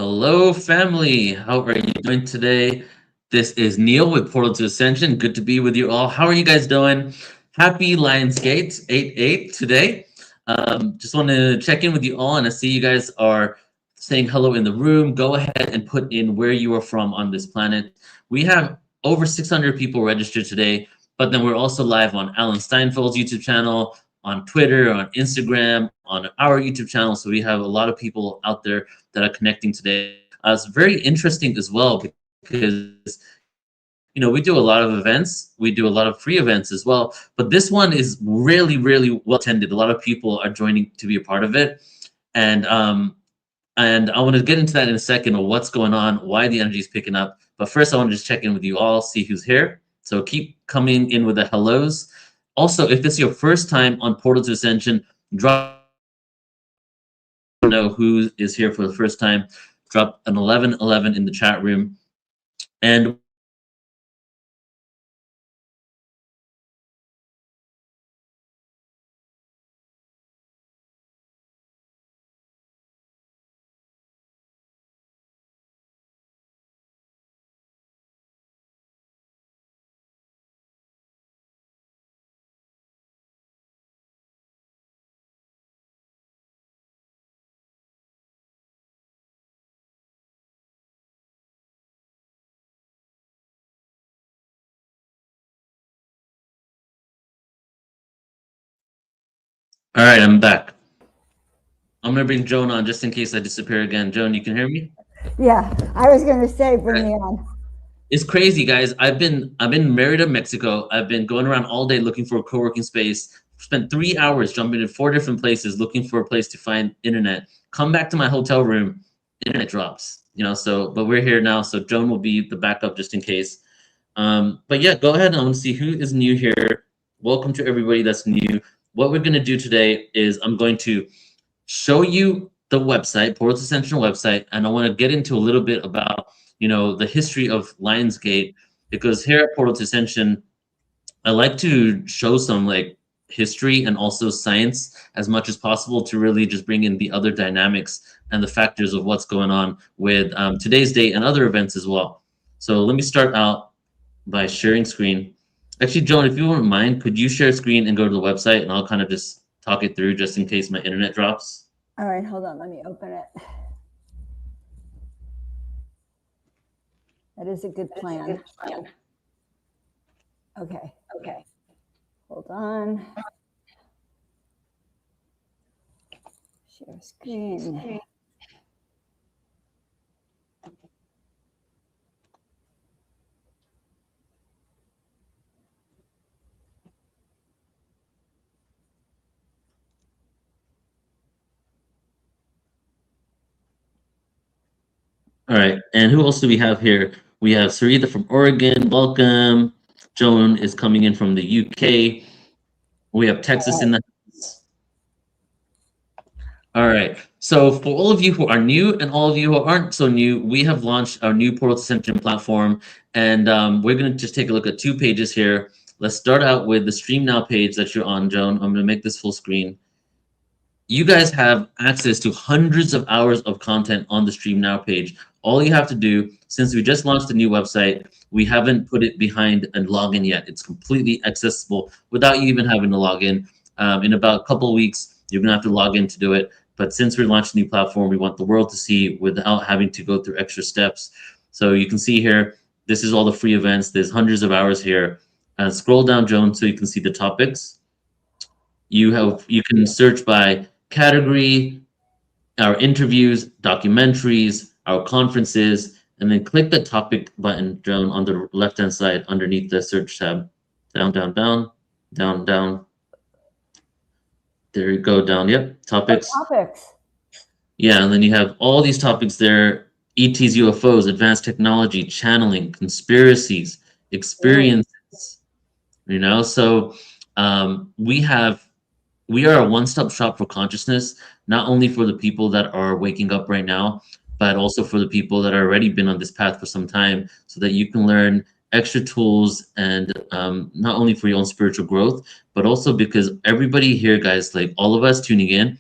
Hello, family. How are you doing today? This is Neil with Portal to Ascension. Good to be with you all. How are you guys doing? Happy Lionsgate 8-8 today. Just want to check in with you all, and I see you guys are saying hello in the room. Go ahead and put in where you are from on this planet. We have over 600 people registered today, but then we're also live on Alan Steinfeld's YouTube channel, on Twitter, on Instagram, on our YouTube channel. So we have a lot of people out there that are connecting today. It's very interesting as well because we do a lot of events, we do a lot of free events as well, but this one is really, really well attended. A lot of people are joining to be a part of it, and I want to get into that in a second of what's going on, why the energy is picking up. But first, I want to just check in with you all, see who's here. So keep coming in with the hellos. Also, if this is your first time on Portal to Ascension, drop know who is here for the first time. Drop an 1111 in the chat room. And all right, I'm back. I'm gonna bring Joan on just in case I disappear again. Joan, you can hear me? Yeah, I was going to say, bring me on. It's crazy, guys. I've been Merida, Mexico. I've been going around all day looking for a co-working space. Spent 3 hours jumping in 4 different places looking for a place to find internet. Come back to my hotel room, internet drops. So but we're here now, so Joan will be the backup just in case. But yeah, go ahead and I want to see who is new here. Welcome to everybody that's new. What we're gonna do today is I'm going to show you the website, Portal to Ascension website, and I want to get into a little bit about the history of Lionsgate, because here at Portal to Ascension, I like to show some like history and also science as much as possible to really just bring in the other dynamics and the factors of what's going on with today's date and other events as well. So let me start out by sharing screen. Actually, Joan, if you wouldn't mind, could you share screen and go to the website, and I'll kind of just talk it through just in case my internet drops. All right, hold on. Let me open it. That is a good plan. Okay. Hold on. Share screen. All right, and who else do we have here? We have Sarita from Oregon. Welcome. Joan is coming in from the UK. We have Texas in the house. All right. So for all of you who are new and all of you who aren't so new, we have launched our new Portal Ascension platform, and we're going to just take a look at 2 pages here. Let's start out with the Stream Now page that you're on, Joan. I'm going to make this full screen. You guys have access to hundreds of hours of content on the Stream Now page. All you have to do, since we just launched a new website, we haven't put it behind a login yet. It's completely accessible without you even having to log in. In about a couple of weeks, you're gonna have to log in to do it. But since we're launching a new platform, we want the world to see without having to go through extra steps. So you can see here, this is all the free events. There's hundreds of hours here. Scroll down, Joan, so you can see the topics. You can search by category, our interviews, documentaries, our conferences, and then click the topic button, Joan, on the left-hand side underneath the search tab. Down, down, down, down, down. There you go, down. Yep, topics. Topics. Yeah, and then you have all these topics there: ETs, UFOs, advanced technology, channeling, conspiracies, experiences. So we are a one-stop shop for consciousness, not only for the people that are waking up right now, but also for the people that have already been on this path for some time, so that you can learn extra tools and not only for your own spiritual growth, but also because everybody here, guys, like all of us tuning in,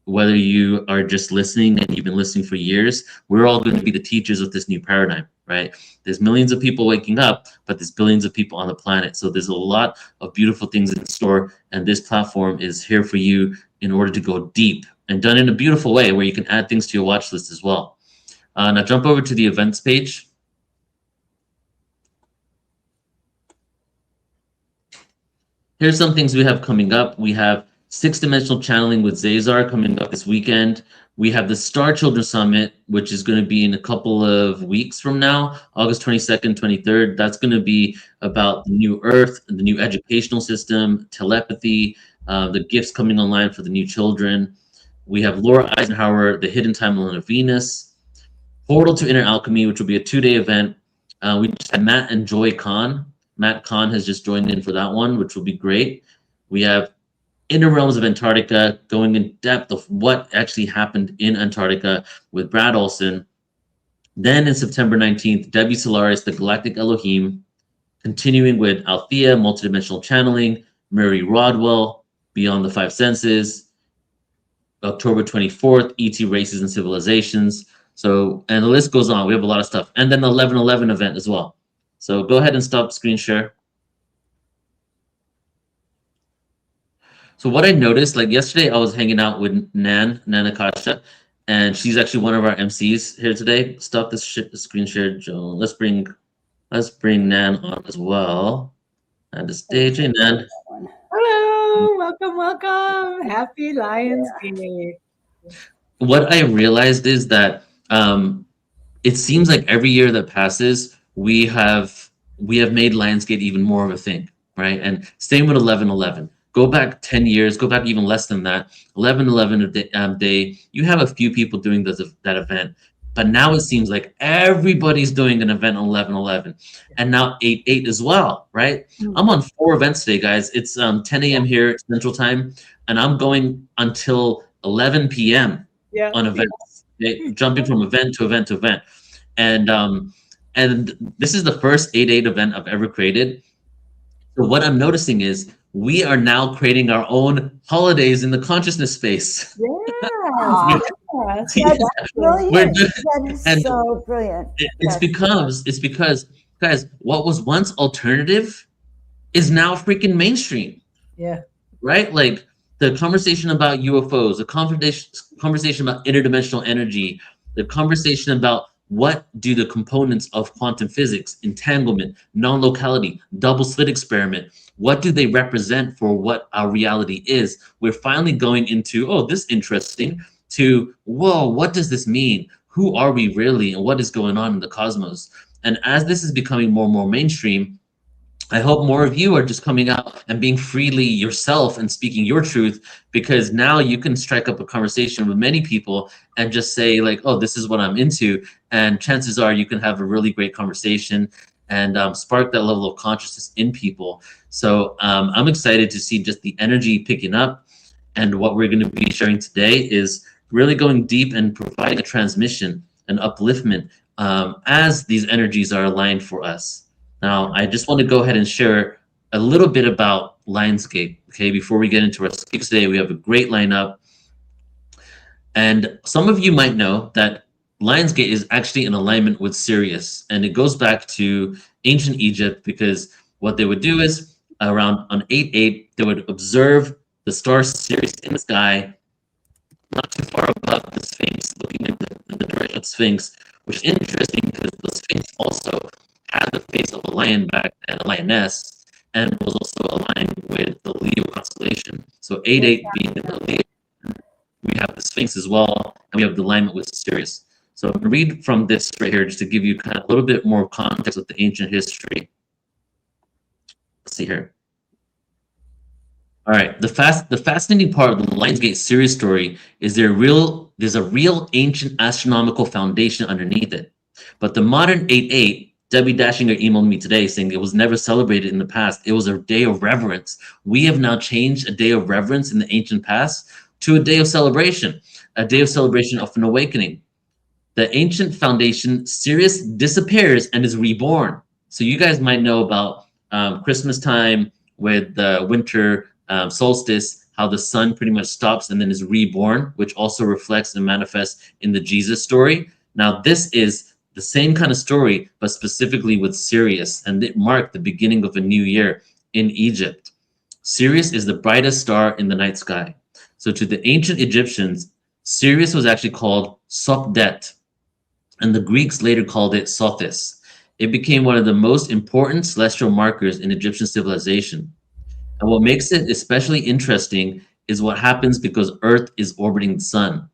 whether you are just listening and you've been listening for years, we're all going to be the teachers of this new paradigm, right? There's millions of people waking up, but there's billions of people on the planet. So there's a lot of beautiful things in store, and this platform is here for you in order to go deep and done in a beautiful way where you can add things to your watch list as well. Now jump over to the events page. Here's some things we have coming up. We have 6-dimensional channeling with Zazar coming up this weekend. We have the Star Children Summit, which is going to be in a couple of weeks from now, August 22nd, 23rd. That's going to be about the new Earth, the new educational system, telepathy, the gifts coming online for the new children. We have Laura Eisenhower, the Hidden Timeline of Venus, Portal to Inner Alchemy, which will be a 2-day event. We just had Matt and Joy Khan. Matt Kahn has just joined in for that one, which will be great. We have Inner Realms of Antarctica, going in depth of what actually happened in Antarctica with Brad Olson. Then in September 19th, Debbie Solaris, the Galactic Elohim, continuing with Althea, multidimensional channeling, Mary Rodwell, Beyond the Five Senses. October 24th, ET Races and Civilizations. So, and the list goes on. We have a lot of stuff. And then the 11/11 event as well. So go ahead and stop screen share. So what I noticed, like yesterday, I was hanging out with Nanakasha, and she's actually one of our MCs here today. Stop this screen share, Joan. Let's bring Nan on as well. And the stage, hey, Nan. Hello, welcome. Happy Lions Day. What I realized is that it seems like every year that passes, we have made Lionsgate even more of a thing, right? And same with 11/11. Go back 10 years, go back even less than that. 11/11 day, you have a few people doing that event, but now it seems like everybody's doing an event on 11/11, and now 8/8 as well, right? I'm on 4 events today, guys. It's 10 a.m. here Central Time, and I'm going until 11 p.m. on events, jumping from event to event to event, and this is the first 8/8 event I've ever created. So what I'm noticing is we are now creating our own holidays in the consciousness space. Yeah, that's brilliant. That is so brilliant. It's because, guys, what was once alternative is now freaking mainstream. Yeah. Right? Like the conversation about UFOs, the conversation about interdimensional energy, the conversation about what do the components of quantum physics, entanglement, non-locality, double slit experiment, what do they represent for what our reality is? We're finally going into, oh, this is interesting, to, whoa, what does this mean? Who are we really? And what is going on in the cosmos? And as this is becoming more and more mainstream, I hope more of you are just coming out and being freely yourself and speaking your truth, because now you can strike up a conversation with many people and just say like, oh, this is what I'm into. And chances are you can have a really great conversation and spark that level of consciousness in people. So I'm excited to see just the energy picking up. And what we're going to be sharing today is really going deep and providing a transmission, an upliftment as these energies are aligned for us. Now, I just want to go ahead and share a little bit about Lionsgate, okay? Before we get into our speakers today, we have a great lineup. And some of you might know that Lionsgate is actually in alignment with Sirius, and it goes back to ancient Egypt, because what they would do is around on 8/8, they would observe the star Sirius in the sky, not too far above the Sphinx, looking in the direction of the Sphinx, which is interesting because the Sphinx also had the face of a lion back and a lioness, and was also aligned with the Leo constellation. So 8/8 being in the Leo, we have the Sphinx as well, and we have the alignment with Sirius. So I'm going to read from this right here just to give you kind of a little bit more context of the ancient history. Let's see here. All right, the fascinating part of the Lionsgate Sirius story is there's a real ancient astronomical foundation underneath it. But the modern 8/8, Debbie Dashinger emailed me today saying it was never celebrated in the past. It was a day of reverence. We have now changed a day of reverence in the ancient past to a day of celebration of an awakening. The ancient foundation, Sirius, disappears and is reborn. So you guys might know about Christmas time with the winter solstice, how the sun pretty much stops and then is reborn, which also reflects and manifests in the Jesus story. Now, this is the same kind of story, but specifically with Sirius, and it marked the beginning of a new year in Egypt. Sirius is the brightest star in the night sky. So to the ancient Egyptians, Sirius was actually called Sopdet, and the Greeks later called it Sothis. It became one of the most important celestial markers in Egyptian civilization. And what makes it especially interesting is what happens because Earth is orbiting the sun.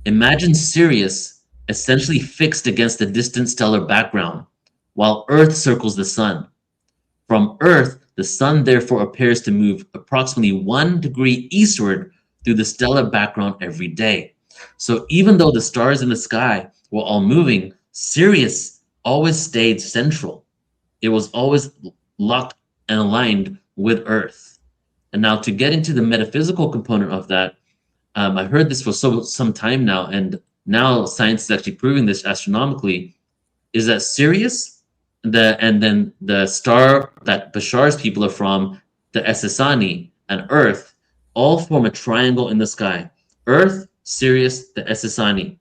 Imagine Sirius essentially fixed against a distant stellar background, while Earth circles the sun. From Earth, the sun therefore appears to move approximately 1 degree eastward through the stellar background every day. So even though the stars in the sky were all moving, Sirius always stayed central. It was always locked and aligned with Earth. And now to get into the metaphysical component of that, I heard this for some time now, and now science is actually proving this astronomically, is that Sirius, and then the star that Bashar's people are from, the Essassani, and Earth, all form a triangle in the sky. Earth, Sirius, the Essassani.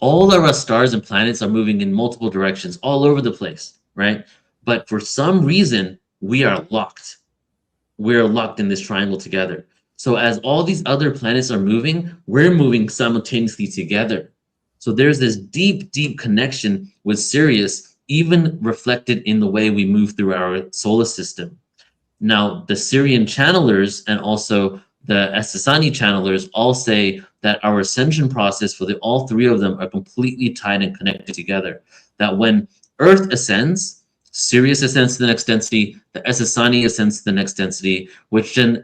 All of our stars and planets are moving in multiple directions, all over the place, right? But for some reason, we are locked. We're locked in this triangle together. So as all these other planets are moving, we're moving simultaneously together. So there's this deep, deep connection with Sirius, even reflected in the way we move through our solar system. Now, the Syrian channelers and also the Essassani channelers all say that our ascension process for all three of them are completely tied and connected together. That when Earth ascends, Sirius ascends to the next density, the Essassani ascends to the next density, which then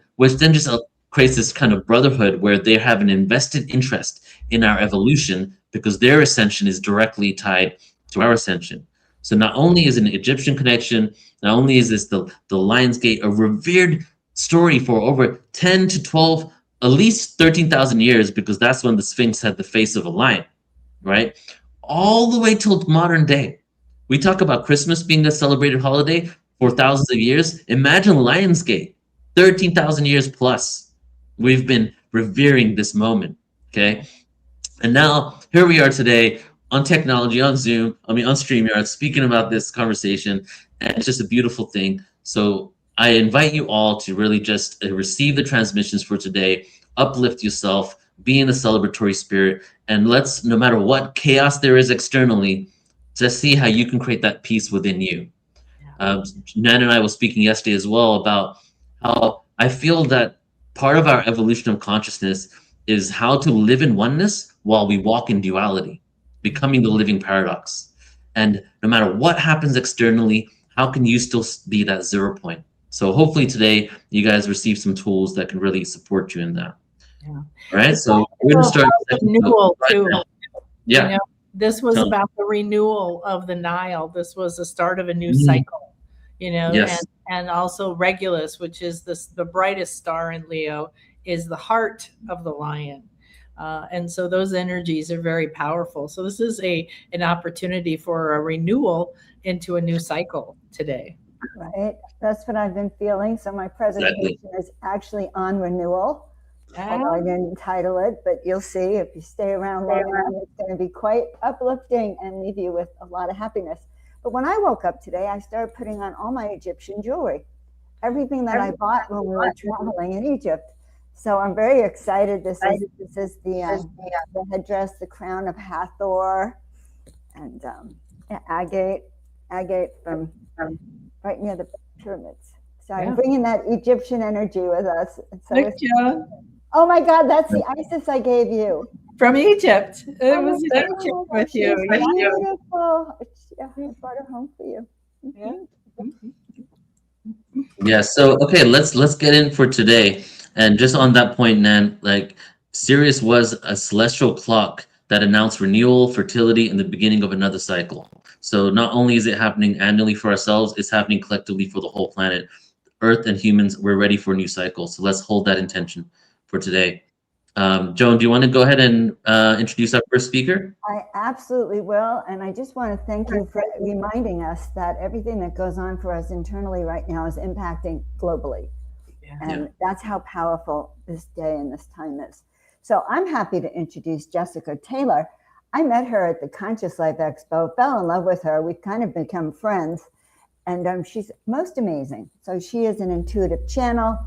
just creates this kind of brotherhood where they have an invested interest in our evolution because their ascension is directly tied to our ascension. So not only is it an Egyptian connection, not only is this the Lion's Gate, a revered story for over 10 to 12, at least 13,000 years, because that's when the Sphinx had the face of a lion, right? All the way till modern day. We talk about Christmas being a celebrated holiday for thousands of years. Imagine Lion's Gate, 13,000 years plus. We've been revering this moment, okay? And now here we are today on technology, on Zoom, on StreamYard, speaking about this conversation, and it's just a beautiful thing. So I invite you all to really just receive the transmissions for today, uplift yourself, be in a celebratory spirit, and let's, no matter what chaos there is externally, just see how you can create that peace within you. Nan and I were speaking yesterday as well about how I feel that part of our evolution of consciousness is how to live in oneness while we walk in duality, becoming the living paradox. And no matter what happens externally, how can you still be that 0 point? So hopefully today you guys receive some tools that can really support you in that. Yeah. All right, so we're going to start renewal too. Yeah. You know, this was about the renewal of the Nile. This was the start of a new cycle, Yes. and also Regulus, which is the brightest star in Leo, is the heart of the lion. And so those energies are very powerful. So this is an opportunity for a renewal into a new cycle today. Right. That's what I've been feeling. So my presentation is actually on renewal. Although I didn't title it, but you'll see if you stay around long enough, it's going to be quite uplifting and leave you with a lot of happiness. But when I woke up today, I started putting on all my Egyptian jewelry, everything that I bought when we were traveling in Egypt. So I'm very excited. This is the headdress, the crown of Hathor, and agate from right near the pyramids. So I'm bringing that Egyptian energy with us. So oh my God, that's the Isis I gave you. From Egypt. It was in Egypt with you. Beautiful. I brought her home for you. Yeah, so okay, let's get in for today. And just on that point, Nan, like Sirius was a celestial clock that announced renewal, fertility, and the beginning of another cycle. So not only is it happening annually for ourselves, it's happening collectively for the whole planet. Earth and humans, we're ready for a new cycle. So let's hold that intention for today. Joan, do you want to go ahead and introduce our first speaker? I absolutely will. And I just want to thank you for reminding us that everything that goes on for us internally right now is impacting globally. And that's how powerful this day and this time is. So I'm happy to introduce Jessica Taylor. I met her at the Conscious Life Expo, fell in love with her. We've kind of become friends, and she's most amazing. So she is an intuitive channel,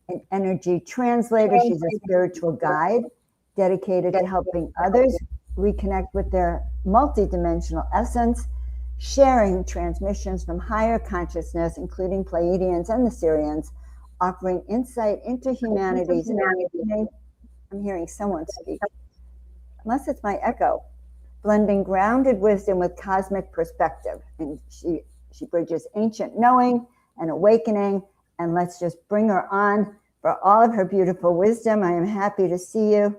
an energy translator. She's a spiritual guide dedicated to helping others reconnect with their multidimensional essence, sharing transmissions from higher consciousness, including Pleiadians and the Sirians, offering insight into humanity's. I'm hearing someone speak, unless it's my echo. Blending grounded wisdom with cosmic perspective. And she bridges ancient knowing and awakening. And let's just bring her on for all of her beautiful wisdom. I am happy to see you.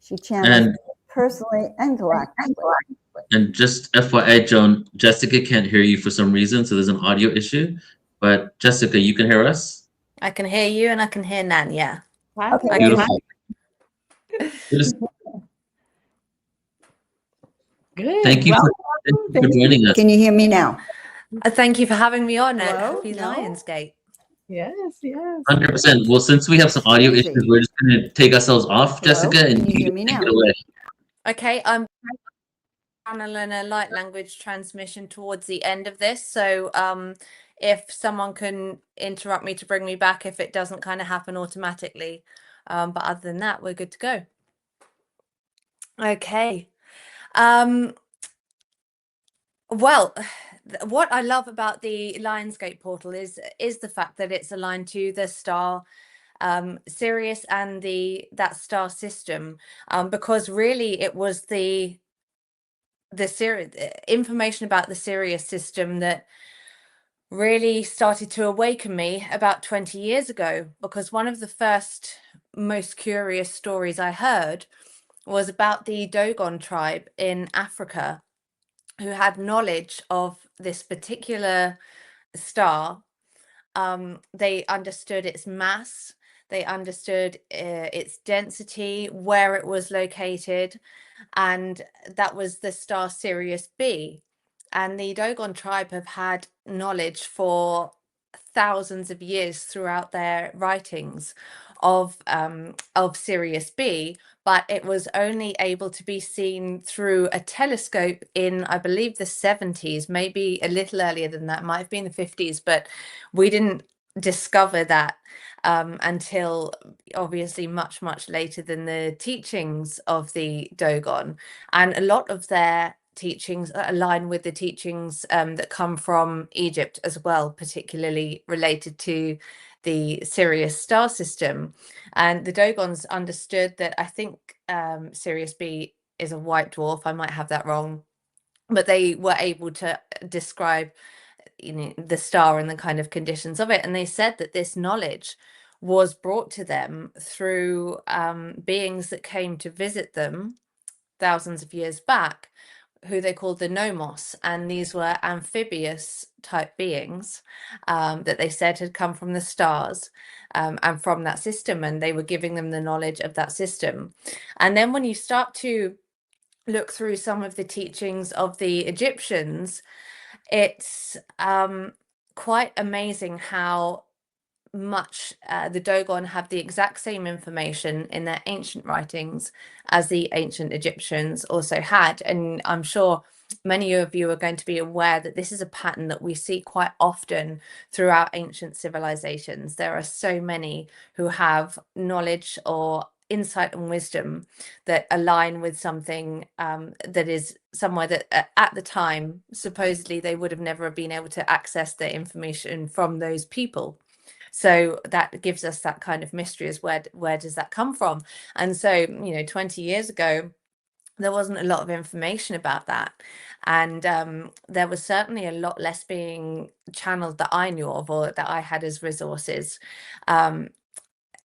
She channels personally and galactically. And just FYI, Joan, Jessica can't hear you for some reason, so there's an audio issue. But Jessica, you can hear us? I can hear you and I can hear Nan, yeah. Okay, beautiful. Good. Thank you for joining us. Can you hear me now? Thank you for having me on at Hello? Happy No? Lionsgate. Yes, yes. 100%. Well, since we have some audio issues, we're just going to take ourselves off, Hello? Jessica, and Can you hear me take now? it away. Okay, I'm channeling a light language transmission towards the end of this. So if someone can interrupt me to bring me back if it doesn't kind of happen automatically. But other than that, we're good to go. Okay. Well, what I love about the Lionsgate portal is the fact that it's aligned to the star Sirius and that star system, because really it was the information about the Sirius system that really started to awaken me about 20 years ago, because one of the first most curious stories I heard was about the Dogon tribe in Africa who had knowledge of this particular star. They understood its mass, they understood its density, where it was located, and that was the star Sirius B. And the Dogon tribe have had knowledge for thousands of years throughout their writings of Sirius B, but it was only able to be seen through a telescope in, I believe, the 70s, maybe a little earlier than that, might have been the 50s, but we didn't discover that until obviously much later than the teachings of the Dogon. And a lot of their teachings align with the teachings that come from Egypt as well, particularly related to the Sirius star system. And the Dogons understood that, I think Sirius B is a white dwarf, I might have that wrong, but they were able to describe the star and the kind of conditions of it. And they said that this knowledge was brought to them through beings that came to visit them thousands of years back, who they called the Nomos. And these were amphibious type beings that they said had come from the stars and from that system, and they were giving them the knowledge of that system. And then when you start to look through some of the teachings of the Egyptians, it's quite amazing how much the Dogon have the exact same information in their ancient writings as the ancient Egyptians also had. And I'm sure many of you are going to be aware that this is a pattern that we see quite often throughout ancient civilizations. There are so many who have knowledge or insight and wisdom that align with something that is somewhere that at the time supposedly they would have never been able to access the information from those people. So that gives us that kind of mystery, as where does that come from? And so 20 years ago there wasn't a lot of information about that, and there was certainly a lot less being channeled that I knew of, or that I had as resources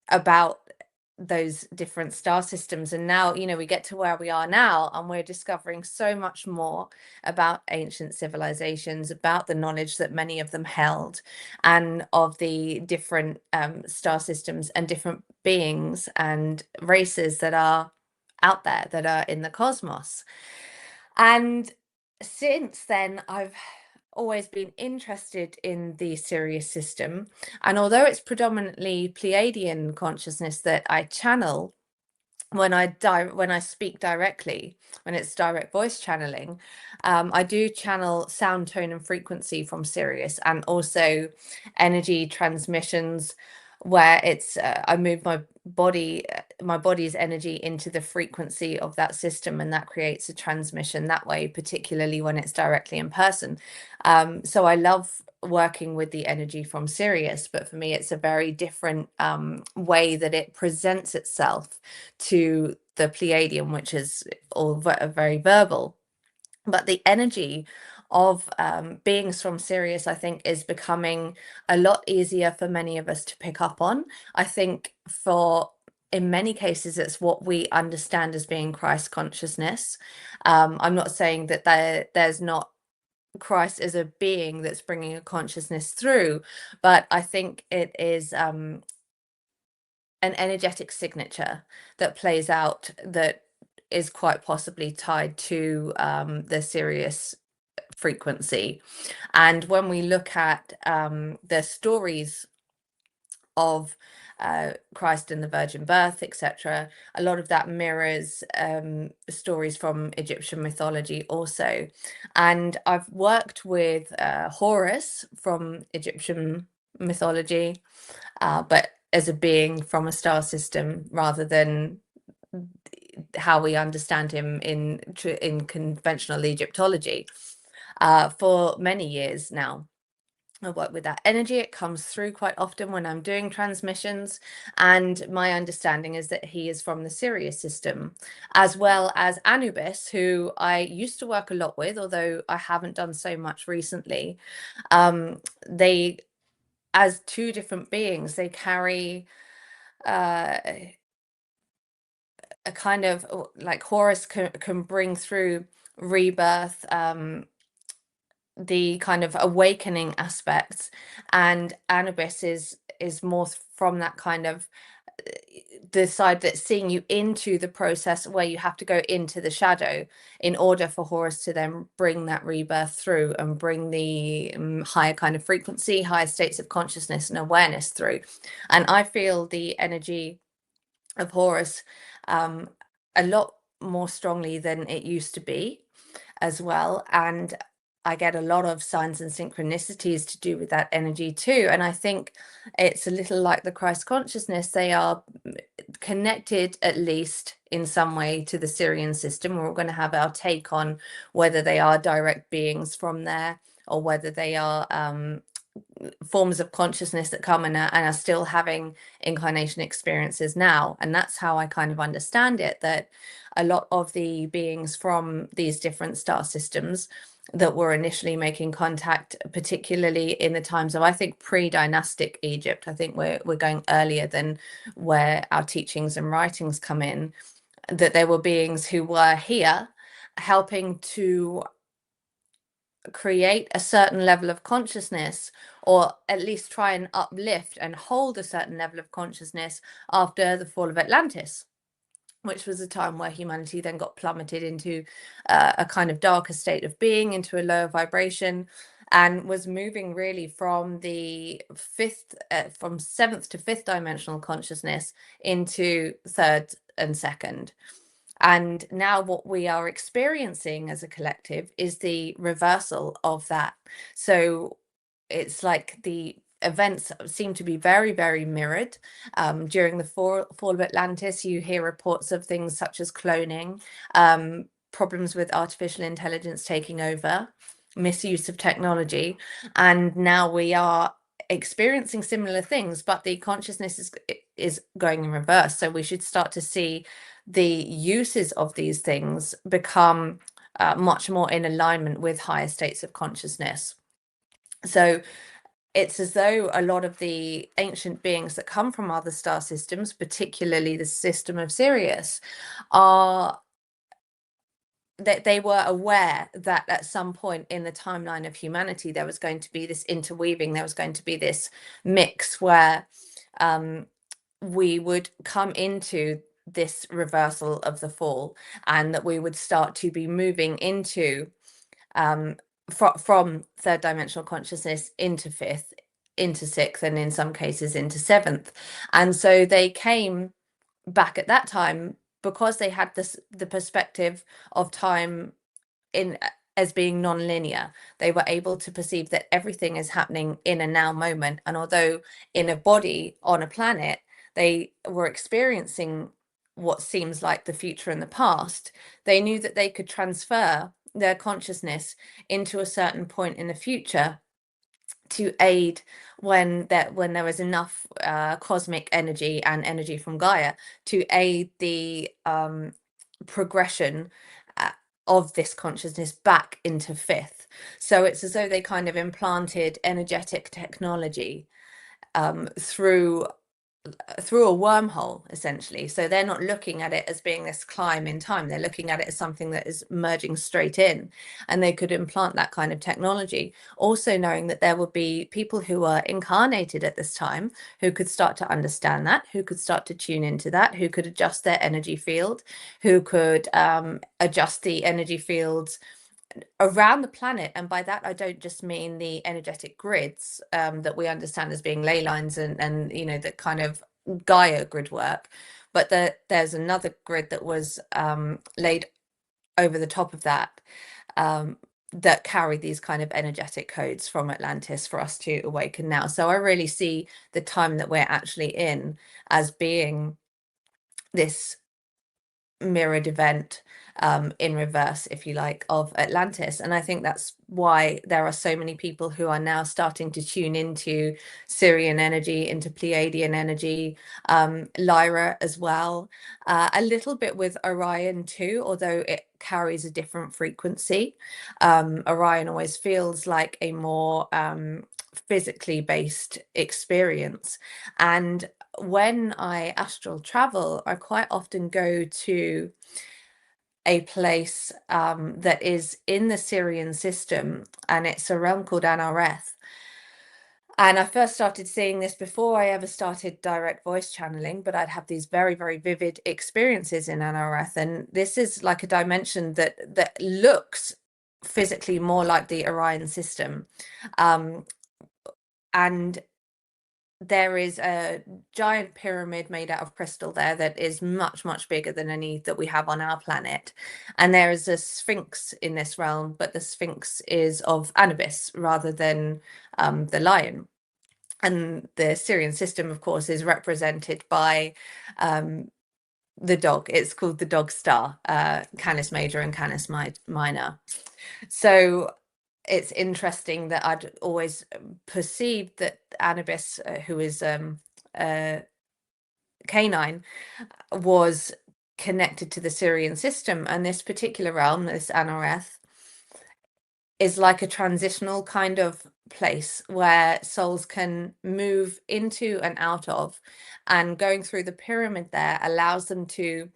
about those different star systems. And now we get to where we are now, and we're discovering so much more about ancient civilizations, about the knowledge that many of them held, and of the different star systems and different beings and races that are out there, that are in the cosmos. And since then, I've always been interested in the Sirius system, and although it's predominantly Pleiadian consciousness that I channel when I speak directly, when it's direct voice channeling, I do channel sound, tone, and frequency from Sirius, and also energy transmissions where it's I move my body's energy into the frequency of that system, and that creates a transmission that way, particularly when it's directly in person. So I love working with the energy from Sirius, but for me it's a very different way that it presents itself to the Pleiadian, which is all very verbal. But the energy of beings from Sirius, I think, is becoming a lot easier for many of us to pick up on. I think in many cases, it's what we understand as being Christ consciousness. I'm not saying that there's not Christ as a being that's bringing a consciousness through, but I think it is an energetic signature that plays out that is quite possibly tied to the Sirius frequency. And when we look at the stories of Christ and the virgin birth, etc., a lot of that mirrors stories from Egyptian mythology also. And I've worked with Horus from Egyptian mythology, but as a being from a star system rather than how we understand him in conventional Egyptology for many years now. I work with that energy. It comes through quite often when I'm doing transmissions. And my understanding is that he is from the Sirius system, as well as Anubis, who I used to work a lot with, although I haven't done so much recently. They, as two different beings, they carry a kind of like Horus can bring through rebirth, the kind of awakening aspects, and Anubis is more from that kind of the side that's seeing you into the process where you have to go into the shadow in order for Horus to then bring that rebirth through and bring the higher kind of frequency, higher states of consciousness and awareness through. And I feel the energy of Horus a lot more strongly than it used to be as well. And I get a lot of signs and synchronicities to do with that energy too. And I think it's a little like the Christ consciousness. They are connected, at least in some way, to the Sirian system. We're going to have our take on whether they are direct beings from there or whether they are forms of consciousness that come and are still having incarnation experiences now. And that's how I kind of understand it, that a lot of the beings from these different star systems that were initially making contact, particularly in the times of, I think, pre-dynastic Egypt. I think we're going earlier than where our teachings and writings come in, that there were beings who were here helping to create a certain level of consciousness, or at least try and uplift and hold a certain level of consciousness after the fall of Atlantis, which was a time where humanity then got plummeted into a kind of darker state of being, into a lower vibration, and was moving really from the from seventh to fifth dimensional consciousness into third and second. And now what we are experiencing as a collective is the reversal of that. So it's like the events seem to be very, very mirrored. During the fall of Atlantis, you hear reports of things such as cloning, problems with artificial intelligence taking over, misuse of technology. And now we are experiencing similar things, but the consciousness is going in reverse. So we should start to see the uses of these things become much more in alignment with higher states of consciousness. So it's as though a lot of the ancient beings that come from other star systems, particularly the system of Sirius, are that they were aware that at some point in the timeline of humanity there was going to be this interweaving, there was going to be this mix where we would come into this reversal of the fall, and that we would start to be moving into from third dimensional consciousness into fifth, into sixth, and in some cases into seventh. And so they came back at that time because they had the perspective of time in as being non-linear. They were able to perceive that everything is happening in a now moment, and although in a body on a planet they were experiencing what seems like the future and the past, they knew that they could transfer their consciousness into a certain point in the future to aid when there was enough cosmic energy and energy from Gaia to aid the progression of this consciousness back into fifth. So it's as though they kind of implanted energetic technology through a wormhole, essentially. So they're not looking at it as being this climb in time. They're looking at it as something that is merging straight in, and they could implant that kind of technology, also knowing that there would be people who are incarnated at this time who could start to understand that, who could start to tune into that, who could adjust their energy field, who could adjust the energy fields around the planet. And by that I don't just mean the energetic grids that we understand as being ley lines and you know, the kind of Gaia grid work, but there's another grid that was laid over the top of that that carry these kind of energetic codes from Atlantis for us to awaken now. So I really see the time that we're actually in as being this mirrored event in reverse, if you like, of Atlantis. And I think that's why there are so many people who are now starting to tune into Sirian energy, into Pleiadian energy, Lyra as well, a little bit with Orion too, although it carries a different frequency. Orion always feels like a more physically based experience. And when I astral travel, I quite often go to a place that is in the Sirian system, and it's a realm called Anareth. And I first started seeing this before I ever started direct voice channeling, but I'd have these very, very vivid experiences in Anareth. And this is like a dimension that looks physically more like the Orion system. And there is a giant pyramid made out of crystal there that is much, much bigger than any that we have on our planet. And there is a sphinx in this realm, but the sphinx is of Anubis rather than the lion. And the Sirian system, of course, is represented by the dog. It's called the dog star, Canis Major and Canis Minor. So it's interesting that I'd always perceived that Anubis, who is canine, was connected to the Sirian system. And this particular realm, this Anareth, is like a transitional kind of place where souls can move into and out of, and going through the pyramid there allows them to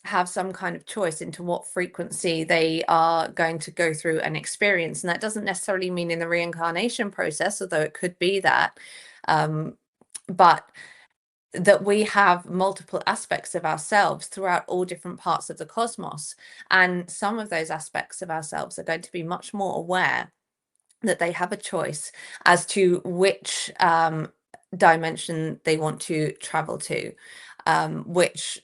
have some kind of choice into what frequency they are going to go through and experience. And that doesn't necessarily mean in the reincarnation process, although it could be that, but that we have multiple aspects of ourselves throughout all different parts of the cosmos. And some of those aspects of ourselves are going to be much more aware that they have a choice as to which dimension they want to travel to, which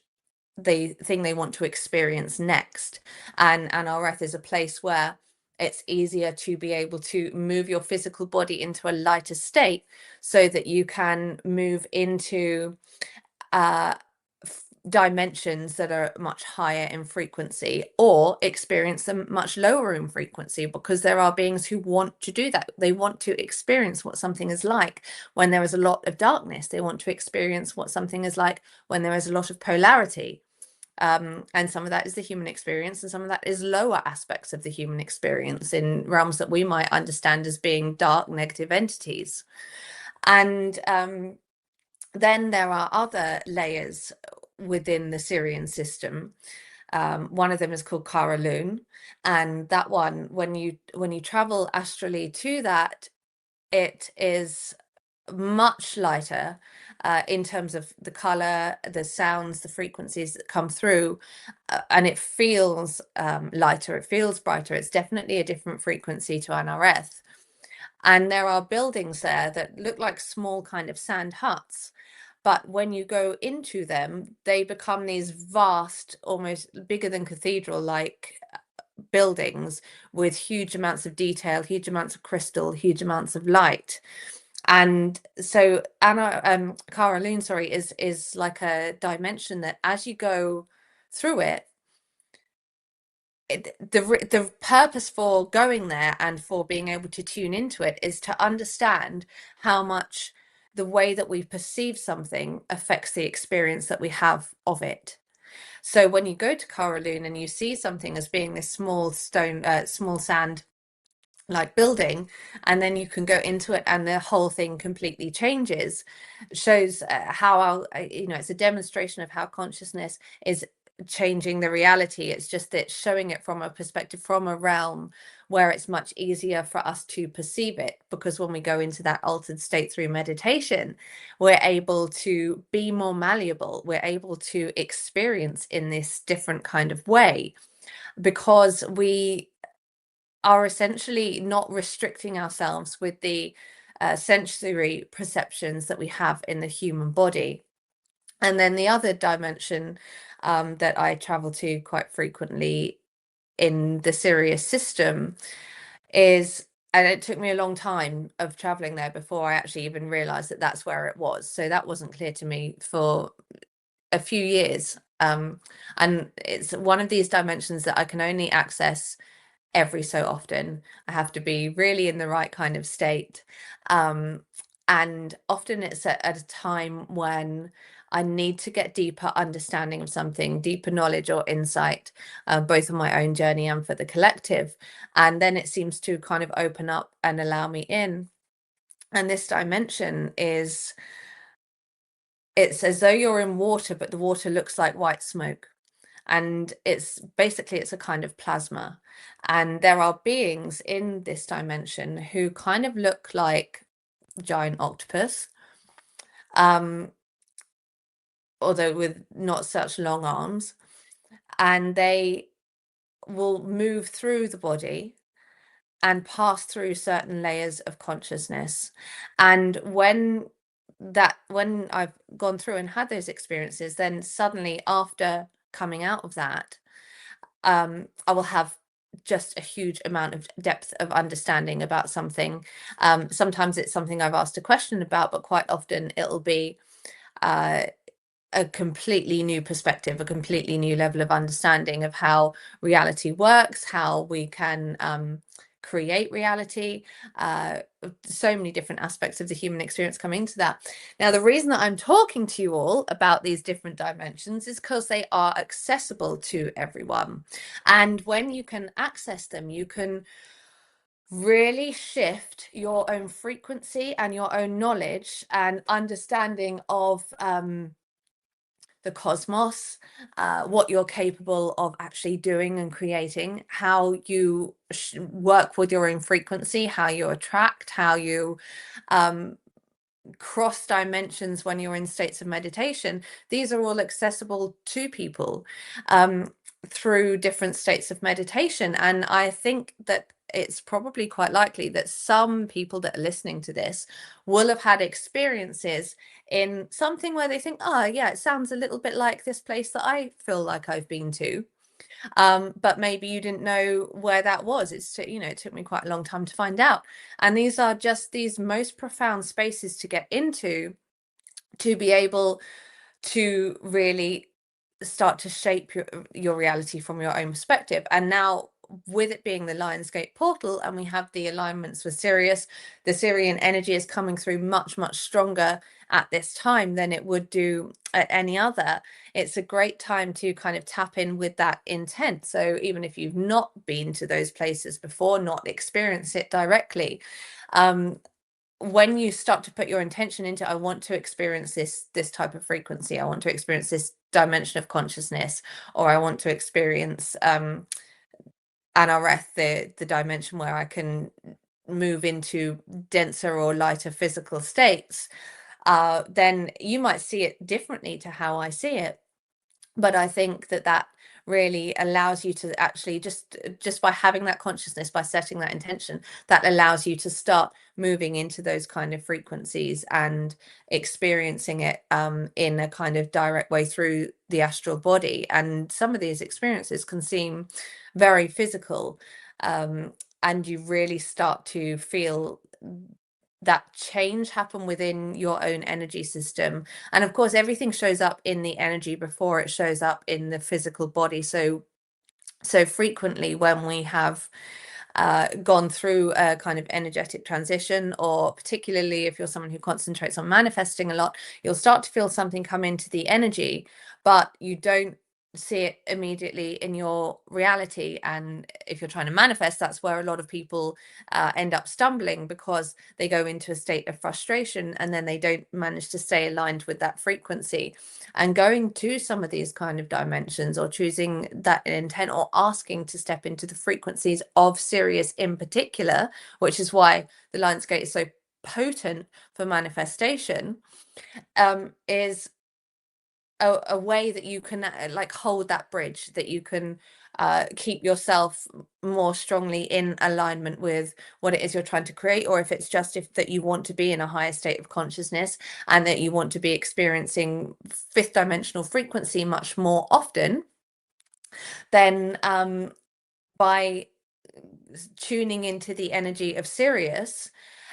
thing they want to experience next. And Anareth is a place where it's easier to be able to move your physical body into a lighter state so that you can move into dimensions that are much higher in frequency, or experience them much lower in frequency, because there are beings who want to do that. They want to experience what something is like when there is a lot of darkness. They want to experience what something is like when there is a lot of polarity. And some of that is the human experience, and some of that is lower aspects of the human experience in realms that we might understand as being dark, negative entities. And then there are other layers within the Sirian system. One of them is called Karaloon, and that one, when you travel astrally to that, it is much lighter in terms of the color, the sounds, the frequencies that come through, and it feels lighter, it feels brighter. It's definitely a different frequency to NRF. And there are buildings there that look like small kind of sand huts, but when you go into them, they become these vast, almost bigger than cathedral like buildings with huge amounts of detail, huge amounts of crystal, huge amounts of light. And so Kara Loon, sorry, is like a dimension that as you go through it, the purpose for going there and for being able to tune into it is to understand how much the way that we perceive something affects the experience that we have of it. So when you go to Karaloon and you see something as being this small stone, small sand like building, and then you can go into it and the whole thing completely changes, shows how it's a demonstration of how consciousness is changing the reality. It's just that it's showing it from a perspective, from a realm where it's much easier for us to perceive it, because when we go into that altered state through meditation, we're able to be more malleable, we're able to experience in this different kind of way, because we are essentially not restricting ourselves with the sensory perceptions that we have in the human body. And then the other dimension that I travel to quite frequently in the Sirius system is, and it took me a long time of traveling there before I actually even realized that that's where it was. So that wasn't clear to me for a few years. And it's one of these dimensions that I can only access every so often. I have to be really in the right kind of state. And often it's at a time when I need to get deeper understanding of something, deeper knowledge or insight, both on my own journey and for the collective. And then it seems to kind of open up and allow me in. And this dimension it's as though you're in water, but the water looks like white smoke. And it's a kind of plasma, and there are beings in this dimension who kind of look like giant octopus, although with not such long arms, and they will move through the body and pass through certain layers of consciousness. And when I've gone through and had those experiences, then suddenly after coming out of that, I will have just a huge amount of depth of understanding about something. Sometimes it's something I've asked a question about, but quite often it'll be a completely new perspective, a completely new level of understanding of how reality works, how we can create reality, so many different aspects of the human experience coming into that. Now, the reason that I'm talking to you all about these different dimensions is because they are accessible to everyone. And when you can access them, you can really shift your own frequency and your own knowledge and understanding of the cosmos, what you're capable of actually doing and creating, how you work with your own frequency, how you attract, how you cross dimensions when you're in states of meditation. These are all accessible to people through different states of meditation. And I think that it's probably quite likely that some people that are listening to this will have had experiences in something where they think, oh yeah, it sounds a little bit like this place that I feel like I've been to. But maybe you didn't know where that was. It took me quite a long time to find out. And these are just these most profound spaces to get into, to be able to really start to shape your reality from your own perspective. And now, with it being the Lionsgate portal, and we have the alignments with Sirius, the Sirian energy is coming through much, much stronger at this time than it would do at any other. It's a great time to kind of tap in with that intent. So even if you've not been to those places before, not experienced it directly, when you start to put your intention into, I want to experience this type of frequency, I want to experience this dimension of consciousness, or I want to experience NRF, the dimension where I can move into denser or lighter physical states, then you might see it differently to how I see it. But I think that that really allows you to actually just by having that consciousness, by setting that intention, that allows you to start moving into those kind of frequencies and experiencing it in a kind of direct way through the astral body. And some of these experiences can seem very physical, and you really start to feel that change happen within your own energy system. And of course, everything shows up in the energy before it shows up in the physical body. So frequently when we have gone through a kind of energetic transition, or particularly if you're someone who concentrates on manifesting a lot, you'll start to feel something come into the energy, but you don't see it immediately in your reality. And if you're trying to manifest, that's where a lot of people end up stumbling, because they go into a state of frustration and then they don't manage to stay aligned with that frequency. And going to some of these kind of dimensions, or choosing that intent, or asking to step into the frequencies of Sirius in particular, which is why the Lionsgate Gate is so potent for manifestation, is a way that you can like hold that bridge, that you can keep yourself more strongly in alignment with what it is you're trying to create. Or if it's just that you want to be in a higher state of consciousness and that you want to be experiencing fifth dimensional frequency much more often, then by tuning into the energy of Sirius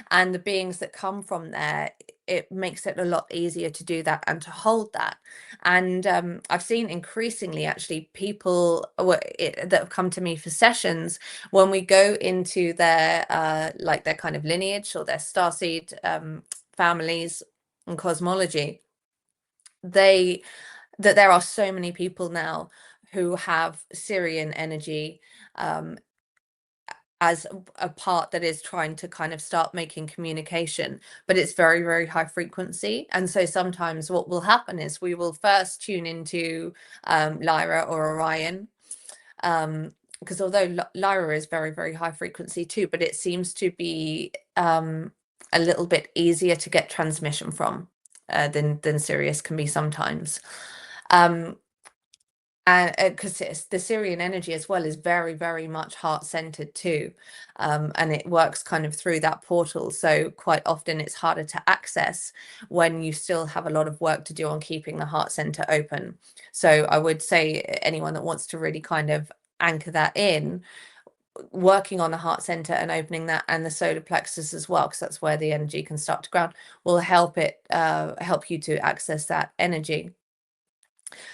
and the beings that come from there, it makes it a lot easier to do that and to hold that. And I've seen increasingly actually people that have come to me for sessions, when we go into their like their kind of lineage or their starseed families and cosmology, that there are so many people now who have Sirian energy as a part that is trying to kind of start making communication, but it's very, very high frequency. And so sometimes what will happen is we will first tune into Lyra or Orion, because although Lyra is very, very high frequency too, but it seems to be a little bit easier to get transmission from than Sirius can be sometimes. And because the Sirian energy as well is very, very much heart-centered too, and it works kind of through that portal. So quite often it's harder to access when you still have a lot of work to do on keeping the heart center open. So I would say anyone that wants to really kind of anchor that in, working on the heart center and opening that, and the solar plexus as well, because that's where the energy can start to ground, will help you to access that energy.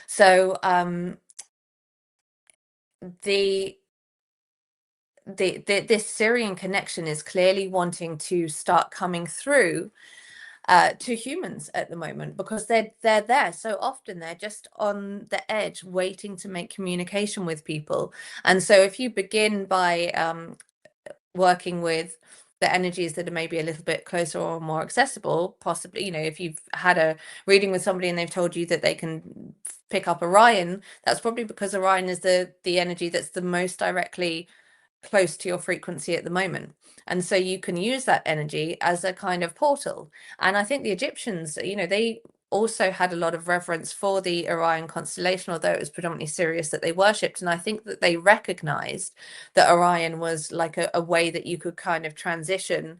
So this Sirian connection is clearly wanting to start coming through to humans at the moment, because they're there so often. They're just on the edge waiting to make communication with people. And so if you begin by working with the energies that are maybe a little bit closer or more accessible, possibly, you know, if you've had a reading with somebody and they've told you that they can pick up Orion, that's probably because Orion is the energy that's the most directly close to your frequency at the moment. And so you can use that energy as a kind of portal. And I think the Egyptians, you know, they also had a lot of reverence for the Orion constellation, although it was predominantly Sirius that they worshipped. And I think that they recognized that Orion was like a way that you could kind of transition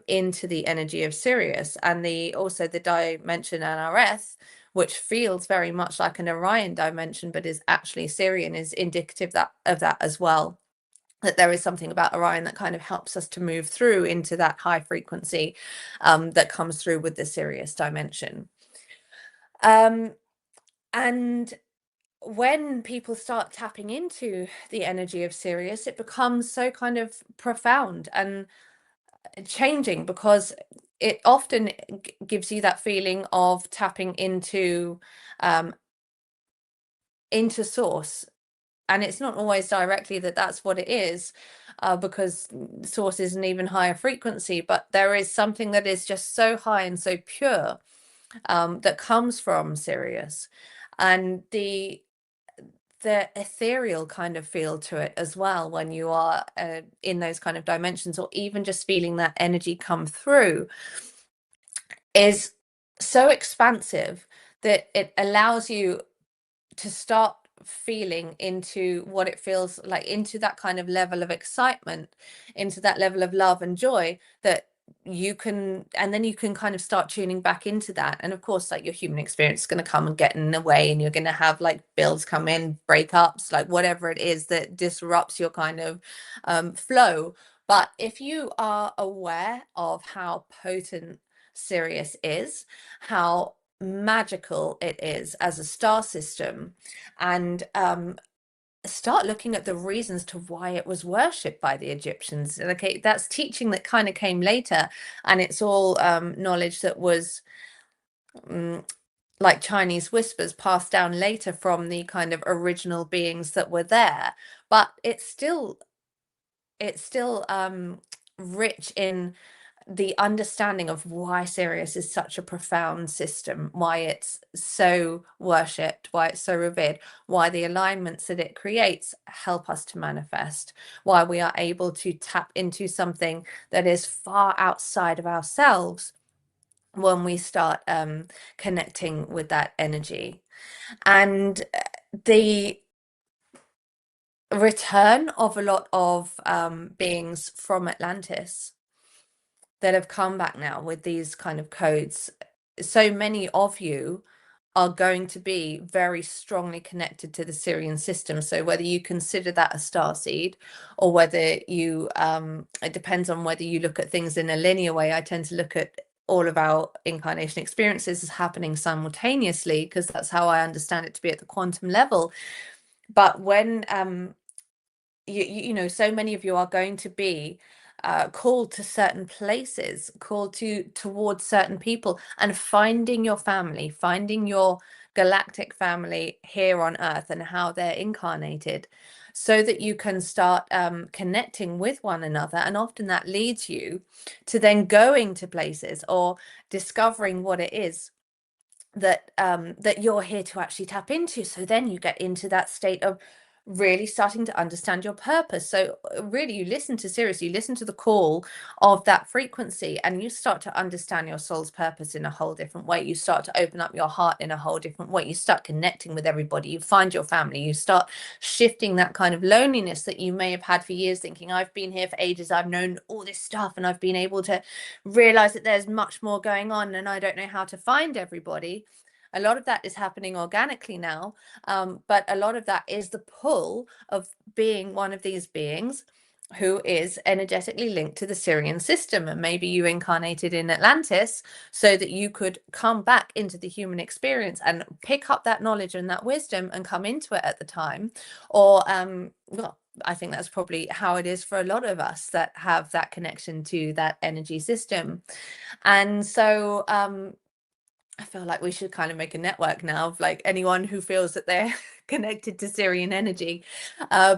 into the energy of Sirius. And also the dimension NRS, which feels very much like an Orion dimension, but is actually Sirian, is indicative of that as well. That there is something about Orion that kind of helps us to move through into that high frequency that comes through with the Sirius dimension. And when people start tapping into the energy of Sirius, it becomes so kind of profound and changing, because it often gives you that feeling of tapping into source. And it's not always directly that's what it is, because source is an even higher frequency, but there is something that is just so high and so pure that comes from Sirius. And the the ethereal kind of feel to it as well when you are in those kind of dimensions, or even just feeling that energy come through, is so expansive that it allows you to start feeling into what it feels like, into that kind of level of excitement, into that level of love and joy that you can, and then you can kind of start tuning back into that. And of course, like, your human experience is going to come and get in the way, and you're going to have like bills come in, breakups, like whatever it is that disrupts your kind of flow. But if you are aware of how potent Sirius is, how magical it is as a star system, and start looking at the reasons to why it was worshipped by the Egyptians. Okay, that's teaching that kind of came later, and it's all knowledge that was like Chinese whispers passed down later from the kind of original beings that were there. But it's still rich in the understanding of why Sirius is such a profound system, why it's so worshipped, why it's so revered, why the alignments that it creates help us to manifest, why we are able to tap into something that is far outside of ourselves when we start connecting with that energy. And the return of a lot of beings from Atlantis that have come back now with these kind of codes, so many of you are going to be very strongly connected to the Sirian system. So whether you consider that a star seed, or whether you it depends on whether you look at things in a linear way. I tend to look at all of our incarnation experiences as happening simultaneously, because that's how I understand it to be at the quantum level. But when you know, so many of you are going to be called to certain places, called towards certain people, and finding your family, finding your galactic family here on Earth and how they're incarnated, so that you can start connecting with one another. And often that leads you to then going to places or discovering what it is that that you're here to actually tap into. So then you get into that state of really starting to understand your purpose. So really, you listen to Sirius, you listen to the call of that frequency, and you start to understand your soul's purpose in a whole different way. You start to open up your heart in a whole different way. You start connecting with everybody. You find your family. You start shifting that kind of loneliness that you may have had for years, thinking, I've been here for ages, I've known all this stuff, and I've been able to realize that there's much more going on, and I don't know how to find everybody. A lot of that is happening organically now, but a lot of that is the pull of being one of these beings who is energetically linked to the Sirian system. And maybe you incarnated in Atlantis so that you could come back into the human experience and pick up that knowledge and that wisdom and come into it at the time. Or well, I think that's probably how it is for a lot of us that have that connection to that energy system. And so I feel like we should kind of make a network now of like anyone who feels that they're connected to Sirian energy,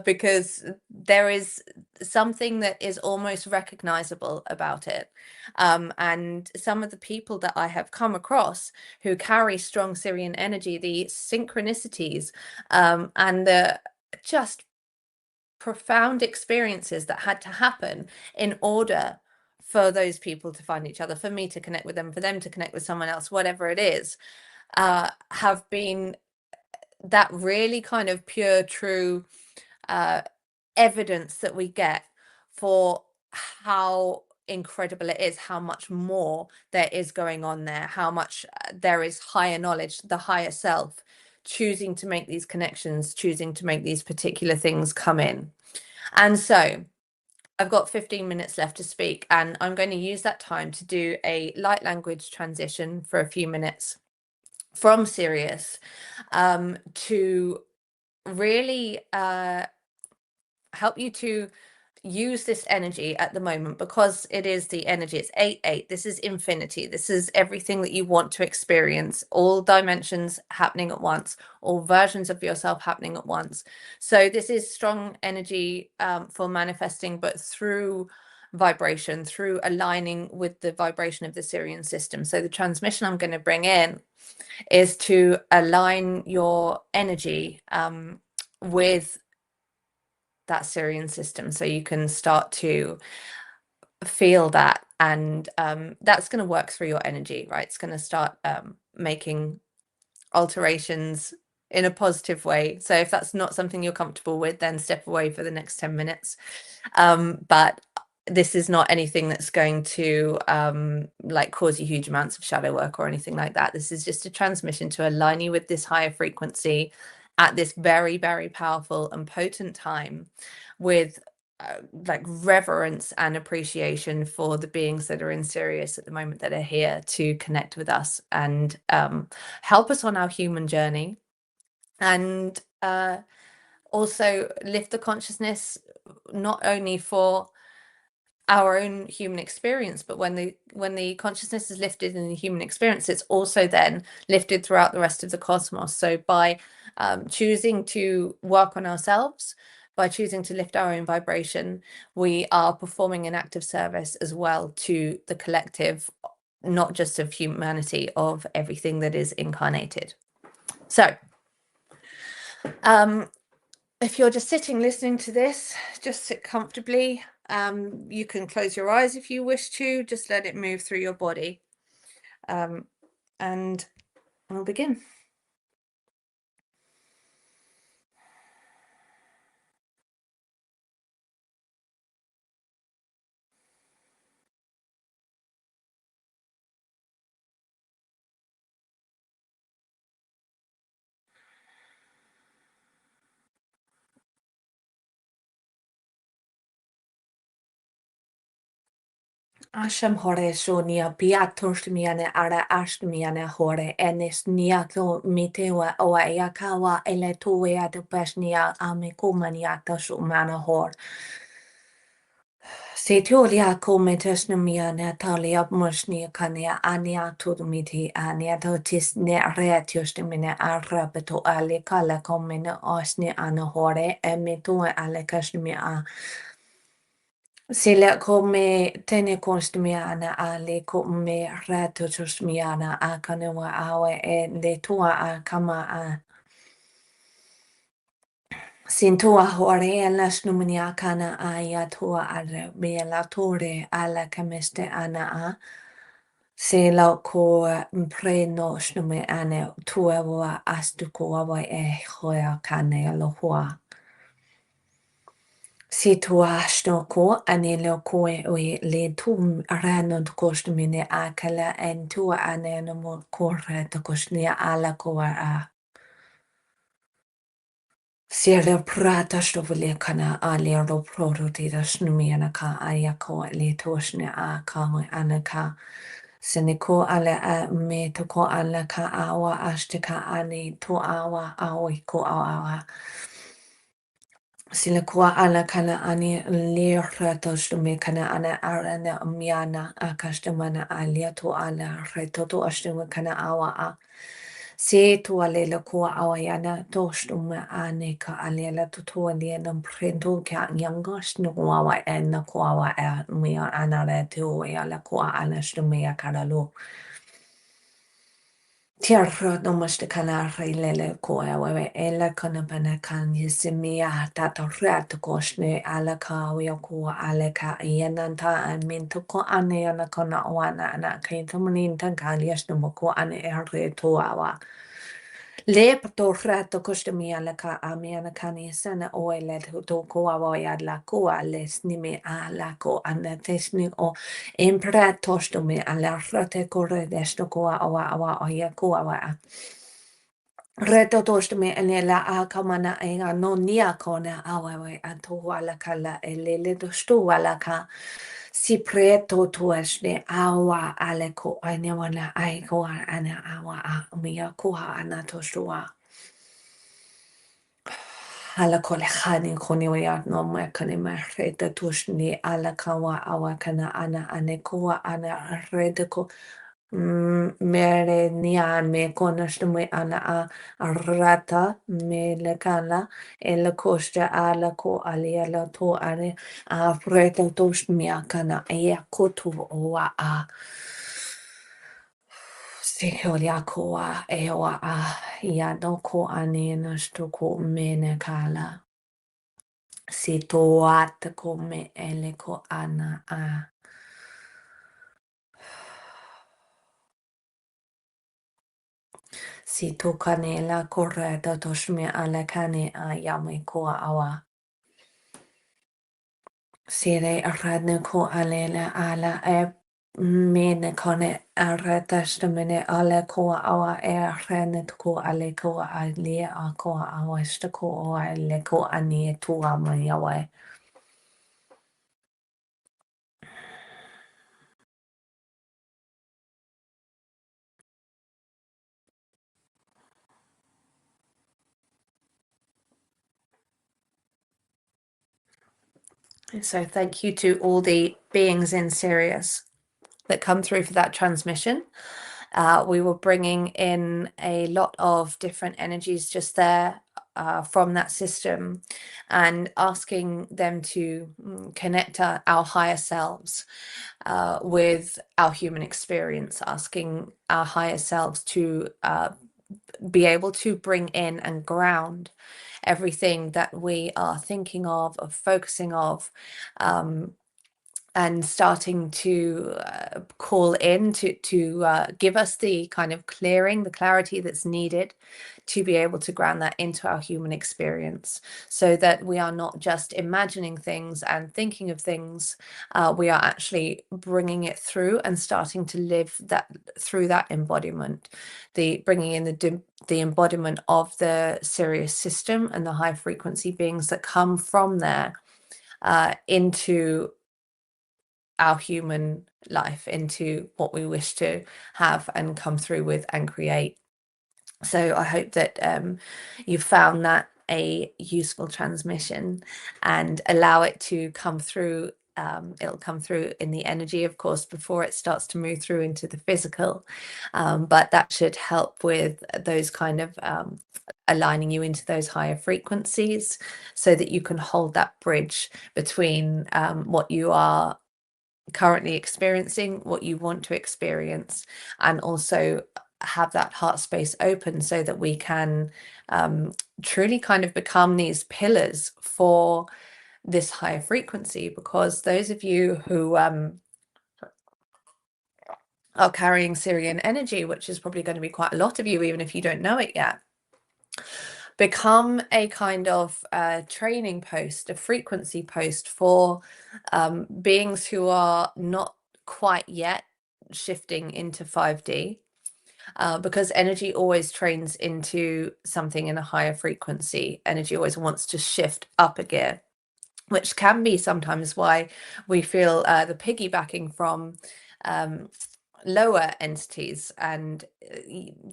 because there is something that is almost recognizable about it. And some of the people that I have come across who carry strong Sirian energy, the synchronicities and the just profound experiences that had to happen in order for those people to find each other, for me to connect with them, for them to connect with someone else, whatever it is, have been that really kind of pure, true evidence that we get for how incredible it is, how much more there is going on there, how much there is higher knowledge, the higher self, choosing to make these connections, choosing to make these particular things come in. And so I've got 15 minutes left to speak, and I'm going to use that time to do a light language transition for a few minutes from Sirius, to really help you to use this energy at the moment, because it is the energy. It's 8-8. This is infinity. This is everything that you want to experience, all dimensions happening at once, all versions of yourself happening at once. So this is strong energy for manifesting, but through vibration, through aligning with the vibration of the Sirian system. So the transmission I'm going to bring in is to align your energy with that Sirian system, so you can start to feel that, and that's going to work through your energy, right? It's going to start making alterations in a positive way. So if that's not something you're comfortable with, then step away for the next 10 minutes. But this is not anything that's going to like cause you huge amounts of shadow work or anything like that. This is just a transmission to align you with this higher frequency at this very, very powerful and potent time, with like reverence and appreciation for the beings that are in Sirius at the moment, that are here to connect with us and help us on our human journey, and also lift the consciousness, not only for our own human experience, but when the consciousness is lifted in the human experience, it's also then lifted throughout the rest of the cosmos. So by choosing to work on ourselves, by choosing to lift our own vibration, we are performing an act of service as well to the collective, not just of humanity, of everything that is incarnated. So if you're just sitting listening to this, just sit comfortably. You can close your eyes if you wish to, just let it move through your body. And we'll begin. Asham hore sonia biatos miane ara ashmiane hore enes niato mitewa oa yakawa eletuea de besnia amikumaniata sumana hor. Se teoria kometes mia natalia musnia kania ania turmiti ania dotis ne retios de mine arabeto ale kala komene osni ana hore emitu ale kashmia. Sillä kun me tene konstimiana ale kun me rätötusmiana a kanewa awe le tua a kama a sin tua hore elas numania kana a ya tua ale me la tore ala kameste ana a sillä ko mpreno snume ane tua wa astuko wa hoya kane lohua. Situational ko anelo ko e le tum arano kostumine akala en tua aneno korre to kosnia ala ko a sierra prata stovle kana ali ro proti da snumiana ka ayako le tosne a kamo anaka seniko ala a me to ko ala ka awa ashtika ani to awa awi ko awa. Sila kua ala kana ani lirratos me kana ana arana miana akashtamana alia to ala retoto ashtuma kana awa a se to alela kua awayana toshtuma ane ka alela to aliena prento ka yangosh no awa en na kua awa a mia anara to ala kua ala shtuma karalo. Tierra nomaste kana railele ko awe ela kana bana kan yisimia tata rat koshne ala ka wia ko ala ka yananta an minto ko ane ana kana wana ana kain tumunin tan kalias no ko ane erre to awa le pato rat koshte mi ala ka ami ana kani sana oele to ko awa ya la ko ales ni me ala ko ana tesni o imperator me alla rate corre desto koa awa oia koa awa. Reto tosto me enela a kamana ega no nia kona awawe a toa la kala elele tosto wala ka si preto tuasne awa aleko anewana aiko ana awa a mia koha ana tostoa. Ala kole khani koni wea no me kane me rete tushni ala kawa awa kana ana ane koa ana rete ko mere nian me konashtu me ana a rata me le kala e le kosta ala ko alia la to ane a rete tushni kana e kotu oa a Sikolia koa ewa ya no ko ane na sto ko mene kala. Si toat ko me ele ko ana a. Si to kanela koreta toshme ala kane a yame ko awa. Sire arradne ko alela ala e mene kone arretashta mene ale ko awa e arredne ko ale ko ale a ko awa sta ko ale ko ani tu ama yawe. So thank you to all the beings in Sirius that come through for that transmission. We were bringing in a lot of different energies just there from that system and asking them to connect our higher selves with our human experience, asking our higher selves to be able to bring in and ground everything that we are thinking of focusing of, and starting to call in to give us the kind of clearing, the clarity that's needed to be able to ground that into our human experience, so that we are not just imagining things and thinking of things, we are actually bringing it through and starting to live that through that embodiment, the bringing in the embodiment of the Sirius system and the high frequency beings that come from there into our human life, into what we wish to have and come through with and create. So I hope that you found that a useful transmission, and allow it to come through. It'll come through in the energy, of course, before it starts to move through into the physical. But that should help with those kind of aligning you into those higher frequencies, so that you can hold that bridge between what you are currently experiencing, what you want to experience, and also have that heart space open so that we can truly kind of become these pillars for this higher frequency. Because those of you who are carrying Syrian energy, which is probably going to be quite a lot of you, even if you don't know it yet, become a kind of training post, a frequency post for beings who are not quite yet shifting into 5D, because energy always trains into something in a higher frequency. Energy always wants to shift up a gear, which can be sometimes why we feel the piggybacking from lower entities. And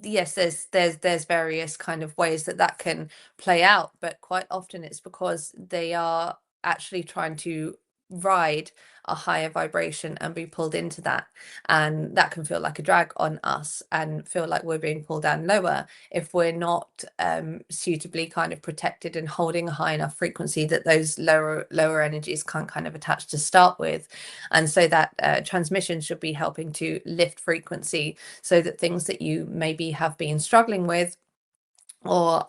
yes, there's various kind of ways that can play out, but quite often it's because they are actually trying to ride a higher vibration and be pulled into that, and that can feel like a drag on us and feel like we're being pulled down lower if we're not suitably kind of protected and holding a high enough frequency that those lower energies can't kind of attach to start with. And so that transmission should be helping to lift frequency, so that things that you maybe have been struggling with, or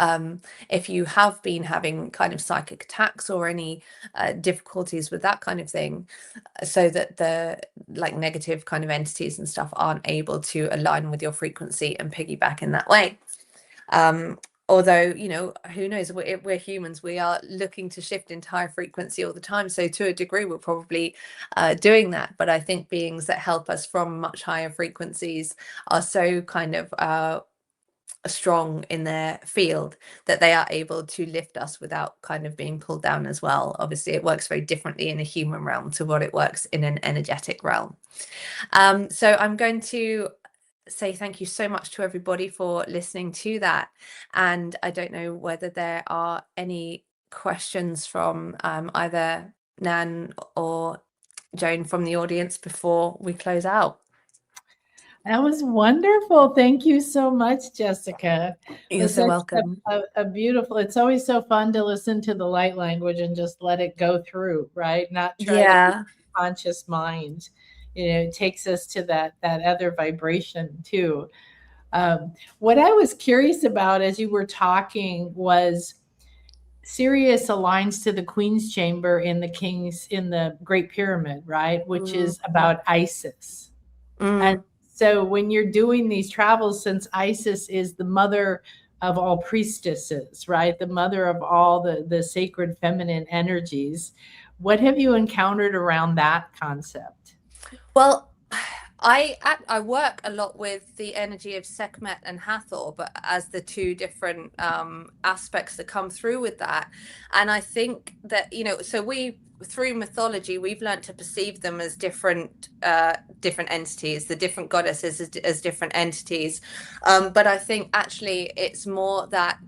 if you have been having kind of psychic attacks or any difficulties with that kind of thing, so that the like negative kind of entities and stuff aren't able to align with your frequency and piggyback in that way. Although, you know, who knows, we're humans, we are looking to shift into higher frequency all the time, so to a degree we're probably doing that. But I think beings that help us from much higher frequencies are so kind of strong in their field that they are able to lift us without kind of being pulled down as well. Obviously it works very differently in a human realm to what it works in an energetic realm. So I'm going to say thank you so much to everybody for listening to that, and I don't know whether there are any questions from either Nan or Joan from the audience before we close out. That was wonderful. Thank you so much, Jessica. You're so welcome. A beautiful, it's always so fun to listen to the light language and just let it go through, right? Not try to conscious mind. You know, it takes us to that other vibration too. What I was curious about as you were talking was Sirius aligns to the Queen's Chamber in the Great Pyramid, right? Which is about Isis. And so when you're doing these travels, since Isis is the mother of all priestesses, right? The mother of all the sacred feminine energies, what have you encountered around that concept? Well, I work a lot with the energy of Sekhmet and Hathor, but as the two different aspects that come through with that. And I think that, so we, through mythology, we've learned to perceive them as different entities, the different goddesses as different entities. But I think actually it's more that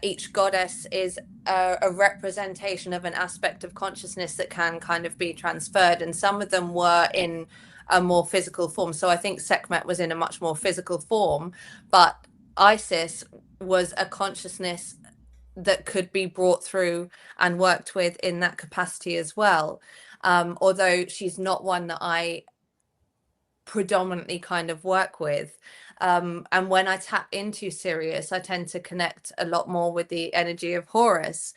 each goddess is a representation of an aspect of consciousness that can kind of be transferred. And some of them were in a more physical form. So I think Sekhmet was in a much more physical form, but Isis was a consciousness that could be brought through and worked with in that capacity as well. Although she's not one that I predominantly kind of work with. And when I tap into Sirius, I tend to connect a lot more with the energy of Horus.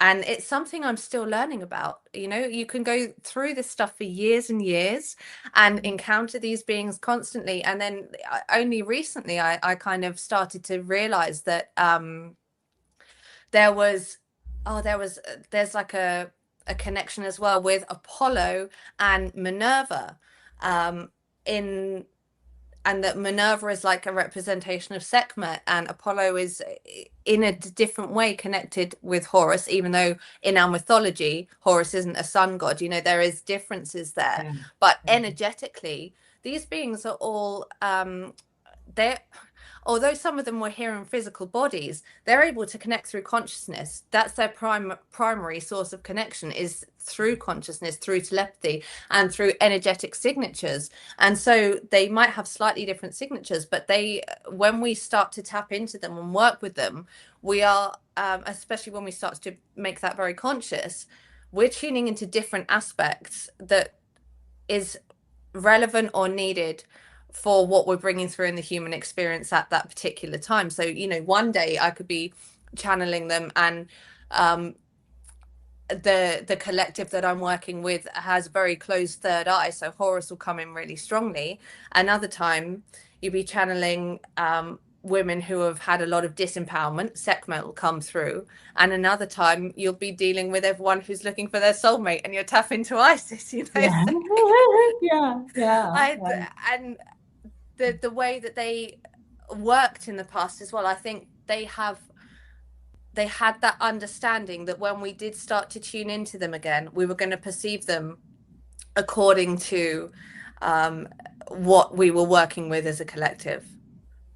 And it's something I'm still learning about. You can go through this stuff for years and years and encounter these beings constantly. And then only recently, I kind of started to realize that there's like a connection as well with Apollo and Minerva, and that Minerva is like a representation of Sekhmet, and Apollo is in a different way connected with Horus, even though in our mythology Horus isn't a sun god. There is differences there, but energetically these beings are all although some of them were here in physical bodies, they're able to connect through consciousness. That's their primary source of connection, is through consciousness, through telepathy, and through energetic signatures. And so they might have slightly different signatures, but when we start to tap into them and work with them, we are, especially when we start to make that very conscious, we're tuning into different aspects that is relevant or needed for what we're bringing through in the human experience at that particular time. So, one day I could be channeling them, and the collective that I'm working with has very closed third eye, so Horus will come in really strongly. Another time you'll be channeling women who have had a lot of disempowerment, Sekhmet will come through. And another time you'll be dealing with everyone who's looking for their soulmate, and you'll tap into Isis, Yeah. And the way that they worked in the past as well, I think they had that understanding that when we did start to tune into them again, we were going to perceive them according to what we were working with as a collective.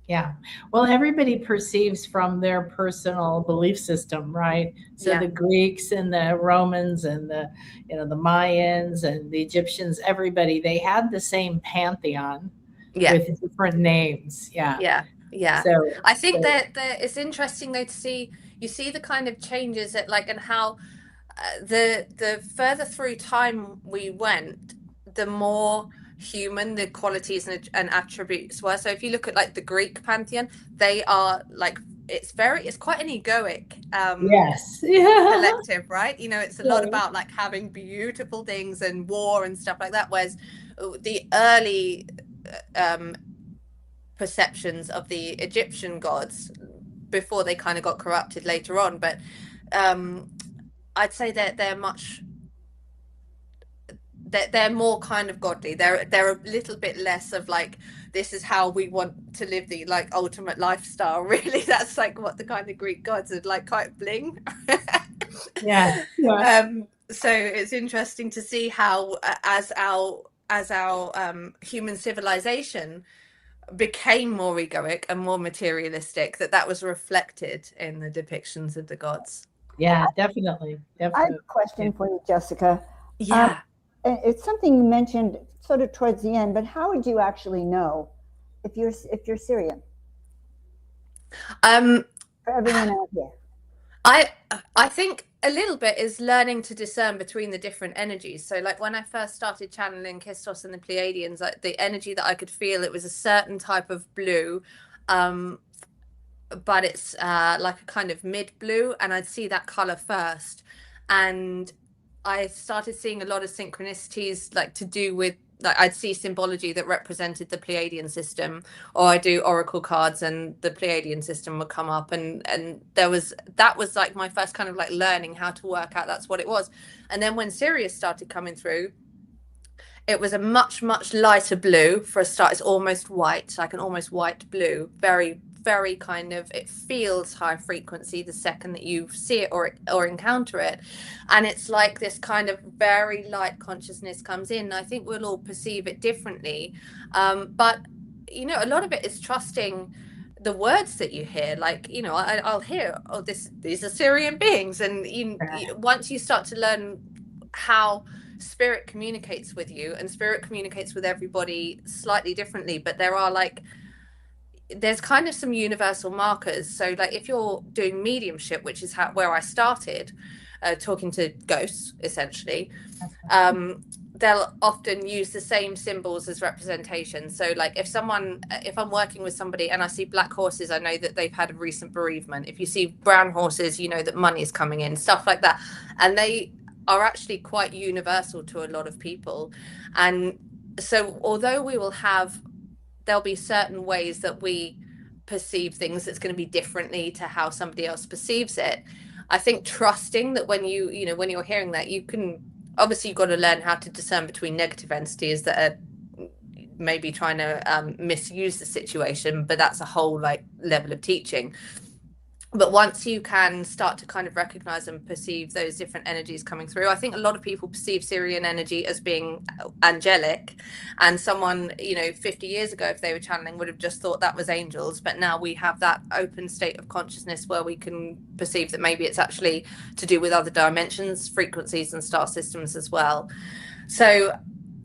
Yeah. Well, everybody perceives from their personal belief system, right? So the Greeks and the Romans and the Mayans and the Egyptians, everybody, they had the same pantheon with different names. Yeah. So I think that it's interesting though to see the kind of changes and how the further through time we went, the more human the qualities and attributes were. So if you look at the Greek pantheon, they are it's quite an egoic collective, right? It's a lot about having beautiful things and war and stuff like that, whereas the early perceptions of the Egyptian gods, before they kind of got corrupted later on, but I'd say that they're more kind of godly. They're a little bit less of this is how we want to live the ultimate lifestyle. Really, that's what the kind of Greek gods are quite bling. So it's interesting to see how as our human civilization became more egoic and more materialistic, that was reflected in the depictions of the gods. Yeah, definitely. I have a question for you, Jessica. Yeah. It's something you mentioned sort of towards the end, but how would you actually know if you're Syrian? For everyone out here. I think a little bit is learning to discern between the different energies. So like when I first started channeling Kistos and the Pleiadians, like the energy that I could feel, it was a certain type of blue, but it's like a kind of mid blue, and I'd see that color first, and I started seeing a lot of synchronicities, like to do with, like I'd see symbology that represented the Pleiadian system, or I do oracle cards and the Pleiadian system would come up, and that was like my first kind of like learning how to work out that's what it was. And then when Sirius started coming through, it was a much lighter blue for a start. It's almost white, like an almost white blue, very kind of, it feels high frequency the second that you see it or encounter it, and it's like this kind of very light consciousness comes in. I think we'll all perceive it differently, but you know, a lot of it is trusting the words that you hear. Like, you know, I'll hear, oh, these are Syrian beings, and once you start to learn how spirit communicates with you, and spirit communicates with everybody slightly differently, but there's kind of some universal markers. So like if you're doing mediumship, which is where I started, talking to ghosts essentially, they'll often use the same symbols as representation. So like if I'm working with somebody and I see black horses, I know that they've had a recent bereavement. If you see brown horses, you know that money is coming in, stuff like that. And they are actually quite universal to a lot of people. And so although there'll be certain ways that we perceive things that's going to be differently to how somebody else perceives it, I think trusting that when you're hearing that, you can, obviously you've got to learn how to discern between negative entities that are maybe trying to misuse the situation, but that's a whole like level of teaching. But once you can start to kind of recognize and perceive those different energies coming through, I think a lot of people perceive Syrian energy as being angelic, and someone, 50 years ago, if they were channeling, would have just thought that was angels. But now we have that open state of consciousness where we can perceive that maybe it's actually to do with other dimensions, frequencies, and star systems as well. So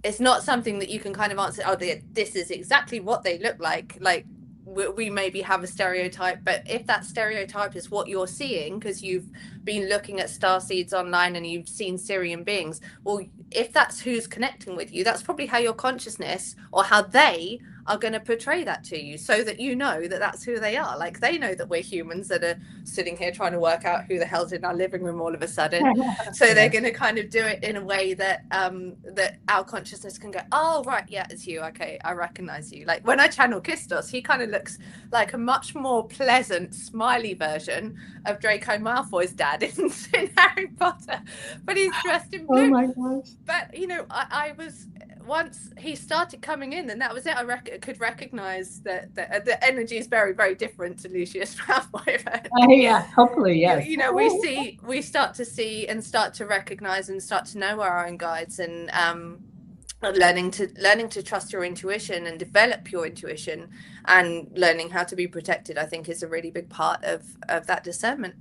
it's not something that you can kind of answer, oh, this is exactly what they look like. Like, we maybe have a stereotype, but if that stereotype is what you're seeing because you've been looking at star seeds online and you've seen Syrian beings, well, if that's who's connecting with you, that's probably how your consciousness or how they are going to portray that to you, so that you know that that's who they are. Like, they know that we're humans that are sitting here trying to work out who the hell's in our living room all of a sudden. So they're going to kind of do it in a way that that our consciousness can go, oh right, yeah, it's you, okay, I recognize you. Like when I channel Kistos, he kind of looks like a much more pleasant, smiley version of Draco Malfoy's dad in Harry Potter, but he's dressed in blue. Oh my gosh. But I was, once he started coming in, and that was it. I could recognize that the energy is very, very different to Lucius Malfoy. Yeah, hopefully, yes. We start to see and start to recognize and start to know our own guides, and learning to trust your intuition and develop your intuition, and learning how to be protected, I think, is a really big part of that discernment.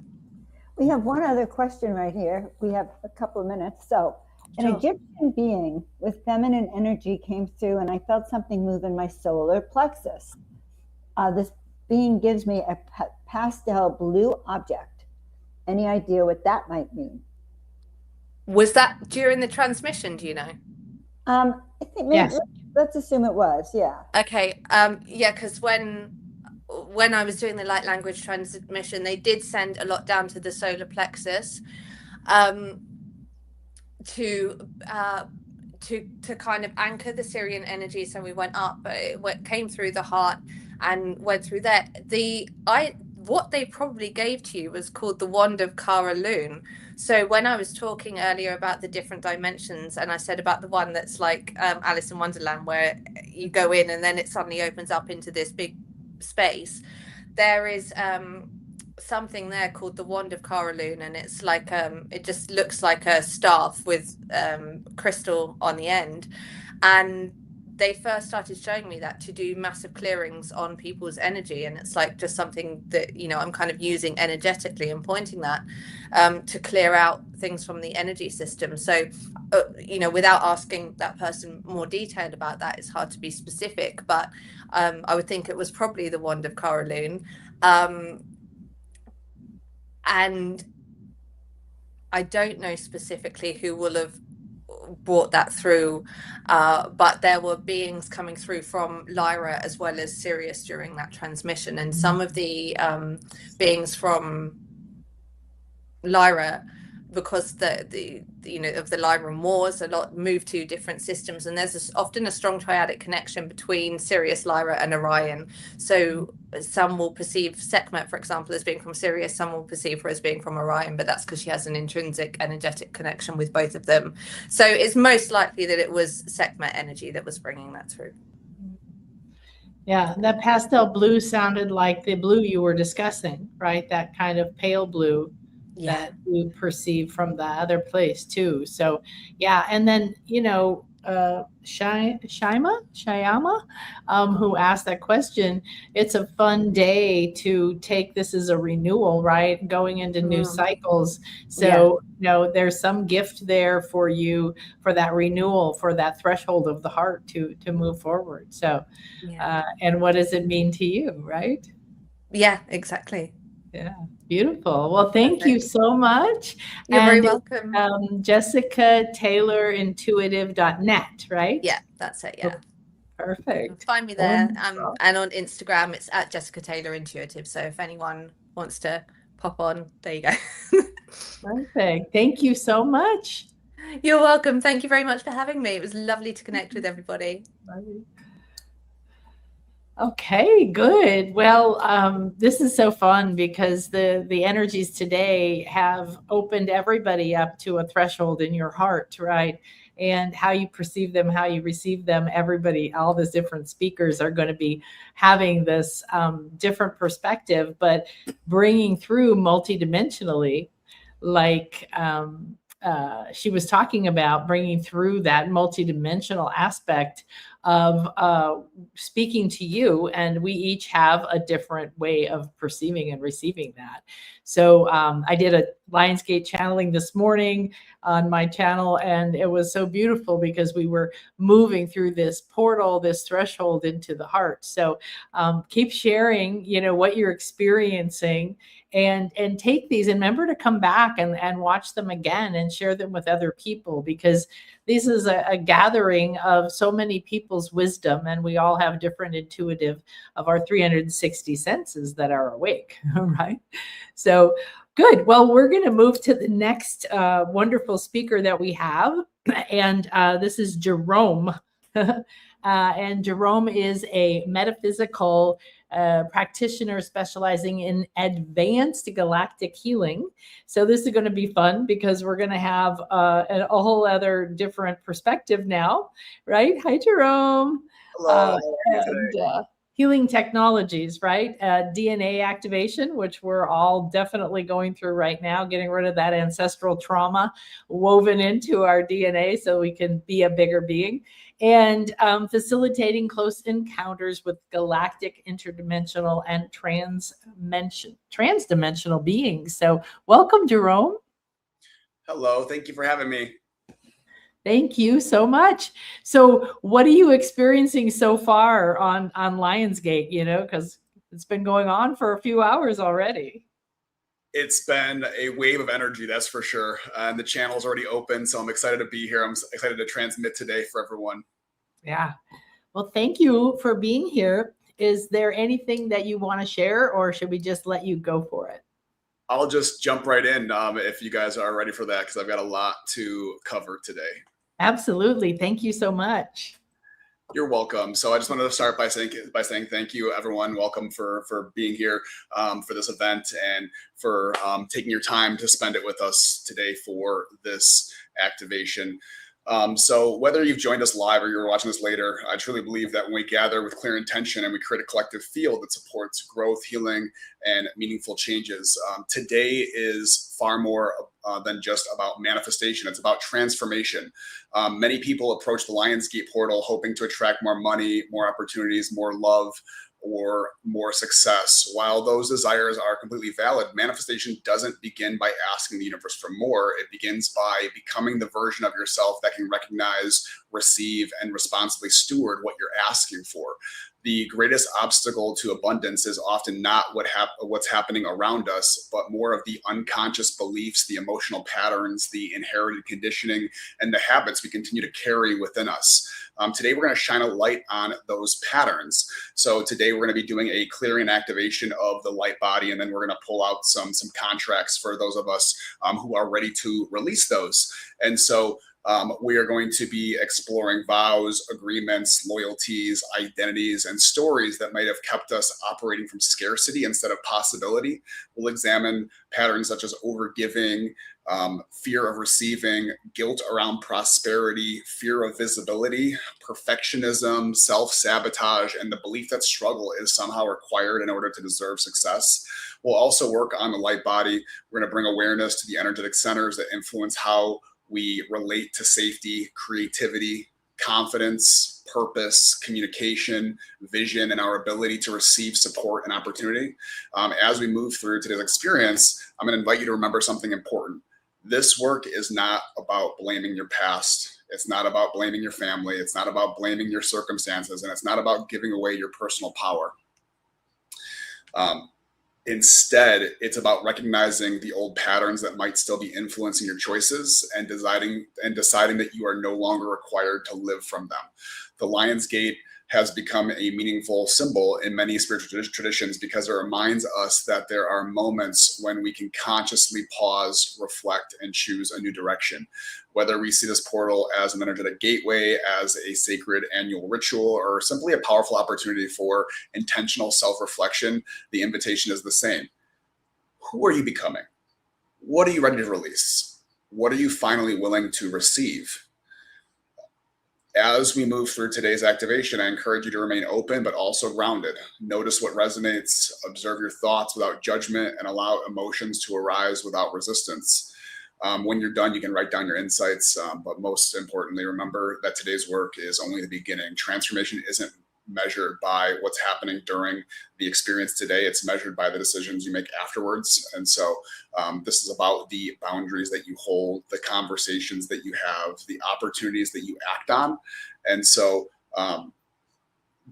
We have one other question right here. We have a couple of minutes. So an Egyptian being with feminine energy came through, and I felt something move in my solar plexus. This being gives me a pastel blue object. Any idea what that might mean? Was that during the transmission, do you know? I think maybe, yes. Let's assume it was, yeah. Okay, yeah, because when I was doing the light language transmission, they did send a lot down to the solar plexus, to kind of anchor the Syrian energy. So we went up, but it came through the heart and went through there. What they probably gave to you was called the Wand of Kara Loon. So when I was talking earlier about the different dimensions, and I said about the one that's like Alice in Wonderland, where you go in and then it suddenly opens up into this big space, there is something there called the Wand of Kara Loon, and it's like it just looks like a staff with crystal on the end. And they first started showing me that to do massive clearings on people's energy, and it's like just something that I'm kind of using energetically and pointing that to clear out things from the energy system. So without asking that person more detailed about that, it's hard to be specific, but I would think it was probably the Wand of Kara Loon. And I don't know specifically who will have brought that through, but there were beings coming through from Lyra as well as Sirius during that transmission, and some of the beings from Lyra, because the of the Lyran wars, a lot moved to different systems, and there's often a strong triadic connection between Sirius, Lyra, and Orion. So some will perceive Sekhmet, for example, as being from Sirius, some will perceive her as being from Orion, but that's because she has an intrinsic energetic connection with both of them. So it's most likely that it was Sekhmet energy that was bringing that through. Yeah, that pastel blue sounded like the blue you were discussing, right? That kind of pale blue that you perceive from the other place too. So yeah, and then Shyama, who asked that question, it's a fun day to take this as a renewal, right? Going into new cycles. So there's some gift there for you for that renewal, for that threshold of the heart to move forward. So and what does it mean to you, right? Yeah, exactly. Yeah, beautiful. Well, thank you so much. You're very welcome. Jessica Taylor Intuitive.net, right? Yeah, that's it. Yeah. Perfect. Find me there. And on Instagram, it's at Jessica Taylor Intuitive. So if anyone wants to pop on, there you go. Perfect. Thank you so much. You're welcome. Thank you very much for having me. It was lovely to connect with everybody. Okay, good. Well, this is so fun because the energies today have opened everybody up to a threshold in your heart, right? And how you perceive them, how you receive them, everybody, all these different speakers are going to be having this different perspective, but bringing through multidimensionally, like she was talking about, bringing through that multidimensional aspect of speaking to you, and we each have a different way of perceiving and receiving that. So I did a Lionsgate channeling this morning on my channel, and it was so beautiful because we were moving through this portal, this threshold into the heart. So keep sharing, what you're experiencing, and take these, and remember to come back and watch them again and share them with other people, because this is a gathering of so many people's wisdom, and we all have different intuitive of our 360 senses that are awake, right? So good. Well, we're going to move to the next wonderful speaker that we have, and this is Jerome. And Jerome is a metaphysical practitioner specializing in advanced galactic healing. So this is going to be fun because we're going to have a whole other different perspective now, right? Hi, Jerome. Hello. Healing technologies, right? DNA activation, which we're all definitely going through right now, getting rid of that ancestral trauma woven into our DNA so we can be a bigger being, and facilitating close encounters with galactic, interdimensional, and transdimensional beings. So welcome, Jerome. Hello. Thank you for having me. Thank you so much. So what are you experiencing so far on Lionsgate, because it's been going on for a few hours already? It's been a wave of energy, that's for sure. And the channel's already open, so I'm excited to be here. I'm excited to transmit today for everyone. Yeah. Well, thank you for being here. Is there anything that you want to share, or should we just let you go for it? I'll just jump right in if you guys are ready for that, because I've got a lot to cover today. Absolutely. Thank you so much. You're welcome. So I just wanted to start by saying thank you, everyone. Welcome for being here for this event, and for taking your time to spend it with us today for this activation. So whether you've joined us live or you're watching this later, I truly believe that when we gather with clear intention and we create a collective field that supports growth, healing, and meaningful changes, today is far more than just about manifestation. It's about transformation. Many people approach the Lionsgate portal hoping to attract more money, more opportunities, more love, or more success. While those desires are completely valid, manifestation doesn't begin by asking the universe for more. It begins by becoming the version of yourself that can recognize, receive, and responsibly steward what you're asking for. the greatest obstacle to abundance is often not what's happening around us, but more of the unconscious beliefs, the emotional patterns, the inherited conditioning, and the habits we continue to carry within us. Today, we're going to shine a light on those patterns. So today, we're going to be doing a clearing and activation of the light body, and then we're going to pull out some contracts for those of us who are ready to release those. And so we are going to be exploring vows, agreements, loyalties, identities, and stories that might have kept us operating from scarcity instead of possibility. We'll examine patterns such as overgiving, fear of receiving, guilt around prosperity, fear of visibility, perfectionism, self-sabotage, and the belief that struggle is somehow required in order to deserve success. We'll also work on the light body. We're going to bring awareness to the energetic centers that influence how we relate to safety, creativity, confidence, purpose, communication, vision, and our ability to receive support and opportunity. As we move through today's experience, I'm going to invite you to remember something important. This work is not about blaming your past. It's not about blaming your family. It's not about blaming your circumstances. And it's not about giving away your personal power. Instead, it's about recognizing the old patterns that might still be influencing your choices and deciding that you are no longer required to live from them. The Lion's Gate has become a meaningful symbol in many spiritual traditions because it reminds us that there are moments when we can consciously pause, reflect, and choose a new direction. Whether we see this portal as an energetic gateway, as a sacred annual ritual, or simply a powerful opportunity for intentional self-reflection, the invitation is the same. Who are you becoming? What are you ready to release? What are you finally willing to receive? As we move through today's activation, I encourage you to remain open, but also grounded. Notice what resonates, observe your thoughts without judgment, and allow emotions to arise without resistance. When you're done, you can write down your insights, but most importantly, remember that today's work is only the beginning. Transformation isn't measured by what's happening during the experience today. It's measured by the decisions you make afterwards. And so this is about the boundaries that you hold, the conversations that you have, the opportunities that you act on. And so, and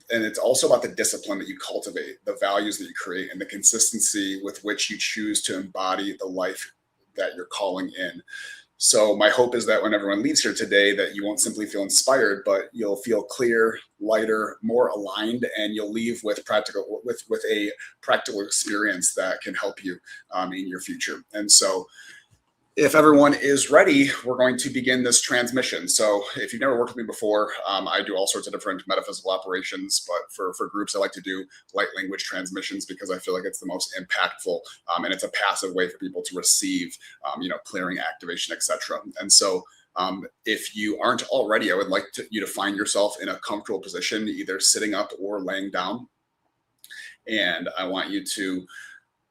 it's also about the discipline that you cultivate, the values that you create, and the consistency with which you choose to embody the life that you're calling in. So my hope is that when everyone leaves here today, that you won't simply feel inspired, but you'll feel clear, lighter, more aligned, and you'll leave with a practical experience that can help you in your future. And so if everyone is ready, we're going to begin this transmission. So if you've never worked with me before, I do all sorts of different metaphysical operations, but for groups, I like to do light language transmissions because I feel like it's the most impactful, and it's a passive way for people to receive, clearing, activation, etc. And so if you aren't already, I would like you to find yourself in a comfortable position, either sitting up or laying down. And I want you to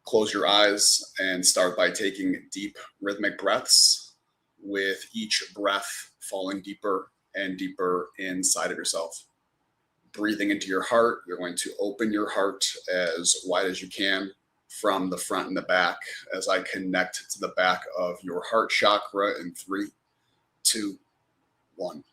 close your eyes and start by taking deep rhythmic breaths, with each breath falling deeper and deeper inside of yourself. Breathing into your heart, you're going to open your heart as wide as you can from the front and the back as I connect to the back of your heart chakra in 3, 2, 1.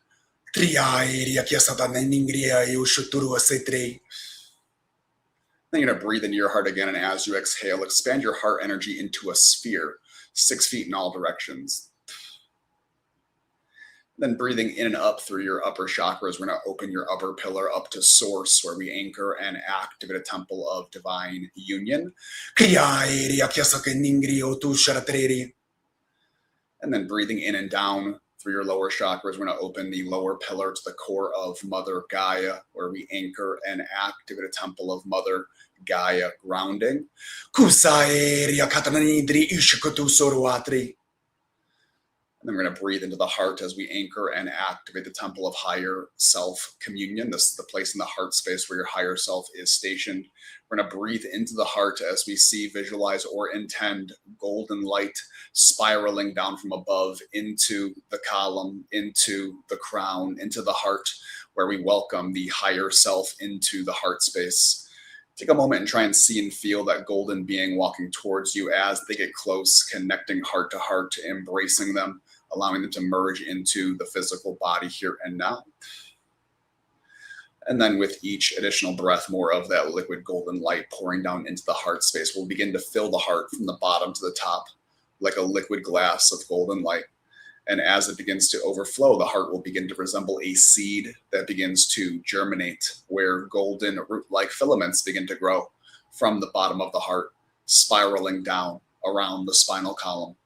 Then you're going to breathe into your heart again, and as you exhale, expand your heart energy into a sphere, 6 feet in all directions. Then breathing in and up through your upper chakras, we're going to open your upper pillar up to source, where we anchor and activate a temple of divine union. And then breathing in and down through your lower chakras, we're going to open the lower pillar to the core of Mother Gaia, where we anchor and activate a temple of Mother Gaia grounding. And then we're going to breathe into the heart as we anchor and activate the temple of higher self communion. This is the place in the heart space where your higher self is stationed. We're going to breathe into the heart as we see, visualize, or intend golden light spiraling down from above into the column, into the crown, into the heart, where we welcome the higher self into the heart space. Take a moment and try and see and feel that golden being walking towards you as they get close, connecting heart to heart, embracing them, allowing them to merge into the physical body here and now. And then with each additional breath, more of that liquid golden light pouring down into the heart space will begin to fill the heart from the bottom to the top like a liquid glass of golden light. And as it begins to overflow, the heart will begin to resemble a seed that begins to germinate, where golden root-like filaments begin to grow from the bottom of the heart, spiraling down around the spinal column,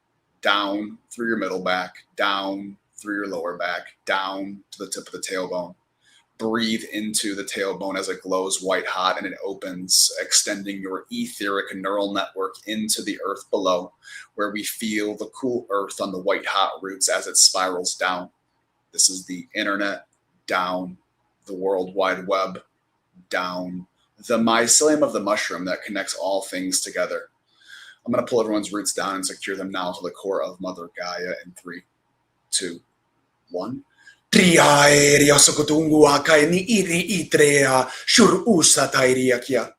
down through your middle back, down through your lower back, down to the tip of the tailbone. Breathe into the tailbone as it glows white hot and it opens, extending your etheric neural network into the earth below, where we feel the cool earth on the white hot roots as it spirals down. This is the internet, down, the World Wide Web, down, the mycelium of the mushroom that connects all things together. I'm going to pull everyone's roots down and secure them now to the core of Mother Gaia in 3, 2, 1. Triad sokotungu akaini iri itrea shur usa tairiakia.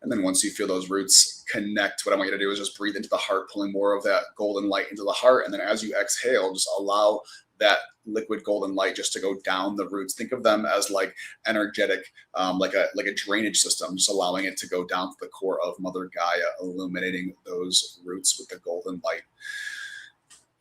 And then once you feel those roots connect, what I want you to do is just breathe into the heart, pulling more of that golden light into the heart. And then as you exhale, just allow that liquid golden light just to go down the roots. Think of them as like energetic, like a drainage system, just allowing it to go down to the core of Mother Gaia, illuminating those roots with the golden light.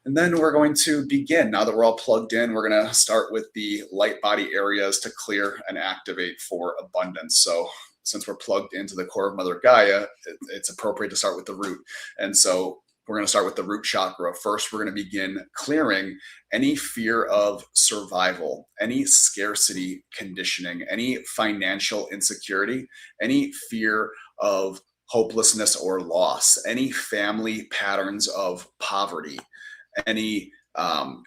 And then we're going to begin. Now that we're all plugged in, we're going to start with the light body areas to clear and activate for abundance. So since we're plugged into the core of Mother Gaia, it's appropriate to start with the root. And so we're going to start with the root chakra. First, we're going to begin clearing any fear of survival, any scarcity conditioning, any financial insecurity, any fear of hopelessness or loss, any family patterns of poverty, any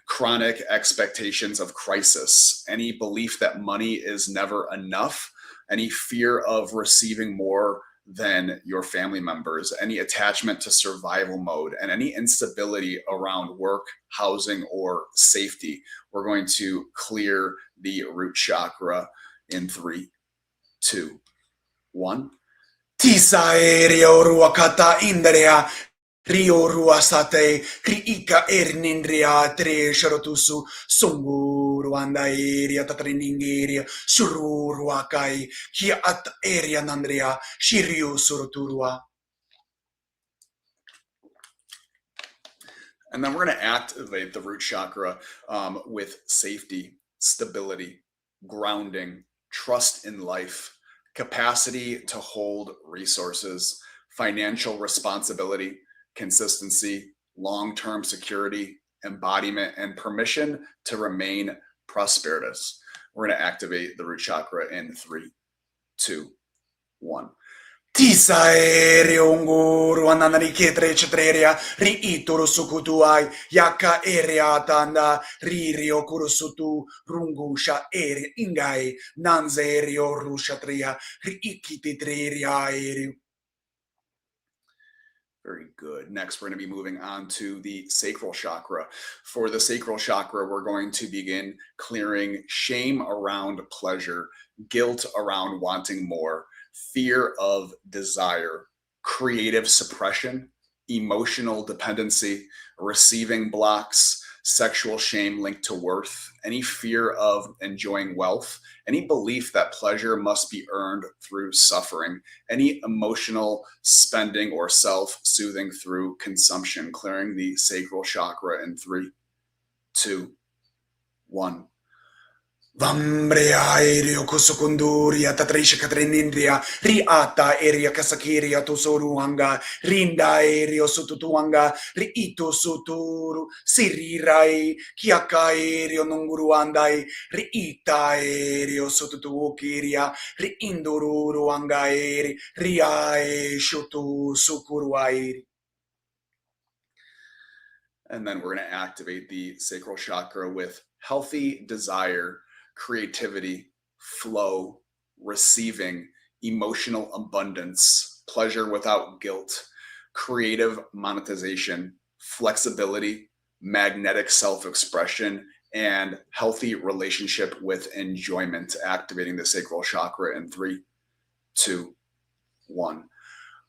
chronic expectations of crisis, any belief that money is never enough, any fear of receiving more than your family members, any attachment to survival mode, and any instability around work, housing, or safety. We're going to clear the root chakra in 3, 2, 1. Tisa aereo ruakata indrea. Rio ruasate kriika ernindria tre sharotusu sungu ruanda area tatriningeria suru ruakai kia at area nandria shiryu suruturua. And then we're going to activate the root chakra with safety, stability, grounding, trust in life, capacity to hold resources, financial responsibility, consistency, long-term security, embodiment, and permission to remain prosperous. We're going to activate the root chakra in 3, 2, 1. Tisa aereunguru ananari ketre chetreria ri ituru sukutuai yaka area tanda ririo kurusutu rungusha ere ingai nanzerio rushatria ri ikititreria aereo. Very good. Next, we're going to be moving on to the sacral chakra. For the sacral chakra, we're going to begin clearing shame around pleasure, guilt around wanting more, fear of desire, creative suppression, emotional dependency, receiving blocks, sexual shame linked to worth, any fear of enjoying wealth, any belief that pleasure must be earned through suffering, any emotional spending or self-soothing through consumption, clearing the sacral chakra in 3, 2, 1. Vambrea aereo kusukunduria tatrisha katrinindria riata area kasakiria tusoruanga rinda aereo sututuanga riito suturu sirirai kiaka aereo nunguruandai riita aereo sututukiria riindururuanga aeri riae shutu sukuruairi. And then we're going to activate the sacral chakra with healthy desire, creativity, flow, receiving, emotional abundance, pleasure without guilt, creative monetization, flexibility, magnetic self-expression, and healthy relationship with enjoyment, activating the sacral chakra in 3, 2, 1.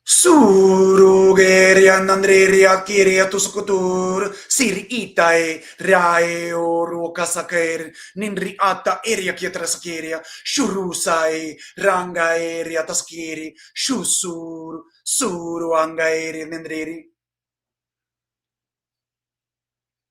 Surugeria nandreria kiria tusukutur siri itai rae oru kasaker nindri ata eria kietrasakeria shurusai ranga eria taskiri shusuru suru anga eria nindriri.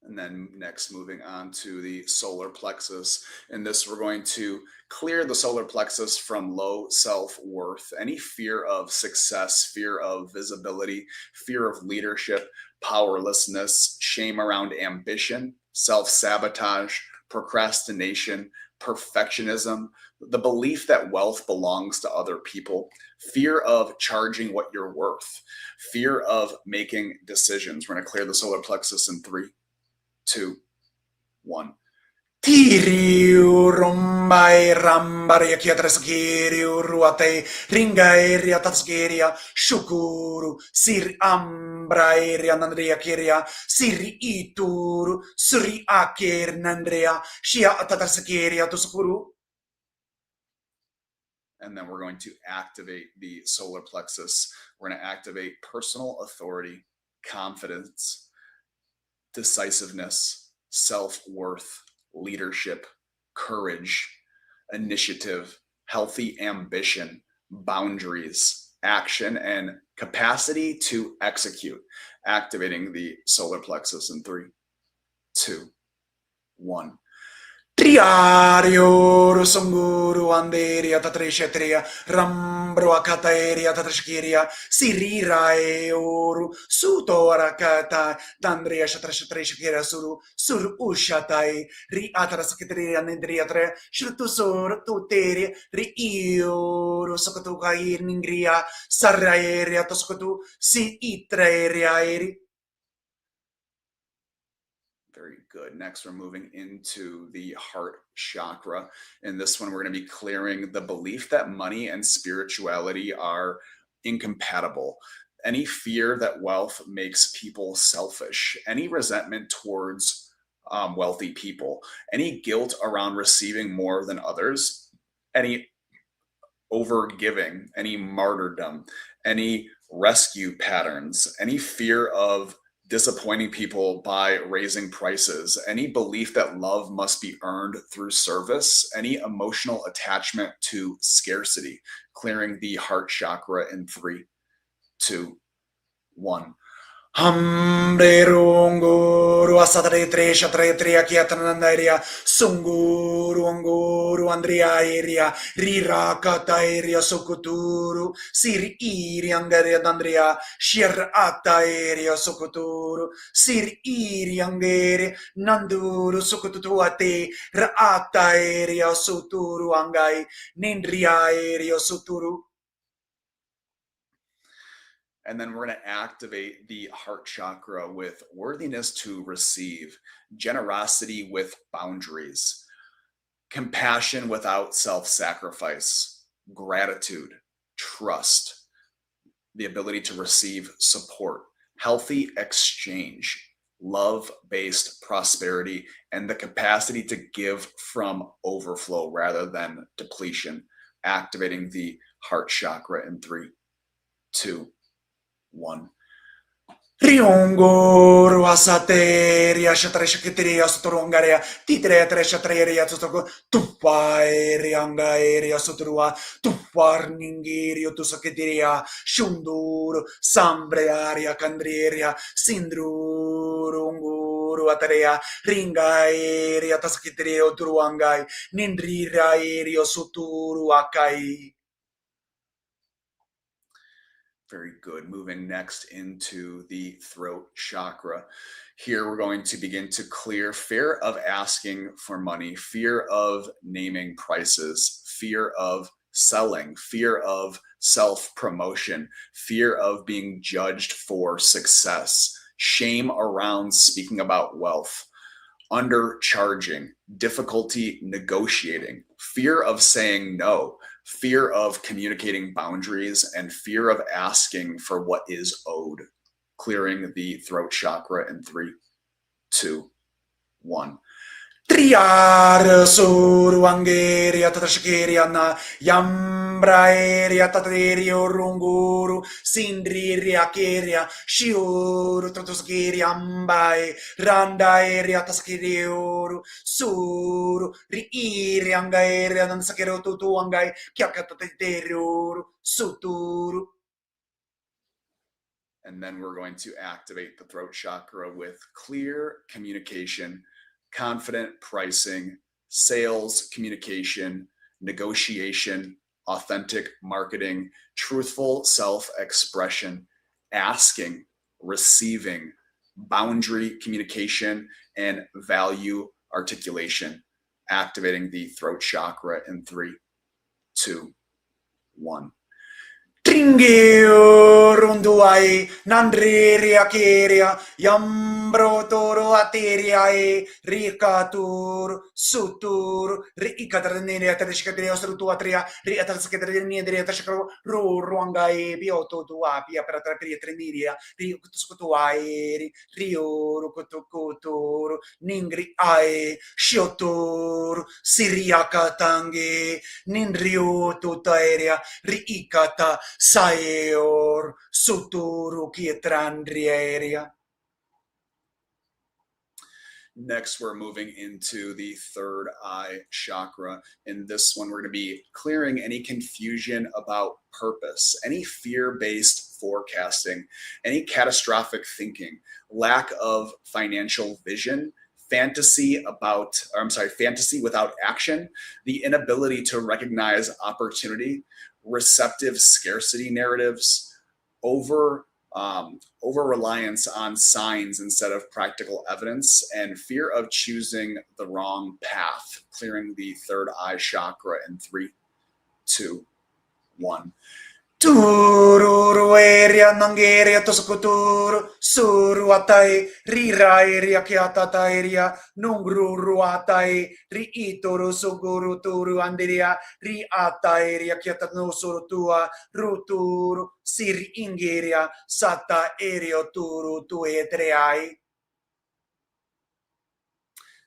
And then next, moving on to the solar plexus. In this, we're going to clear the solar plexus from low self-worth, any fear of success, fear of visibility, fear of leadership, powerlessness, shame around ambition, self-sabotage, procrastination, perfectionism, the belief that wealth belongs to other people, fear of charging what you're worth, fear of making decisions. We're going to clear the solar plexus in 3, 2, 1. Tiriu rombai rambaria kiatrasgiriu ruate ringaeria tatsgeria shukuru sir ambraeria nandria kiria siri ituru suri aker nandria shia atatasgeria tusukuru. And then we're going to activate the solar plexus. We're going to activate personal authority, confidence, decisiveness, self-worth, leadership, courage, initiative, healthy ambition, boundaries, action, and capacity to execute. Activating the solar plexus in 3, 2, 1. Triario rusunguru anderia tatreshetria rambro akataeria tatrashkiria sirira eoru sutora kata dandria shatrashatreshkira suru sur ushatai ri atraskitria nendria tre shrutusur tuteri ri ioru sokotu kair ningria sarraeria toskotu si itraeria eri. Very good. Next, we're moving into the heart chakra. In this one, we're going to be clearing the belief that money and spirituality are incompatible. Any fear that wealth makes people selfish, any resentment towards wealthy people, any guilt around receiving more than others, any overgiving, any martyrdom, any rescue patterns, any fear of disappointing people by raising prices, any belief that love must be earned through service, any emotional attachment to scarcity. Clearing the heart chakra in 3, 2, 1. Hamberunguru asatare tresha tre tria kiatanandaria sunguru anguru andria iria rirakata iria sokuturu sir iri angaria dandria shir ata iria sokuturu sir iri angere nanduru sokutuate raata iria suturu angai nindria iria suturu. And then we're going to activate the heart chakra with worthiness to receive, generosity with boundaries, compassion without self-sacrifice, gratitude, trust, the ability to receive support, healthy exchange, love-based prosperity, and the capacity to give from overflow rather than depletion. Activating the heart chakra in 3, 2, 1. Riongoro asateria shatreshakitria sotorongaria titre treshatreria sotoko tupaeria angaeria sotrua tuparningirio tusakitiria shunduru sambrearia candrieria sindrurunguru atarea ringaeria tasakitria otruangai nindriraerio soturu akai. Very good. Moving next into the throat chakra. Here we're going to begin to clear fear of asking for money, fear of naming prices, fear of selling, fear of self-promotion, fear of being judged for success, shame around speaking about wealth, undercharging, difficulty negotiating, fear of saying no, fear of communicating boundaries, and fear of asking for what is owed. Clearing the throat chakra in 3, 2, 1. Triad suru angeria tatashkeria na yambraeria tataderio runguru sindriria keria shiuru tatoskeria ambae randaeria taskirioru suru riiri angaeria dan sakero tutu angai kiakataterio suturu. And then we're going to activate the throat chakra with clear communication, confident pricing, sales communication, negotiation, authentic marketing, truthful self-expression, asking, receiving, boundary communication, and value articulation. Activating the throat chakra in 3, 2, 1. Tringeo runduai nandriria keria yambro toro ateriae ricatur sutur riicaternere tedescadria strutuatria riatascadria tashkro ruangai bioto tuapia per trapria treniria riututuai rio rukutukutur ningri ae shiotur siriakatange nindrio tutaeria riicata Saeor suturu kietrandrieria. Next, we're moving into the third eye chakra. In this one, we're going to be clearing any confusion about purpose, any fear-based forecasting, any catastrophic thinking, lack of financial vision, fantasy without action, the inability to recognize opportunity, receptive scarcity narratives, over reliance on signs instead of practical evidence, and fear of choosing the wrong path. Clearing the third eye chakra in 3, 2, 1. Tururu eria nangeria tosokuturu suru atai riraeria kiatataeria nungruru atai riitoro suguru turu andiria riataeria kiatanosuru tua ruturu siri ingeria sata erio turu tuetreai.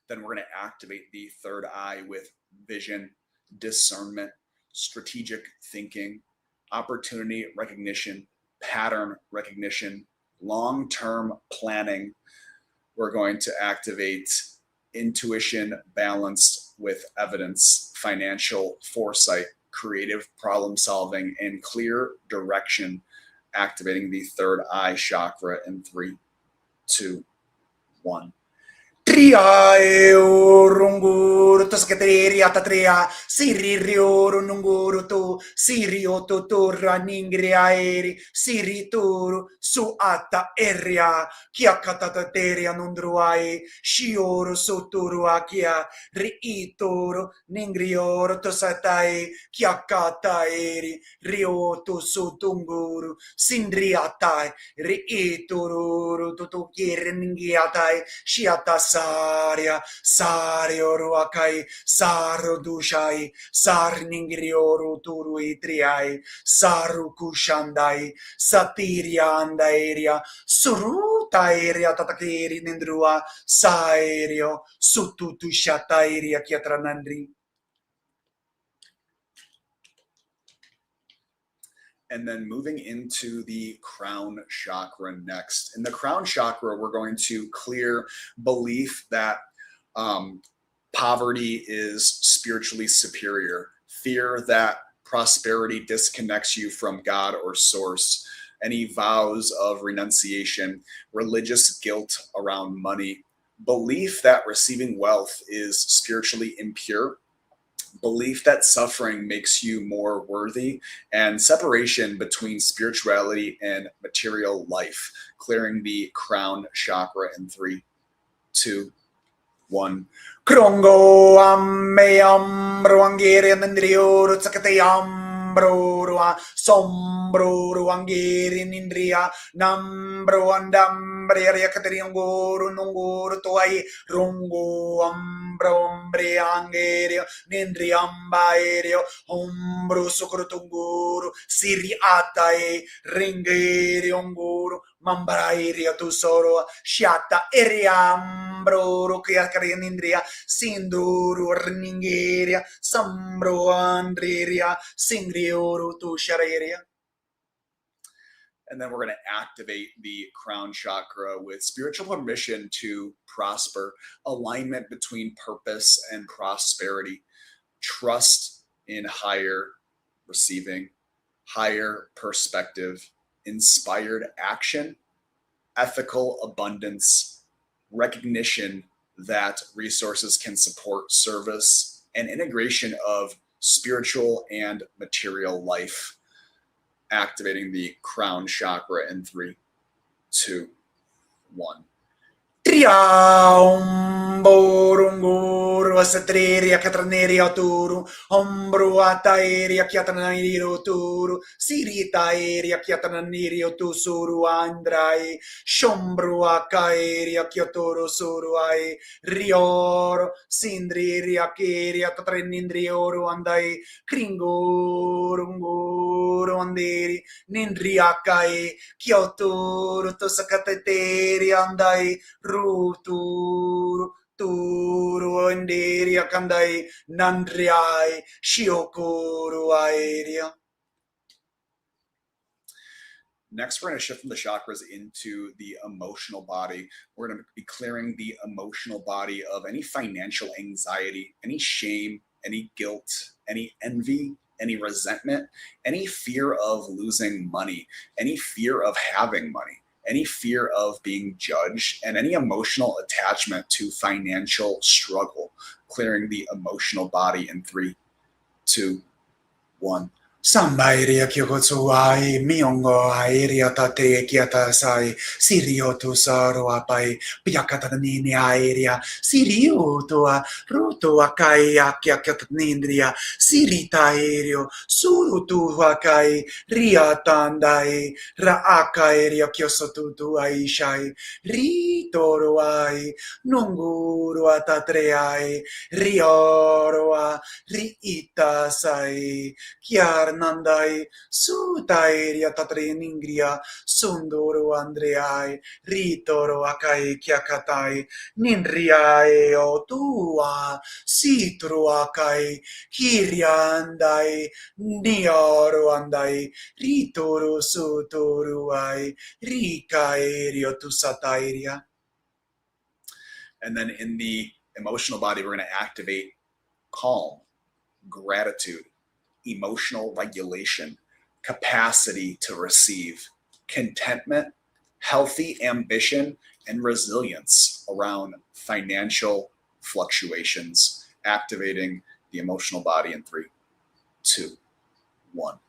Then we're going to activate the third eye with vision, discernment, strategic thinking, opportunity recognition, pattern recognition, long-term planning. We're going to activate intuition balanced with evidence, financial foresight, creative problem solving, and clear direction. Activating the third eye chakra in 3, 2, 1. Triae rungur toscateria tatria siririo nunguru tu sirio tuturra ningriaeri sirituru su atta eria chiacatatateria nundruai shioro soturu akia riitoro ningrioro tosatai chiacataeri rioto sotunguru sindriatai riituru tutukir ningiatai shiatas Saria, Sario Ruakai, Saro Dushai, Sarningrioru Turui Triai, Saru Kushandai, Satiria Andaeria, Surutaeria Tatakiri Nindrua, Saerio, Sututu Shataeria Kiatranandri. And then moving into the crown chakra next. In the crown chakra, we're going to clear belief that poverty is spiritually superior, fear that prosperity disconnects you from God or source, any vows of renunciation, religious guilt around money, belief that receiving wealth is spiritually impure, belief that suffering makes you more worthy, and separation between spirituality and material life. Clearing the crown chakra in 3, 2, 1. Krongo amme ambro angere nandrio rutsakate ambro rua sombro Ambro ruangiri nindria nambro andambria kateriangoro nongoro toai rongo ambro ambreangerio nindriambaerio ombro socorotongoro siri atae ringeri ongoro mambrairia tu soro shiata eriambro rokiakarinindria sinduru rningeria sambro andriria singrioro tu shareria. And then we're going to activate the crown chakra with spiritual permission to prosper, alignment between purpose and prosperity, trust in higher receiving, higher perspective, inspired action, ethical abundance, recognition that resources can support service, and integration of spiritual and material life. Activating the crown chakra in 3, 2, 1. Triamborunguru asatreria katraneria turu ombru ataeria kiatanairo turu sirita eria kiatanario tu suru andrai shombru akaeria kiatoro suru ai rioro sindriria keria tatrenindrioru andai kringurunguru anderi nindriakai kioturu tosakateteria andai Ruturu turu enderia kandai nandriai shiokuru aeria. Next, we're going to shift from the chakras into the emotional body. We're going to be clearing the emotional body of any financial anxiety, any shame, any guilt, any envy, any resentment, any fear of losing money, any fear of having money, any fear of being judged, and any emotional attachment to financial struggle. Clearing the emotional body in 3, 2, 1. Sambairia kyokotsuai miongo airia tate kiata sai sirio tu saro apai piakatanini airia sirio tua ruto akai akia katanindria sirita aereo suru tu akai riatandai ra akairia kyosotu tu aishai ritoro ai nunguru atatreai rioroa riita sai kiar nandai sutairia tatreningria sundoro andreai ritoro akai kiakatai ninriai o tua sitru akai kiriandai nioro andai ritoro sutoro ai rikaerio tu satairia. And then in the emotional body, we're going to activate calm, gratitude, emotional regulation, capacity to receive, contentment, healthy ambition, and resilience around financial fluctuations, activating the emotional body in 3, 2, 1.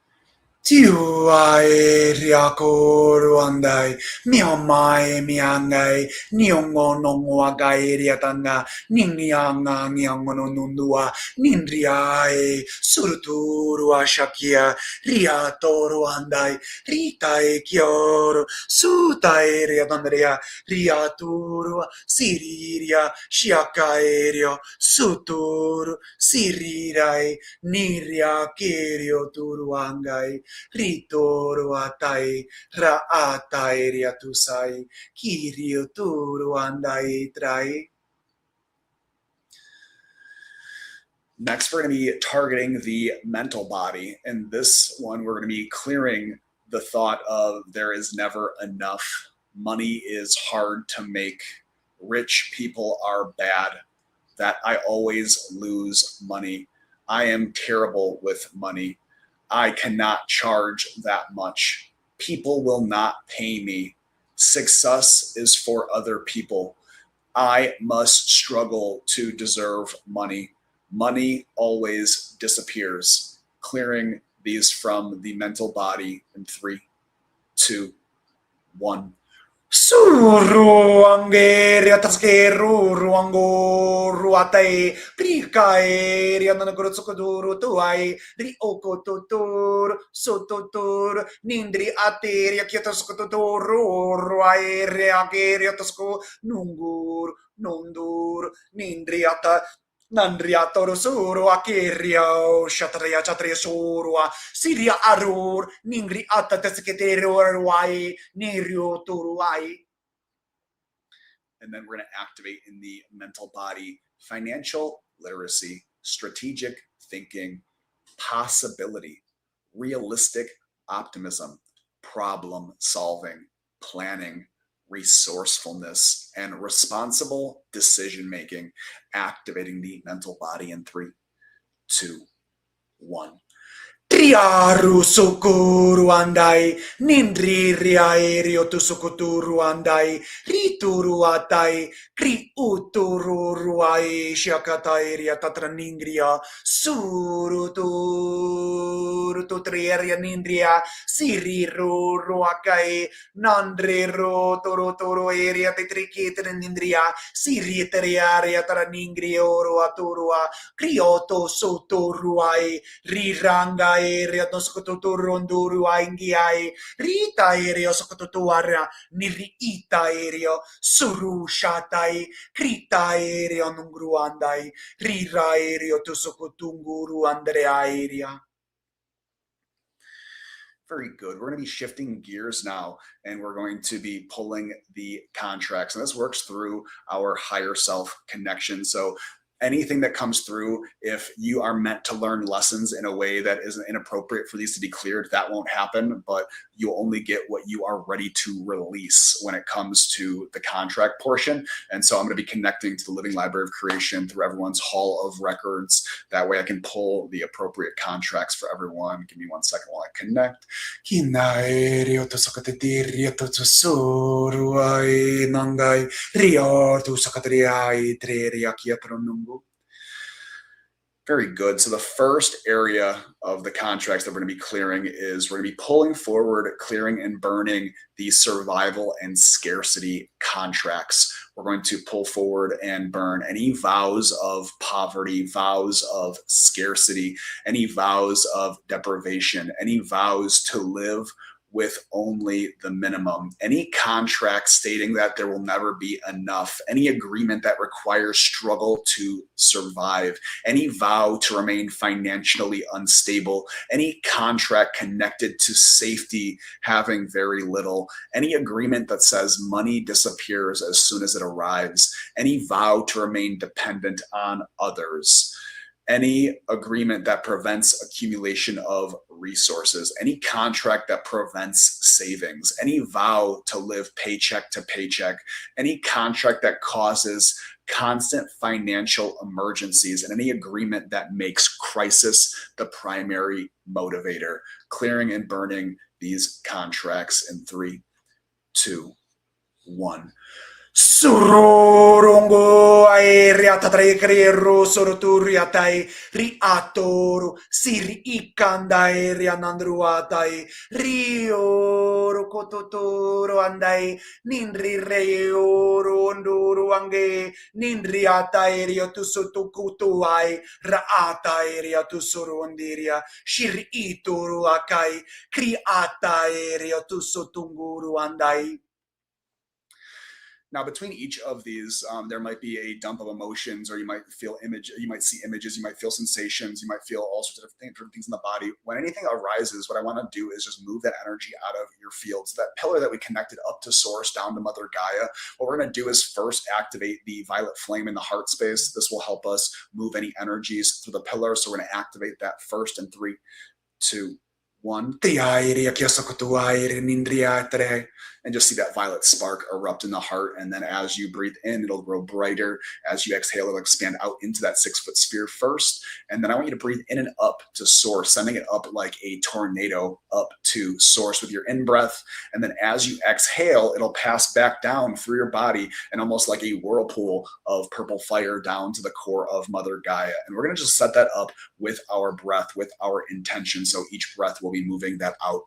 Tiu aeria koru andai, mio mai miangai, niongo nongo agairia tanga, ningianga niongo nundua, nindriae, surturu ashakia, riatoru andai, ritae kioro, sutaeria tandria, riaturu, siriria, shiakaerio, suturu, sirirai, niria kirio turuangai, ritoro atai ra atai riatusai kirio turu andai trai. Next, we're going to be targeting the mental body. And this one, we're going to be clearing the thought of there is never enough. Money is hard to make. Rich people are bad. That I always lose money. I am terrible with money. I cannot charge that much. People will not pay me. Success is for other people. I must struggle to deserve money. Money always disappears. Clearing these from the mental body in 3, 2, 1. Suru angeria taskeru ruango ruatai prikae rianana gurutsukoduru tuai ri okototor sototor nindri ateria kiatoskototoru ruai reageria tasko nungur nondur nindriata Nandriatoro suru akiria shatria chatria surua Siria arur ningri atta teseketero wai nirio turuai. And then we're going to activate in the mental body financial literacy, strategic thinking, possibility, realistic optimism, problem solving, planning, resourcefulness, and responsible decision making, activating the mental body in 3, 2, 1. Triaru sukuru andai, nindri riaerio tu sukuturu andai, rituru atai, kri uturu ruai, shiakatairia tatraningria, suru tu trieria nindria, siriru ruakai, nandrero toro toro eria tetrikita nindria, sirieteriaria taraningrio ruaturua, krioto sotoruai, riranga aerea no sokototuru aingiai rita aereo sokototuara niriita aereo suru shatai krita aereo nungruandai rira aereo to sokotunguru andre aerea. Very good. We're going to be shifting gears now, and we're going to be pulling the contracts. And this works through our higher self connection. So anything that comes through, if you are meant to learn lessons in a way that isn't inappropriate for these to be cleared, that won't happen, but you'll only get what you are ready to release when it comes to the contract portion. And so I'm going to be connecting to the Living Library of Creation through everyone's Hall of Records. That way I can pull the appropriate contracts for everyone. Give me 1 second while I connect. Very good. So the first area of the contracts that we're going to be clearing is we're going to be pulling forward, clearing and burning the survival and scarcity contracts. We're going to pull forward and burn any vows of poverty, vows of scarcity, any vows of deprivation, any vows to live with only the minimum, any contract stating that there will never be enough, any agreement that requires struggle to survive, any vow to remain financially unstable, any contract connected to safety having very little, any agreement that says money disappears as soon as it arrives, any vow to remain dependent on others, any agreement that prevents accumulation of resources, any contract that prevents savings, any vow to live paycheck to paycheck, any contract that causes constant financial emergencies, and any agreement that makes crisis the primary motivator. Clearing and burning these contracts in 3, 2, 1. Surorongo aerea tatraekreero soroturiatai riatoru siri ikanda aerea nandruatai rioro kototoro andai nindri reoro onduru ange nindriata aerea tu sotokutuai raata aerea tu sorondiria shiri ituru akai kriata aerea tu sotunguru andai. Now, between each of these, there might be a dump of emotions, or you might feel you might see images, you might feel sensations, you might feel all sorts of different things in the body. When anything arises, what I want to do is just move that energy out of your field. So that pillar that we connected up to Source, down to Mother Gaia, what we're going to do is first activate the violet flame in the heart space. This will help us move any energies through the pillar. So we're going to activate that first in 3, 2, 1. And just see that violet spark erupt in the heart. And then as you breathe in, it'll grow brighter. As you exhale, it'll expand out into that 6-foot sphere first. And then I want you to breathe in and up to Source, sending it up like a tornado up to Source with your in-breath. And then as you exhale, it'll pass back down through your body and almost like a whirlpool of purple fire down to the core of Mother Gaia. And we're going to just set that up with our breath, with our intention. So each breath will be moving that out.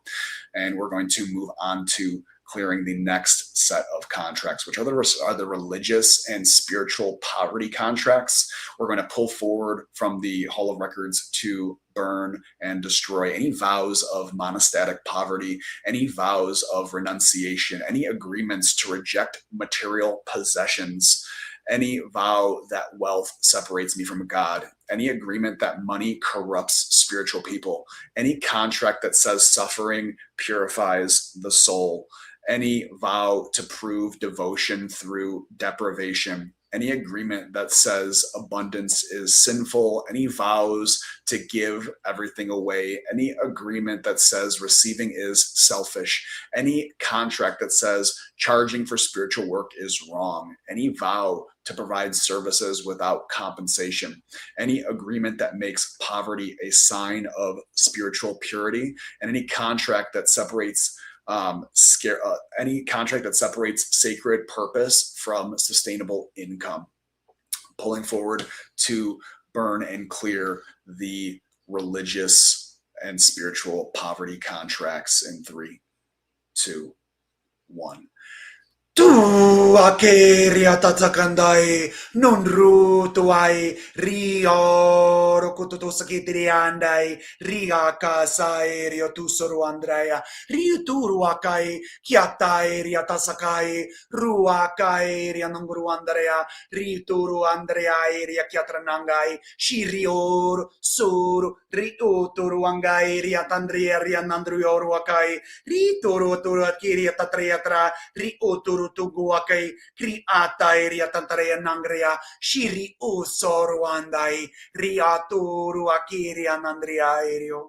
And we're going to move on to clearing the next set of contracts, which are the religious and spiritual poverty contracts. We're going to pull forward from the Hall of Records to burn and destroy any vows of monastic poverty, any vows of renunciation, any agreements to reject material possessions, any vow that wealth separates me from God, any agreement that money corrupts spiritual people, any contract that says suffering purifies the soul, any vow to prove devotion through deprivation, any agreement that says abundance is sinful, any vows to give everything away, any agreement that says receiving is selfish, any contract that says charging for spiritual work is wrong, any vow to provide services without compensation, any agreement that makes poverty a sign of spiritual purity, and any contract that separates any contract that separates sacred purpose from sustainable income. Pulling forward to burn and clear the religious and spiritual poverty contracts in 3, 2, 1. Tu akeria tatakandai non rutuai rio rokuto sakitiriandai ria kasai rio tusoro andrea rio turu akai kiatai ria tasakai ruakai ria nanguru andrea rio turu andrea ria kiatranangai shirior sur rio turu angai ria tandria ria nandrioru akai rio turu akiria tatriatra rio turu tuguakai kriata eria tantarea nangrea shiri usoro andai riaturu akiria nandria aereo.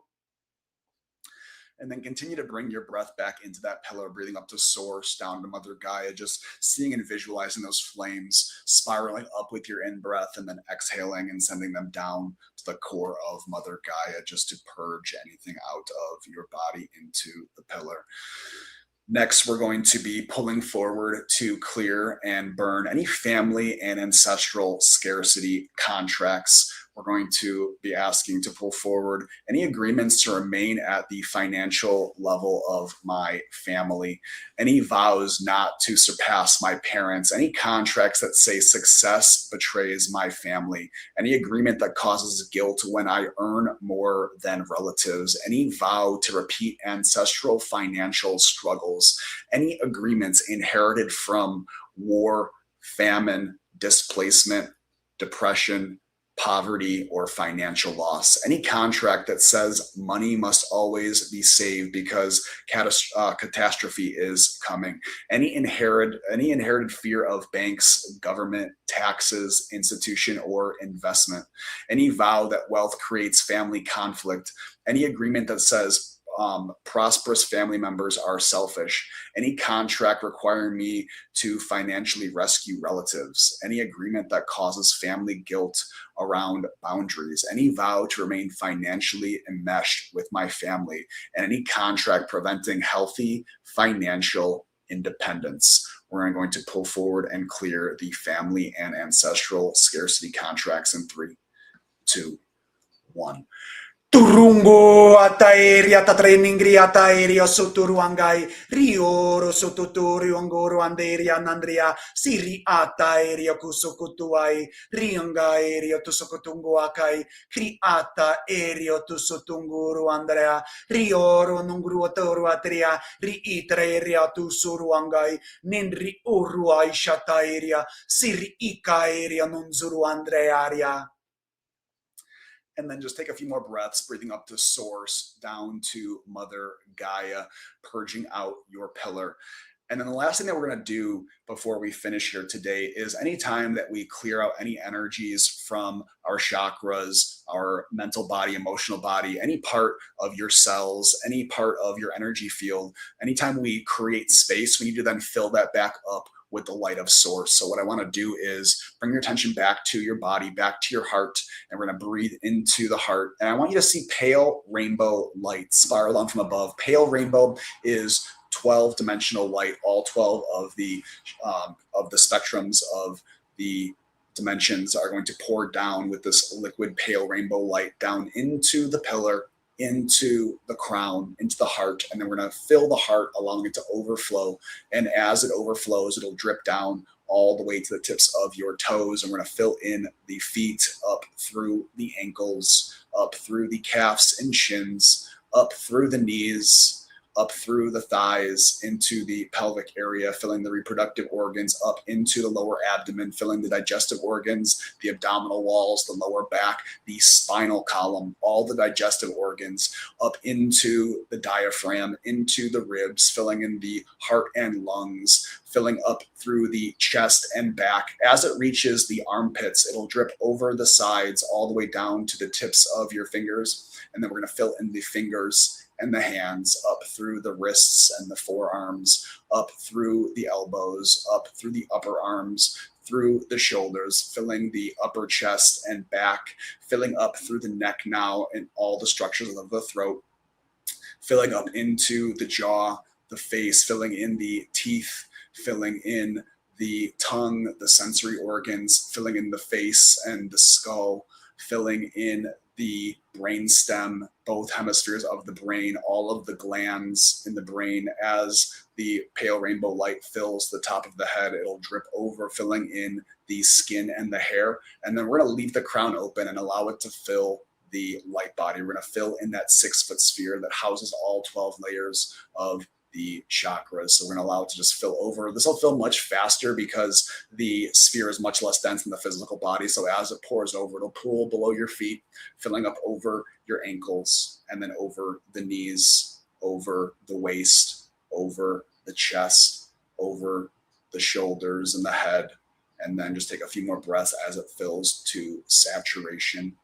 And then continue to bring your breath back into that pillar, breathing up to source, down to Mother Gaia, just seeing and visualizing those flames spiraling up with your in-breath and then exhaling and sending them down to the core of Mother Gaia, just to purge anything out of your body into the pillar. Next, we're going to be pulling forward to clear and burn any family and ancestral scarcity contracts. We're going to be asking to pull forward any agreements to remain at the financial level of my family, any vows not to surpass my parents, any contracts that say success betrays my family, any agreement that causes guilt when I earn more than relatives, any vow to repeat ancestral financial struggles, any agreements inherited from war, famine, displacement, depression, poverty, or financial loss, any contract that says money must always be saved because catastrophe is coming, any inherited fear of banks, government, taxes, institution, or investment, any vow that wealth creates family conflict, any agreement that says prosperous family members are selfish, any contract requiring me to financially rescue relatives, any agreement that causes family guilt around boundaries, any vow to remain financially enmeshed with my family, and any contract preventing healthy financial independence. We're going to pull forward and clear the family and ancestral scarcity contracts in 3, 2, 1. Turungo ataeria tatraining ataeria soturuangai rioro sotutorio angoro anderia nandria siri ataeria kusokutuai riangaeria tusokutungo akai kriata eria tusotunguru andrea rioro nungruotoro atria riitreria tusuruangai nindri uruai shataeria siri ikaeria nunzuru andrearia. And then just take a few more breaths, breathing up to source, down to Mother Gaia, purging out your pillar. And then the last thing that we're going to do before we finish here today is anytime that we clear out any energies from our chakras, our mental body, emotional body, any part of your cells, any part of your energy field, anytime we create space, we need to then fill that back up with the light of source. So what I want to do is bring your attention back to your body, back to your heart, and we're going to breathe into the heart. And I want you to see pale rainbow light spiral down from above. Pale rainbow is 12-dimensional light. All 12 of the spectrums of the dimensions are going to pour down with this liquid pale rainbow light down into the pillar, into the crown, into the heart, and then we're going to fill the heart, allowing it to overflow. And as it overflows, it'll drip down all the way to the tips of your toes. And we're going to fill in the feet up through the ankles, up through the calves and shins, up through the knees, up through the thighs, into the pelvic area, filling the reproductive organs, up into the lower abdomen, filling the digestive organs, the abdominal walls, the lower back, the spinal column, all the digestive organs, up into the diaphragm, into the ribs, filling in the heart and lungs, filling up through the chest and back. As it reaches the armpits, it'll drip over the sides all the way down to the tips of your fingers. And then we're going to fill in the fingers and the hands, up through the wrists and the forearms, up through the elbows, up through the upper arms, through the shoulders, filling the upper chest and back, filling up through the neck now and all the structures of the throat, filling up into the jaw, the face, filling in the teeth, filling in the tongue, the sensory organs, filling in the face and the skull, filling in the brain stem, both hemispheres of the brain, all of the glands in the brain. As the pale rainbow light fills the top of the head, it'll drip over, filling in the skin and the hair. And then we're going to leave the crown open and allow it to fill the light body. We're going to fill in that 6-foot sphere that houses all 12 layers of the chakras. So we're going to allow it to just fill over. This will fill much faster because the sphere is much less dense than the physical body. So as it pours over, it'll pool below your feet, filling up over your ankles, and then over the knees, over the waist, over the chest, over the shoulders and the head. And then just take a few more breaths as it fills to saturation.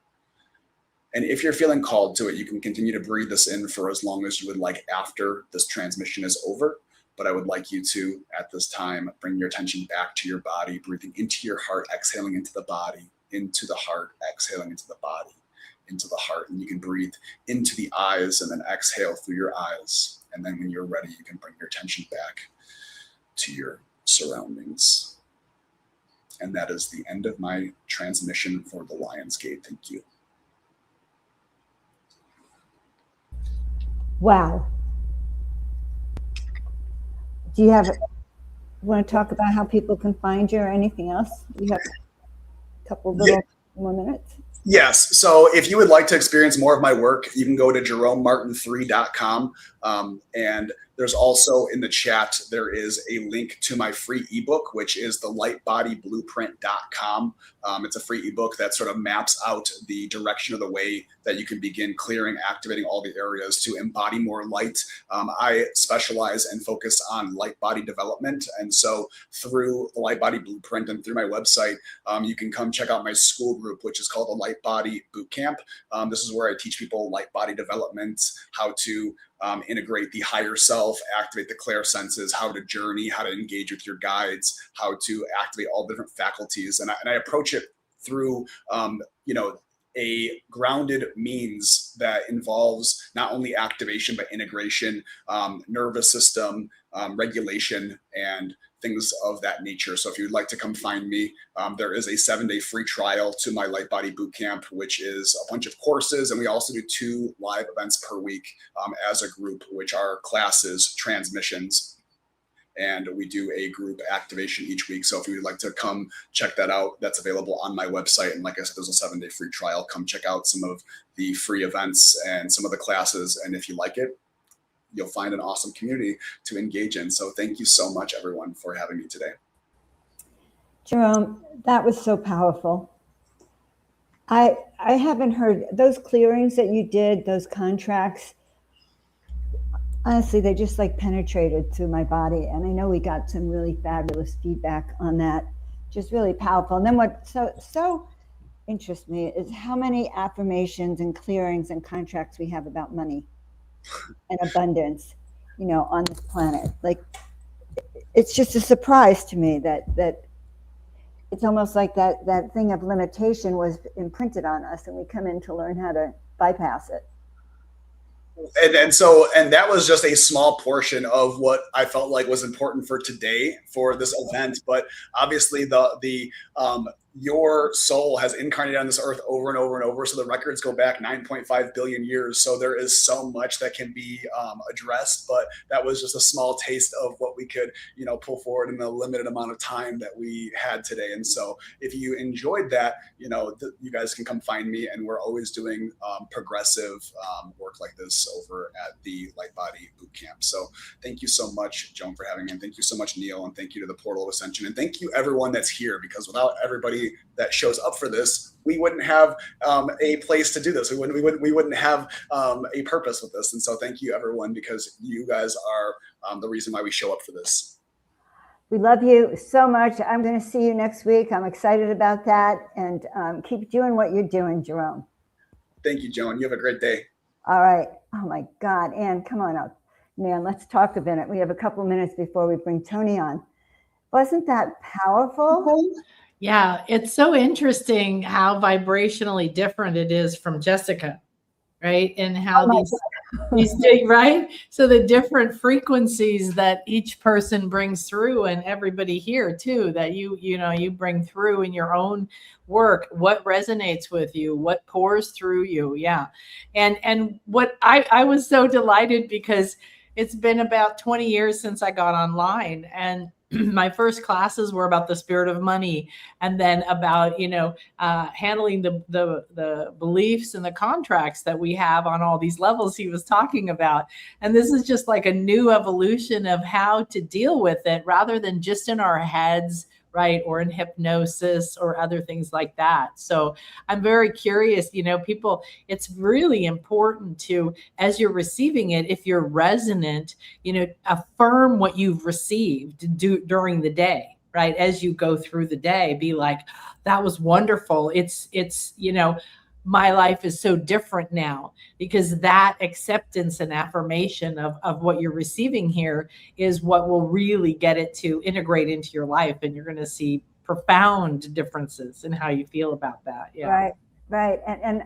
And if you're feeling called to it, you can continue to breathe this in for as long as you would like after this transmission is over. But I would like you to, at this time, bring your attention back to your body, breathing into your heart, exhaling into the body, into the heart, exhaling into the body, into the heart. And you can breathe into the eyes and then exhale through your eyes. And then when you're ready, you can bring your attention back to your surroundings. And that is the end of my transmission for the Lion's Gate. Thank you. Wow. Do you want to talk about how people can find you or anything else? You have a couple little more minutes. Yes. So if you would like to experience more of my work, you can go to jeromemartin3.com. And there's also in the chat, there is a link to my free ebook, which is the lightbodyblueprint.com. It's a free ebook that sort of maps out the direction of the way that you can begin clearing, activating all the areas to embody more light. I specialize and focus on light body development. And so through the Light Body Blueprint and through my website, you can come check out my school group, which is called the Light Body Bootcamp. This is where I teach people light body development, how to integrate the higher self, activate the clair senses, how to journey, how to engage with your guides, how to activate all different faculties. And I approach it through, a grounded means that involves not only activation, but integration, nervous system, regulation, and things of that nature. So if you'd like to come find me, there is a 7-day free trial to my Light Body Bootcamp, which is a bunch of courses. And we also do 2 live events per week as a group, which are classes, transmissions, and we do a group activation each week. So if you'd like to come check that out, that's available on my website. And like I said, there's a 7-day free trial. Come check out some of the free events and some of the classes. And if you like it, you'll find an awesome community to engage in. So thank you so much, everyone, for having me today. Jerome, that was so powerful. I haven't heard those clearings that you did, those contracts. Honestly, they just like penetrated through my body. And I know we got some really fabulous feedback on that. Just really powerful. And then what so interests me is how many affirmations and clearings and contracts we have about money and abundance, on this planet. Like, it's just a surprise to me that it's almost like that thing of limitation was imprinted on us, and we come in to learn how to bypass it. And that was just a small portion of what I felt like was important for today for this event. But obviously the your soul has incarnated on this earth over and over and over. So the records go back 9.5 billion years. So there is so much that can be addressed, but that was just a small taste of what we could, pull forward in the limited amount of time that we had today. And so if you enjoyed that, you guys can come find me, and we're always doing progressive work like this over at the Light Body Bootcamp. So thank you so much, Joan, for having me. And thank you so much, Neil. And thank you to the Portal of Ascension. And thank you everyone that's here, because without everybody that shows up for this, we wouldn't have a place to do this. We wouldn't have a purpose with this. And so thank you everyone, because you guys are the reason why we show up for this. We love you so much. I'm going to see you next week. I'm excited about that. And keep doing what you're doing, Jerome. Thank you, Joan. You have a great day. All right. Oh my God. Ann, come on up. Man, let's talk a minute. We have a couple minutes before we bring Tony on. Wasn't that powerful? Yeah, it's so interesting how vibrationally different it is from Jessica, right? And how these right? So the different frequencies that each person brings through, and everybody here too, that you bring through in your own work, what resonates with you, what pours through you. Yeah. And what I was so delighted, because it's been about 20 years since I got online, and my first classes were about the spirit of money, and then about, handling the beliefs and the contracts that we have on all these levels he was talking about. And this is just like a new evolution of how to deal with it, rather than just in our heads, right? Or in hypnosis or other things like that. So I'm very curious, people, it's really important to, as you're receiving it, if you're resonant, affirm what you've received during the day, right? As you go through the day, be like, that was wonderful. It's, my life is so different now, because that acceptance and affirmation of what you're receiving here is what will really get it to integrate into your life. And you're going to see profound differences in how you feel about that. Yeah. Right. And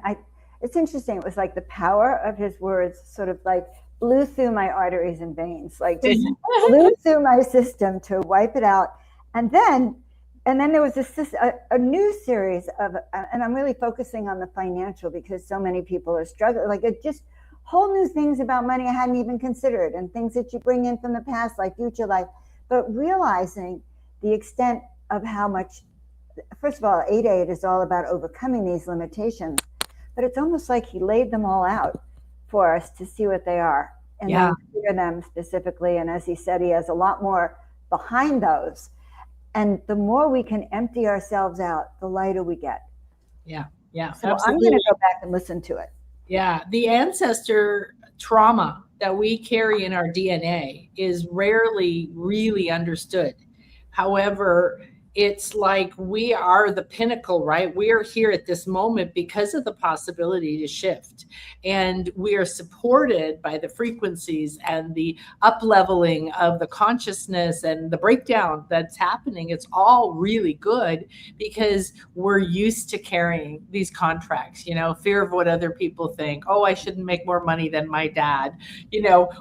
it's interesting. It was like the power of his words sort of like blew through my arteries and veins, like just blew through my system to wipe it out. And then there was a new series of, and I'm really focusing on the financial, because so many people are struggling, like it just whole new things about money I hadn't even considered, and things that you bring in from the past, like future life, but realizing the extent of how much, first of all, 8-8 is all about overcoming these limitations, but it's almost like he laid them all out for us to see what they are, and then hear them specifically. And as he said, he has a lot more behind those. And the more we can empty ourselves out, the lighter we get. Yeah. So absolutely. I'm going to go back and listen to it. Yeah. The ancestor trauma that we carry in our DNA is rarely really understood. However, it's like we are the pinnacle, right? We are here at this moment because of the possibility to shift. And we are supported by the frequencies and the up-leveling of the consciousness and the breakdown that's happening. It's all really good, because we're used to carrying these contracts, fear of what other people think. Oh, I shouldn't make more money than my dad.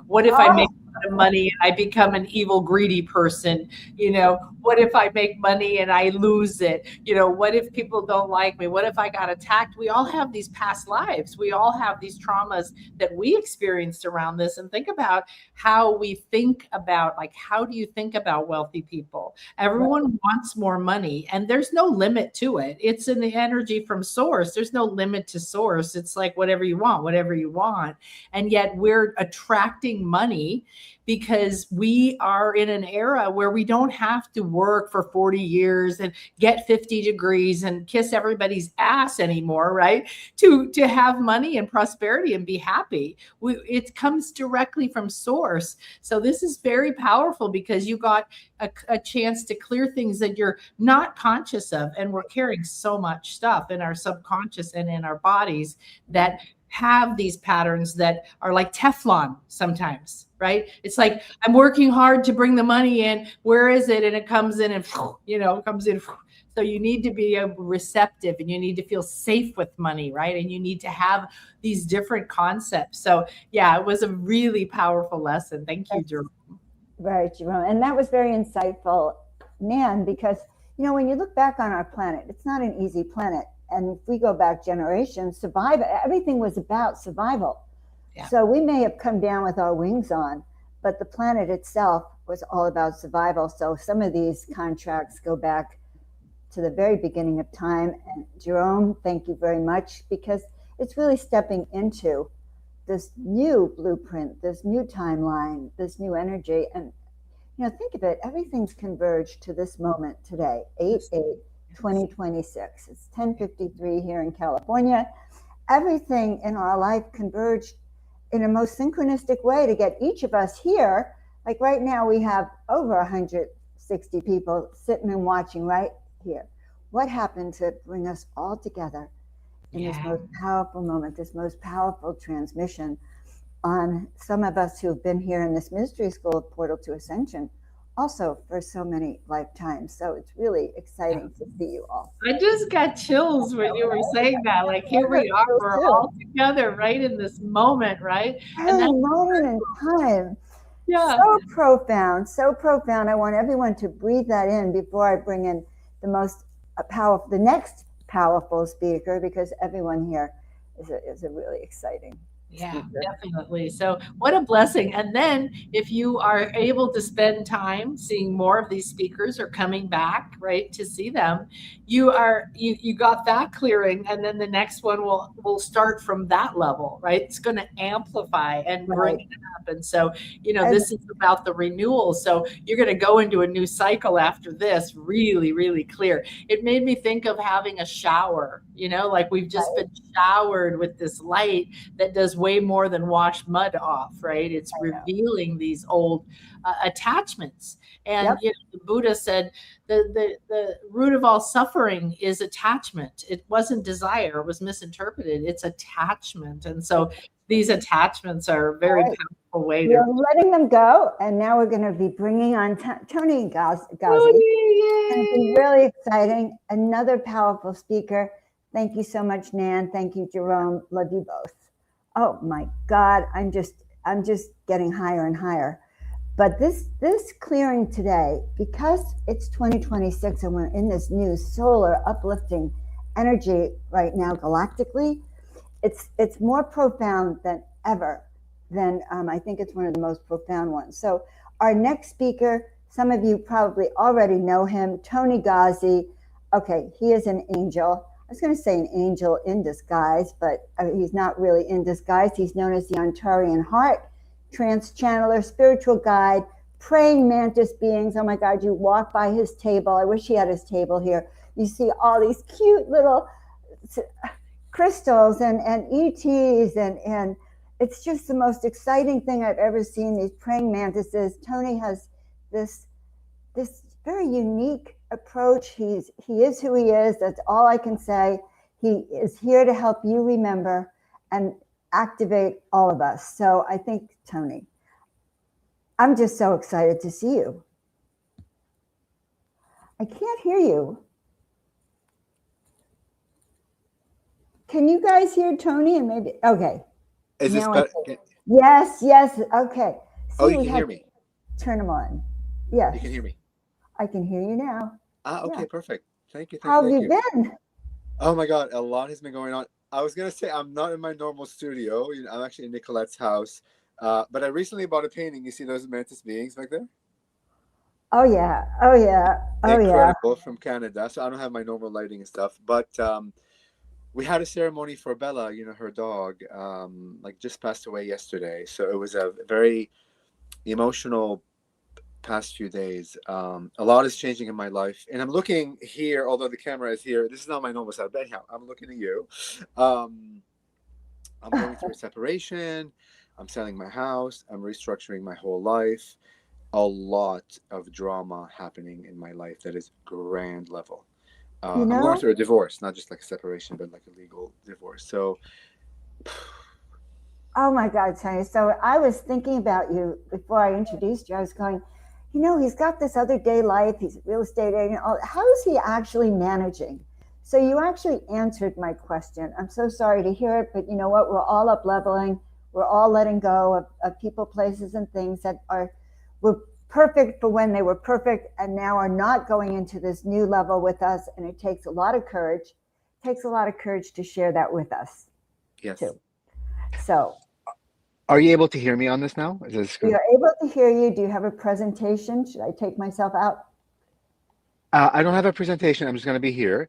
What if I make of money and I become an evil, greedy person? What if I make money and I lose it? What if people don't like me? What if I got attacked? We all have these past lives. We all have these traumas that we experienced around this. And think about how we think about, like, how do you think about wealthy people? Everyone wants more money, and there's no limit to it. It's in the energy from source. There's no limit to source. It's like whatever you want. And yet we're attracting money because we are in an era where we don't have to work for 40 years and get 50 degrees and kiss everybody's ass anymore, right? To have money and prosperity and be happy. It comes directly from source. So this is very powerful, because you got a chance to clear things that you're not conscious of. And we're carrying so much stuff in our subconscious and in our bodies that have these patterns that are like Teflon sometimes, right? It's like, I'm working hard to bring the money in. Where is it? And it comes in and, comes in. So you need to be receptive, and you need to feel safe with money, right? And you need to have these different concepts. So yeah, it was a really powerful lesson. Thank you, Jerome. Right, Jerome. And that was very insightful, man, because, you know, when you look back on our planet, it's not an easy planet. And if we go back generations, everything was about survival. Yeah. So we may have come down with our wings on, but the planet itself was all about survival. So some of these contracts go back to the very beginning of time. And Jerome, thank you very much, because it's really stepping into this new blueprint, this new timeline, this new energy. And, you know, think of it, everything's converged to this moment today, 8/8/2026. It's 10:53 here in California. Everything in our life converged in a most synchronistic way to get each of us here. Like right now, we have over 160 people sitting and watching right here. What happened to bring us all together in this most powerful moment, this most powerful transmission on some of us who have been here in this mystery school of Portal to Ascension also for so many lifetimes. So it's really exciting to see you all. I just got chills when you were saying that. Like, here we are, we're all together right in this moment, right? And that moment in time. Yeah. So profound, so profound. I want everyone to breathe that in before I bring in the next powerful speaker, because everyone here is a really exciting. Yeah, definitely. So what a blessing. And then if you are able to spend time seeing more of these speakers or coming back, right, to see them, you got that clearing. And then the next one will start from that level, right? It's going to amplify and bring it up. And so, you know, this is about the renewal. So you're going to go into a new cycle after this, really, really clear. It made me think of having a shower, you know, like we've just been showered with this light that does way more than wash mud off, right? It's revealing these old attachments. And you know, the Buddha said the root of all suffering is attachment. It wasn't desire, it was misinterpreted. It's attachment. And so these attachments are a very powerful way to... We're letting them go. And now we're going to be bringing on Tony Ghazi. It's really exciting. Another powerful speaker. Thank you so much, Nan. Thank you, Jerome. Love you both. Oh my God, I'm just getting higher and higher. But this clearing today, because it's 2026 and we're in this new solar uplifting energy right now galactically, it's more profound than ever. I think it's one of the most profound ones. So our next speaker, some of you probably already know him, Tony Ghazi. Okay, he is an angel. I was going to say an angel in disguise, but he's not really in disguise. He's known as the Ontarian Heart, trance channeler, spiritual guide, praying mantis beings. Oh my God, you walk by his table. I wish he had his table here. You see all these cute little crystals and ETs, and it's just the most exciting thing I've ever seen, these praying mantises. Tony has this very unique approach. He is who he is. That's all I can say. He is here to help you remember and activate all of us. So I think, Tony, I'm just so excited to see you. I can't hear you. Can you guys hear Tony? And maybe, okay. Is this better? Yes, okay. See, you can hear me. Turn them on. Yes. You can hear me. I can hear you now. Okay, perfect. Thank you. How have you been? Oh my God, a lot has been going on. I was gonna say I'm not in my normal studio. I'm actually in Nicolette's house. But I recently bought a painting. You see those mantis beings back there? Oh yeah. Incredible, from Canada. So I don't have my normal lighting and stuff. But we had a ceremony for Bella, her dog, like just passed away yesterday. So it was a very emotional past few days. A lot is changing in my life, and I'm looking here, although the camera is here. This is not my normal side, but anyhow, I'm looking at you. I'm going through a separation. I'm selling my house. I'm restructuring my whole life. A lot of drama happening in my life that is grand level. I'm going through a divorce, not just like a separation, but like a legal divorce. So oh my God, Tony. So I was thinking about you before I introduced you. I was going, he's got this other day life. He's a real estate agent. How is he actually managing? So you actually answered my question. I'm so sorry to hear it, but you know what? We're all up leveling. We're all letting go of people, places, and things that we're perfect for when they were perfect and now are not going into this new level with us. And it takes a lot of courage. It takes a lot of courage to share that with us. Yes. Too. So. Are you able to hear me on this now? Is this good? We are able to hear you. Do you have a presentation? Should I take myself out? I don't have a presentation. I'm just going to be here.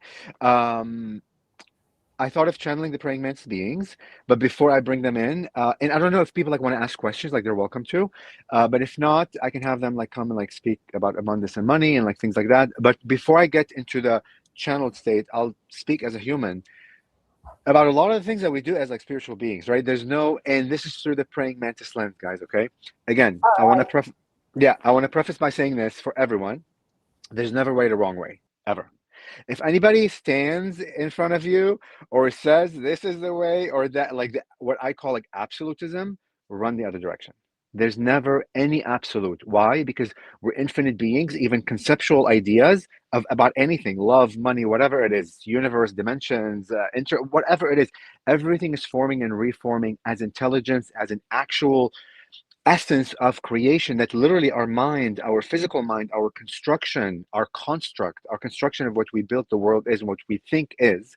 I thought of channeling the praying mantis beings, but before I bring them in, and I don't know if people like want to ask questions, like they're welcome to, but if not, I can have them like come and like speak about abundance and money and like things like that. But before I get into the channeled state, I'll speak as a human about a lot of the things that we do as like spiritual beings, right? There's no, and this is through the praying mantis lens, guys. Okay, again, I want to preface by saying this for everyone: there's never right or wrong way, ever. If anybody stands in front of you or says this is the way or that, like what I call like absolutism, run the other direction. There's never any absolute. Why? Because we're infinite beings. Even conceptual ideas of about anything, love, money, whatever it is, universe, dimensions, whatever it is, everything is forming and reforming as intelligence, as an actual essence of creation. That literally our mind, our physical mind, our construction, our construct, our construction of what we built the world is and what we think is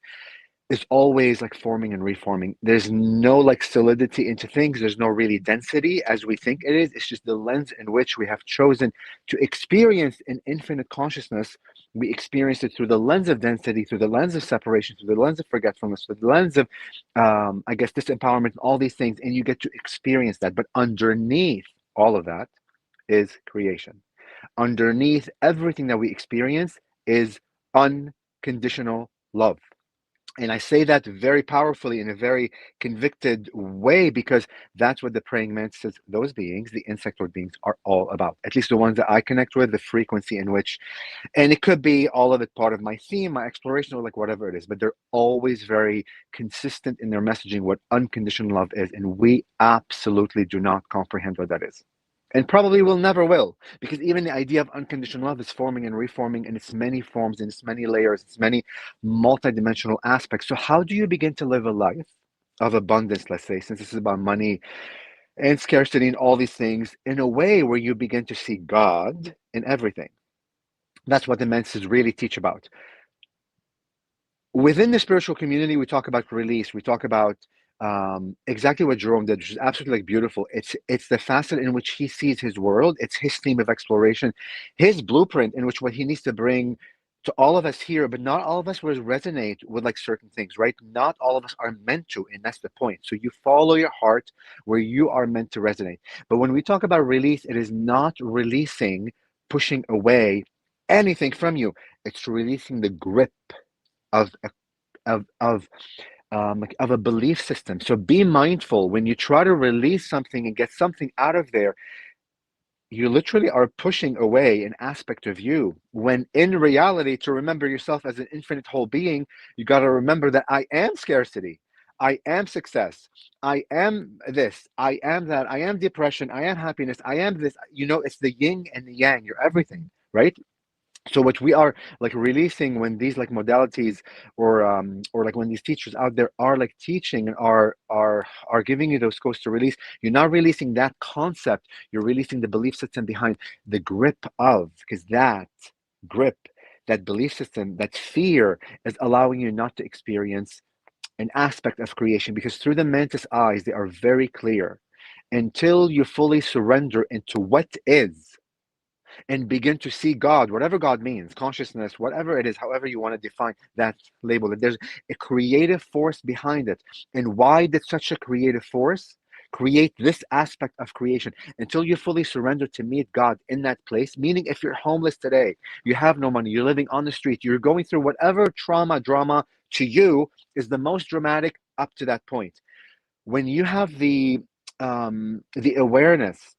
always like forming and reforming. There's no like solidity into things. There's no really density as we think it is. It's just the lens in which we have chosen to experience an infinite consciousness. We experience it through the lens of density, through the lens of separation, through the lens of forgetfulness, through the lens of, I guess, disempowerment, and all these things. And you get to experience that. But underneath all of that is creation. Underneath everything that we experience is unconditional love. And I say that very powerfully in a very convicted way because that's what the praying mantises, those beings, the insectoid beings, are all about. At least the ones that I connect with, the frequency in which, and it could be all of it part of my theme, my exploration, or like whatever it is, but they're always very consistent in their messaging what unconditional love is. And we absolutely do not comprehend what that is. And probably will never will, because even the idea of unconditional love is forming and reforming in its many forms, in its many layers, its many multidimensional aspects. So how do you begin to live a life of abundance, let's say, since this is about money and scarcity and all these things, in a way where you begin to see God in everything? That's what the menses really teach about. Within the spiritual community, we talk about release. We talk about exactly what Jerome did, which is absolutely like beautiful. It's the facet in which he sees his world. It's his theme of exploration, his blueprint in which what he needs to bring to all of us here, but not all of us will resonate with like certain things, right? Not all of us are meant to, and that's the point. So you follow your heart where you are meant to resonate. But when we talk about release, it is not releasing, pushing away anything from you. It's releasing the grip of a belief system. So be mindful when you try to release something and get something out of there. You literally are pushing away an aspect of you, when in reality, to remember yourself as an infinite whole being, you got to remember that I am scarcity, I am success, I am this, I am that, I am depression, I am happiness, I am this. It's the yin and the yang. You're everything, right? So what we are like releasing when these like modalities or like when these teachers out there are like teaching and are giving you those codes to release, you're not releasing that concept, you're releasing the belief system behind the grip of, because that grip, that belief system, that fear is allowing you not to experience an aspect of creation, because through the mantis eyes, they are very clear. Until you fully surrender into what is and begin to see God, whatever God means, consciousness, whatever it is, however you want to define that label, that there's a creative force behind it. And why did such a creative force create this aspect of creation? Until you fully surrender to meet God in that place, meaning if you're homeless today, you have no money, you're living on the street, you're going through whatever drama to you is the most dramatic up to that point. When you have the awareness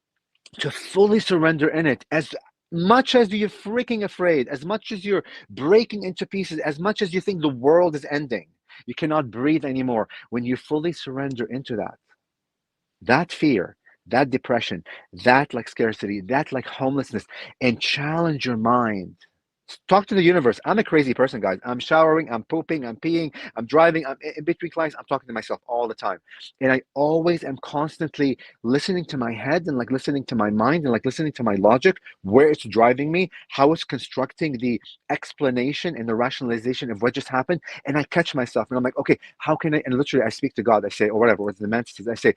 to fully surrender in it, as much as you're freaking afraid, as much as you're breaking into pieces, as much as you think the world is ending, you cannot breathe anymore. When you fully surrender into that fear, that depression, that like scarcity, that like homelessness, and challenge your mind Talk to the universe. I'm a crazy person, guys. I'm showering, I'm pooping, I'm peeing, I'm driving, I'm in between clients. I'm talking to myself all the time. And I always am constantly listening to my head and like listening to my mind and like listening to my logic, where it's driving me, how it's constructing the explanation and the rationalization of what just happened. And I catch myself and I'm like, okay, how can I? And literally I speak to God. I say, or whatever, with the mantis, I say,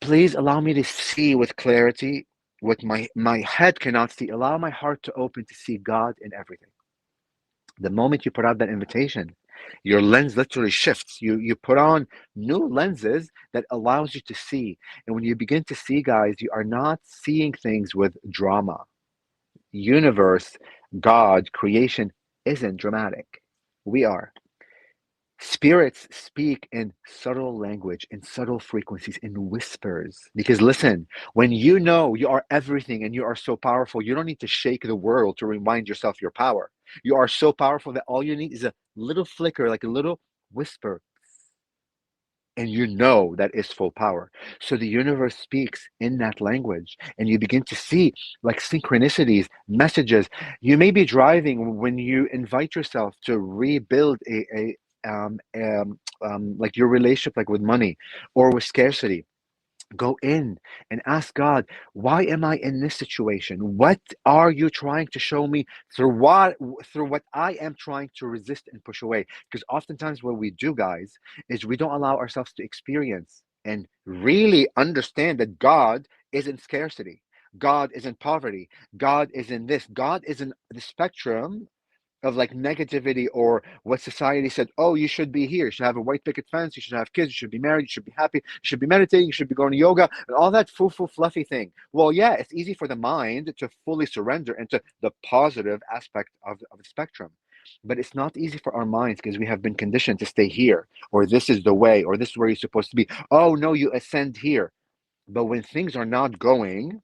please allow me to see with clarity what my head cannot see. Allow my heart to open to see God in everything. The moment you put out that invitation, your lens literally shifts. You put on new lenses that allows you to see. And when you begin to see, guys, you are not seeing things with drama. Universe, God, creation isn't dramatic. We are. Spirits speak in subtle language, in subtle frequencies, in whispers. Because listen, when you know you are everything and you are so powerful, you don't need to shake the world to remind yourself your power. You are so powerful that all you need is a little flicker, like a little whisper, and you know that is full power. So the universe speaks in that language, and you begin to see like synchronicities, messages. You may be driving when you invite yourself to rebuild like your relationship, like with money or with scarcity. Go in and ask God, why am I in this situation? What are you trying to show me through what I am trying to resist and push away? Because oftentimes what we do, guys, is we don't allow ourselves to experience and really understand that God is in scarcity. God is in poverty. God is in this. God is in the spectrum of like negativity, or what society said, oh, you should be here, you should have a white picket fence, you should have kids, you should be married, you should be happy, you should be meditating, you should be going to yoga, and all that foo-foo fluffy thing. Well, yeah, it's easy for the mind to fully surrender into the positive aspect of the spectrum, but it's not easy for our minds because we have been conditioned to stay here, or this is the way, or this is where you're supposed to be. Oh no, you ascend here. But when things are not going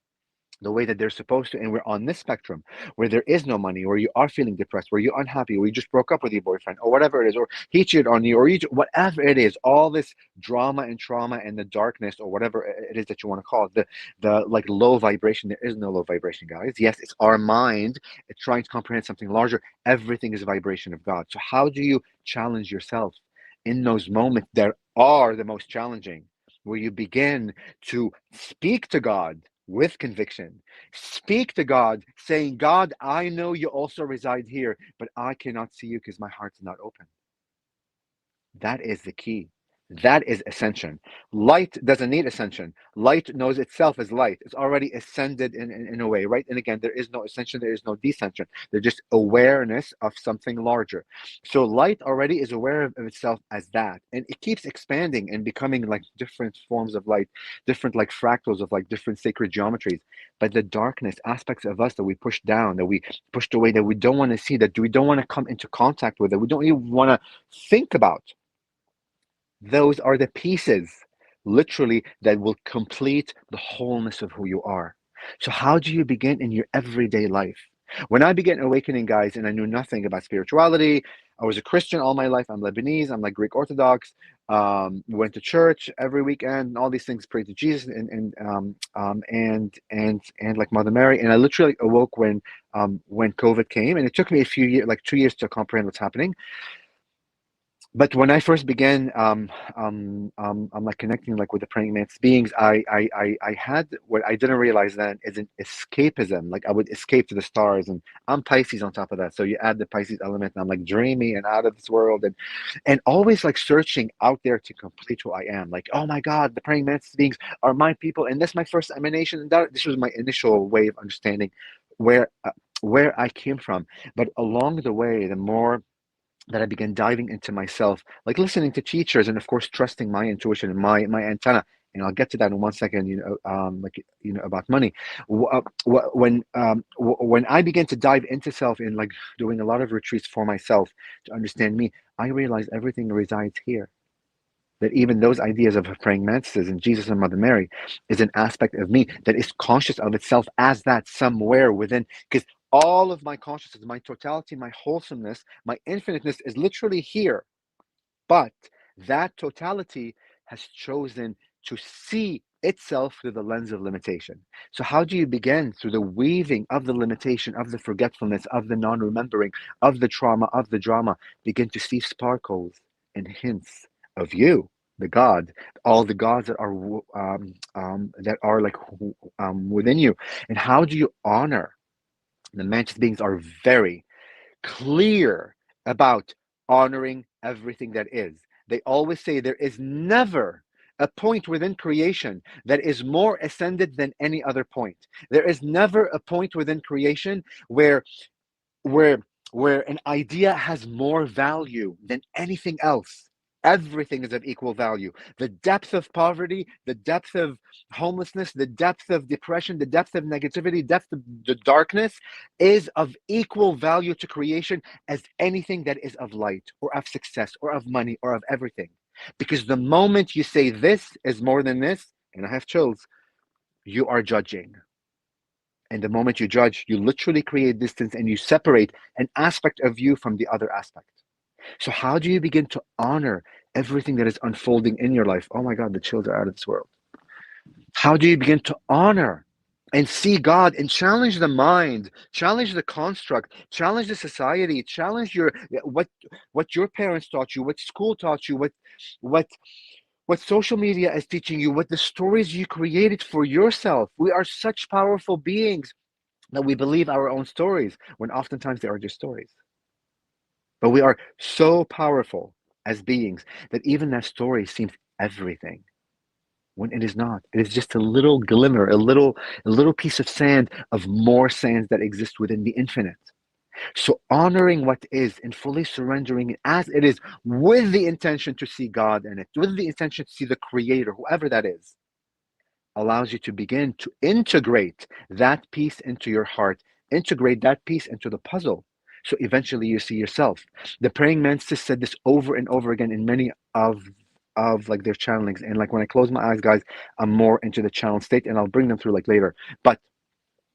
the way that they're supposed to, and we're on this spectrum where there is no money, or you are feeling depressed, where you're unhappy, or you just broke up with your boyfriend, or whatever it is, or he cheated on you, or whatever it is, all this drama and trauma and the darkness, or whatever it is that you want to call it, the like low vibration. There is no low vibration, guys. Yes, it's our mind. It's trying to comprehend something larger. Everything is a vibration of God. So how do you challenge yourself in those moments that are the most challenging, where you begin to speak to God with conviction? Speak to God, saying, God, I know you also reside here, but I cannot see you because my heart's not open. That is the key. That is ascension. Light doesn't need ascension. Light knows itself as light. It's already ascended in a way, right? And again, there is no ascension, there is no descension. There's just awareness of something larger. So light already is aware of itself as that. And it keeps expanding and becoming like different forms of light, different like fractals of like different sacred geometries. But the darkness, aspects of us that we push down, that we pushed away, that we don't want to see, that we don't want to come into contact with, that we don't even want to think about, those are the pieces, literally, that will complete the wholeness of who you are. So, how do you begin in your everyday life? When I began awakening, guys, and I knew nothing about spirituality, I was a Christian all my life. I'm Lebanese. I'm like Greek Orthodox. Went to church every weekend, and all these things. Prayed to Jesus and like Mother Mary. And I literally awoke when COVID came, and it took me a few years, like 2 years, to comprehend what's happening. But when I first began, I'm like connecting like with the praying mantis beings. I had what I didn't realize then is an escapism. Like I would escape to the stars, and I'm Pisces on top of that. So you add the Pisces element, and I'm like dreamy and out of this world, and always like searching out there to complete who I am. Like, oh my God, the praying mantis beings are my people, and that's my first emanation. And this was my initial way of understanding where I came from. But along the way, the more that I began diving into myself, like listening to teachers, and of course trusting my intuition and my antenna. And I'll get to that in 1 second. About money. When I began to dive into self and like doing a lot of retreats for myself to understand me, I realized everything resides here. That even those ideas of praying mantises and Jesus and Mother Mary is an aspect of me that is conscious of itself as that somewhere within. Because all of my consciousness, my totality, my wholesomeness, my infiniteness is literally here. But that totality has chosen to see itself through the lens of limitation. So how do you begin? Through the weaving of the limitation, of the forgetfulness, of the non-remembering, of the trauma, of the drama, begin to see sparkles and hints of you, the God, all the gods that are like within you. And how do you honor? The mantis beings are very clear about honoring everything that is. They always say there is never a point within creation that is more ascended than any other point. There is never a point within creation where where an idea has more value than anything else. Everything is of equal value. The depth of poverty, the depth of homelessness, the depth of depression, the depth of negativity, depth of the darkness is of equal value to creation as anything that is of light or of success or of money or of everything. Because the moment you say this is more than this, and I have chills, you are judging. And the moment you judge, you literally create distance and you separate an aspect of you from the other aspect. So how do you begin to honor everything that is unfolding in your life? Oh my God, the chills are out of this world. How do you begin to honor and see God and challenge the mind, challenge the construct, challenge the society, challenge what your parents taught you, what school taught you, what social media is teaching you, what the stories you created for yourself. We are such powerful beings that we believe our own stories when oftentimes they are just stories. But we are so powerful as beings that even that story seems everything when it is not. It is just a little glimmer, a little piece of sand of more sands that exist within the infinite. So honoring what is and fully surrendering it as it is with the intention to see God in it, with the intention to see the creator, whoever that is, allows you to begin to integrate that piece into your heart, integrate that piece into the puzzle. So eventually you see yourself. The praying mantis said this over and over again in many of like their channelings. And like when I close my eyes, guys, I'm more into the channel state and I'll bring them through like later. But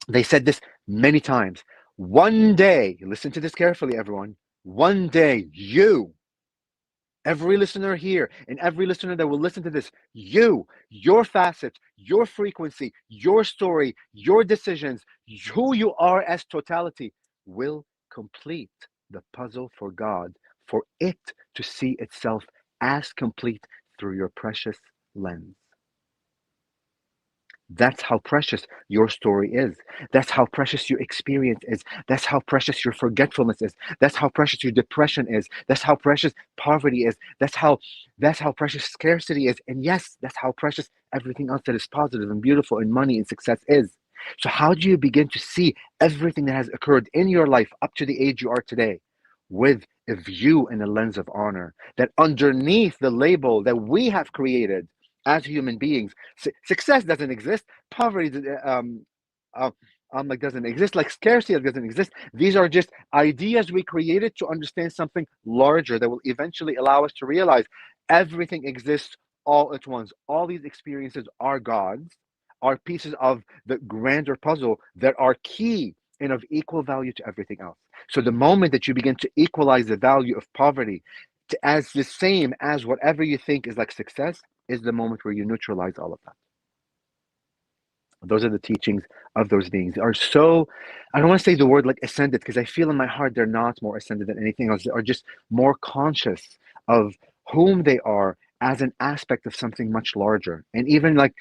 they said this many times. One day, listen to this carefully, everyone. One day, you, every listener here and every listener that will listen to this, you, your facets, your frequency, your story, your decisions, who you are as totality will complete the puzzle for God, for it to see itself as complete through your precious lens. That's how precious your story is. That's how precious your experience is. That's how precious your forgetfulness is. That's how precious your depression is. That's how precious poverty is. That's how precious scarcity is. And yes, that's how precious everything else that is positive and beautiful and money and success is. So how do you begin to see everything that has occurred in your life up to the age you are today with a view and a lens of honor, that underneath the label that we have created as human beings, success doesn't exist, poverty like doesn't exist, like scarcity doesn't exist. These are just ideas we created to understand something larger that will eventually allow us to realize everything exists all at once. All these experiences are gods, are pieces of the grander puzzle that are key and of equal value to everything else. So the moment that you begin to equalize the value of poverty as the same as whatever you think is like success, is the moment where you neutralize all of that. Those are the teachings of those beings. They are so, I don't want to say the word like ascended, because I feel in my heart they're not more ascended than anything else. They are just more conscious of whom they are as an aspect of something much larger. And even like,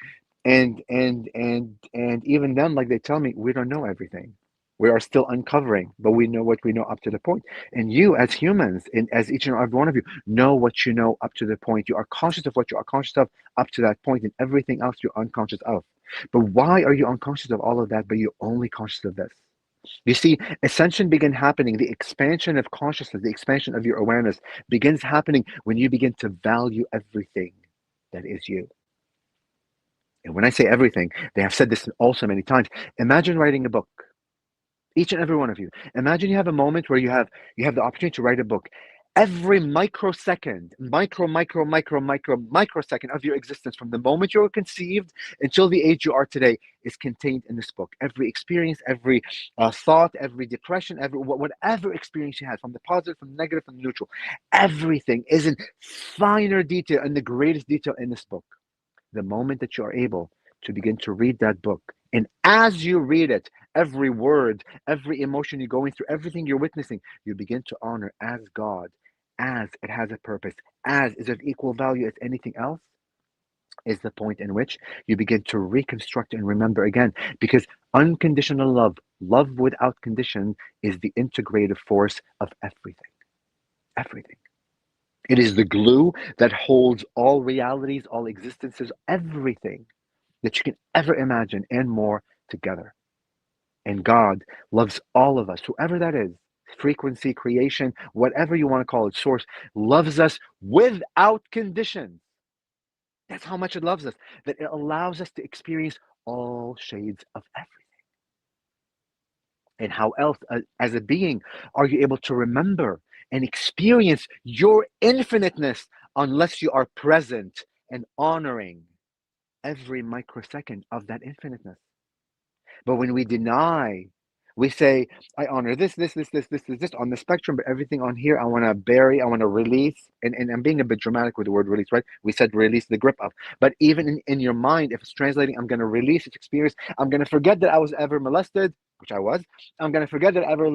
and even them, like they tell me, we don't know everything. We are still uncovering, but we know what we know up to the point. And you, as humans, and as each and every one of you, know what you know up to the point. You are conscious of what you are conscious of up to that point, and everything else you're unconscious of. But why are you unconscious of all of that, but you're only conscious of this? You see, ascension begin happening. The expansion of consciousness, the expansion of your awareness begins happening when you begin to value everything that is you. And when I say everything, they have said this also many times. Imagine writing a book. Each and every one of you. Imagine you have a moment where you have the opportunity to write a book. Every microsecond of your existence, from the moment you were conceived until the age you are today, is contained in this book. Every experience, every thought, every depression, whatever experience you had, from the positive, from the negative, from the neutral, everything is in finer detail and the greatest detail in this book. The moment that you are able to begin to read that book, and as you read it, every word, every emotion you're going through, everything you're witnessing, you begin to honor as God, as it has a purpose, as is of equal value as anything else, is the point in which you begin to reconstruct and remember again. Because unconditional love, love without condition, is the integrative force of everything. Everything. It is the glue that holds all realities, all existences, everything that you can ever imagine and more together. And God loves all of us, whoever that is, frequency, creation, whatever you want to call it, source, loves us without conditions. That's how much it loves us, that it allows us to experience all shades of everything. And how else, as a being, are you able to remember and experience your infiniteness unless you are present and honoring every microsecond of that infiniteness? But when we deny, we say, I honor this on the spectrum, but everything on here, I want to bury, I want to release. And I'm being a bit dramatic with the word release, right? We said release the grip of. But even in your mind, if it's translating, I'm going to release its experience. I'm going to forget that I was ever molested, which I was. I'm going to forget that I ever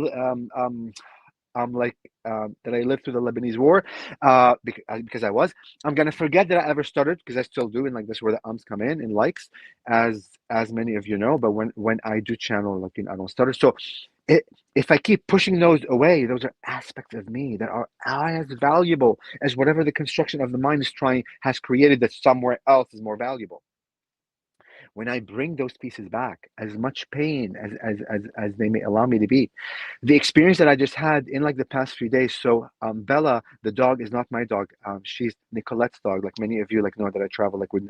that I lived through the Lebanese war, because I was. I'm gonna forget that I ever started, because I still do, and like this is where the ums come in likes, as many of you know. But when I do channel, like, I don't stutter. So if I keep pushing those away, those are aspects of me that are as valuable as whatever the construction of the mind has created that somewhere else is more valuable. When I bring those pieces back, as much pain as they may allow me to be, the experience that I just had in like the past few days. So Bella, the dog, is not my dog. She's Nicolette's dog. Like many of you know that I travel like with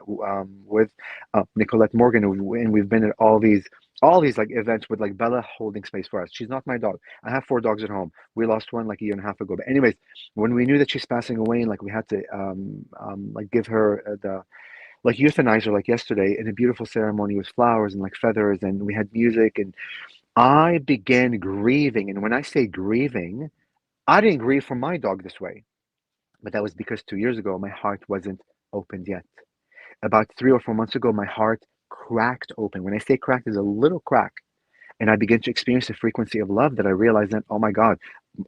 Nicolette Morgan, and we've been at all these like events with like Bella holding space for us. She's not my dog. I have 4 dogs at home. We lost one like a year and a half ago. But anyways, when we knew that she's passing away, and like we had to like give her the like euthanize her like yesterday in a beautiful ceremony with flowers and like feathers, and we had music, and I began grieving. And when I say grieving, I didn't grieve for my dog this way, but that was because 2 years ago my heart wasn't opened yet. About 3 or 4 months ago, my heart cracked open. When I say cracked, there's a little crack, and I began to experience the frequency of love that I realized that, oh my God,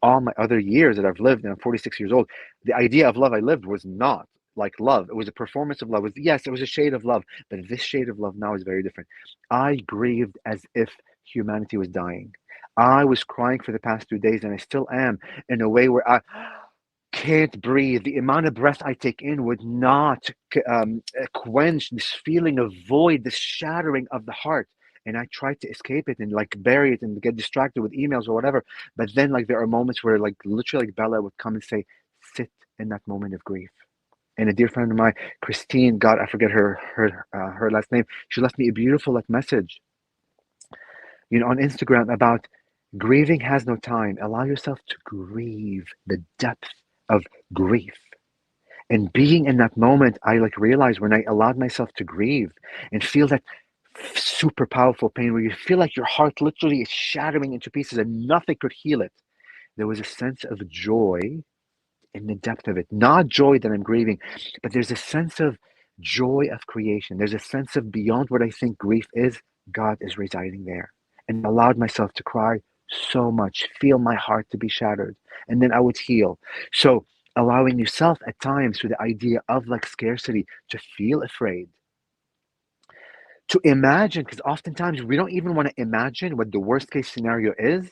all my other years that I've lived, and I'm 46 years old, the idea of love I lived was not like love. It was a performance of love. Yes, it was a shade of love, but this shade of love now is very different. I grieved as if humanity was dying. I was crying for the past 2 days, and I still am, in a way where I can't breathe. The amount of breath I take in would not quench this feeling of void, this shattering of the heart. And I tried to escape it and like bury it and get distracted with emails or whatever. But then like there are moments where like literally like Bella would come and say, sit in that moment of grief. And a dear friend of mine, Christine, God, I forget her last name, she left me a beautiful like message, on Instagram about grieving has no time. Allow yourself to grieve the depth of grief. And being in that moment, I like realized when I allowed myself to grieve and feel that super powerful pain where you feel like your heart literally is shattering into pieces and nothing could heal it, there was a sense of joy in the depth of it. Not joy that I'm grieving, but there's a sense of joy of creation. There's a sense of beyond what I think grief is, God is residing there. And I allowed myself to cry so much, feel my heart to be shattered, and then I would heal. So allowing yourself at times through the idea of like scarcity to feel afraid, to imagine, because oftentimes we don't even want to imagine what the worst case scenario is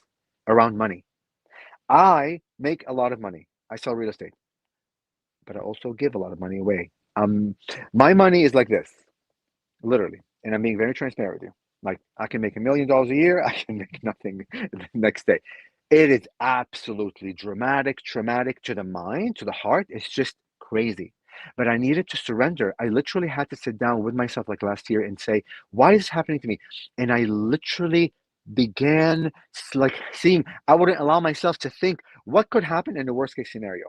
around money. I make a lot of money. I sell real estate, but I also give a lot of money away. My money is like this, literally, and I'm being very transparent with you. Like I can make $1 million a year, I can make nothing the next day. It is absolutely dramatic, traumatic to the mind, to the heart. It's just crazy. But I needed to surrender. I literally had to sit down with myself like last year and say, why is this happening to me? And I literally began like seeing, I wouldn't allow myself to think what could happen in the worst case scenario.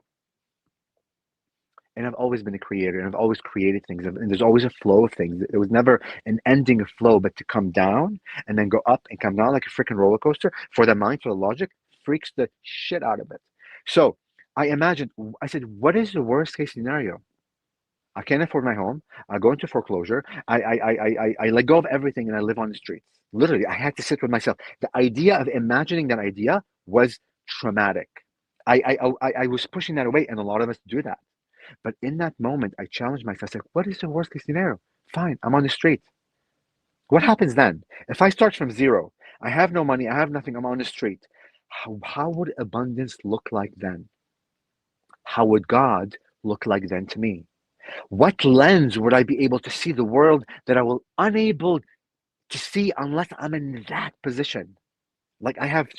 And I've always been a creator, and I've always created things, and there's always a flow of things. There was never an ending of flow, but to come down and then go up and come down like a freaking roller coaster for the mind, for the logic, freaks the shit out of it. So I imagined, I said, what is the worst case scenario? I can't afford my home. I go into foreclosure. I let go of everything and I live on the streets. Literally, I had to sit with myself. The idea of imagining that idea was traumatic. I was pushing that away, and a lot of us do that. But in that moment, I challenged myself. I said, what is the worst case scenario? Fine, I'm on the street. What happens then? If I start from zero, I have no money, I have nothing, I'm on the street. How would abundance look like then? How would God look like then to me? What lens would I be able to see the world that I will unable to see unless I'm in that position? Like I have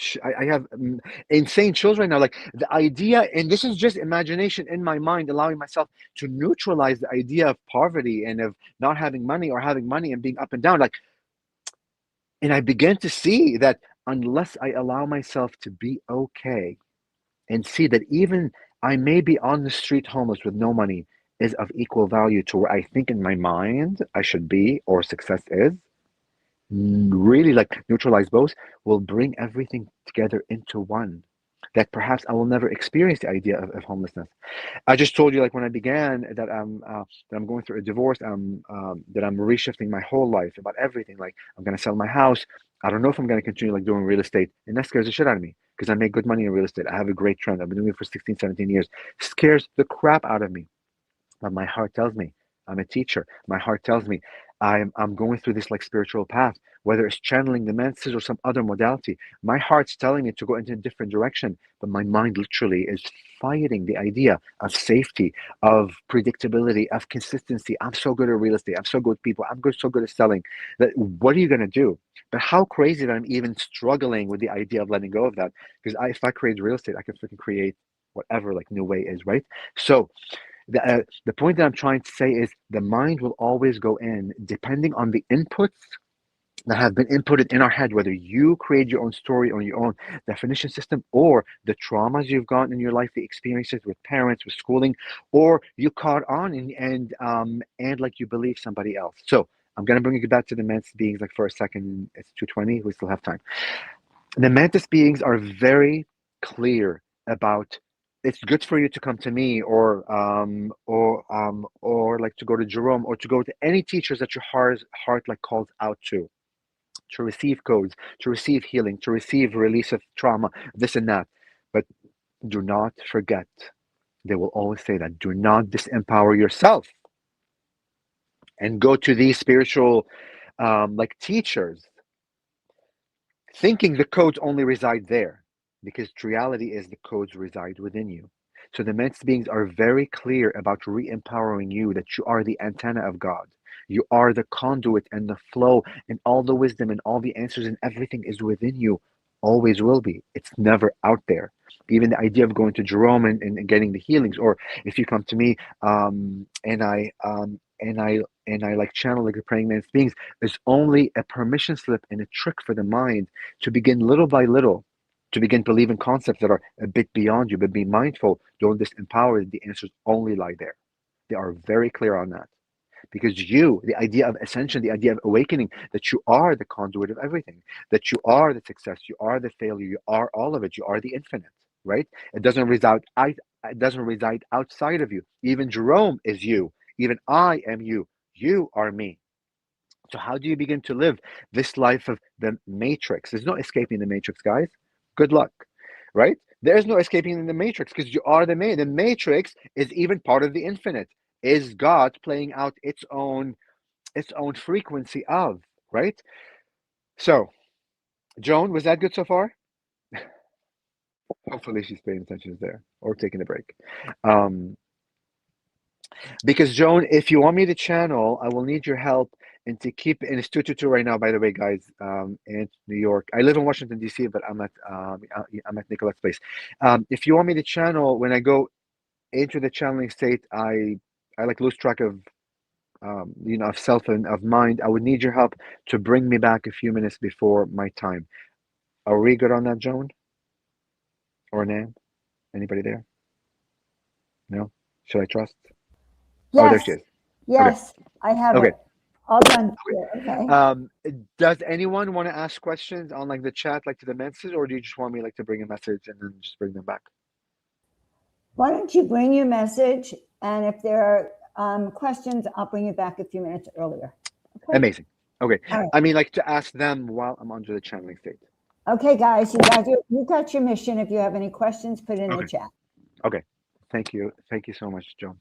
insane chills right now. Like the idea, and this is just imagination in my mind, allowing myself to neutralize the idea of poverty and of not having money or having money and being up and down. Like, and I began to see that unless I allow myself to be okay and see that even I may be on the street homeless with no money is of equal value to where I think in my mind I should be or success is, really like neutralize both, will bring everything together into one. That perhaps I will never experience the idea of homelessness. I just told you, like when I began, that I'm going through a divorce. That I'm reshifting my whole life about everything. Like I'm gonna sell my house. I don't know if I'm gonna continue like doing real estate, and that scares the shit out of me because I make good money in real estate. I have a great trend. I've been doing it for 16, 17 years. Scares the crap out of me. But my heart tells me I'm a teacher. My heart tells me I'm going through this like spiritual path, whether it's channeling the messages or some other modality. My heart's telling me to go into a different direction, but my mind literally is fighting the idea of safety, of predictability, of consistency. I'm so good at real estate. I'm so good with people. So good at selling. That what are you gonna do? But how crazy that I'm even struggling with the idea of letting go of that? Because if I create real estate, I can freaking create whatever like new way is, right? So the point that I'm trying to say is the mind will always go in depending on the inputs that have been inputted in our head, whether you create your own story or your own definition system, or the traumas you've gotten in your life, the experiences with parents, with schooling, or you caught on and like you believe somebody else. So I'm gonna bring you back to the mantis beings like for a second. It's 2:20. We still have time. The mantis beings are very clear about it's good for you to come to me or like to go to Jerome or to go to any teachers that your heart like calls out to receive codes, to receive healing, to receive release of trauma, this and that. But do not forget, they will always say that do not disempower yourself and go to these spiritual like teachers thinking the codes only reside there, because reality is the codes reside within you. So the mantis beings are very clear about re-empowering you, that you are the antenna of God. You are the conduit and the flow and all the wisdom and all the answers and everything is within you. Always will be. It's never out there. Even the idea of going to Jerome and getting the healings, or if you come to me and I like channel like the praying mantis beings, is only a permission slip and a trick for the mind to begin little by little to begin believing concepts that are a bit beyond you. But be mindful, don't disempower. The answers only lie there. They are very clear on that. Because you, the idea of ascension, the idea of awakening, that you are the conduit of everything, that you are the success, you are the failure, you are all of it, you are the infinite, right? It doesn't reside outside of you. Even Jerome is you. Even I am you. You are me. So how do you begin to live this life of the matrix? There's no escaping the matrix, guys. Good luck, right? There's no escaping the matrix because you are the matrix is even part of the infinite. Is God playing out its own frequency of, right? So, Joan, was that good so far? Hopefully she's paying attention there or taking a break. Because Joan, if you want me to channel, I will need your help and to keep, and it's 222 right now, by the way, guys, in New York. I live in Washington, D.C., but I'm at Nicolette's place. If you want me to channel, when I go into the channeling state, I like lose track of of self and of mind. I would need your help to bring me back a few minutes before my time. Are we good on that, Joan? Or Nan? Anybody there? No? Should I trust? Yes. Oh, there she is. Yes, okay. I have okay. it. All done. Okay. Does anyone want to ask questions on like the chat, like to the messages, or do you just want me like to bring a message and then just bring them back? Why don't you bring your message, and if there questions, I'll bring you back a few minutes earlier. Okay? Amazing. Okay. All I mean, like to ask them while I'm under the channeling state. Okay, guys, you got your mission. If you have any questions, put it in the chat. Okay. Thank you. Thank you so much, Joan.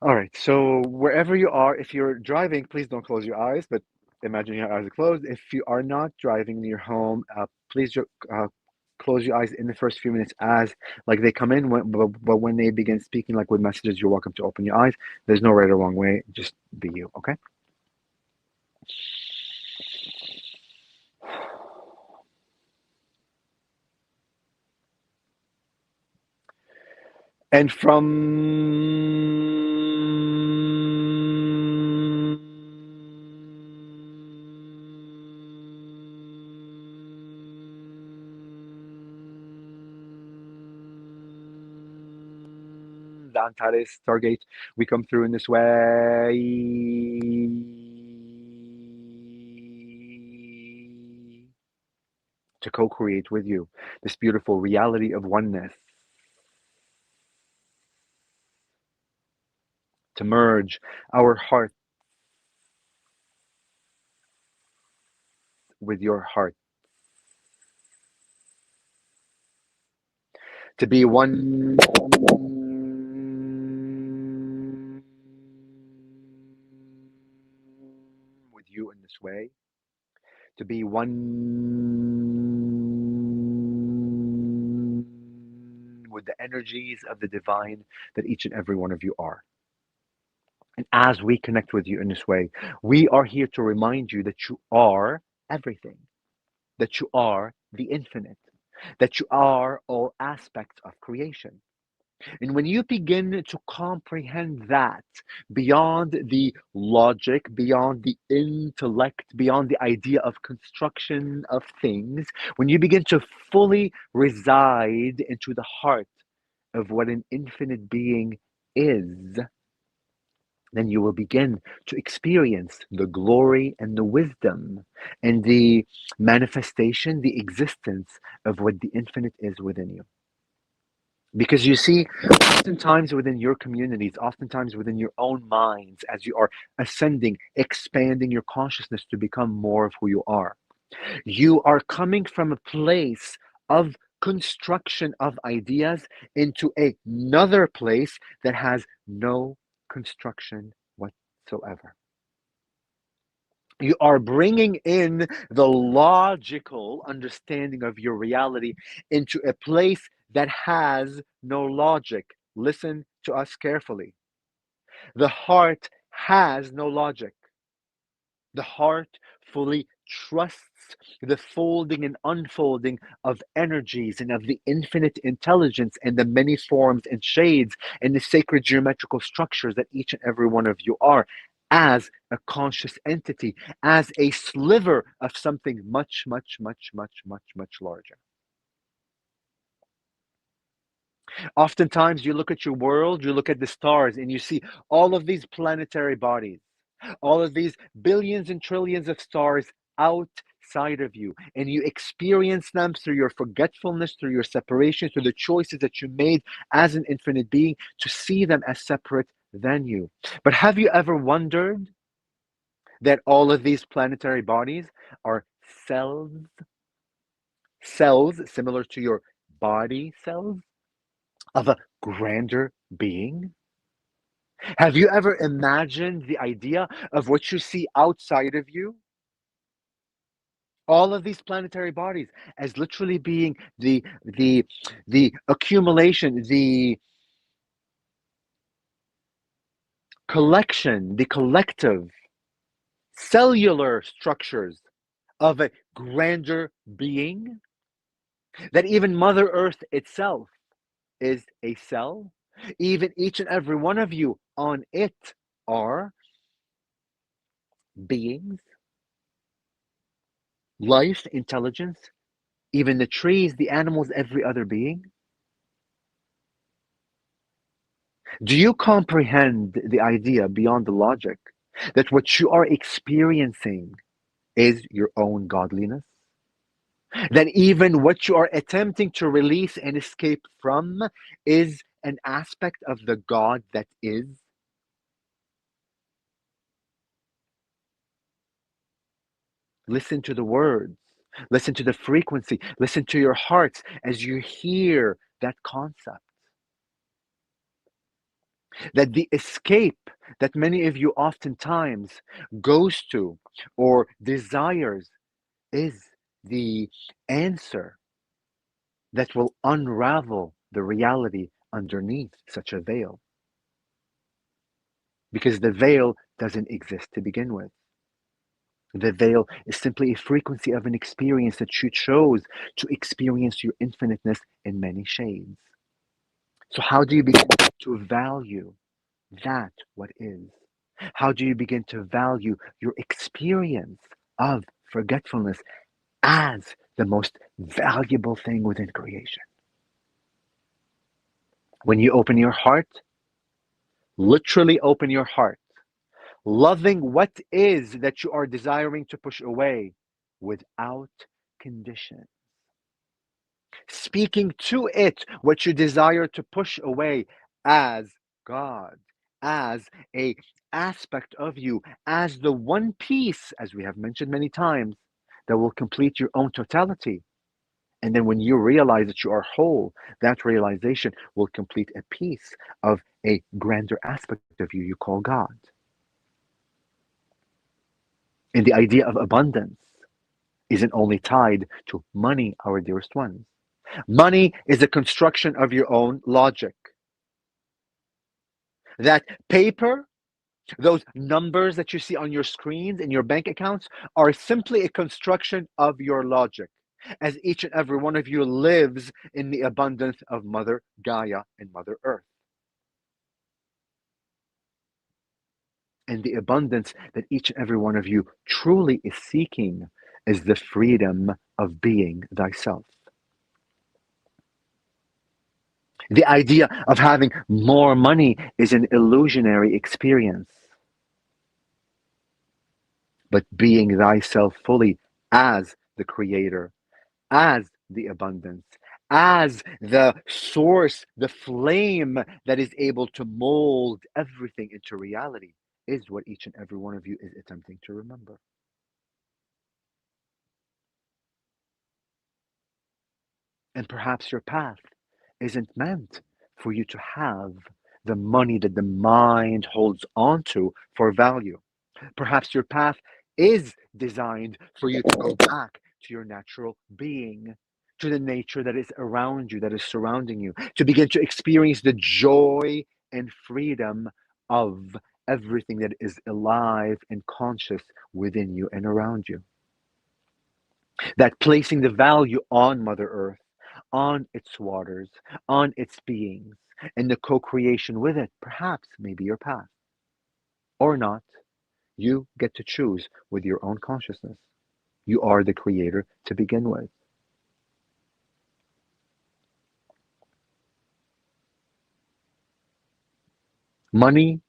All right. So wherever you are, if you're driving, please don't close your eyes, but imagine your eyes are closed. If you are not driving in your home, please close your eyes in the first few minutes as like they come in, but when they begin speaking like with messages, you're welcome to open your eyes. There's no right or wrong way. Just be you. Okay. And from the Antares Stargate, we come through in this way. To co-create with you this beautiful reality of oneness. To merge our heart with your heart. To be one with you in this way. To be one with the energies of the divine that each and every one of you are. And as we connect with you in this way, we are here to remind you that you are everything, that you are the infinite, that you are all aspects of creation. And when you begin to comprehend that beyond the logic, beyond the intellect, beyond the idea of construction of things, when you begin to fully reside into the heart of what an infinite being is, then you will begin to experience the glory and the wisdom and the manifestation, the existence of what the infinite is within you. Because you see, oftentimes within your communities, oftentimes within your own minds, as you are ascending, expanding your consciousness to become more of who you are coming from a place of construction of ideas into another place that has no construction whatsoever. You are bringing in the logical understanding of your reality into a place that has no logic. Listen to us carefully. The heart has no logic. The heart fully trusts the folding and unfolding of energies and of the infinite intelligence and the many forms and shades and the sacred geometrical structures that each and every one of you are, as a conscious entity, as a sliver of something much, much, much, much, much, much larger. Oftentimes you look at your world, you look at the stars, and you see all of these planetary bodies, all of these billions and trillions of stars outside of you, and you experience them through your forgetfulness, through your separation, through the choices that you made as an infinite being to see them as separate than you. But have you ever wondered that all of these planetary bodies are cells similar to your body cells of a grander being? Have you ever imagined the idea of what you see outside of you? All of these planetary bodies as literally being the accumulation, the collection, the collective cellular structures of a grander being, that even Mother Earth itself is a cell. Even each and every one of you on it are beings, life, intelligence, even the trees, the animals, every other being. Do you comprehend the idea beyond the logic that what you are experiencing is your own godliness? That even what you are attempting to release and escape from is an aspect of the God that is? Listen to the words. Listen to the frequency. Listen to your hearts as you hear that concept. That the escape that many of you oftentimes goes to or desires is the answer that will unravel the reality underneath such a veil. Because the veil doesn't exist to begin with. The veil is simply a frequency of an experience that you chose to experience your infiniteness in many shades. So how do you begin to value that what is? How do you begin to value your experience of forgetfulness as the most valuable thing within creation? When you open your heart, literally open your heart, loving what is that you are desiring to push away without condition. Speaking to it what you desire to push away as God, as a aspect of you, as the one piece, as we have mentioned many times, that will complete your own totality. And then when you realize that you are whole, that realization will complete a piece of a grander aspect of you call God. And the idea of abundance isn't only tied to money, our dearest ones. Money is a construction of your own logic. That paper, those numbers that you see on your screens in your bank accounts, are simply a construction of your logic, as each and every one of you lives in the abundance of Mother Gaia and Mother Earth. And the abundance that each and every one of you truly is seeking is the freedom of being thyself. The idea of having more money is an illusionary experience. But being thyself fully as the creator, as the abundance, as the source, the flame that is able to mold everything into reality is what each and every one of you is attempting to remember. And perhaps your path isn't meant for you to have the money that the mind holds onto for value. Perhaps your path is designed for you to go back to your natural being, to the nature that is around you, that is surrounding you, to begin to experience the joy and freedom of everything that is alive and conscious within you and around you. That placing the value on Mother Earth, on its waters, on its beings, and the co-creation with it, perhaps may be your path. Or not. You get to choose with your own consciousness. You are the creator to begin with. Money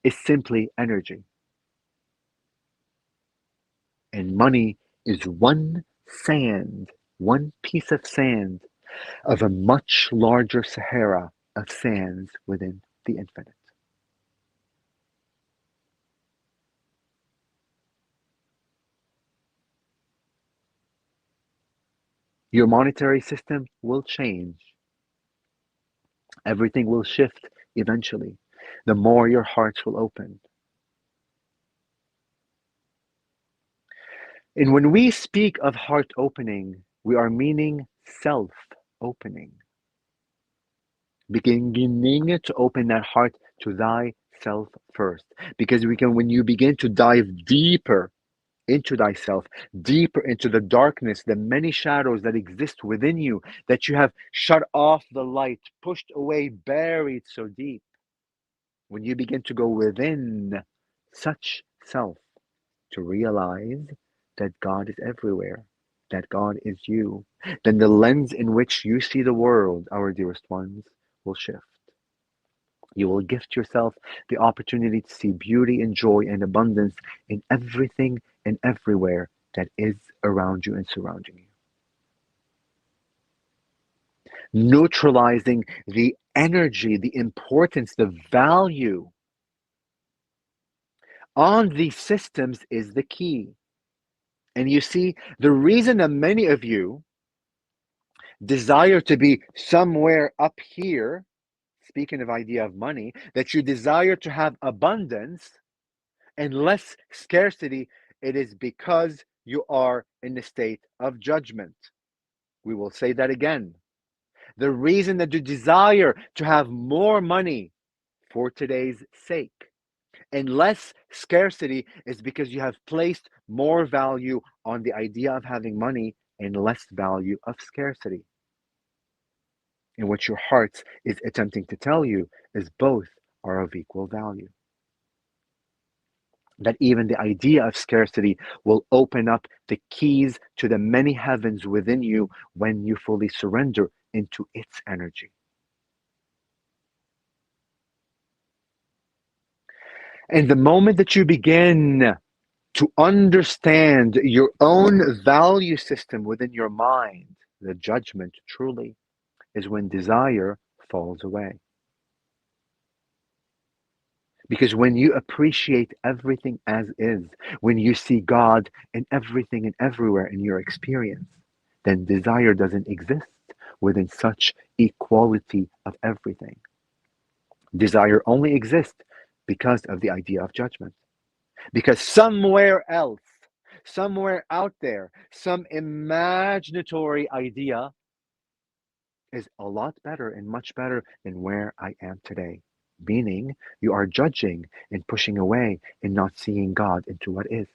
is simply energy. And money is one piece of sand of a much larger Sahara of sands within the infinite. Your monetary system will change. Everything will shift eventually. The more your hearts will open. And when we speak of heart opening, we are meaning self-opening. Beginning to open that heart to thyself first. Because when you begin to dive deeper into thyself, deeper into the darkness, the many shadows that exist within you, that you have shut off the light, pushed away, buried so deep. When you begin to go within such self, to realize that God is everywhere, that God is you, then the lens in which you see the world, our dearest ones, will shift. You will gift yourself the opportunity to see beauty and joy and abundance in everything and everywhere that is around you and surrounding you. Neutralizing the energy, the importance, the value on these systems is the key. And you see, the reason that many of you desire to be somewhere up here, speaking of idea of money, that you desire to have abundance and less scarcity, it is because you are in a state of judgment. We will say that again. The reason that you desire to have more money for today's sake and less scarcity is because you have placed more value on the idea of having money and less value of scarcity. And what your heart is attempting to tell you is both are of equal value. That even the idea of scarcity will open up the keys to the many heavens within you when you fully surrender into its energy. And the moment that you begin to understand your own value system within your mind, the judgment truly is when desire falls away. Because when you appreciate everything as is, when you see God in everything and everywhere in your experience, then desire doesn't exist within such equality of everything. Desire only exists because of the idea of judgment. Because somewhere else, somewhere out there, some imaginatory idea is a lot better and much better than where I am today. Meaning you are judging and pushing away and not seeing God into what is.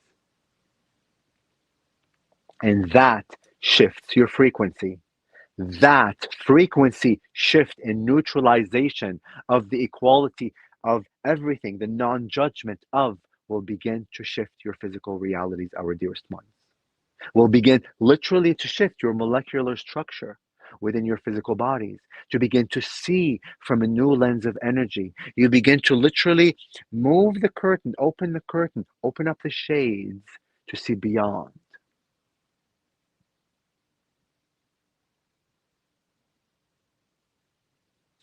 And that shifts your frequency. That frequency shift and neutralization of the equality of everything, the non-judgment of, will begin to shift your physical realities, our dearest ones. Will begin literally to shift your molecular structure within your physical bodies, to begin to see from a new lens of energy. You begin to literally move the curtain, open up the shades to see beyond.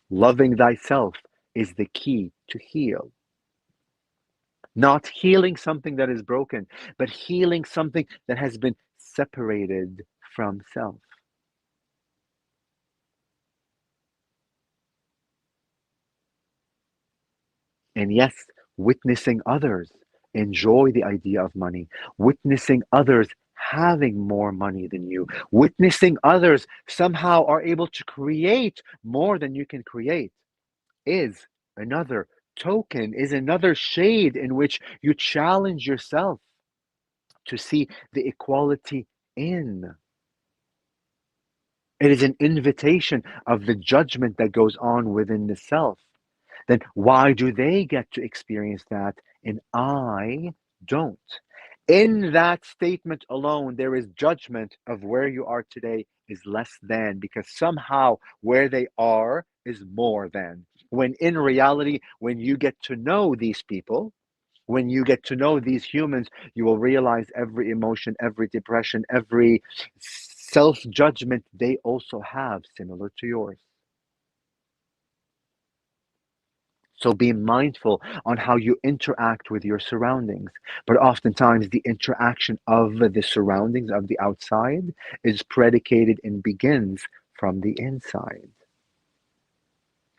Loving thyself is the key to heal. Not healing something that is broken, but healing something that has been separated from self. And yes, witnessing others enjoy the idea of money, witnessing others having more money than you, witnessing others somehow are able to create more than you can create is another token, is another shade in which you challenge yourself to see the equality in. It is an invitation of the judgment that goes on within the self. Then why do they get to experience that and I don't? In that statement alone, there is judgment of where you are today is less than, because somehow where they are is more than. When in reality, when you get to know these people, when you get to know these humans, you will realize every emotion, every depression, every self-judgment they also have similar to yours. So be mindful on how you interact with your surroundings. But oftentimes the interaction of the surroundings of the outside is predicated and begins from the inside.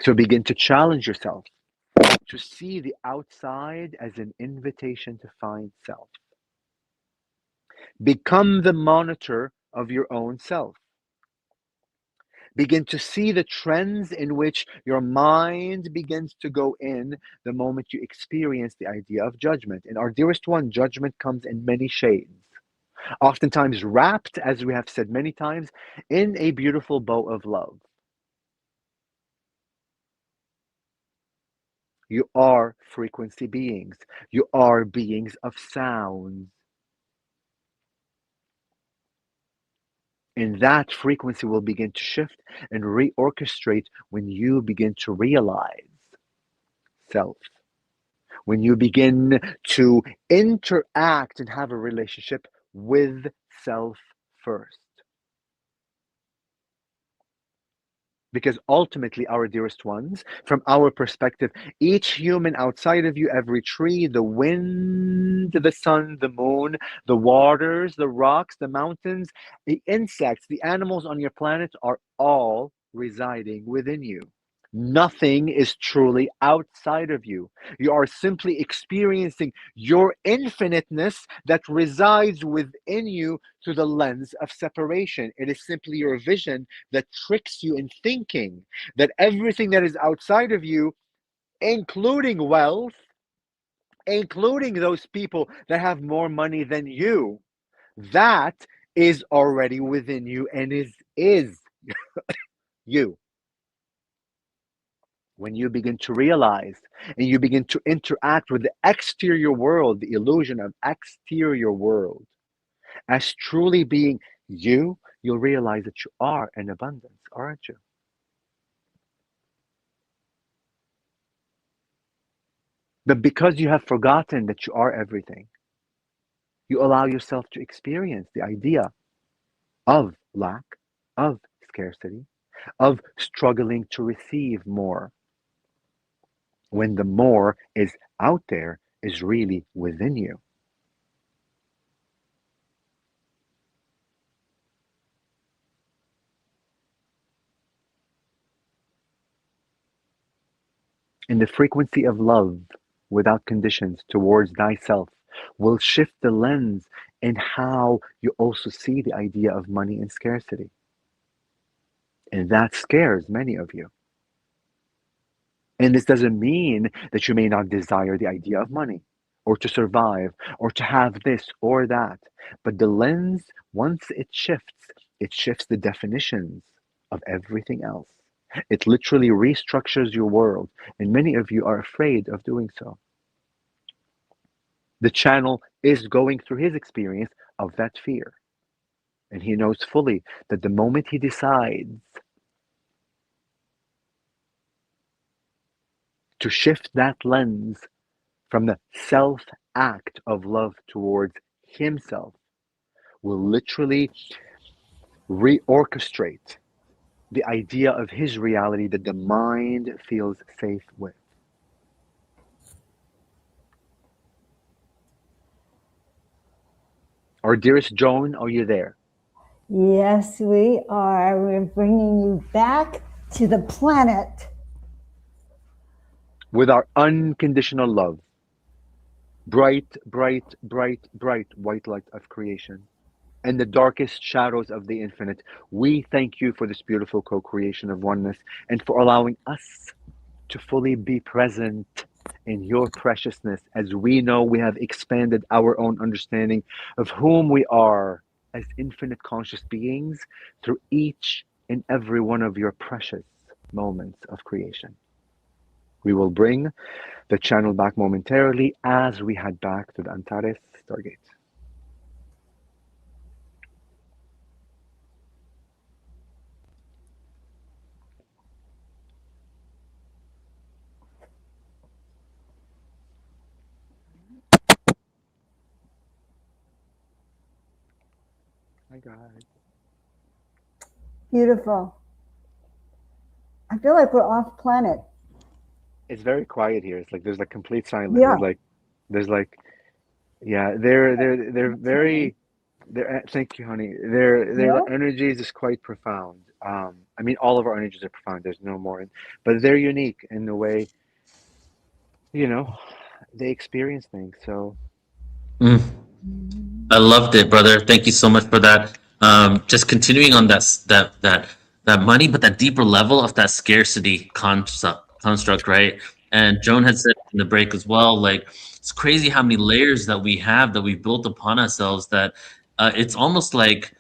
So begin to challenge yourself to see the outside as an invitation to find self. Become the monitor of your own self. Begin to see the trends in which your mind begins to go in the moment you experience the idea of judgment. And our dearest one, judgment comes in many shades, oftentimes wrapped, as we have said many times, in a beautiful bow of love. You are frequency beings. You are beings of sound. And that frequency will begin to shift and reorchestrate when you begin to realize self. When you begin to interact and have a relationship with self first. Because ultimately, our dearest ones, from our perspective, each human outside of you, every tree, the wind, the sun, the moon, the waters, the rocks, the mountains, the insects, the animals on your planet are all residing within you. Nothing is truly outside of you. You are simply experiencing your infiniteness that resides within you through the lens of separation. It is simply your vision that tricks you in thinking that everything that is outside of you, including wealth, including those people that have more money than you, that is already within you and is you. When you begin to realize and you begin to interact with the exterior world, the illusion of exterior world, as truly being you, you'll realize that you are in abundance, aren't you? But because you have forgotten that you are everything, you allow yourself to experience the idea of lack, of scarcity, of struggling to receive more, when the more is out there, is really within you. And the frequency of love without conditions towards thyself will shift the lens in how you also see the idea of money and scarcity. And that scares many of you. And this doesn't mean that you may not desire the idea of money or to survive or to have this or that. But the lens, once it shifts the definitions of everything else. It literally restructures your world, and many of you are afraid of doing so. The channel is going through his experience of that fear, and he knows fully that the moment he decides to shift that lens from the self act of love towards himself, will literally reorchestrate the idea of his reality that the mind feels safe with. Our dearest Joan, are you there? Yes, we are. We're bringing you back to the planet. With our unconditional love. Bright, bright, bright, bright white light of creation. And the darkest shadows of the infinite. We thank you for this beautiful co-creation of oneness and for allowing us to fully be present in your preciousness, as we know we have expanded our own understanding of whom we are as infinite conscious beings through each and every one of your precious moments of creation. We will bring the channel back momentarily as we head back to the Antares Stargate. Hi guys. Beautiful. I feel like we're off planet. It's very quiet here. It's like there's like complete silence. Yeah. Yeah, they're very thank you, honey. Their energies is quite profound. I mean, all of our energies are profound. There's no more, but they're unique in the way, you know, they experience things. So, I loved it, brother. Thank you so much for that. Just continuing on that money, but that deeper level of that scarcity construct, right? And Joan had said in the break as well, like it's crazy how many layers that we have that we've built upon ourselves that it's almost like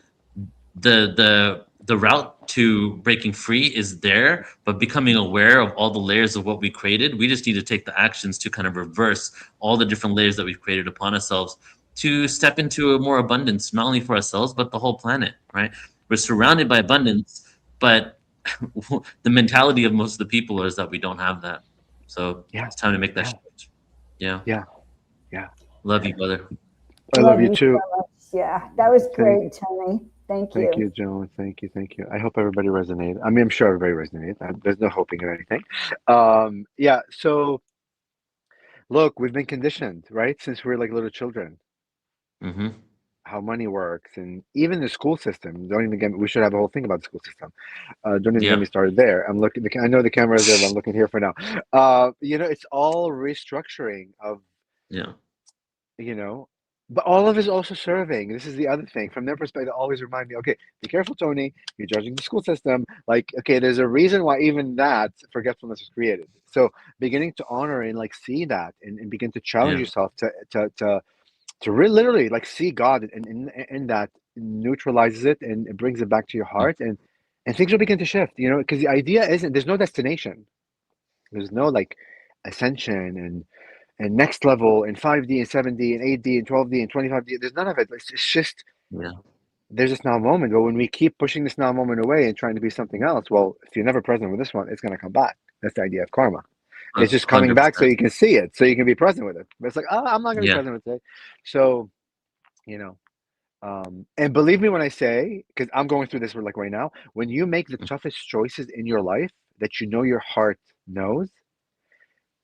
the route to breaking free is there, but becoming aware of all the layers of what we created, we just need to take the actions to kind of reverse all the different layers that we've created upon ourselves to step into a more abundance, not only for ourselves, but the whole planet, right? We're surrounded by abundance, but the mentality of most of the people is that we don't have that. So it's time to make that shift. Yeah. Love you, brother. I love you too. So much. Yeah, that was great, Tony. Thank Thank you. you, Joan. Thank you. I hope everybody resonated. I mean, I'm sure everybody resonated. There's no hoping or anything. Yeah. So look, we've been conditioned, right, since we were like little children, Mm-hmm. how money works, and even the school system. Don't even get me. We should have a whole thing about the school system. Don't even get Yeah. me started there. I'm looking. I know the camera is there, but I'm looking here for now. It's all restructuring of, Yeah. you know, but all of it is also serving. This is the other thing. From their perspective, always remind me, okay, be careful, Tony. You're judging the school system. Like, okay, there's a reason why even that forgetfulness was created. So beginning to honor and like see that, and begin to challenge Yeah. yourself to really literally like see God, and in that neutralizes it, and it brings it back to your heart, and things will begin to shift, because the idea isn't, there's no destination. There's no like ascension and next level and 5D and 7D and 8D and 12D and 25D. There's none of it. It's just, Yeah. there's this now moment. But when we keep pushing this now moment away and trying to be something else, well, if you're never present with this one, it's going to come back. That's the idea of karma. It's just coming back so 100%. you can see it, so you can be present with it. But it's like, oh, I'm not going to be Yeah. present with it. So, and believe me when I say, because I'm going through this like right now, when you make the toughest choices in your life that your heart knows,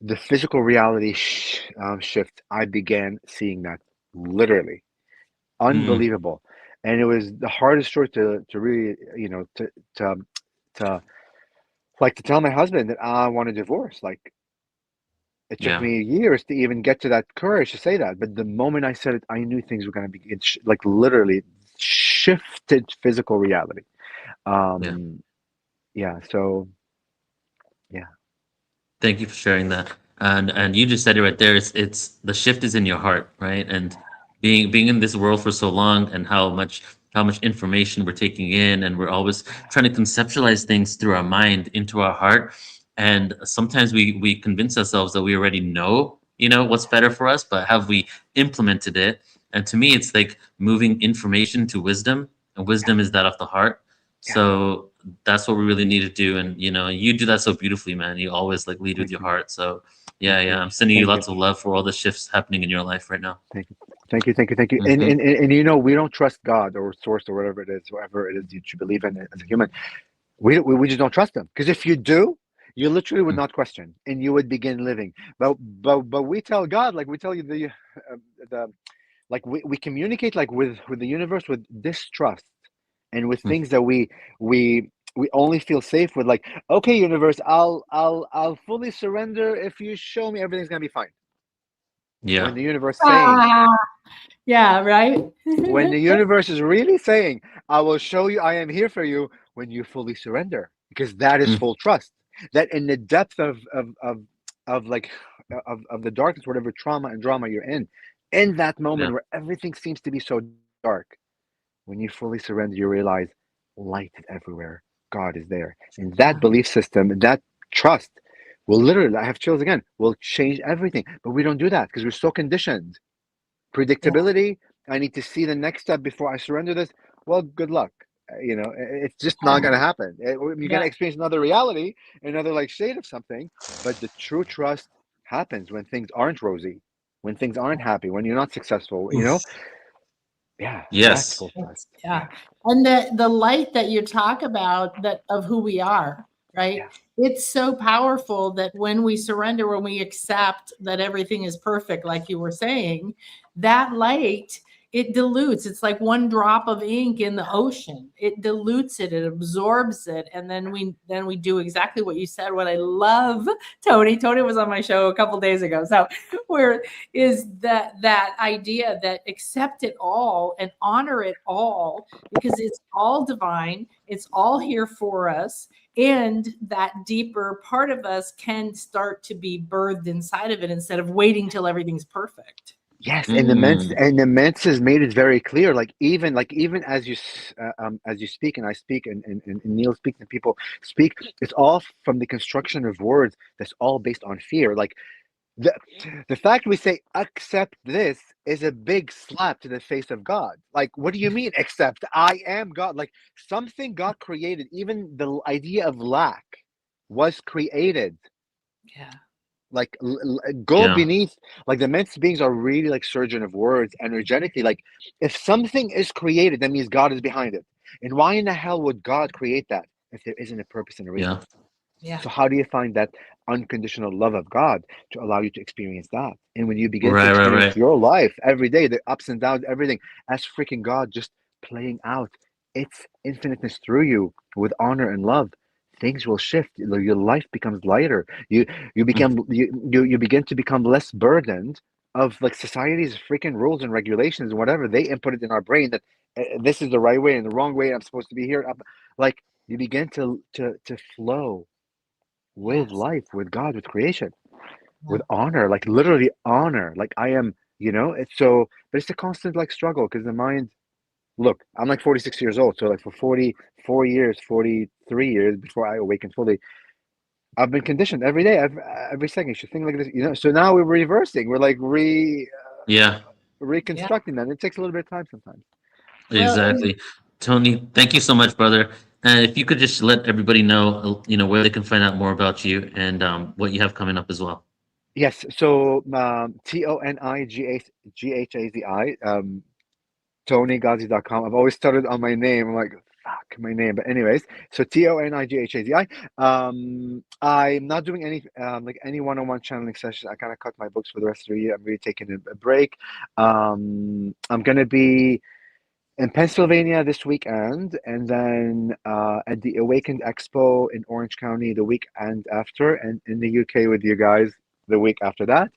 the physical reality shift, I began seeing that literally unbelievable. And it was the hardest choice to really, to like to tell my husband that I want a divorce. Like, it took Yeah. me years to even get to that courage to say that. But the moment I said it, I knew things were going to be like literally shifted physical reality. Yeah. Yeah. So, yeah. Thank you for sharing that. And you just said it right there. It's the shift is in your heart, right? And being in this world for so long, and how much information we're taking in, and we're always trying to conceptualize things through our mind into our heart. And sometimes we convince ourselves that we already know, what's better for us, but have we implemented it? And to me, it's like moving information to wisdom, and wisdom is that of the heart. Yeah. So that's what we really need to do. And you do that so beautifully, man. You always like lead with Thank your you. heart. So Thank you. I'm sending you Thank lots of love for all the shifts happening in your life right now. Thank you. Thank you. Thank you. Thank you. Mhm. And we don't trust God or source or whatever it is you should believe in as a human. We just don't trust them, because if you do, you literally would not question, and you would begin living. But we tell God, like we tell you the like we communicate like with the universe with distrust, and with things that we only feel safe with. Like, okay, universe, I'll fully surrender if you show me everything's gonna be fine. Yeah. When the universe saying, yeah, right. when the universe is really saying, I will show you, I am here for you, when you fully surrender, because that is full trust. That in the depth of the darkness, whatever trauma and drama you're in that moment where everything seems to be so dark, when you fully surrender, you realize light is everywhere. God is there. And that belief system, that trust will literally, I have chills again, will change everything. But we don't do that because we're so conditioned. Predictability, I need to see the next step before I surrender this. Well, good luck. It's just not going to happen. You're going to experience another reality, another like shade of something. But the true trust happens when things aren't rosy, when things aren't happy, when you're not successful, Yeah. That's Yes. full trust. Yeah. And the light that you talk about, that of who we are, right? Yeah. It's so powerful that when we surrender, when we accept that everything is perfect, like you were saying, that light, it dilutes. It's like one drop of ink in the ocean. It dilutes it, it absorbs it, and then we do exactly what you said. What I love, Tony was on my show a couple days ago. So where is that idea that accept it all and honor it all, because it's all divine, it's all here for us, and that deeper part of us can start to be birthed inside of it instead of waiting till everything's perfect. Yes, and the Mets has made it very clear. Like even as you speak and I speak and Neil speaks and people speak, it's all from the construction of words. That's all based on fear. Like the fact we say accept this is a big slap to the face of God. Like, what do you mean accept? I am God. Like something God created. Even the idea of lack was created. Yeah. Like go beneath, like the Mets beings are really like surgeon of words energetically. Like if something is created, that means God is behind it. And why in the hell would God create that if there isn't a purpose and a reason? Yeah. So how do you find that unconditional love of God to allow you to experience that? And when you begin to Right, right, experience right. your life every day, the ups and downs, everything, as freaking God just playing out its infiniteness through you with honor and love, things will shift. Your life becomes lighter. You begin to become less burdened of like society's freaking rules and regulations and whatever they inputted in our brain that this is the right way and the wrong way. I'm supposed to be here. Like you begin to flow with life, with God, with creation, with honor, like literally honor. Like I am, it's so, but it's a constant like struggle because the mind, look, I'm like 46 years old. So like for 44 years, 43 years before I awakened fully, I've been conditioned every day, every second. You should think like this, So now we're reversing. We're like Yeah, reconstructing that. It takes a little bit of time sometimes. exactly. Tony, thank you so much, brother. And if you could just let everybody know, where they can find out more about you and what you have coming up as well. Yes. So ToniGhazi, TonyGhazi.com. I've always started on my name. I'm like, fuck my name. But anyways, so ToniGhazi. I'm not doing any one-on-one channeling sessions. I kind of cut my books for the rest of the year. I'm really taking a break. I'm gonna be in Pennsylvania this weekend, and then at the Awakened Expo in Orange County the weekend after, and in the UK with you guys the week after that.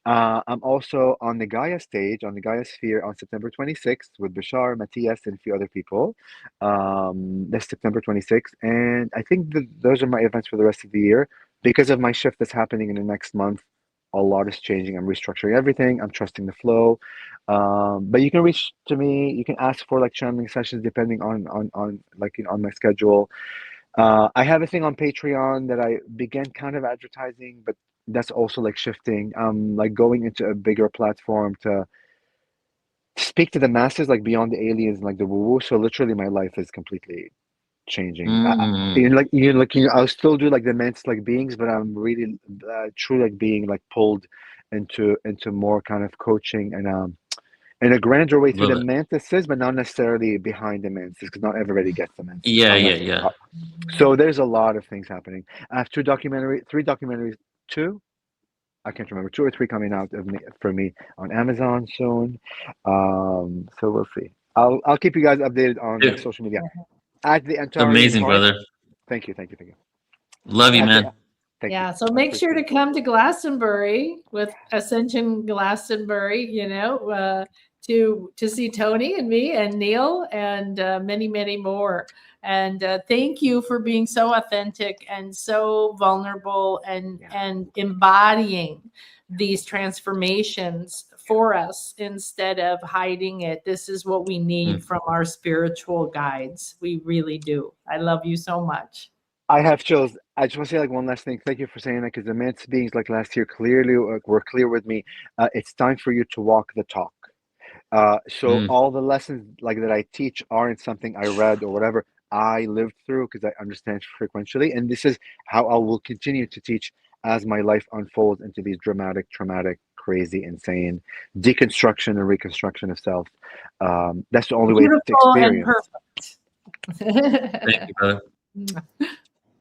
I'm also on the Gaia stage, on the Gaia Sphere on September 26th with Bashar, Matthias, and a few other people. That's September 26th. And I think those are my events for the rest of the year. Because of my shift that's happening in the next month, a lot is changing. I'm restructuring everything. I'm trusting the flow. But you can reach to me. You can ask for like channeling sessions depending on on my schedule. I have a thing on Patreon that I began kind of advertising, but that's also like shifting. Like going into a bigger platform to speak to the masses, like beyond the aliens and like the woo woo. So literally, my life is completely changing. I'll still do like the immense like beings, but I'm really truly like being like pulled into more kind of coaching and in a grander way through the Love it. mantises, but not necessarily behind the mantises because not everybody gets the mantises. Yeah, yeah. So there's a lot of things happening. I have three documentaries, I can't remember, 2 or 3 coming out for me on Amazon soon. So we'll see. I'll keep you guys updated on like, social media. At the Antarian Amazing, Heart. brother. Thank you. Love you, man. Thank Yeah, you. so make sure to come to Glastonbury with Ascension Glastonbury, to see Tony and me and Neil and many, many more. And thank you for being so authentic and so vulnerable and embodying these transformations for us instead of hiding it. This is what we need from our spiritual guides. We really do. I love you so much. I have chills. I just want to say like one last thing. Thank you for saying that because the mantis beings like last year clearly were clear with me. It's time for you to walk the talk. So all the lessons like that I teach aren't something I read or whatever. I lived through because I understand frequentially, and this is how I will continue to teach as my life unfolds into these dramatic, traumatic, crazy, insane deconstruction and reconstruction of self. That's the only way to experience. Thank you, brother.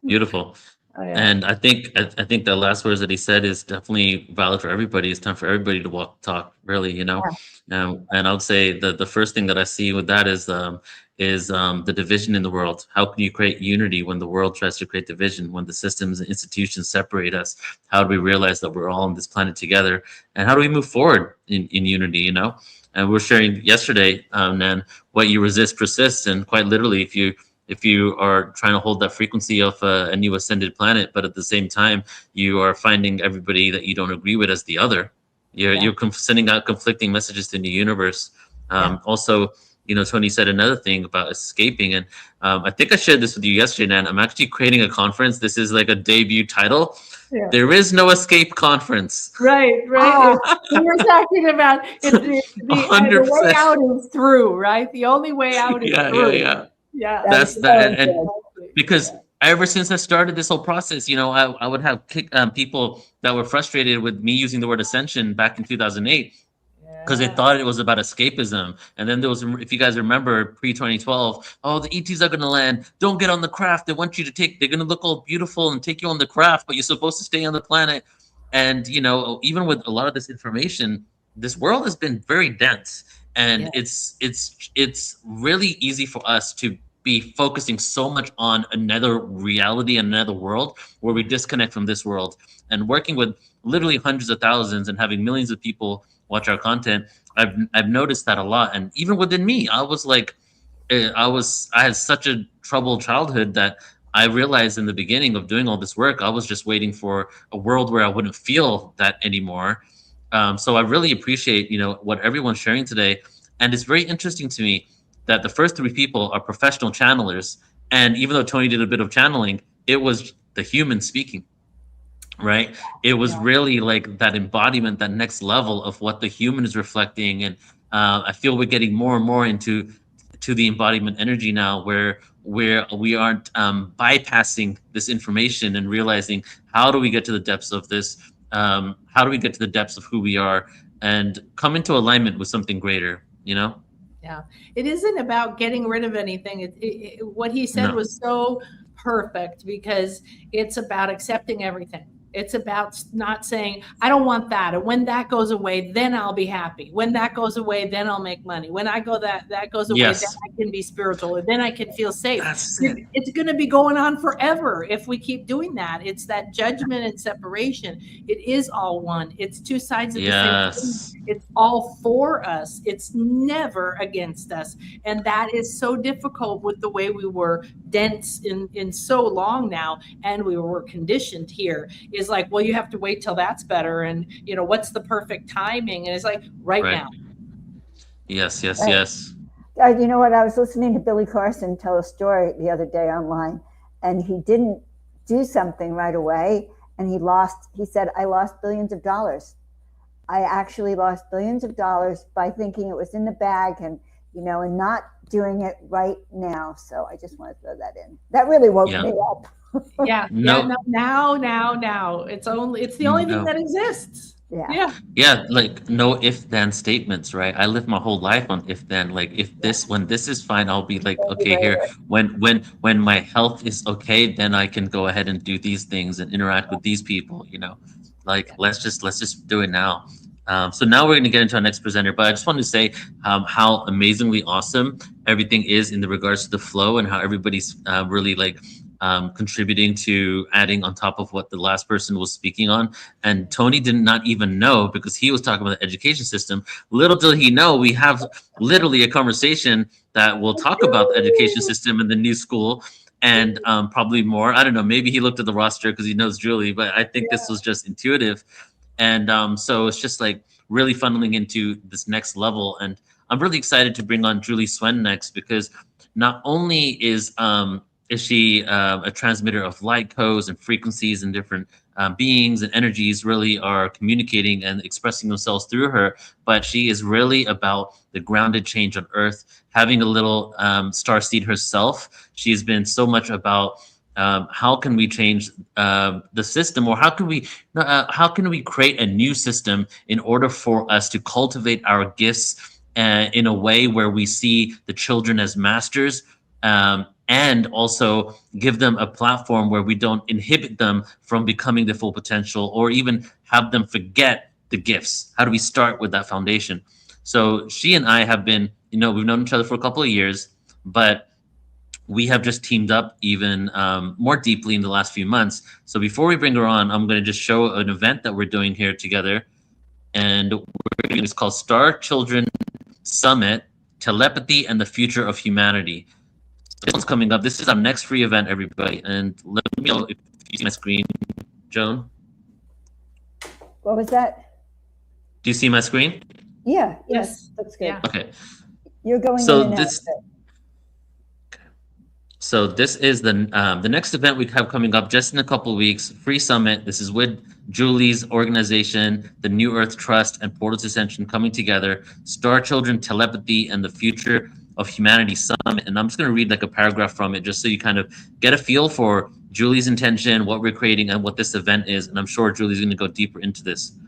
Beautiful. Oh, yeah. And I think the last words that he said is definitely valid for everybody. It's time for everybody to walk talk, really, And I would say the first thing that I see with that is the division in the world. How can you create unity when the world tries to create division? When the systems and institutions separate us, how do we realize that we're all on this planet together? And how do we move forward in unity? And we're sharing yesterday, Nan, what you resist persists, and quite literally, if you are trying to hold that frequency of a new ascended planet, but at the same time, you are finding everybody that you don't agree with as the other, you're sending out conflicting messages to the universe. Also, Tony said another thing about escaping. And I think I shared this with you yesterday, Nan. I'm actually creating a conference. This is like a debut title. Yeah. There is no escape conference. Right. We were talking about the way out is through, right? The only way out is through. Yeah, that's that, and because ever since I started this whole process, I would have people that were frustrated with me using the word ascension back in 2008. because they thought it was about escapism. And then there was, if you guys remember, pre-2012, oh, the ETs are going to land. Don't get on the craft. They want you to take, they're going to look all beautiful and take you on the craft, but you're supposed to stay on the planet. And, you know, even with a lot of this information, this world has been very dense. And it's really easy for us to be focusing so much on another reality, another world, where we disconnect from this world. And working with literally hundreds of thousands and having millions of people watch our content, I've noticed that a lot. And even within me, I was like, I had such a troubled childhood that I realized in the beginning of doing all this work, I was just waiting for a world where I wouldn't feel that anymore. So I really appreciate, you know, what everyone's sharing today. And it's very interesting to me that the first three people are professional channelers. And even though Tony did a bit of channeling, it was the human speaking. Right. It was really like that embodiment, that next level of what the human is reflecting. And I feel we're getting more and more into the embodiment energy now, where we aren't bypassing this information and realizing, how do we get to the depths of this? How do we get to the depths of who we are and come into alignment with something greater, you know? Yeah, it isn't about getting rid of anything. What he said was so perfect, because it's about accepting everything. It's about not saying, I don't want that. And when that goes away, then I'll be happy. When that goes away, then I'll make money. When that goes away, then I can be spiritual, and then I can feel safe. It's going to be going on forever if we keep doing that. It's that judgment and separation. It is all one. It's two sides of the same thing. It's all for us. It's never against us. And that is so difficult with the way we were dense in so long now, and we were conditioned here. Is like, well, you have to wait till that's better, and you know, what's the perfect timing? And it's like right now. Yes. You know what? I was listening to Billy Carson tell a story the other day online, and he didn't do something right away, and he said, I lost billions of dollars. I actually lost billions of dollars by thinking it was in the bag, and you know, and not doing it right now. So I just want to throw that in. That really woke me up. Now it's the only thing that exists. Like no if then statements, right? I live my whole life on if then. Like when this is fine, I'll be like, okay, here when my health is okay, then I can go ahead and do these things and interact with these people, you know. Like let's just do it now. So now we're going to get into our next presenter, but I just wanted to say how amazingly awesome everything is in the regards to the flow, and how everybody's really like contributing to adding on top of what the last person was speaking on. And Tony did not even know, because he was talking about the education system. Little did he know, we have literally a conversation that will talk about the education system in the new school, and probably more. I don't know, maybe he looked at the roster because he knows Julie, but I think this was just intuitive. And so it's just like really funneling into this next level. And I'm really excited to bring on Julie Swen next, because not only is she a transmitter of light codes and frequencies, and different beings and energies really are communicating and expressing themselves through her, but she is really about the grounded change on Earth, having a little star seed herself. She's been so much about how can we change the system, or how can we create a new system in order for us to cultivate our gifts in a way where we see the children as masters, and also give them a platform where we don't inhibit them from becoming their full potential, or even have them forget the gifts. How do we start with that foundation? So she and I have been, you know, we've known each other for a couple of years, but we have just teamed up even more deeply in the last few months. So before we bring her on, I'm going to just show an event that we're doing here together. And it's called Star Children Summit, Telepathy and the Future of Humanity. This one's coming up. This is our next free event, everybody. And let me know if you see my screen, Joan. What was that? Do you see my screen? Yeah. Yes. That's good. Yeah. Okay. You're going so in this. So this is the next event we have coming up just in a couple of weeks. Free summit. This is with Julie's organization, the New Earth Trust, and Portals Ascension coming together. Star Children, Telepathy, and the Future of Humanity Summit. And I'm just going to read like a paragraph from it, just so you kind of get a feel for Julie's intention, what we're creating, and what this event is. And I'm sure Julie's going to go deeper into this.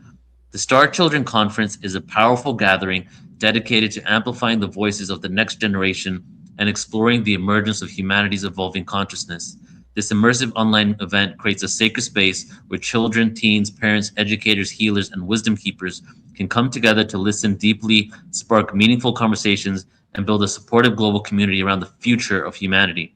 The Star Children Conference is a powerful gathering dedicated to amplifying the voices of the next generation and exploring the emergence of humanity's evolving consciousness. This immersive online event creates a sacred space where children, teens, parents, educators, healers, and wisdom keepers can come together to listen deeply, spark meaningful conversations, and build a supportive global community around the future of humanity.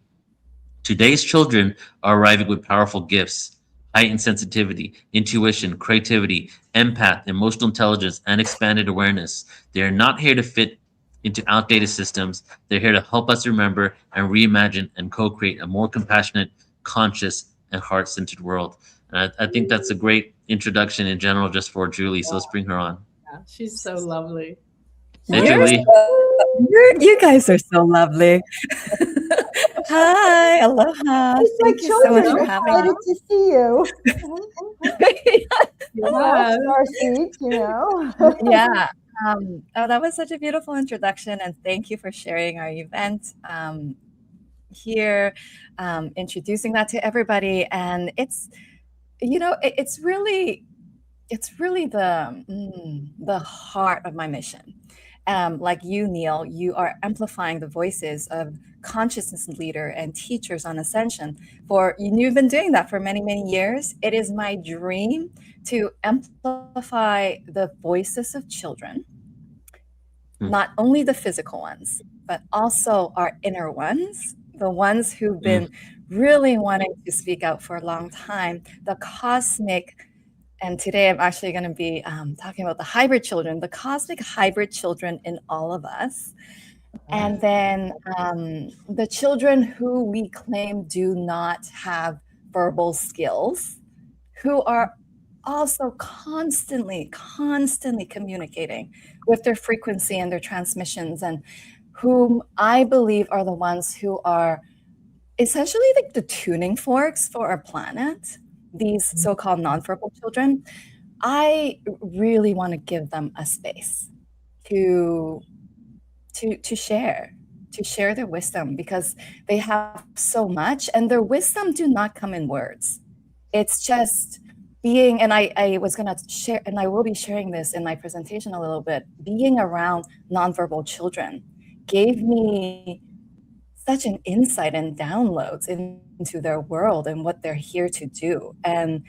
Today's children are arriving with powerful gifts, heightened sensitivity, intuition, creativity, empath, emotional intelligence, and expanded awareness. They are not here to fit into outdated systems. They're here to help us remember and reimagine and co-create a more compassionate, conscious, and heart-centered world. And I think that's a great introduction in general just for Julie. So let's bring her on. Yeah, she's so lovely. Hey, Julie. You guys are so lovely. Hi, aloha. It's my Thank you so much children. for having me. Excited to see you. Yeah. Starseed, you know. Yeah. Oh, that was such a beautiful introduction, and thank you for sharing our event here, introducing that to everybody. And it's, it's really the heart of my mission. Like you, Neil, you are amplifying the voices of consciousness leader and teachers on ascension. You've been doing that for many, many years. It is my dream to amplify the voices of children, not only the physical ones, but also our inner ones, the ones who've been really wanting to speak out for a long time, the cosmic. And today I'm actually going to be talking about the hybrid children, the cosmic hybrid children in all of us. And then the children who we claim do not have verbal skills, who are also constantly communicating with their frequency and their transmissions, and whom I believe are the ones who are essentially like the tuning forks for our planet. These so-called nonverbal children, I really want to give them a space to share their wisdom, because they have so much, and their wisdom do not come in words. It's just being, and I was going to share, and I will be sharing this in my presentation a little bit, being around nonverbal children gave me such an insight and downloads into their world and what they're here to do. And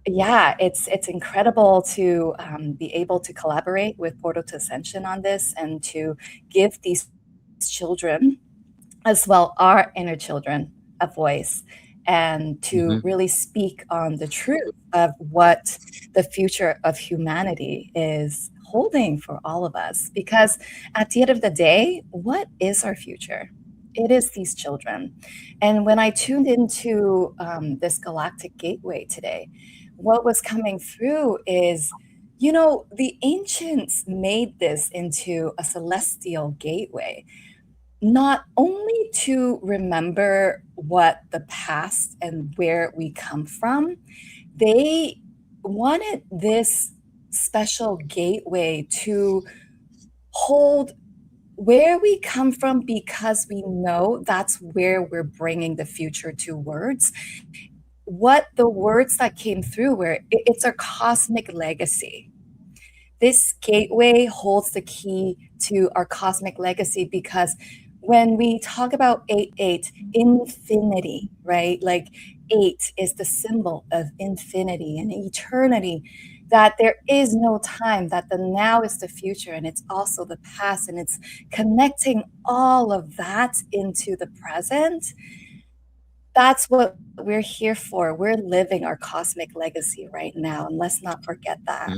yeah, it's incredible to be able to collaborate with Portal to Ascension on this, and to give these children, as well our inner children, a voice, and to really speak on the truth of what the future of humanity is holding for all of us. Because at the end of the day, what is our future? It is these children. And when I tuned into this galactic gateway today, what was coming through is, the ancients made this into a celestial gateway, not only to remember what the past and where we come from. They wanted this special gateway to hold where we come from, because we know that's where we're bringing the future to words. What the words that came through, where it's our cosmic legacy. This gateway holds the key to our cosmic legacy, because when we talk about 8-8, infinity, right? Like 8 is the symbol of infinity and eternity, that there is no time, that the now is the future, and it's also the past, and it's connecting all of that into the present. That's what we're here for. We're living our cosmic legacy right now, and let's not forget that.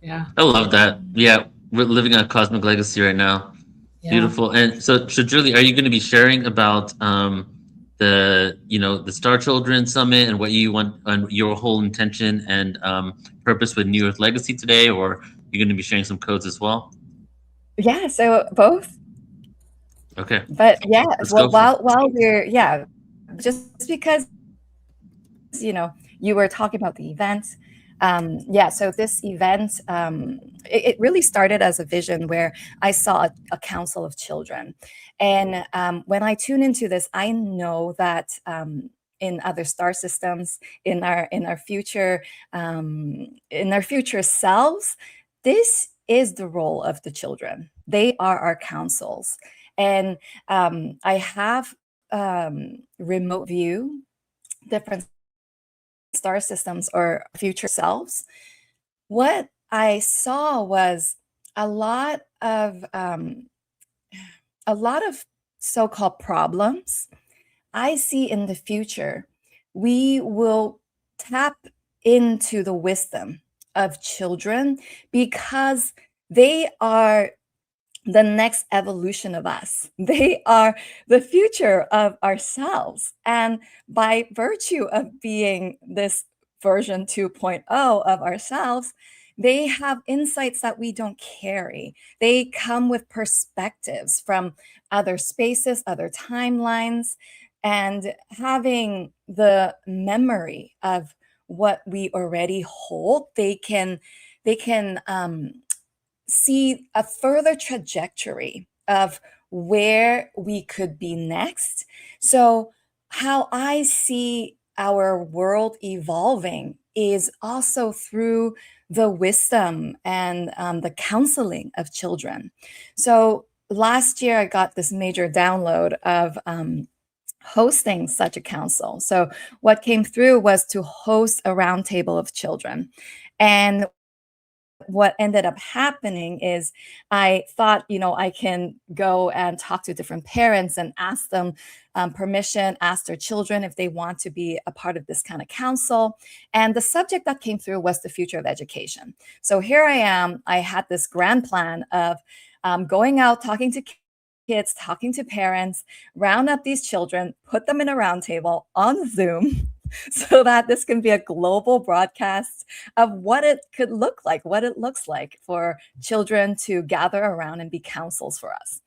Yeah, I love that. Yeah, we're living our cosmic legacy right now. Yeah. Beautiful. And so Julie, are you going to be sharing about the Star Children Summit and what you want, and your whole intention and purpose with New Earth Legacy today, or you're going to be sharing some codes as well? Yeah, so both. Okay. But yeah, while we're just because you were talking about the event. So this event, it really started as a vision where I saw a council of children. And when I tune into this, I know that in other star systems, in our future selves. This is the role of the children. They are our councils. And I have remote view different star systems or future selves. What I saw was a lot of so-called problems I see in the future. We will tap into the wisdom of children because they are the next evolution of us. They are the future of ourselves. And by virtue of being this version 2.0 of ourselves, they have insights that we don't carry. They come with perspectives from other spaces, other timelines, and having the memory of what we already hold, they can see a further trajectory of where we could be next. So, how I see our world evolving is also through the wisdom and the counseling of children. So, last year I got this major download of hosting such a council. So, what came through was to host a roundtable of children. And what ended up happening is I thought, I can go and talk to different parents and ask them permission, ask their children if they want to be a part of this kind of council. And the subject that came through was the future of education. So here I am. I had this grand plan of going out, talking to kids, talking to parents, round up these children, put them in a roundtable on Zoom so that this can be a global broadcast of what it could look like, what it looks like for children to gather around and be councils for us.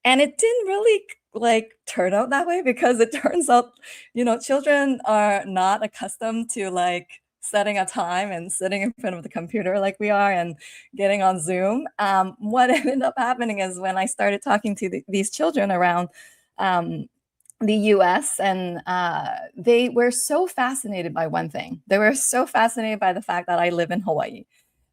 And it didn't really turn out that way because it turns out, children are not accustomed to setting a time and sitting in front of the computer like we are and getting on Zoom. What ended up happening is when I started talking to these children around the US, and they were so fascinated by one thing. They were so fascinated by the fact that I live in Hawaii,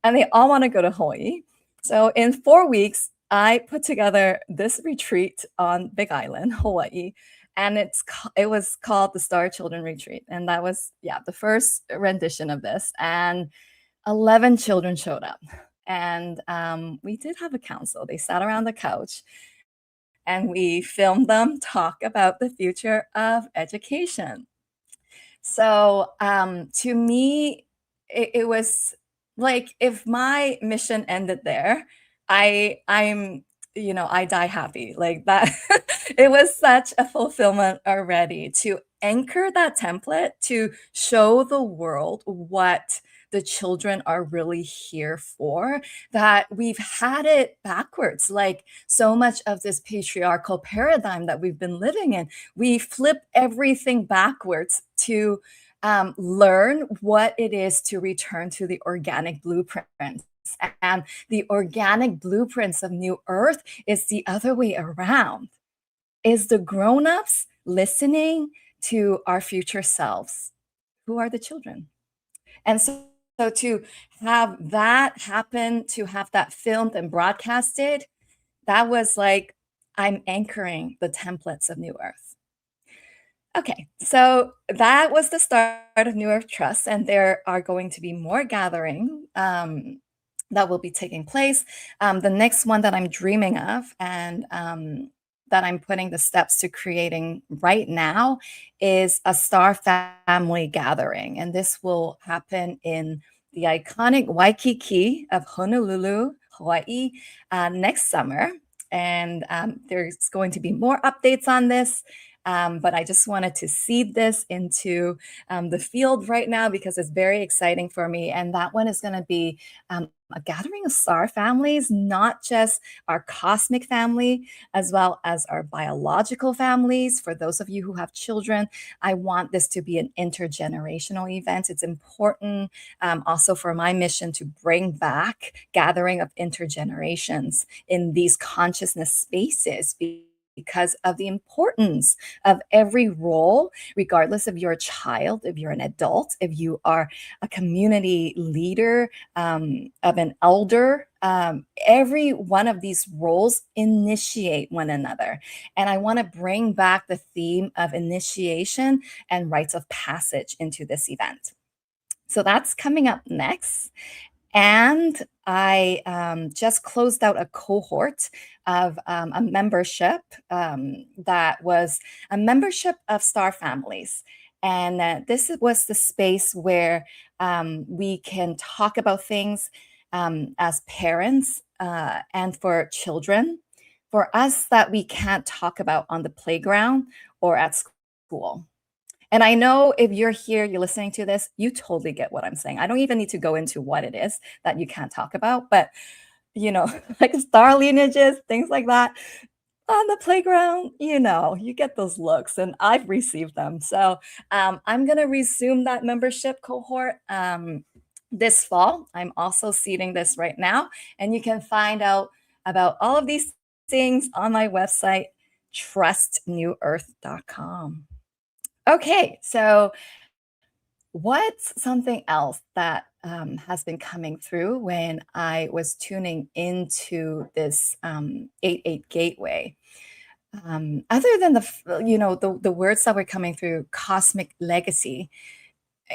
and they all want to go to Hawaii. So in 4 weeks, I put together this retreat on Big Island, Hawaii, and it was called the Star Children Retreat. And that was, the first rendition of this. And 11 children showed up. And we did have a council. They sat around the couch and we filmed them talk about the future of education. So to me, it was like if my mission ended there, I die happy like that. It was such a fulfillment already to anchor that template, to show the world what the children are really here for, that we've had it backwards. Like so much of this patriarchal paradigm that we've been living in, we flip everything backwards to learn what it is to return to the organic blueprints. And the organic blueprints of New Earth is the other way around. Is the grown-ups listening to our future selves, who are the children. And so to have that happen, to have that filmed and broadcasted, that was like, I'm anchoring the templates of New Earth. Okay, so that was the start of New Earth Trust, and there are going to be more gathering that will be taking place. The next one that I'm dreaming of and that I'm putting the steps to creating right now is a star family gathering. And this will happen in the iconic Waikiki of Honolulu, Hawaii, next summer. And there's going to be more updates on this. But I just wanted to seed this into the field right now because it's very exciting for me. And that one is going to be a gathering of star families, not just our cosmic family, as well as our biological families. For those of you who have children, I want this to be an intergenerational event. It's important also for my mission to bring back gathering of intergenerations in these consciousness spaces, because of the importance of every role, regardless if you're a child, if you're an adult, if you are a community leader, of an elder. Every one of these roles initiate one another. And I want to bring back the theme of initiation and rites of passage into this event. So that's coming up next. And I just closed out a cohort of a membership that was a membership of star families. And this was the space where we can talk about things as parents and for children, for us that we can't talk about on the playground or at school. And I know if you're here, you're listening to this, you totally get what I'm saying. I don't even need to go into what it is that you can't talk about, but like star lineages, things like that on the playground, you get those looks, and I've received them. So I'm going to resume that membership cohort this fall. I'm also seeding this right now, and you can find out about all of these things on my website, trustnewearth.com. Okay, so what's something else that has been coming through when I was tuning into this 8-8 gateway? Other than the words that were coming through, cosmic legacy,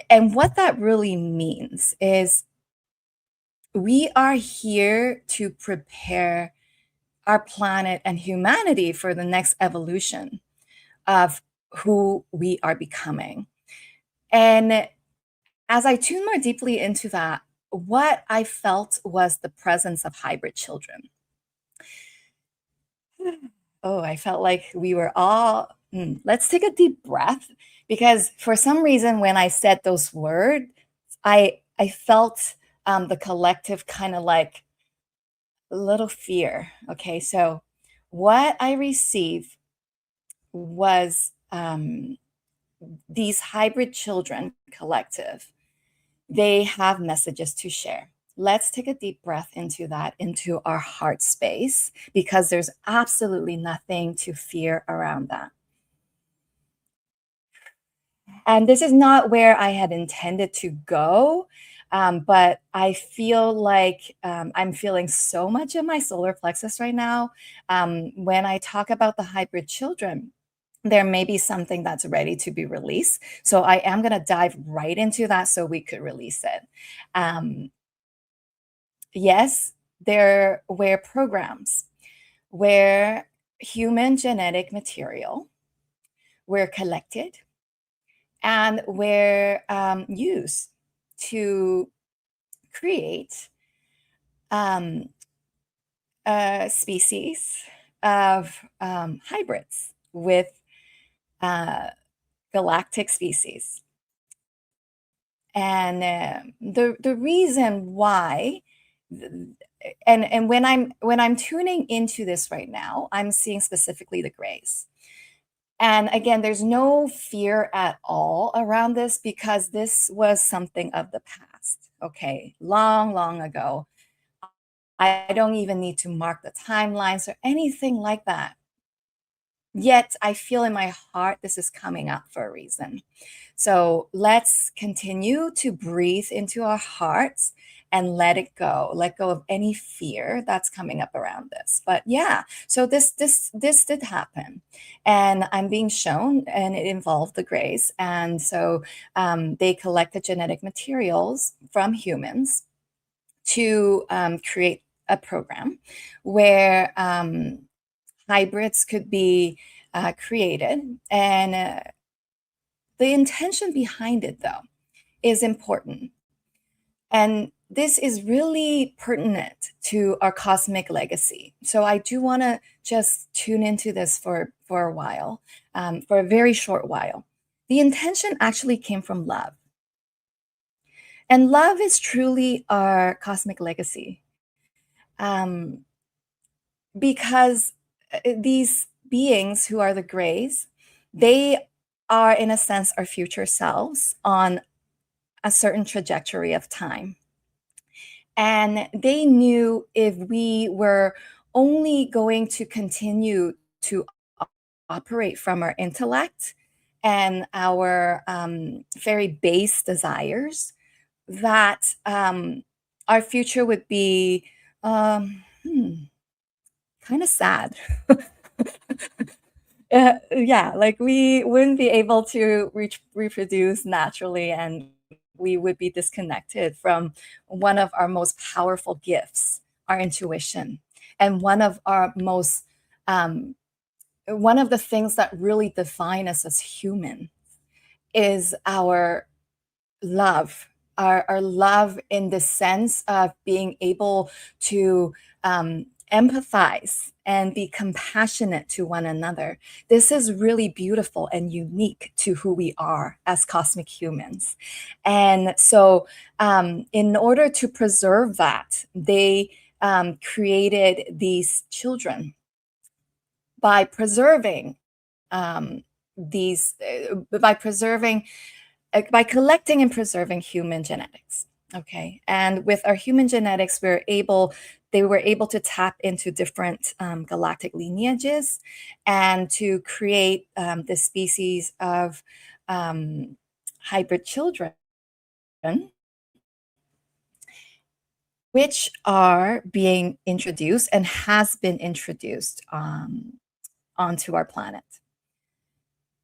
and what that really means is we are here to prepare our planet and humanity for the next evolution of who we are becoming. And as I tune more deeply into that, what I felt was the presence of hybrid children. Oh, I felt like we were all, let's take a deep breath, because for some reason, when I said those words, I felt the collective kind of like a little fear. Okay, so what I received was these hybrid children collective. They have messages to share. Let's take a deep breath into that, into our heart space, because there's absolutely nothing to fear around that. And this is not where I had intended to go, but I feel like I'm feeling so much in my solar plexus right now. When I talk about the hybrid children, there may be something that's ready to be released. So I am going to dive right into that so we could release it. Yes, there were programs where human genetic material were collected and were used to create a species of hybrids with galactic species. And the reason why, and when I'm tuning into this right now, I'm seeing specifically the grays. And again, there's no fear at all around this, because this was something of the past. Okay, long, long ago. I don't even need to mark the timelines or anything like that. Yet I feel in my heart this is coming up for a reason. So let's continue to breathe into our hearts and let it go. Let go of any fear that's coming up around this. But yeah, so this did happen, and I'm being shown, and it involved the grays. And so they collected genetic materials from humans to create a program where hybrids could be created. And the intention behind it, though, is important. And this is really pertinent to our cosmic legacy. So I do want to just tune into this for a while, for a very short while. The intention actually came from love. And love is truly our cosmic legacy. Because these beings who are the grays, they are, in a sense, our future selves on a certain trajectory of time. And they knew if we were only going to continue to operate from our intellect and our very base desires, that our future would be kind of sad. Yeah, like we wouldn't be able to reproduce naturally, and we would be disconnected from one of our most powerful gifts, our intuition, and one of the things that really define us as human is our love, our love in the sense of being able to empathize and be compassionate to one another. This is really beautiful and unique to who we are as cosmic humans. And so in order to preserve that, they created these children by preserving by collecting and preserving human genetics. Okay, and with our human genetics, they were able to tap into different galactic lineages and to create the species of hybrid children, which are being introduced and has been introduced onto our planet.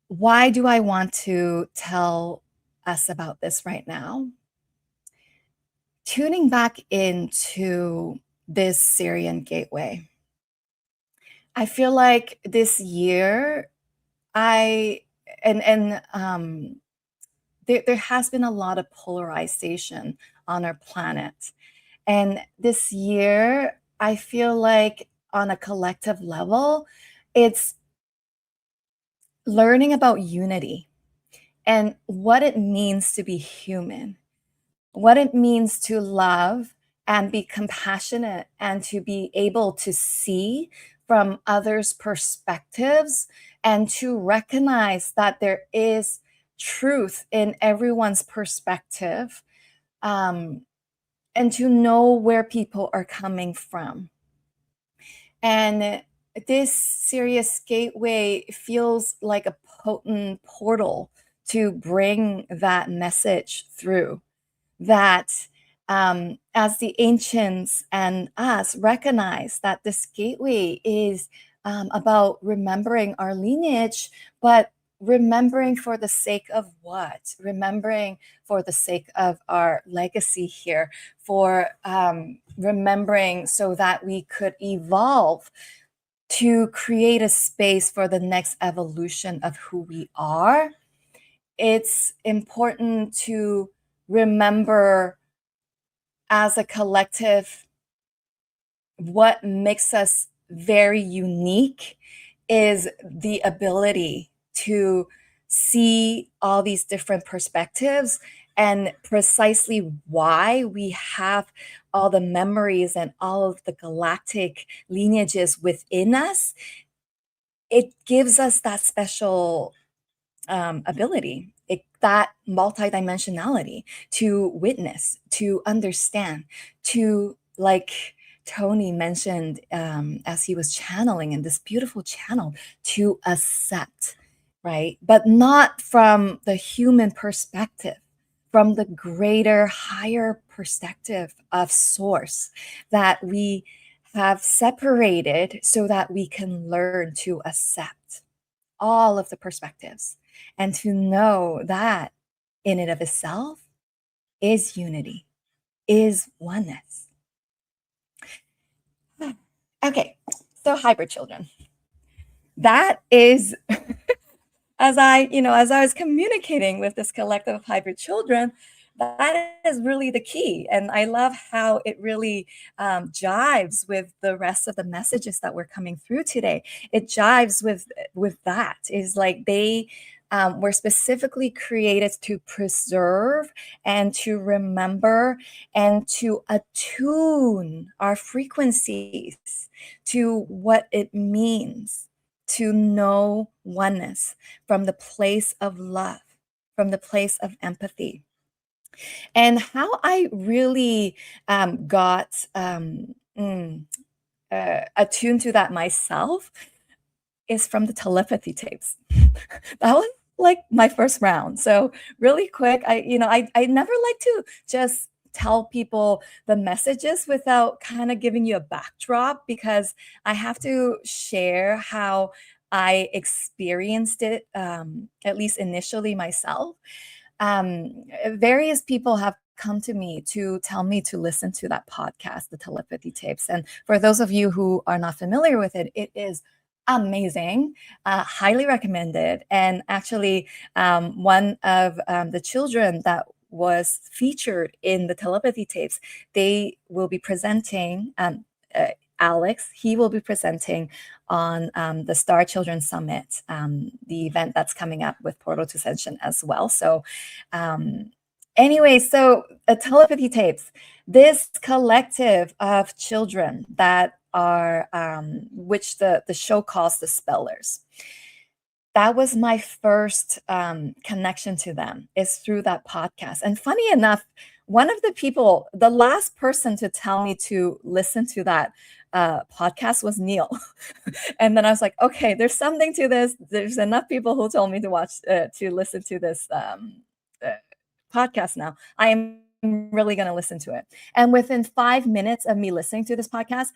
Why do I want to tell us about this right now? Tuning back into this Sirian gateway, I feel like this year there has been a lot of polarization on our planet. And this year, I feel like on a collective level, it's learning about unity and what it means to be human, what it means to love and be compassionate and to be able to see from others' perspectives and to recognize that there is truth in everyone's perspective, and to know where people are coming from. And this Sirius gateway feels like a potent portal to bring that message through, that as the ancients and us recognize that this gateway is about remembering our lineage, but remembering for the sake of what? Remembering for the sake of our legacy here, for remembering so that we could evolve to create a space for the next evolution of who we are. It's important to remember as a collective what makes us very unique is the ability to see all these different perspectives, and precisely why we have all the memories and all of the galactic lineages within us. It gives us that special ability, that multidimensionality to witness, to understand, to, like Tony mentioned as he was channeling in this beautiful channel, to accept, right? But not from the human perspective, from the greater, higher perspective of source that we have separated so that we can learn to accept all of the perspectives and to know that in and of itself is unity, is oneness. Okay, so hybrid children. That is, as I was communicating with this collective of hybrid children, that is really the key. And I love how it really jives with the rest of the messages that were coming through today. It jives with that. Is like they were specifically created to preserve and to remember and to attune our frequencies to what it means to know oneness from the place of love, from the place of empathy. And how I really got attuned to that myself is from the telepathy tapes. That was like my first round. So really quick, I never like to just tell people the messages without kind of giving you a backdrop, because I have to share how I experienced it, at least initially myself. Various people have come to me to tell me to listen to that podcast, the telepathy tapes. And for those of you who are not familiar with it, it is amazing, highly recommended. And actually, one of the children that was featured in the telepathy tapes, they will be presenting, Alex, he will be presenting on the Star Children Summit, the event that's coming up with Portal to Ascension as well. So anyway, so telepathy tapes, this collective of children that are, which the show calls the Spellers. That was my first connection to them, is through that podcast. And funny enough, one of the people, the last person to tell me to listen to that podcast was Neil. And then I was like, okay, there's something to this. There's enough people who told me to listen to this podcast now. I am really going to listen to it. And within 5 minutes of me listening to this podcast,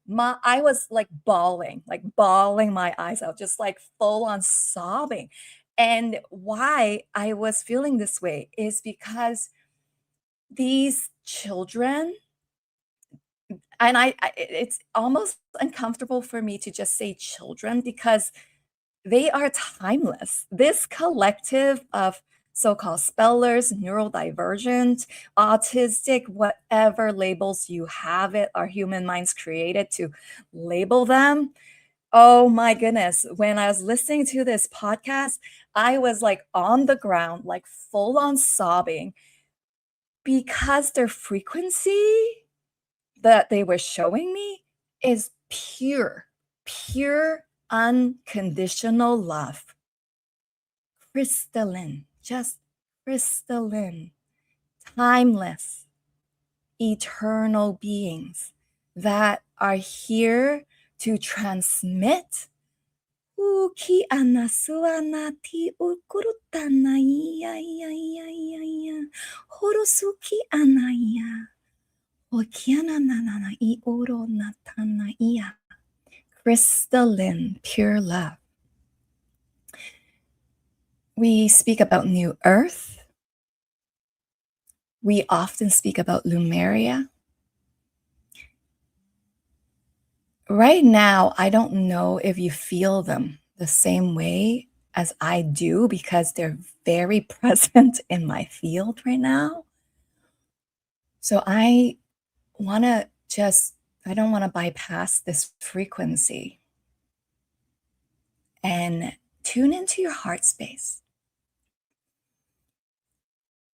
I was like bawling my eyes out, just like full on sobbing. And why I was feeling this way is because these children, and it's almost uncomfortable for me to just say children, because they are timeless. This collective of so-called spellers, neurodivergent, autistic, whatever labels you have it, our human minds created to label them. Oh my goodness. When I was listening to this podcast, I was like on the ground, like full on sobbing, because their frequency that they were showing me is pure, unconditional love. Crystalline, just crystalline, timeless, eternal beings that are here to transmit crystalline, pure love. We speak about New Earth. We often speak about Lumeria. Right now, I don't know if you feel them the same way as I do, because they're very present in my field right now. So I don't want to bypass this frequency and tune into your heart space.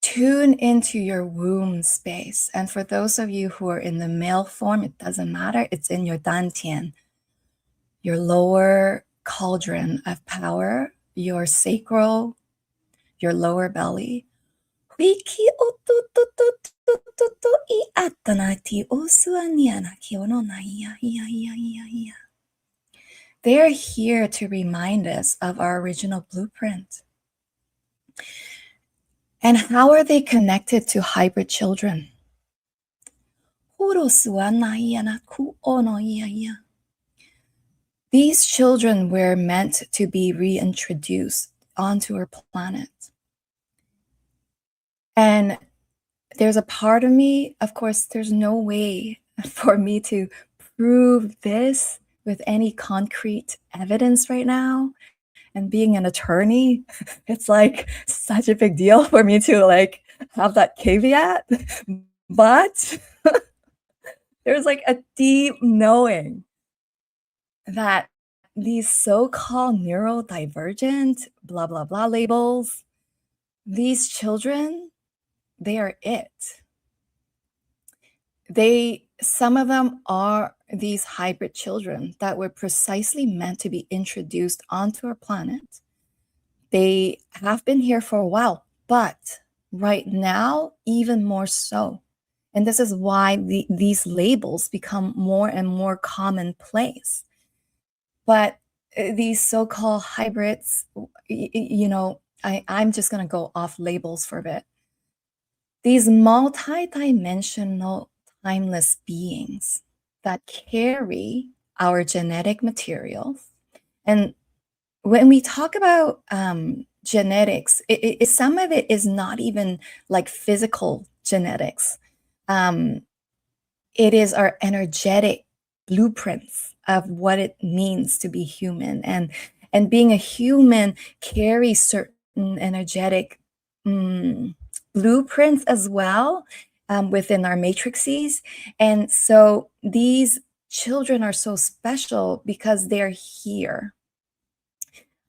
Tune into your womb space. And for those of you who are in the male form, it doesn't matter. It's in your dantian, your lower cauldron of power, your sacral, your lower belly. They're here to remind us of our original blueprint. And how are they connected to hybrid children? These children were meant to be reintroduced onto our planet. And there's a part of me, of course, there's no way for me to prove this with any concrete evidence right now. And being an attorney, it's like such a big deal for me to like have that caveat. But there's like a deep knowing that these so-called neurodivergent, blah, blah, blah labels, these children, they are it. Some of them are these hybrid children that were precisely meant to be introduced onto our planet. They have been here for a while, but right now, even more so. And this is why these labels become more and more commonplace. But these so-called hybrids, I'm just going to go off labels for a bit. These multi-dimensional timeless beings that carry our genetic materials. And when we talk about genetics, some of it is not even like physical genetics. It is our energetic blueprints of what it means to be human. And being a human carries certain energetic blueprints as well within our matrices. And so these children are so special because they're here.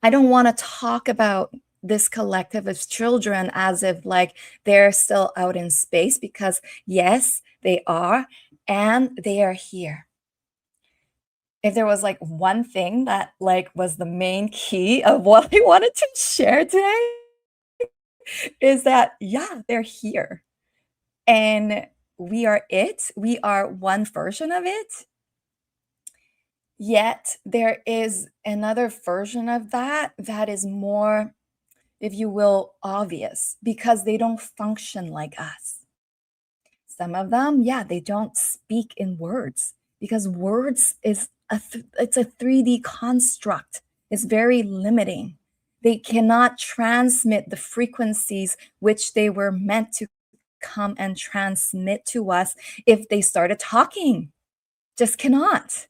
I don't want to talk about this collective of children as if like they're still out in space, because yes, they are, and they are here. If there was like one thing that like was the main key of what I wanted to share today, is that, yeah, they're here. And we are it. We are one version of it. Yet there is another version of that that is more, if you will, obvious, because they don't function like us. Some of them, yeah, they don't speak in words, because words is it's a 3D construct. It's very limiting. They cannot transmit the frequencies which they were meant to come and transmit to us if they started talking. Just cannot.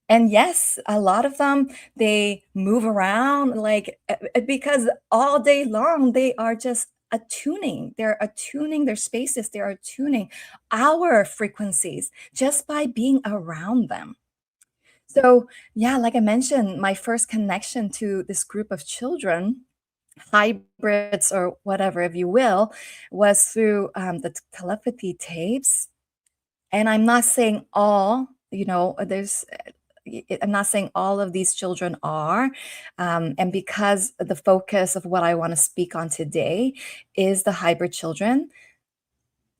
And yes, a lot of them, they move around like because all day long they are just attuning. They're attuning their spaces. They're attuning our frequencies just by being around them. So yeah, like I mentioned, my first connection to this group of children, hybrids or whatever, if you will, was through the telepathy tapes. And I'm not saying all, I'm not saying all of these children are. And because the focus of what I want to speak on today is the hybrid children,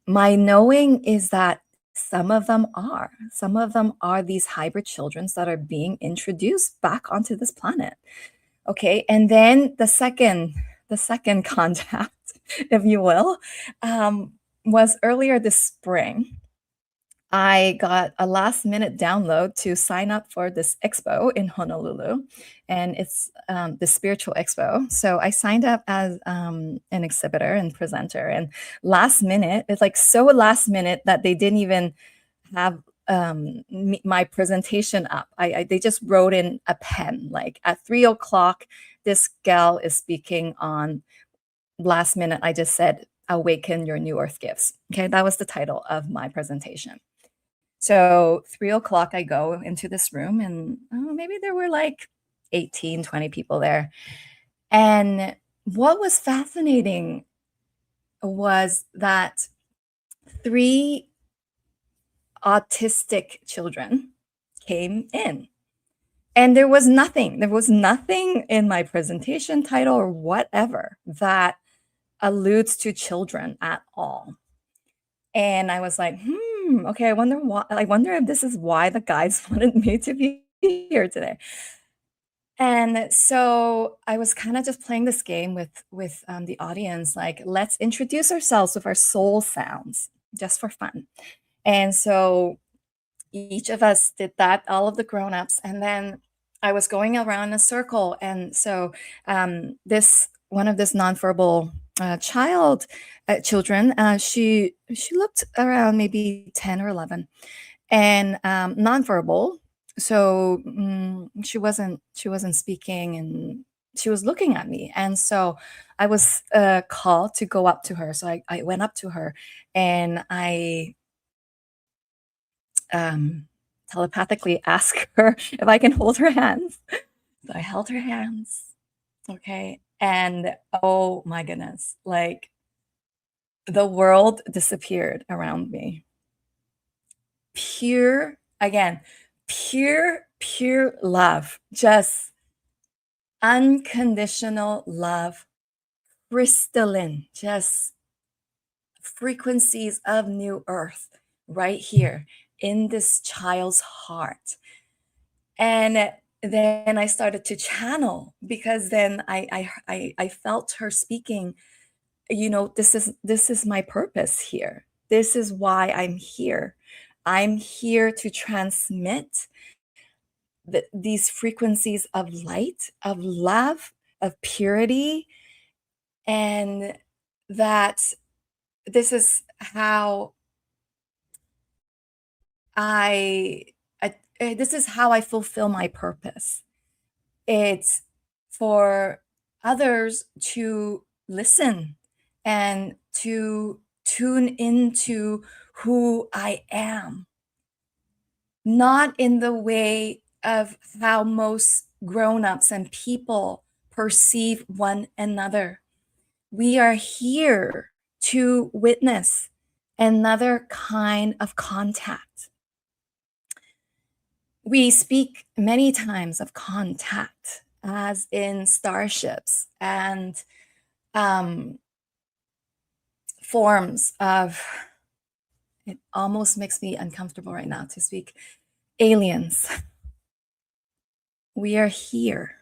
my knowing is that some of them are. Some of them are these hybrid children that are being introduced back onto this planet. Okay, and then the second contact, if you will, was earlier this spring. I got a last minute download to sign up for this expo in Honolulu, and it's the spiritual expo. So I signed up as an exhibitor and presenter, and last minute, it's like so last minute that they didn't even have my presentation up. They just wrote in a pen, like at 3:00, this gal is speaking on. Last minute, I just said, "Awaken your new earth gifts." Okay, that was the title of my presentation. So 3:00, I go into this room, and maybe there were like 18, 20 people there. And what was fascinating was that 3 autistic children came in. And there was nothing in my presentation title or whatever that alludes to children at all. And I was like, okay, I wonder if this is why the guys wanted me to be here today. And so I was kind of just playing this game with the audience, like, let's introduce ourselves with our soul sounds just for fun. And so each of us did that, all of the grown-ups, and then I was going around in a circle. And so one of this nonverbal children, she looked around maybe 10 or 11, and nonverbal. So she wasn't speaking, and she was looking at me. And so I was called to go up to her. So I went up to her, and I telepathically asked her if I can hold her hands. So I held her hands. Okay. And oh my goodness, like the world disappeared around me. Pure love, just unconditional love, crystalline, just frequencies of new earth right here in this child's heart. And then I started to channel, because then I felt her speaking, this is my purpose here. This is why I'm here. I'm here to transmit these frequencies of light, of love, of purity, and that this is how this is how I fulfill my purpose. It's for others to listen and to tune into who I am, not in the way of how most grown-ups and people perceive one another. We are here to witness another kind of contact. We speak many times of contact, as in starships and forms of, it almost makes me uncomfortable right now to speak, aliens. We are here.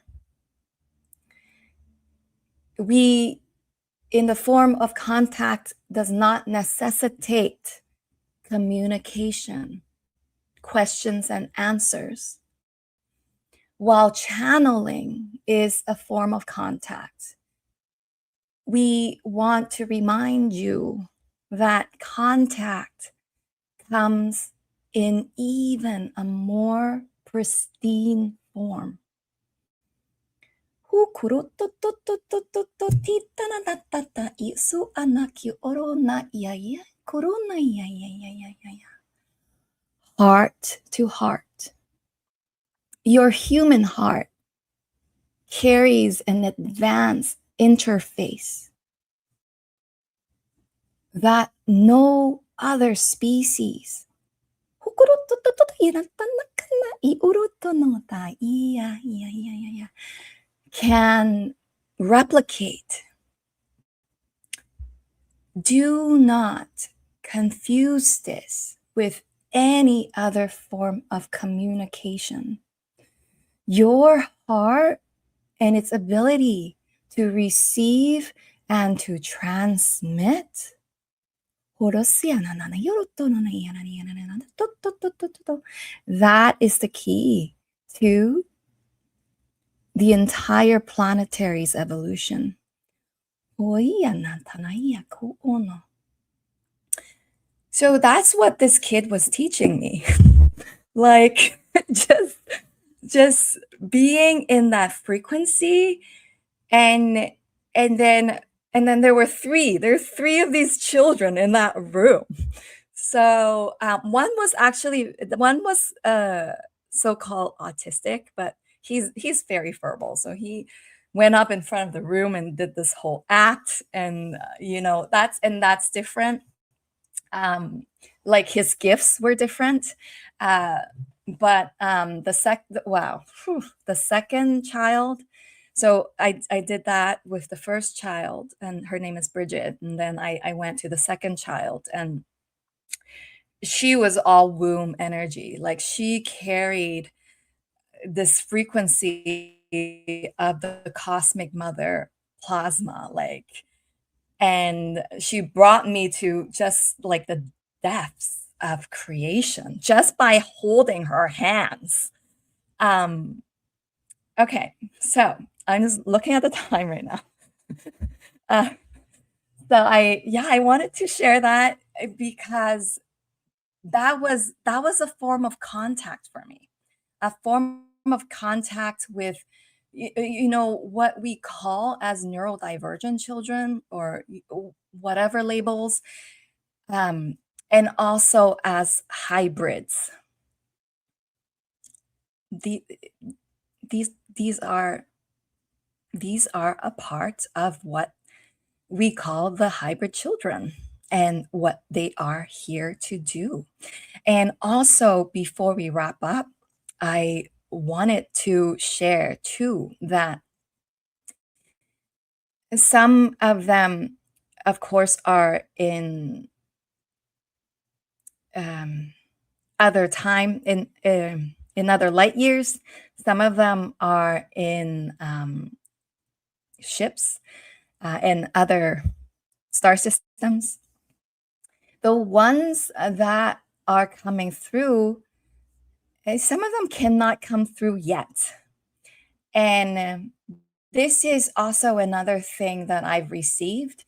We, in the form of contact, does not necessitate communication, questions and answers, while channeling is a form of contact. We want to remind you that contact comes in even a more pristine form. Heart to heart. Your human heart carries an advanced interface that no other species can replicate. Do not confuse this with any other form of communication. Your heart and its ability to receive and to transmit, that is the key to the entire planetary's evolution. So that's what this kid was teaching me. Like, just being in that frequency, and then there were three of these children in that room. So one was so-called autistic, but he's very verbal. So he went up in front of the room and did this whole act, and that's different. Like his gifts were different. But the second child, so I did that with the first child, and her name is Bridget, and then I went to the second child, and she was all womb energy. Like, she carried this frequency of the cosmic mother plasma, and she brought me to just like the depths of creation just by holding her hands. Okay, so I'm just looking at the time right now. So I wanted to share that because that was a form of contact for me, a form of contact with what we call as neurodivergent children, or whatever labels, and also as hybrids. These are a part of what we call the hybrid children and what they are here to do. And also, before we wrap up, I wanted to share too that some of them, of course, are in other time, in in other light years. Some of them are in ships and other star systems. The ones that are coming through, some of them cannot come through yet. And this is also another thing that I've received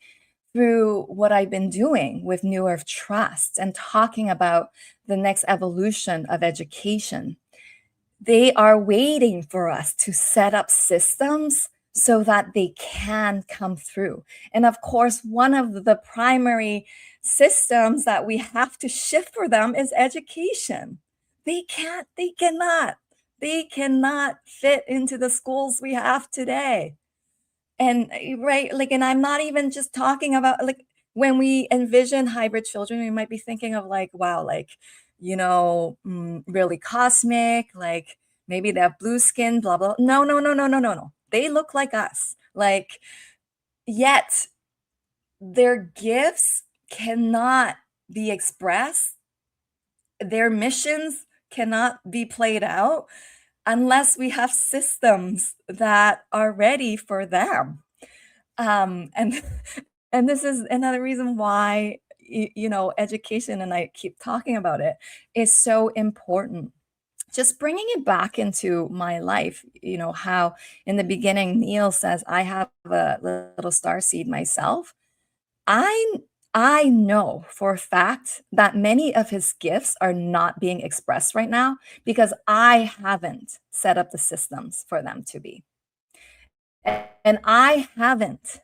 through what I've been doing with New Earth Trust and talking about the next evolution of education. They are waiting for us to set up systems so that they can come through. And of course, one of the primary systems that we have to shift for them is education. They cannot fit into the schools we have today. And right, like, and I'm not even just talking about, like, when we envision hybrid children, we might be thinking of like, wow, like, really cosmic, like maybe they have blue skin, blah, blah. No. They look like us. Like, yet their gifts cannot be expressed. Their missions cannot be played out unless we have systems that are ready for them. And this is another reason why, education, and I keep talking about it, is so important. Just bringing it back into my life, how in the beginning, Neil says, I have a little star seed myself. I know for a fact that many of his gifts are not being expressed right now because I haven't set up the systems for them to be. And I haven't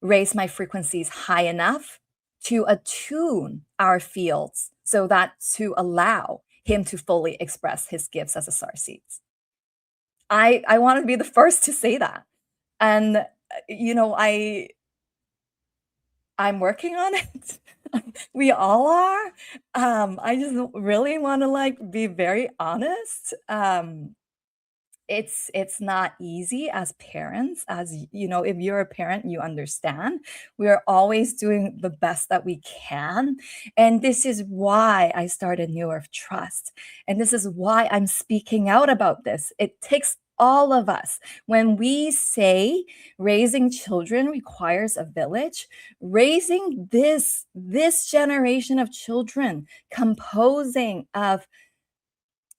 raised my frequencies high enough to attune our fields so that to allow him to fully express his gifts as a star seeds. I want to be the first to say that. And, I'm working on it. We all are. I just really want to be very honest. It's not easy as parents, as if you're a parent, you understand. We are always doing the best that we can. And this is why I started New Earth Trust. And this is why I'm speaking out about this. It takes all of us. When we say raising children requires a village, raising this generation of children composing of,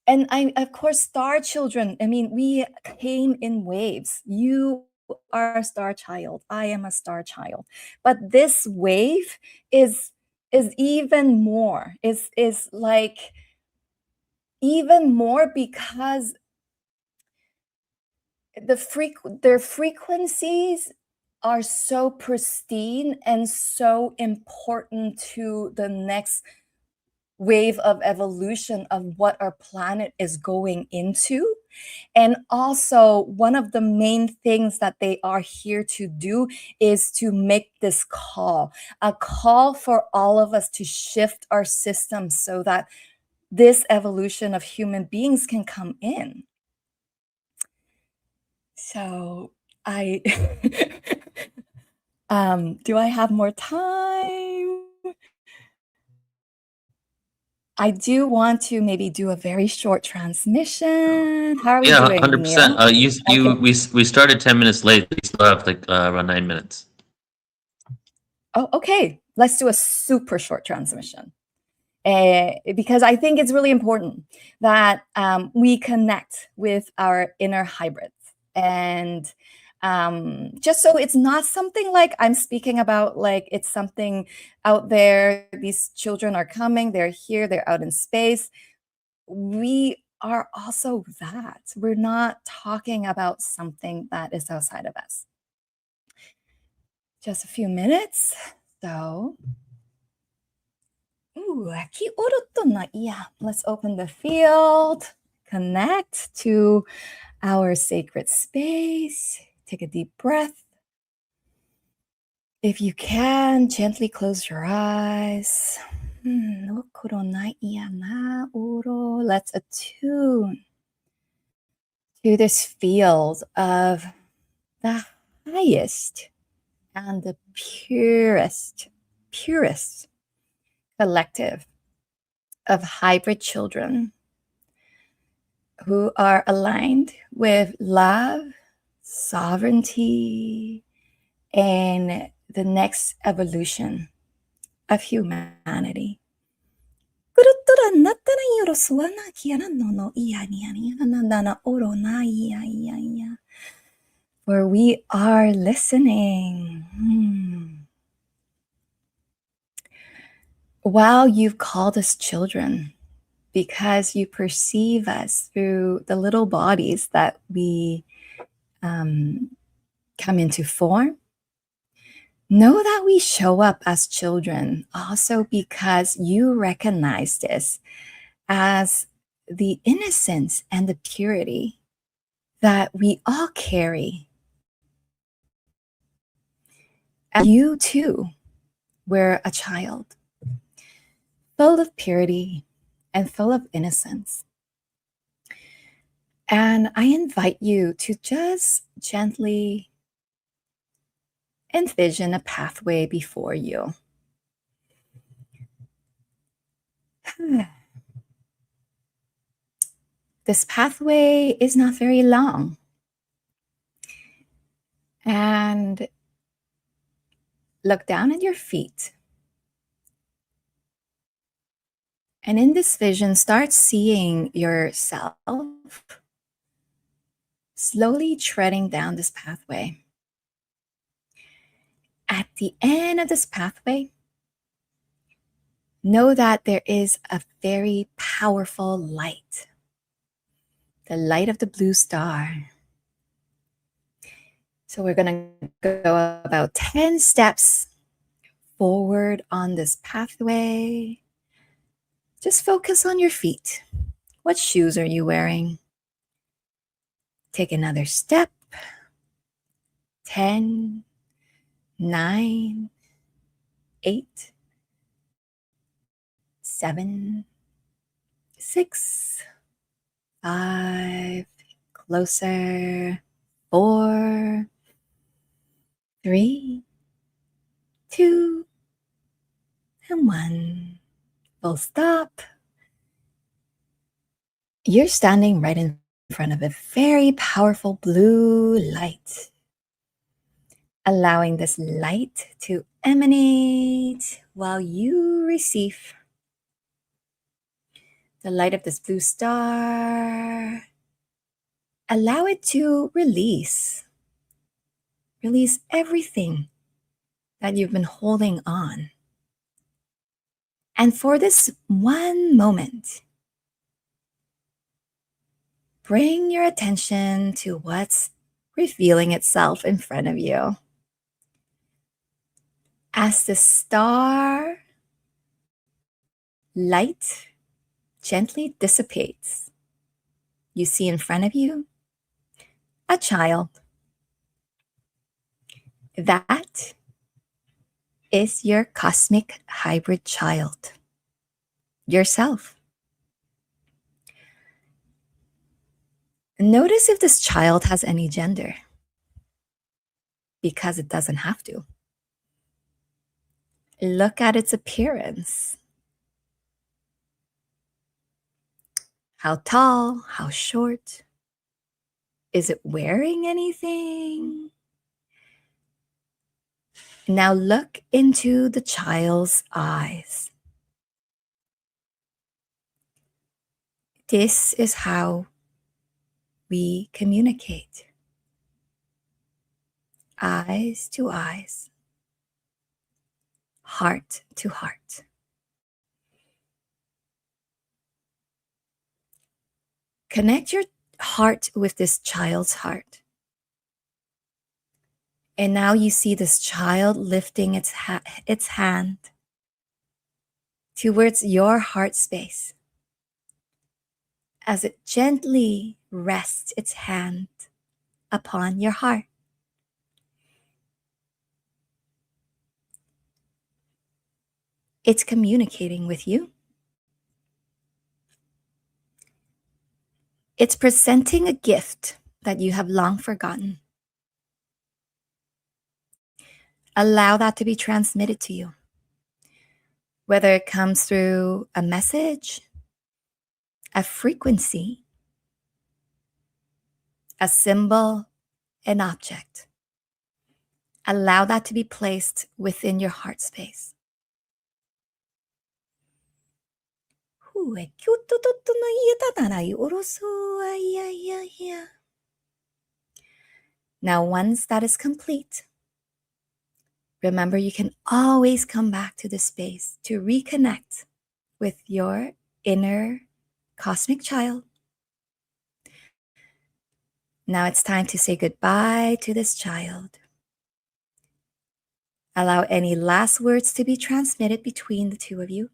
and of course, star children, I mean, we came in waves. You are a star child. I am a star child. But this wave is even more, is like even more because their frequencies are so pristine and so important to the next wave of evolution of what our planet is going into. And also, one of the main things that they are here to do is to make this call, a call for all of us to shift our systems so that this evolution of human beings can come in. So I, do I have more time? I do want to maybe do a very short transmission. How are we doing, 100%. Neil? We started 10 minutes late. We still have around 9 minutes. Oh, okay. Let's do a super short transmission. Because I think it's really important that we connect with our inner hybrids. And just so it's not something like I'm speaking about, like it's something out there. These children are coming, they're here, they're out in space. We are also that. We're not talking about something that is outside of us. Just a few minutes. So, let's open the field, connect to our sacred space. Take a deep breath. If you can, gently close your eyes. Let's attune to this field of the highest and the purest collective of hybrid children who are aligned with love, sovereignty, and the next evolution of humanity. For we are listening. While you've called us children, because you perceive us through the little bodies that we come into form, know that we show up as children also because you recognize this as the innocence and the purity that we all carry. And you too were a child, full of purity and full of innocence. And I invite you to just gently envision a pathway before you. This pathway is not very long. And look down at your feet. And in this vision, start seeing yourself slowly treading down this pathway. At the end of this pathway, know that there is a very powerful light, the light of the blue star. So we're going to go about 10 steps forward on this pathway. Just focus on your feet. What shoes are you wearing? Take another step. 10, 9, 8, 7, 6, 5, closer, 4, 3, 2, and 1. Full stop. You're standing right in front of a very powerful blue light, allowing this light to emanate while you receive the light of this blue star. Allow it to release everything that you've been holding on. And for this one moment, bring your attention to what's revealing itself in front of you. As the star light gently dissipates, you see in front of you a child. That is your cosmic hybrid child, yourself. Notice if this child has any gender, because it doesn't have to. Look at its appearance. How tall? How short? Is it wearing anything? Now look into the child's eyes. This is how we communicate. Eyes to eyes. Heart to heart. Connect your heart with this child's heart. And now you see this child lifting its hand towards your heart space as it gently rests its hand upon your heart. It's communicating with you. It's presenting a gift that you have long forgotten. Allow that to be transmitted to you. Whether it comes through a message, a frequency, a symbol, an object. Allow that to be placed within your heart space. Now, once that is complete, remember you can always come back to this space to reconnect with your inner cosmic child. Now it's time to say goodbye to this child. Allow any last words to be transmitted between the two of you.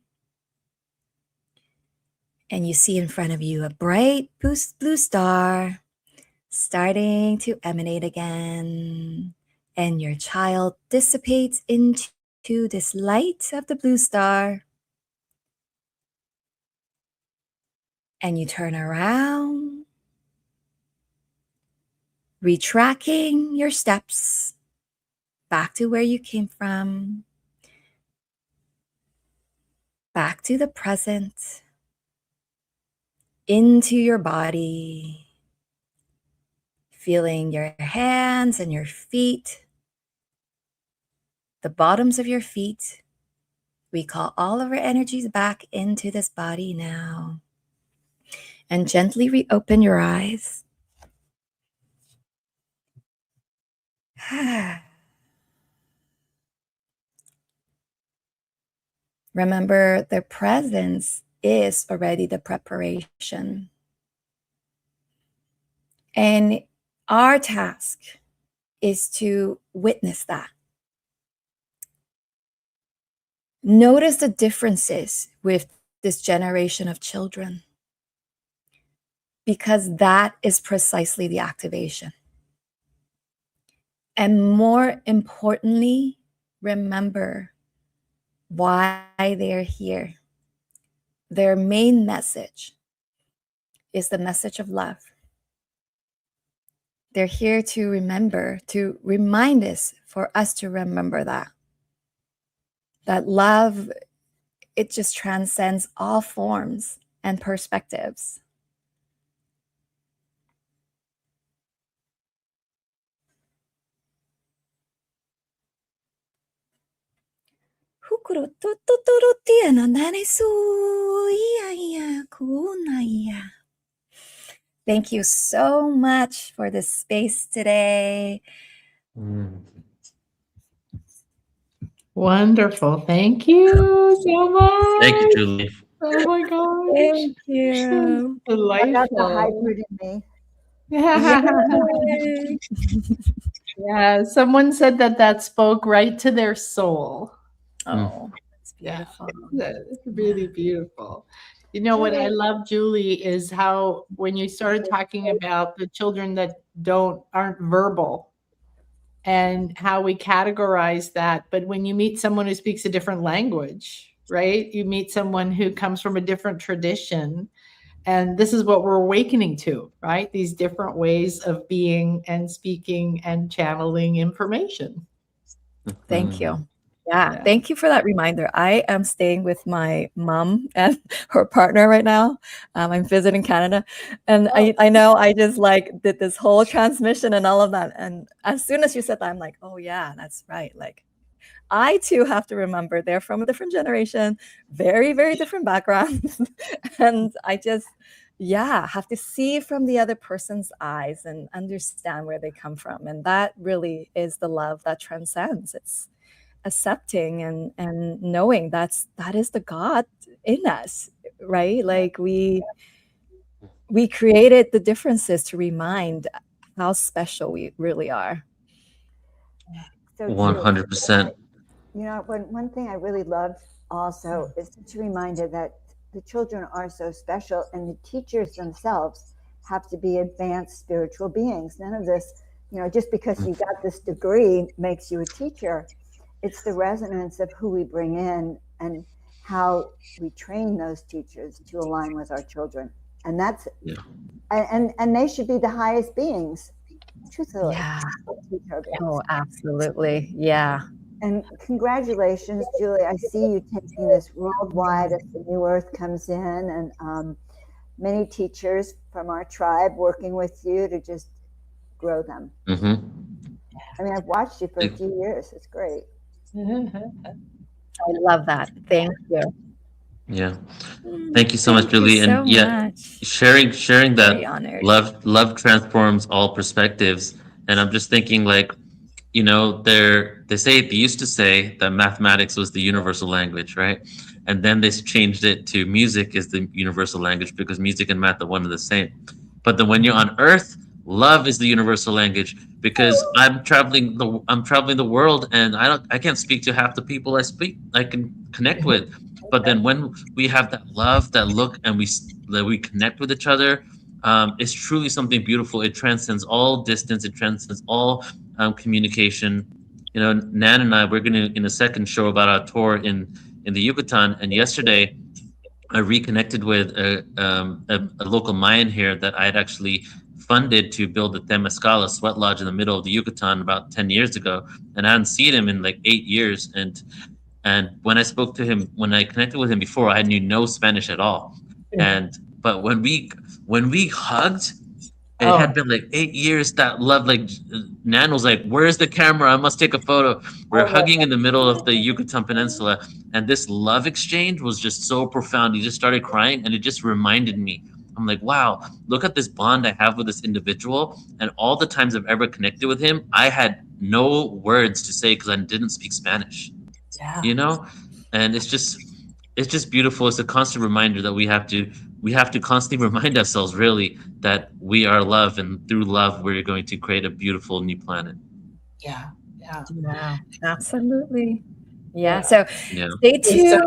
And you see in front of you a bright blue star starting to emanate again. And your child dissipates into this light of the blue star. And you turn around, retracking your steps back to where you came from, back to the present, into your body, feeling your hands and your feet, the bottoms of your feet. We call all of our energies back into this body now. And gently reopen your eyes. Remember, the presence is already the preparation. And our task is to witness that. Notice the differences with this generation of children, because that is precisely the activation. And more importantly, remember why they're here. Their main message is the message of love. They're here to remember, to remind us, for us to remember that love, it just transcends all forms and perspectives. Thank you so much for this space today. Wonderful. Thank you so much. Thank you, Julie. Oh my gosh. Thank you. I got the Delightful. hybrid in me. Yay. Yeah, someone said that spoke right to their soul. Oh, that's Yeah, beautiful. that's really beautiful. You know what I love, Julie, is how when you started talking about the children that aren't verbal and how we categorize that, but when you meet someone who speaks a different language, right? You meet someone who comes from a different tradition, and this is what we're awakening to, right? These different ways of being and speaking and channeling information. Thank you. Yeah, thank you for that reminder. I am staying with my mom and her partner right now. I'm visiting Canada. And I know I just like did this whole transmission and all of that. And as soon as you said that, I'm like, oh yeah, that's right. Like I too have to remember they're from a different generation, very, very different backgrounds. And I just, have to see from the other person's eyes and understand where they come from. And that really is the love that transcends. It's accepting and knowing that is the God in us, right? Like we created the differences to remind how special we really are. So 100%. You know, one thing I really loved also is to reminder that the children are so special, and the teachers themselves have to be advanced spiritual beings. None of this, you know, just because you got this degree makes you a teacher. It's the resonance of who we bring in and how we train those teachers to align with our children. And that's, and they should be the highest beings, truthfully. Yeah. Oh, absolutely. Yeah. And congratulations, Julie. I see you taking this worldwide as the new earth comes in, and many teachers from our tribe working with you to just grow them. Mm-hmm. I mean, I've watched you for a few years. It's great. I love that. Thank you. Yeah. Thank you so much, Julie. So And yeah, much. sharing Very that honored. love transforms all perspectives. And I'm just thinking, like, you know, they used to say that mathematics was the universal language, right? And then they changed it to music is the universal language because music and math are one and the same. But then when you're on Earth, love is the universal language because I'm traveling the world, and I can't speak to half the people I can connect with. But then when we have that love, that look, and we connect with each other, it's truly something beautiful. It transcends all distance. It transcends all communication. You know, Nan and I, we're going to in a second show about our tour in the Yucatan. And yesterday, I reconnected with a local Mayan here that I had actually funded to build the Temescal sweat lodge in the middle of the Yucatan about 10 years ago, and I hadn't seen him in like 8 years. And when I spoke to him, when I connected with him before, I knew no Spanish at all. But when we hugged, it had been like 8 years. That love, like Nan was like, "Where's the camera? I must take a photo." We're hugging in the middle of the Yucatan Peninsula, and this love exchange was just so profound. He just started crying, and it just reminded me. I'm like, wow, look at this bond I have with this individual. And all the times I've ever connected with him, I had no words to say because I didn't speak Spanish. Yeah. You know, and it's just beautiful. It's a constant reminder that we have to constantly remind ourselves, really, that we are love, and through love, we're going to create a beautiful new planet. Yeah. Wow. Absolutely. Yeah. So Yeah. stay tuned.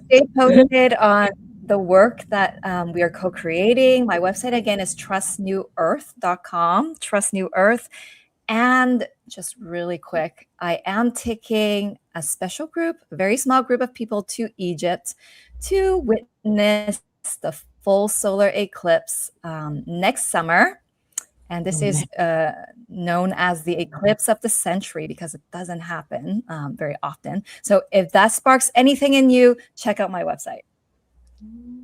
Stay posted on the work that we are co-creating. My website again is trustnewearth.com. Trust New Earth. And just really quick, I am taking a special group, a very small group of people to Egypt to witness the full solar eclipse next summer. And this is known as the eclipse of the century because it doesn't happen very often. So if that sparks anything in you, check out my website.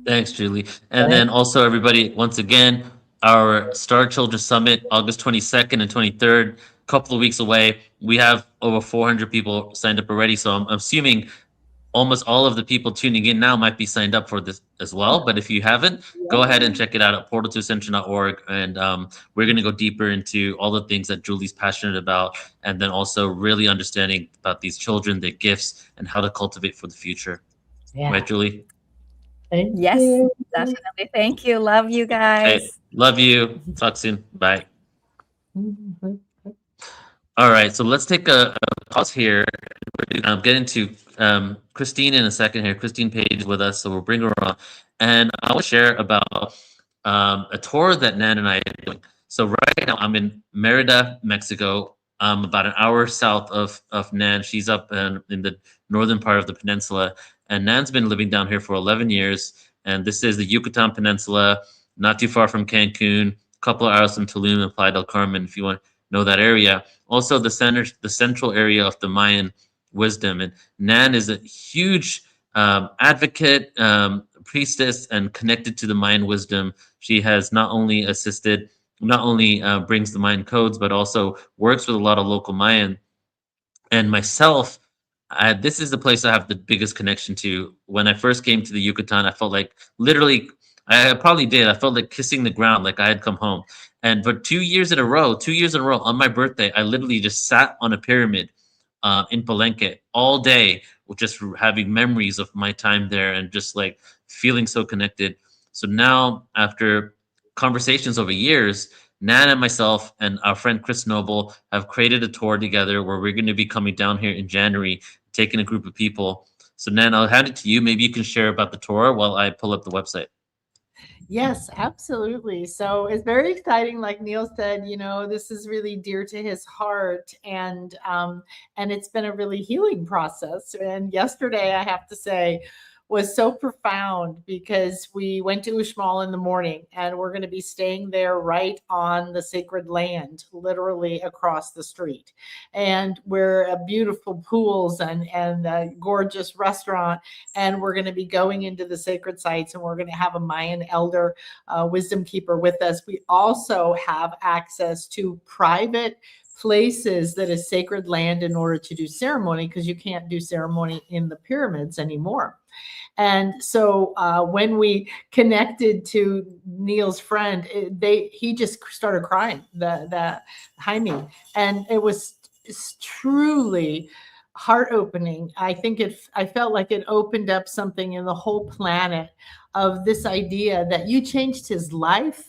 Thanks, Julie. And then also, everybody, once again, our Star Children Summit, August 22nd and 23rd, a couple of weeks away. We have over 400 people signed up already. So I'm assuming almost all of the people tuning in now might be signed up for this as well. But if you haven't, go ahead and check it out at portal2ascension.org. And we're going to go deeper into all the things that Julie's passionate about, and then also really understanding about these children, their gifts, and how to cultivate for the future. Yeah. Right, Julie? Yes, definitely. Thank you. Love you guys. Hey, love you. Talk soon. Bye. All right, so let's take a pause here. I'll get into Christine in a second here. Christine Page is with us, so we'll bring her on. And I want to share about a tour that Nan and I are doing. So right now I'm in Merida, Mexico. I'm about an hour south of Nan. She's up in the northern part of the peninsula. And Nan's been living down here for 11 years. And this is the Yucatan Peninsula, not too far from Cancun, a couple of hours from Tulum and Playa del Carmen, if you want to know that area. Also, the central area of the Mayan wisdom. And Nan is a huge advocate, priestess, and connected to the Mayan wisdom. She has not only brings the Mayan codes, but also works with a lot of local Mayan. And myself, this is the place I have the biggest connection to. When I first came to the Yucatan, I felt like literally, I probably did. I felt like kissing the ground, like I had come home. And for 2 years in a row on my birthday, I literally just sat on a pyramid in Palenque all day, just having memories of my time there and just like feeling so connected. So now, after conversations over years, Nan and myself and our friend Chris Noble have created a tour together where we're going to be coming down here in January, taking a group of people. So Nan, I'll hand it to you. Maybe you can share about the tour while I pull up the website. Yes, absolutely. So it's very exciting. Like Neil said, you know, this is really dear to his heart, and it's been a really healing process. And yesterday, I have to say, was so profound because we went to Uxmal in the morning and we're going to be staying there right on the sacred land, literally across the street. And we're beautiful pools and a gorgeous restaurant. And we're going to be going into the sacred sites, and we're going to have a Mayan elder wisdom keeper with us. We also have access to private places that is sacred land in order to do ceremony, because you can't do ceremony in the pyramids anymore. And so when we connected to Neil's friend, he just started crying, the Jaime, and it was truly heart-opening. I felt like it opened up something in the whole planet of this idea that you changed his life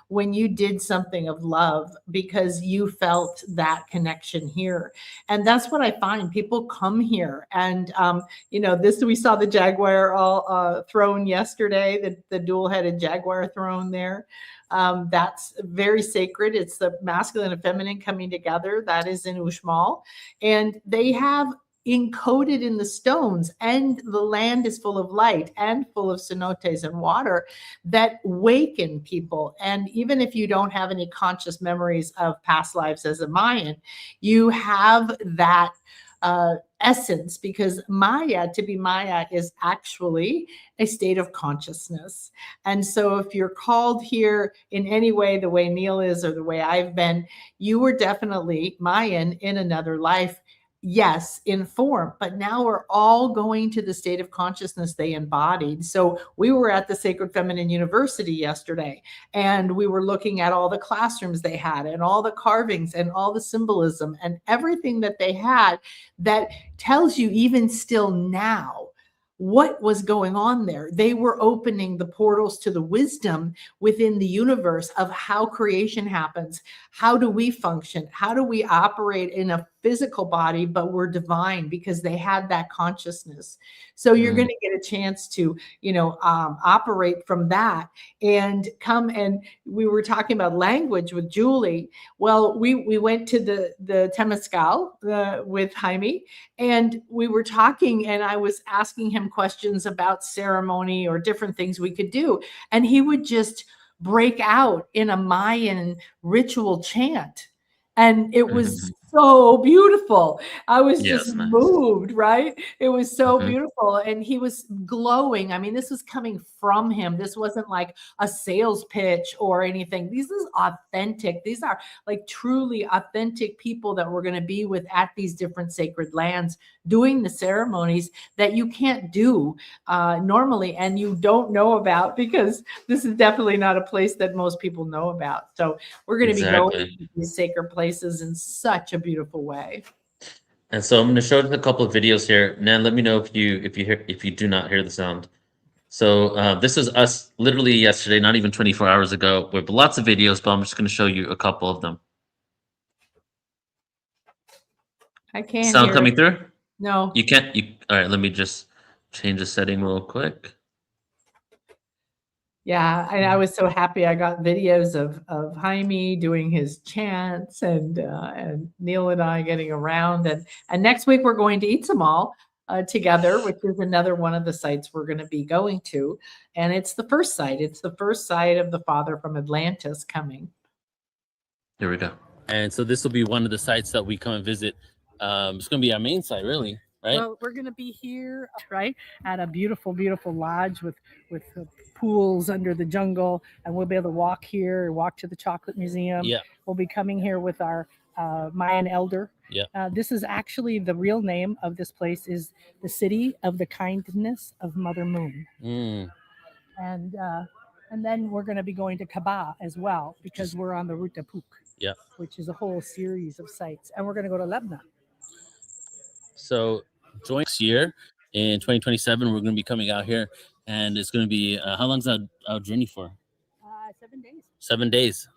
when you did something of love because you felt that connection here. And that's what I find. People come here and, we saw the jaguar all throne yesterday, the dual-headed jaguar throne there. That's very sacred. It's the masculine and feminine coming together. That is in Uxmal. And they have encoded in the stones, and the land is full of light and full of cenotes and water that waken people. And even if you don't have any conscious memories of past lives as a Mayan, you have that essence, because to be Maya is actually a state of consciousness. And so if you're called here in any way, the way Neil is or the way I've been, you were definitely Mayan in another life. Yes, in form, but now we're all going to the state of consciousness they embodied. So we were at the Sacred Feminine University yesterday, and we were looking at all the classrooms they had and all the carvings and all the symbolism and everything that they had that tells you even still now what was going on there. They were opening the portals to the wisdom within the universe of how creation happens. How do we function? How do we operate in a physical body, but we're divine, because they had that consciousness. So you're going to get a chance to, operate from that and come. And we were talking about language with Julie. Well, we went to the Temescal with Jaime, and we were talking, and I was asking him questions about ceremony or different things we could do. And he would just break out in a Mayan ritual chant. And it was so beautiful. I was just moved, right? It was so beautiful. And he was glowing. I mean, this was coming from him. This wasn't like a sales pitch or anything. This is authentic. These are like truly authentic people that we're going to be with at these different sacred lands, doing the ceremonies that you can't do normally and you don't know about, because this is definitely not a place that most people know about. So we're going to be going to these sacred places in such a beautiful way. And so I'm going to show a couple of videos here. Nan, let me know if you do not hear the sound. So this is us literally yesterday, not even 24 hours ago. We have lots of videos, but I'm just going to show you a couple of them. I can't sound hear coming it. through? No. You can't. All right, let me just change the setting real quick. Yeah, and I was so happy. I got videos of Jaime doing his chants and Neil and I getting around. And next week we're going to Itzamol together, which is another one of the sites we're going to be going to. And it's the first site. It's the first site of the Father from Atlantis coming. Here we go. And so this will be one of the sites that we come and visit. It's going to be our main site, really. Right? Well, we're going to be here, right, at a beautiful, beautiful lodge with pools under the jungle, and we'll be able to walk here, walk to the Chocolate Museum. Yeah. We'll be coming here with our Mayan elder. Yeah. This is actually the real name of this place is the City of the Kindness of Mother Moon. And then we're going to be going to Kaba as well, because we're on the Route de Pouk. Yeah. Which is a whole series of sites, and we're going to go to Lebna. So join next year in 2027. We're going to be coming out here, and it's going to be how long's our journey for? 7 days. 7 days.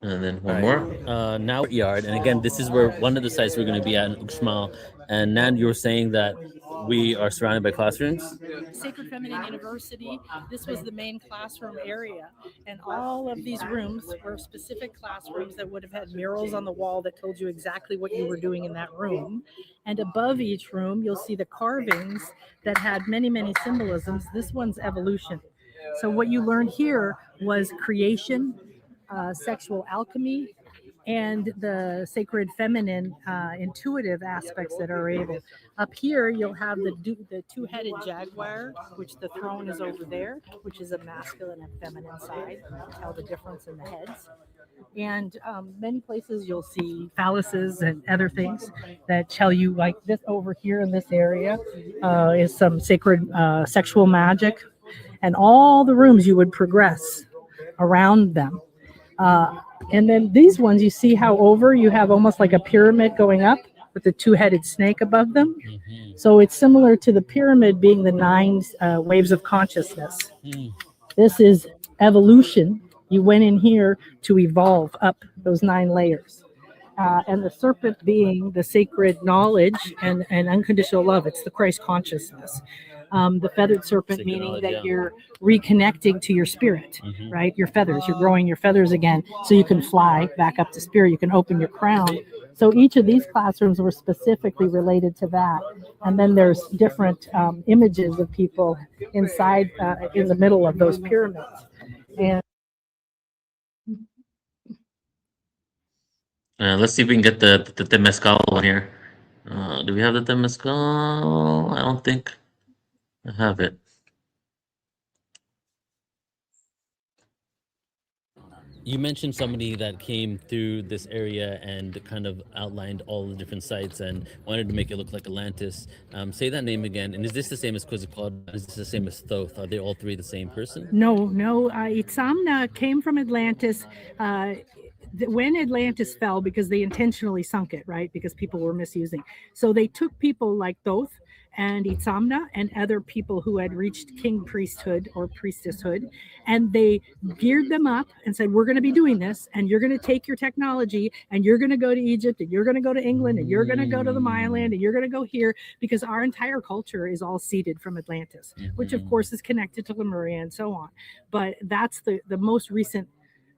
And then one more. Now yard, and again, this is where one of the sites we're going to be at in Uxmal, And Nan, you were saying that we are surrounded by classrooms. Sacred Feminine University, this was the main classroom area. And all of these rooms were specific classrooms that would have had murals on the wall that told you exactly what you were doing in that room. And above each room, you'll see the carvings that had many, many symbolisms. This one's evolution. So what you learned here was creation, sexual alchemy, and the sacred feminine intuitive aspects that are able. Up here, you'll have the two-headed jaguar, which the throne is over there, which is a masculine and feminine side. You can tell the difference in the heads. And many places you'll see phalluses and other things that tell you, like this over here in this area is some sacred sexual magic. And all the rooms you would progress around them. And then these ones, you see how over you have almost like a pyramid going up with the two-headed snake above them. Mm-hmm. So it's similar to the pyramid being the 9 waves of consciousness. Mm. This is evolution. You went in here to evolve up those 9 layers. And the serpent being the sacred knowledge and unconditional love. It's the Christ consciousness. The feathered serpent, sacred meaning that you're reconnecting to your spirit, right? Your feathers, you're growing your feathers again so you can fly back up to spirit. You can open your crown. So each of these classrooms were specifically related to that. And then there's different images of people inside, in the middle of those pyramids. And let's see if we can get the Temescal one here. Do we have the Temescal? I don't think I have it. You mentioned somebody that came through this area and kind of outlined all the different sites and wanted to make it look like Atlantis. Say that name again. And is this the same as Quetzalcoatl? Is this the same as Thoth? Are they all 3 the same person? No. Itzamna came from Atlantis. When Atlantis fell, because they intentionally sunk it, right? Because people were misusing. So they took people like Thoth and Itzamna and other people who had reached king priesthood or priestesshood, and they geared them up and said, we're going to be doing this, and you're going to take your technology, and you're going to go to Egypt, and you're going to go to England, and you're going to go to the Maya land, and you're going to go here, because our entire culture is all seeded from Atlantis, which of course is connected to Lemuria and so on. But that's the most recent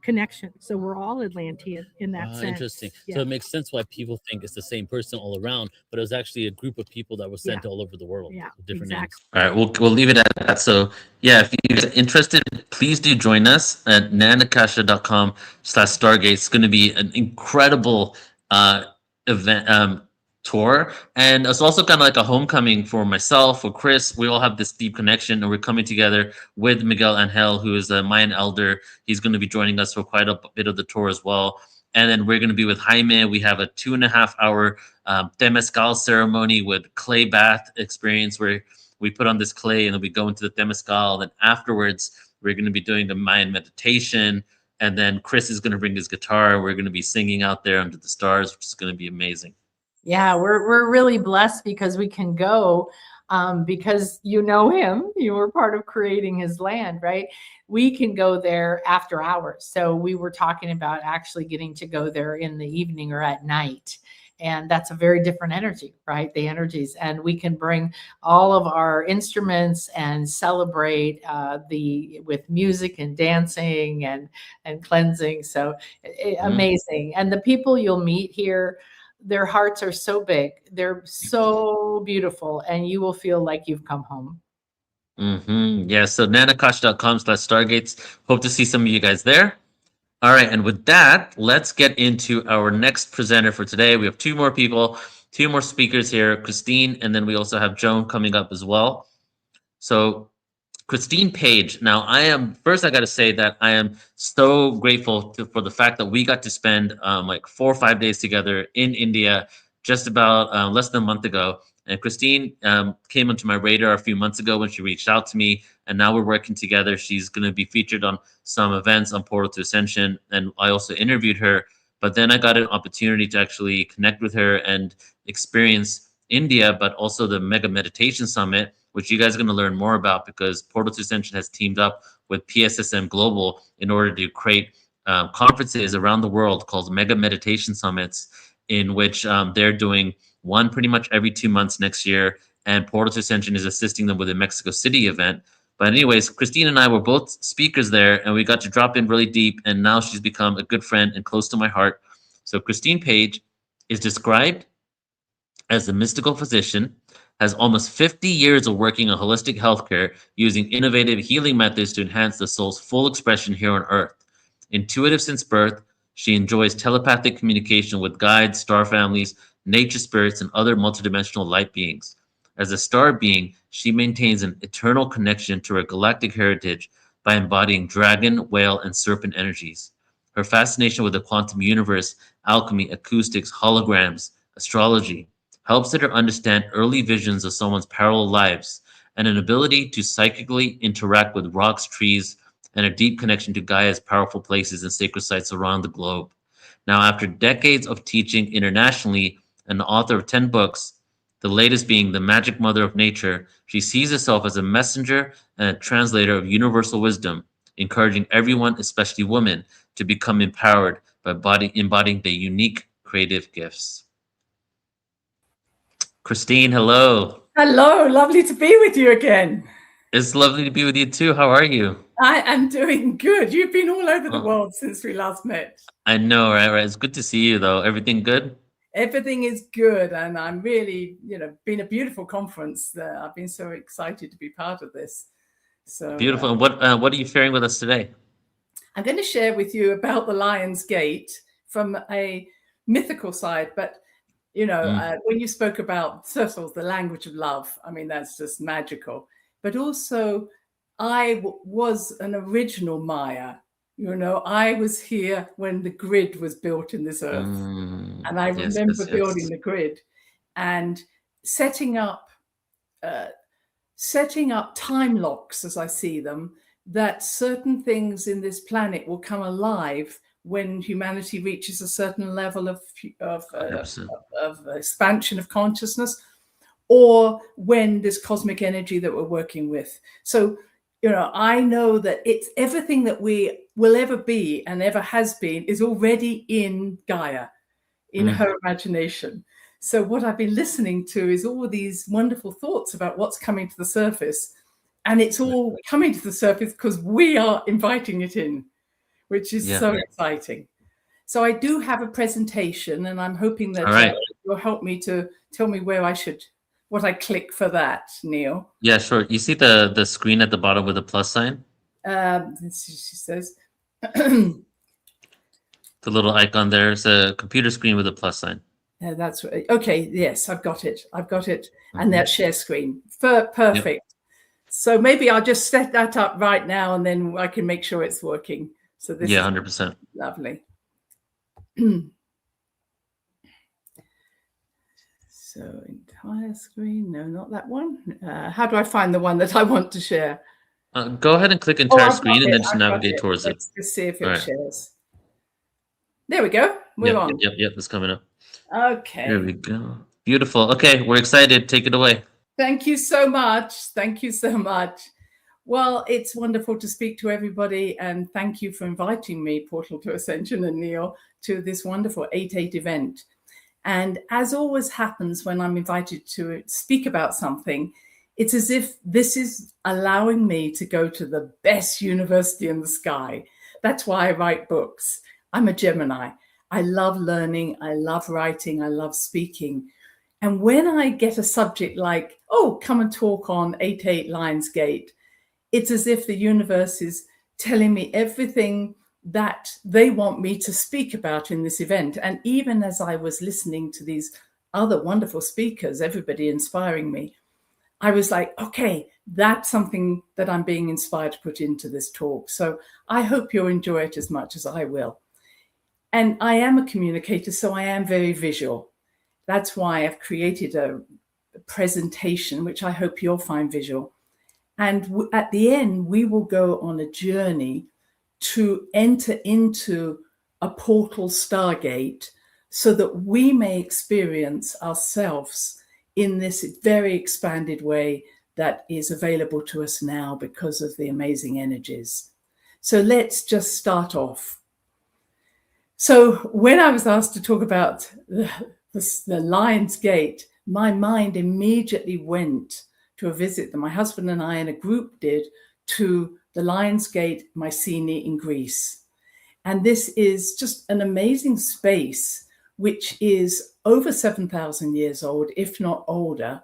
connection. So we're all Atlantean in that sense. Interesting. Yeah. So it makes sense why people think it's the same person all around, but it was actually a group of people that were sent all over the world. Yeah, with different exactly. names. All right, we'll leave it at that. So yeah, if you're interested, please do join us at nanakasha.com/Stargate. It's going to be an incredible event tour, and it's also kind of like a homecoming for myself, for Chris. We all have this deep connection, and we're coming together with Miguel Angel, who is a Mayan elder. He's going to be joining us for quite a bit of the tour as well. And then we're going to be with Jaime. We have a 2.5-hour Temescal ceremony with clay bath experience where we put on this clay and then we go into the Temescal. Then afterwards, we're going to be doing the Mayan meditation. And then Chris is going to bring his guitar. We're going to be singing out there under the stars, which is going to be amazing. Yeah, we're really blessed because we can go because you know him. You were part of creating his land, right? We can go there after hours. So we were talking about actually getting to go there in the evening or at night. And that's a very different energy, right? The energies. And we can bring all of our instruments and celebrate with music and dancing and cleansing. So amazing. And the people you'll meet here, their hearts are so big. They're so beautiful. And you will feel like you've come home. Yeah, so nanakash.com/stargates. Hope to see some of you guys there. All right, and with that, let's get into our next presenter for today. We have 2 more people, 2 more speakers here, Christine, and then we also have Joan coming up as well. So Christine Page. Now, I got to say that I am so grateful for the fact that we got to spend like 4 or 5 days together in India just about less than a month ago. And Christine came onto my radar a few months ago when she reached out to me, and now we're working together. She's going to be featured on some events on Portal to Ascension, and I also interviewed her. But then I got an opportunity to actually connect with her and experience India, but also the Mega Meditation Summit, which you guys are going to learn more about because Portal to Ascension has teamed up with PSSM Global in order to create conferences around the world called Mega Meditation Summits in which they're doing one pretty much every 2 months next year, and Portal to Ascension is assisting them with a Mexico City event. But anyways, Christine and I were both speakers there, and we got to drop in really deep, and now she's become a good friend and close to my heart. So Christine Page is described as a mystical physician, has almost 50 years of working on holistic healthcare using innovative healing methods to enhance the soul's full expression here on Earth. Intuitive since birth, she enjoys telepathic communication with guides, star families, nature spirits, and other multidimensional light beings. As a star being, she maintains an eternal connection to her galactic heritage by embodying dragon, whale, and serpent energies. Her fascination with the quantum universe, alchemy, acoustics, holograms, astrology, helps her understand early visions of someone's parallel lives and an ability to psychically interact with rocks, trees, and a deep connection to Gaia's powerful places and sacred sites around the globe. Now, after decades of teaching internationally and the author of 10 books, the latest being The Magic Mother of Nature, she sees herself as a messenger and a translator of universal wisdom, encouraging everyone, especially women, to become empowered by embodying their unique creative gifts. Christine, hello. Hello, lovely to be with you again. It's lovely to be with you too. How are you? I am doing good. You've been all over the world since we last met. I know, right? It's good to see you, though. Everything good? Everything is good, and I'm really, been a beautiful conference. I've been so excited to be part of this. So beautiful. And what are you sharing with us today? I'm going to share with you about the Lion's Gate from a mythical side, but when you spoke about circles, the language of love, I mean, that's just magical. But also, I was an original Maya. I was here when the grid was built in this earth. And I remember building the grid and setting up time locks, as I see them, that certain things in this planet will come alive when humanity reaches a certain level of expansion of consciousness, or when this cosmic energy that we're working with. So, I know that it's everything that we will ever be and ever has been is already in Gaia, in her imagination. So what I've been listening to is all these wonderful thoughts about what's coming to the surface. And it's all coming to the surface because we are inviting it in, which is so exciting. So I do have a presentation, and I'm hoping that you'll help me to tell me what I click for that, Neil. Yeah, sure. You see the screen at the bottom with the plus sign? She says. The little icon there is a computer screen with a plus sign. That's right. Okay, yes, I've got it. And that share screen. Perfect. Yep. So maybe I'll just set that up right now, and then I can make sure it's working. So this is 100%. Lovely. So entire screen, no, not that one. How do I find the one that I want to share? Go ahead and click entire screen and then just navigate towards it. Let's just see if it shares. There we go. We're on. Yep, it's coming up. Okay. There we go. Beautiful. Okay, we're excited. Take it away. Thank you so much. Thank you so much. Well, it's wonderful to speak to everybody, and thank you for inviting me, Portal to Ascension and Neil, to this wonderful 8/8 event. And as always happens when I'm invited to speak about something, it's as if this is allowing me to go to the best university in the sky. That's why I write books. I'm a Gemini. I love learning. I love writing. I love speaking. And when I get a subject like, come and talk on 8/8 Lion's Gate, it's as if the universe is telling me everything that they want me to speak about in this event. And even as I was listening to these other wonderful speakers, everybody inspiring me, I was like, okay, that's something that I'm being inspired to put into this talk. So I hope you'll enjoy it as much as I will. And I am a communicator, so I am very visual. That's why I've created a presentation, which I hope you'll find visual. And at the end, we will go on a journey to enter into a portal stargate so that we may experience ourselves in this very expanded way that is available to us now because of the amazing energies. So let's just start off. So when I was asked to talk about the Lion's Gate, my mind immediately went to a visit that my husband and I in a group did to the Lion's Gate Mycenae in Greece. And this is just an amazing space, which is over 7,000 years old, if not older.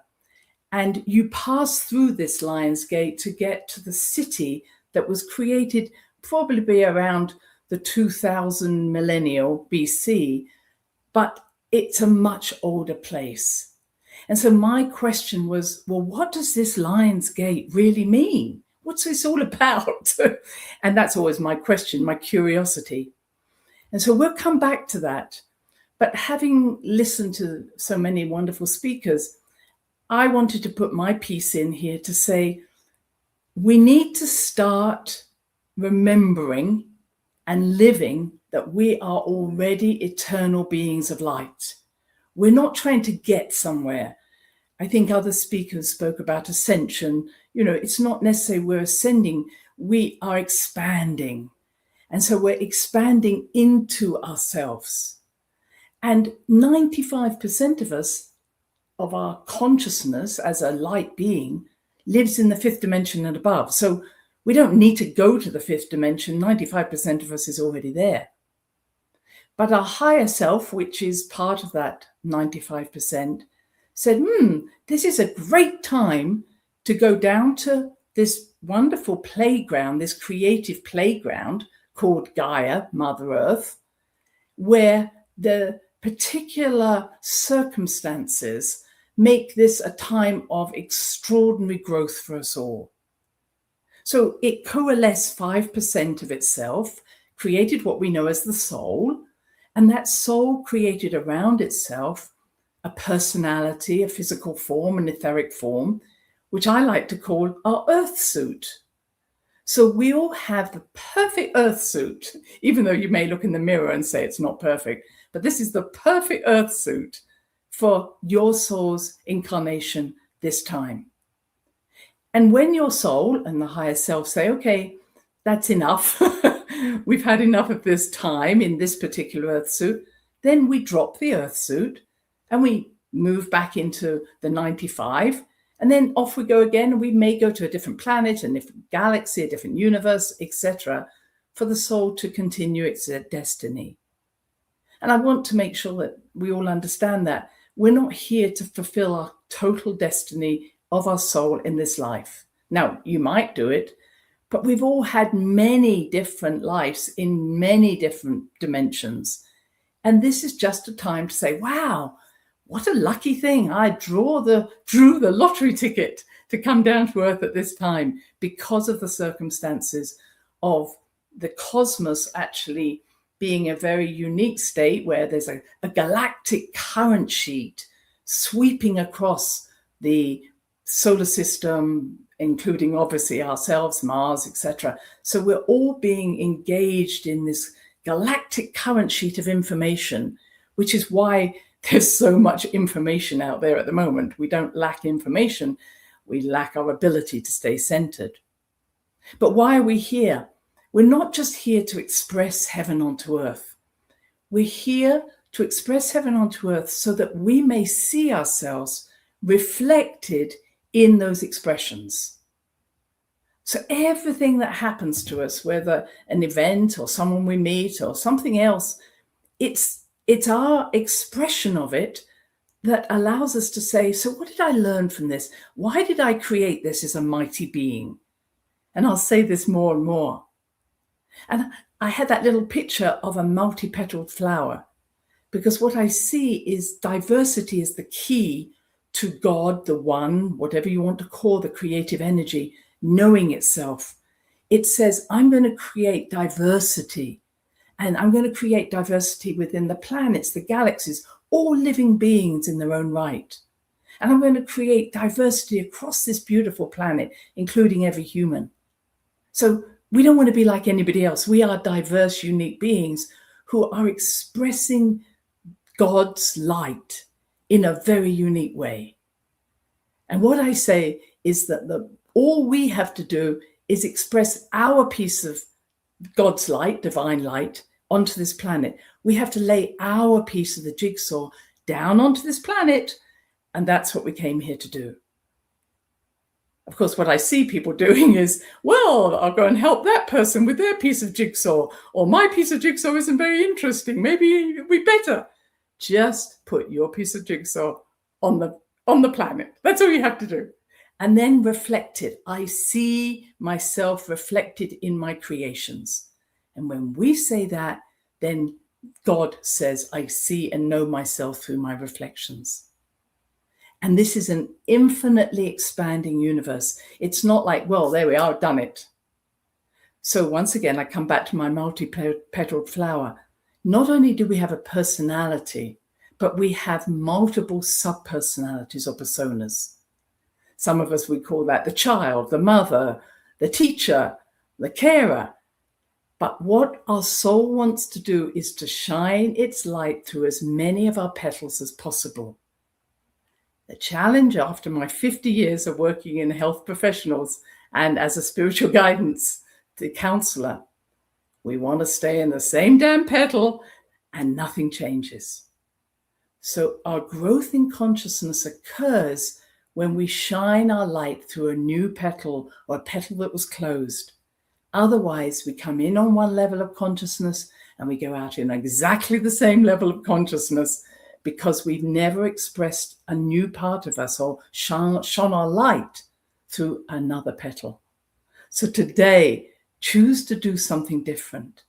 And you pass through this Lion's Gate to get to the city that was created probably around the 2000 millennial BC, but it's a much older place. And so my question was, well, what does this Lion's Gate really mean? What's this all about? And that's always my question, my curiosity. And so we'll come back to that. But having listened to so many wonderful speakers, I wanted to put my piece in here to say, we need to start remembering and living that we are already eternal beings of light. We're not trying to get somewhere. I think other speakers spoke about ascension. You know, it's not necessarily we're ascending, we are expanding. And so we're expanding into ourselves. And 95% of us, of our consciousness as a light being, lives in the fifth dimension and above. So we don't need to go to the fifth dimension. 95% of us is already there. But our higher self, which is part of that 95%, said, this is a great time to go down to this wonderful playground, this creative playground called Gaia, Mother Earth, where the particular circumstances make this a time of extraordinary growth for us all. So it coalesced 5% of itself, created what we know as the soul, and that soul created around itself a personality, a physical form, an etheric form, which I like to call our earth suit. So we all have the perfect earth suit, even though you may look in the mirror and say it's not perfect, but this is the perfect earth suit for your soul's incarnation this time. And when your soul and the higher self say, okay, that's enough, we've had enough of this time in this particular earth suit, then we drop the earth suit and we move back into the 95, and then off we go again, and we may go to a different planet, a different galaxy, a different universe, etc., for the soul to continue its destiny. And I want to make sure that we all understand that we're not here to fulfill our total destiny of our soul in this life. Now, you might do it, but we've all had many different lives in many different dimensions. And this is just a time to say, wow, what a lucky thing. I drew the lottery ticket to come down to Earth at this time because of the circumstances of the cosmos actually being a very unique state where there's a galactic current sheet sweeping across the solar system, including obviously ourselves, Mars, etc. So we're all being engaged in this galactic current sheet of information, which is why there's so much information out there at the moment. We don't lack information. We lack our ability to stay centered. But why are we here? We're not just here to express heaven onto earth. We're here to express heaven onto earth so that we may see ourselves reflected in those expressions. So everything that happens to us, whether an event or someone we meet or something else, it's our expression of it that allows us to say, so what did I learn from this? Why did I create this as a mighty being? And I'll say this more and more. And I had that little picture of a multi-petaled flower, because what I see is diversity is the key to God, the one, whatever you want to call the creative energy, knowing itself. It says, I'm going to create diversity, and I'm going to create diversity within the planets, the galaxies, all living beings in their own right. And I'm going to create diversity across this beautiful planet, including every human. So we don't want to be like anybody else. We are diverse, unique beings who are expressing God's light in a very unique way. And what I say is that all we have to do is express our piece of God's light, divine light, onto this planet. We have to lay our piece of the jigsaw down onto this planet, and that's what we came here to do. Of course, what I see people doing is, well, I'll go and help that person with their piece of jigsaw, or my piece of jigsaw isn't very interesting. Maybe we better just put your piece of jigsaw on the planet. That's all you have to do. And then reflect it. I see myself reflected in my creations. And when we say that, then God says, I see and know myself through my reflections. And this is an infinitely expanding universe. It's not like, well, there we are, done it. So once again, I come back to my multi-petaled flower. Not only do we have a personality, but we have multiple sub-personalities or personas. Some of us, we call that the child, the mother, the teacher, the carer. But what our soul wants to do is to shine its light through as many of our petals as possible. The challenge after my 50 years of working in health professionals and as a spiritual guidance counselor, we want to stay in the same damn petal and nothing changes. So our growth in consciousness occurs when we shine our light through a new petal or a petal that was closed. Otherwise, we come in on one level of consciousness and we go out in exactly the same level of consciousness, because we've never expressed a new part of us or shone our light through another petal. So today, choose to do something different.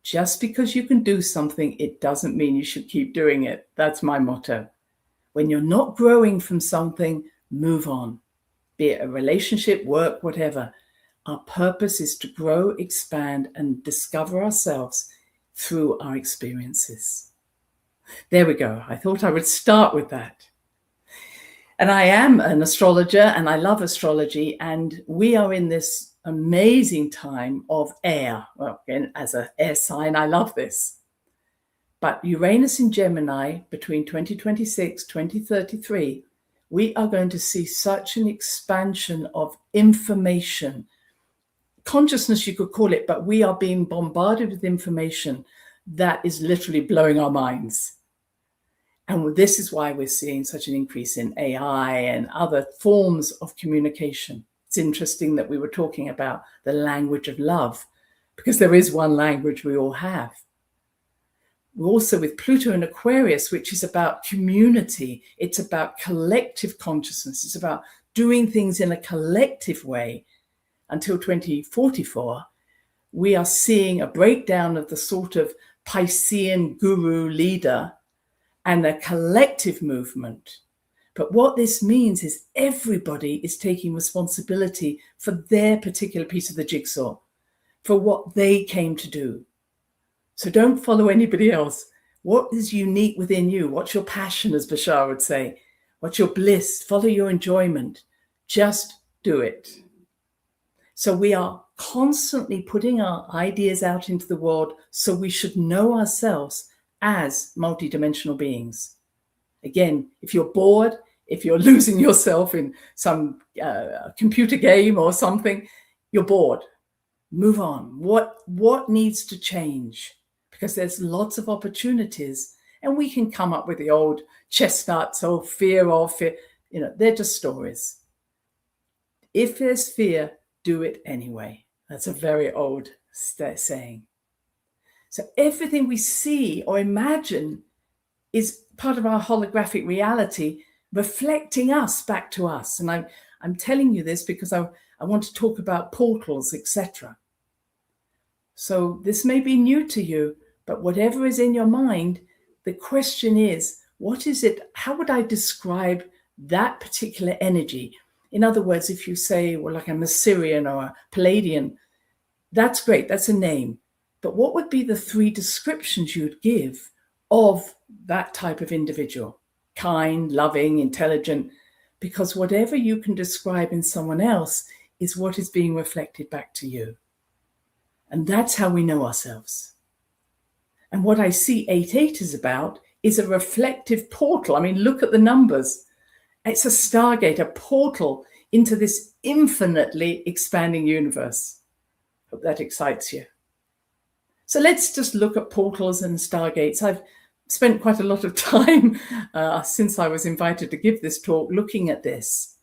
Just because you can do something, it doesn't mean you should keep doing it. That's my motto. When you're not growing from something, move on. Be it a relationship, work, whatever. Our purpose is to grow, expand, and discover ourselves through our experiences. There we go. I thought I would start with that. And I am an astrologer and I love astrology. And we are in this amazing time of air. Well, again, as an air sign, I love this. But Uranus in Gemini between 2026, 2033, we are going to see such an expansion of information. Consciousness, you could call it, but we are being bombarded with information that is literally blowing our minds. And this is why we're seeing such an increase in AI and other forms of communication. It's interesting that we were talking about the language of love, because there is one language we all have. We're also with Pluto in Aquarius, which is about community. It's about collective consciousness. It's about doing things in a collective way. Until 2044, we are seeing a breakdown of the sort of Piscean guru leader and a collective movement. But what this means is everybody is taking responsibility for their particular piece of the jigsaw, for what they came to do. So don't follow anybody else. What is unique within you? What's your passion, as Bashar would say? What's your bliss? Follow your enjoyment. Just do it. So we are constantly putting our ideas out into the world, so we should know ourselves as multidimensional beings. Again, if you're bored, if you're losing yourself in some computer game or something, you're bored. Move on. What needs to change? Because there's lots of opportunities, and we can come up with the old chestnuts, fear. They're just stories. If there's fear, do it anyway. That's a very old saying. So everything we see or imagine is part of our holographic reality, reflecting us back to us. And I'm telling you this because I want to talk about portals, etc. So this may be new to you, but whatever is in your mind, the question is, what is it? How would I describe that particular energy? In other words, if you say, well, like I'm a Syrian or a Palladian, that's great, that's a name. But what would be the three descriptions you'd give of that type of individual? Kind, loving, intelligent, because whatever you can describe in someone else is what is being reflected back to you. And that's how we know ourselves. And what I see 88 is about is a reflective portal. I mean, look at the numbers. It's a stargate, a portal into this infinitely expanding universe. Hope that excites you. So let's just look at portals and stargates. I've spent quite a lot of time since I was invited to give this talk looking at this.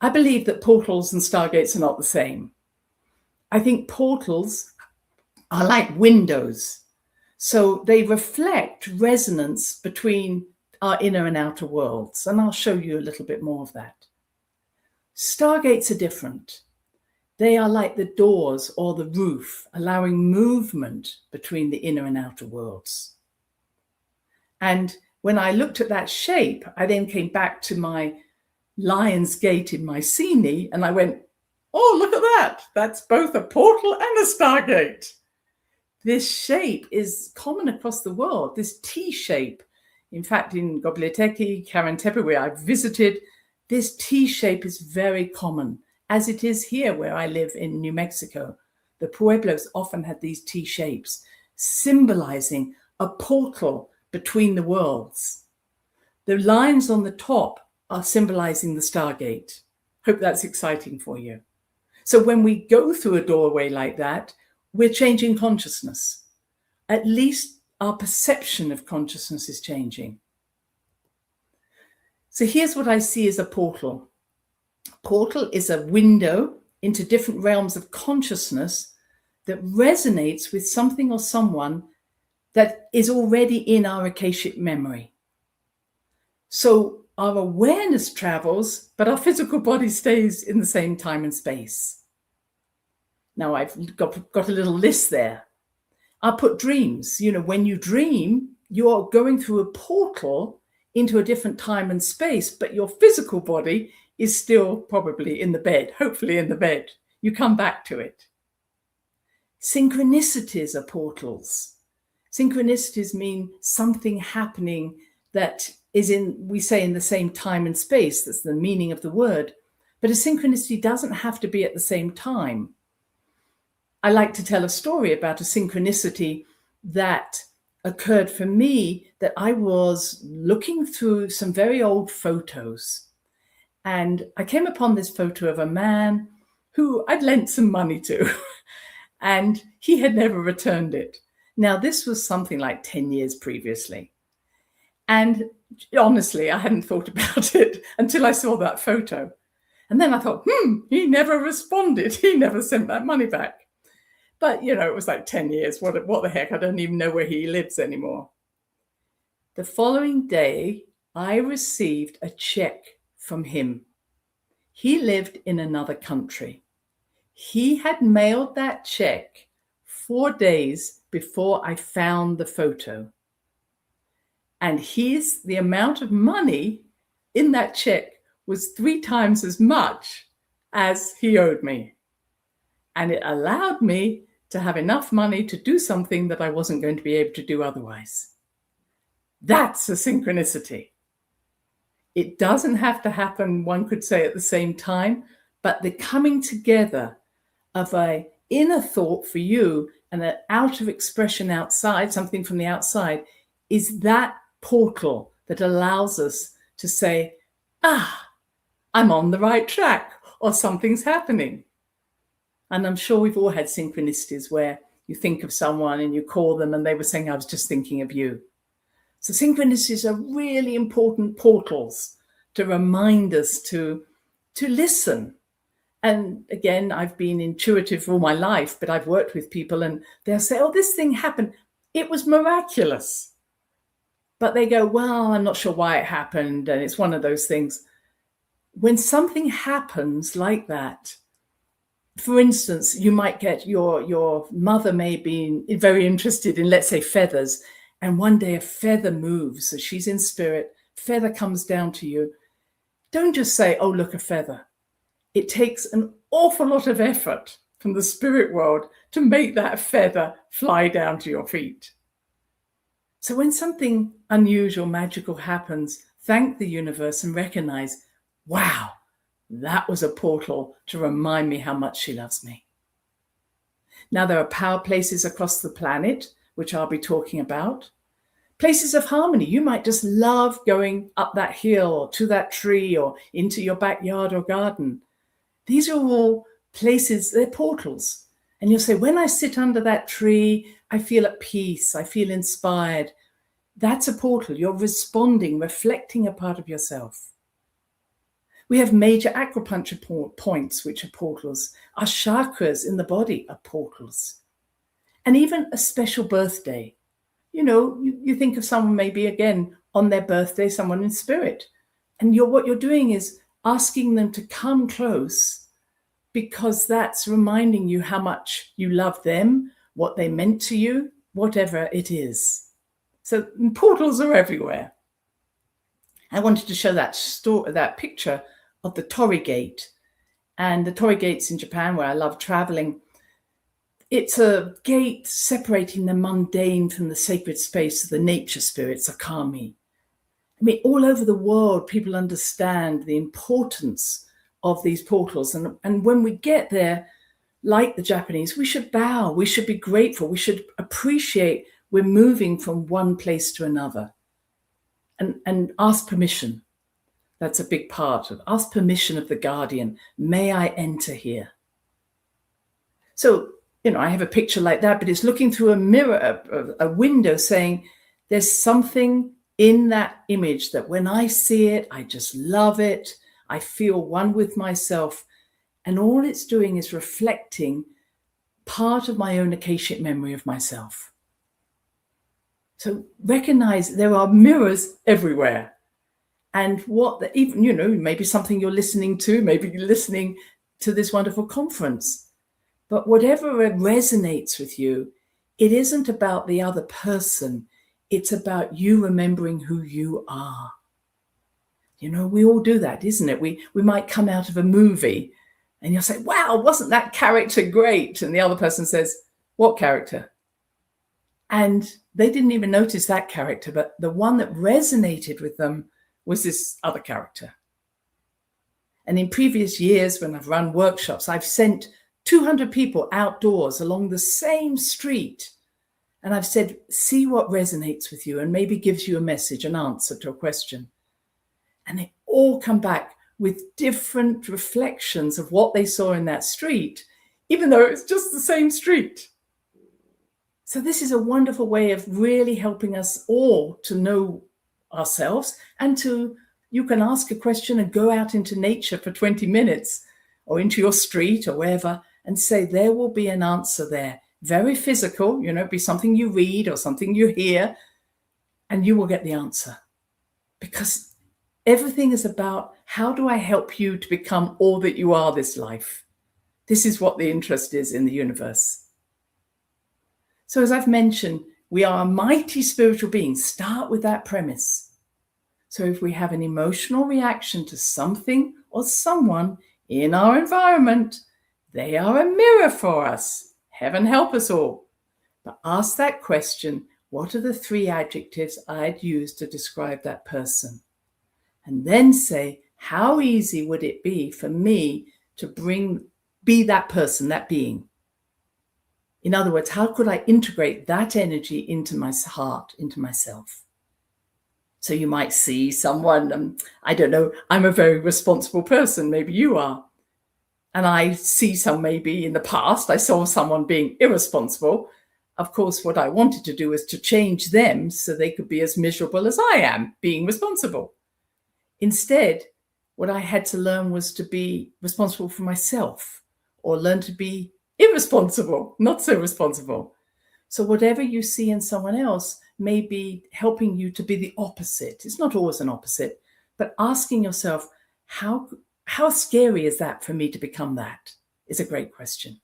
I believe that portals and stargates are not the same. I think portals are like windows. So they reflect resonance between our inner and outer worlds. And I'll show you a little bit more of that. Stargates are different. They are like the doors or the roof, allowing movement between the inner and outer worlds. And when I looked at that shape, I then came back to my lion's gate in Mycenae and I went, oh, look at that. That's both a portal and a stargate. This shape is common across the world, this T shape. In fact, in Göbekli Tepe, Karantepe, where I've visited, this T shape is very common, as it is here where I live in New Mexico. The pueblos often had these T shapes, symbolizing a portal between the worlds. The lines on the top are symbolizing the stargate. Hope that's exciting for you. So when we go through a doorway like that, we're changing consciousness. At least our perception of consciousness is changing. So here's what I see as a portal. Portal is a window into different realms of consciousness that resonates with something or someone that is already in our akashic memory. So our awareness travels, but our physical body stays in the same time and space. Now I've got a little list there. I'll put dreams. You know, when you dream, you're going through a portal into a different time and space, but your physical body is still probably in the bed, hopefully in the bed. You come back to it. Synchronicities are portals. Synchronicities mean something happening that is we say in the same time and space. That's the meaning of the word. But a synchronicity doesn't have to be at the same time. I like to tell a story about a synchronicity that occurred for me, that I was looking through some very old photos. And I came upon this photo of a man who I'd lent some money to, and he had never returned it. Now, this was something like 10 years previously. And honestly, I hadn't thought about it until I saw that photo. And then I thought, he never responded. He never sent that money back. But, you know, it was like 10 years. What the heck? I don't even know where he lives anymore. The following day, I received a check from him. He lived in another country. He had mailed that check 4 days before I found the photo. And the amount of money in that check was 3 times as much as he owed me. And it allowed me to have enough money to do something that I wasn't going to be able to do otherwise. That's a synchronicity. It doesn't have to happen, one could say, at the same time, but the coming together of an inner thought for you and an outer expression outside, something from the outside, is that portal that allows us to say, I'm on the right track, or something's happening. And I'm sure we've all had synchronicities where you think of someone and you call them and they were saying, I was just thinking of you. So synchronicities are really important portals to remind us to listen. And again, I've been intuitive all my life, but I've worked with people and they'll say, oh, this thing happened. It was miraculous. But they go, well, I'm not sure why it happened. And it's one of those things. When something happens like that, for instance, you might get your mother may be very interested in, let's say, feathers. And one day a feather moves. So she's in spirit. Feather comes down to you. Don't just say, oh, look, a feather. It takes an awful lot of effort from the spirit world to make that feather fly down to your feet. So when something unusual, magical happens, thank the universe and recognize, wow, that was a portal to remind me how much she loves me. Now, there are power places across the planet, which I'll be talking about. Places of harmony. You might just love going up that hill or to that tree or into your backyard or garden. These are all places, they're portals. And you'll say, when I sit under that tree, I feel at peace. I feel inspired. That's a portal. You're responding, reflecting a part of yourself. We have major acupuncture points, which are portals. Our chakras in the body are portals. And even a special birthday. You know, you think of someone maybe, again, on their birthday, someone in spirit. And what you're doing is asking them to come close, because that's reminding you how much you love them, what they meant to you, whatever it is. So portals are everywhere. I wanted to show that picture of the Torii Gate. And the Torii Gates in Japan, where I love traveling, it's a gate separating the mundane from the sacred space of the nature spirits, Akami. I mean, all over the world, people understand the importance of these portals. And when we get there, like the Japanese, we should bow, we should be grateful, we should appreciate we're moving from one place to another. And ask permission. That's a big part of ask permission of the guardian. May I enter here? So, you know, I have a picture like that, but it's looking through a mirror, a window, saying there's something in that image that when I see it, I just love it. I feel one with myself. And all it's doing is reflecting part of my own Akashic memory of myself. So recognize there are mirrors everywhere. And even, you know, maybe something you're listening to, maybe you're listening to this wonderful conference. But whatever resonates with you, it isn't about the other person. It's about you remembering who you are. You know, we all do that, isn't it? We might come out of a movie and you'll say, wow, wasn't that character great? And the other person says, what character? And they didn't even notice that character, but the one that resonated with them was this other character. And in previous years, when I've run workshops, I've sent 200 people outdoors along the same street. And I've said, see what resonates with you and maybe gives you a message, an answer to a question. And they all come back with different reflections of what they saw in that street, even though it's just the same street. So this is a wonderful way of really helping us all to know ourselves, and you can ask a question and go out into nature for 20 minutes or into your street or wherever and say, there will be an answer there. Very physical, you know, be something you read or something you hear, and you will get the answer. Because everything is about how do I help you to become all that you are this life? This is what the interest is in the universe. So as I've mentioned, we are a mighty spiritual being. Start with that premise. So if we have an emotional reaction to something or someone in our environment, they are a mirror for us. Heaven help us all. But ask that question, what are the 3 adjectives I'd use to describe that person? And then say, how easy would it be for me to be that person, that being? In other words, how could I integrate that energy into my heart, into myself? So you might see someone, I don't know, I'm a very responsible person, maybe you are. And I see maybe in the past, I saw someone being irresponsible. Of course, what I wanted to do was to change them so they could be as miserable as I am, being responsible. Instead, what I had to learn was to be responsible for myself, or learn to be irresponsible, not so responsible. So whatever you see in someone else may be helping you to be the opposite. It's not always an opposite, but asking yourself, how scary is that for me to become that? Is a great question.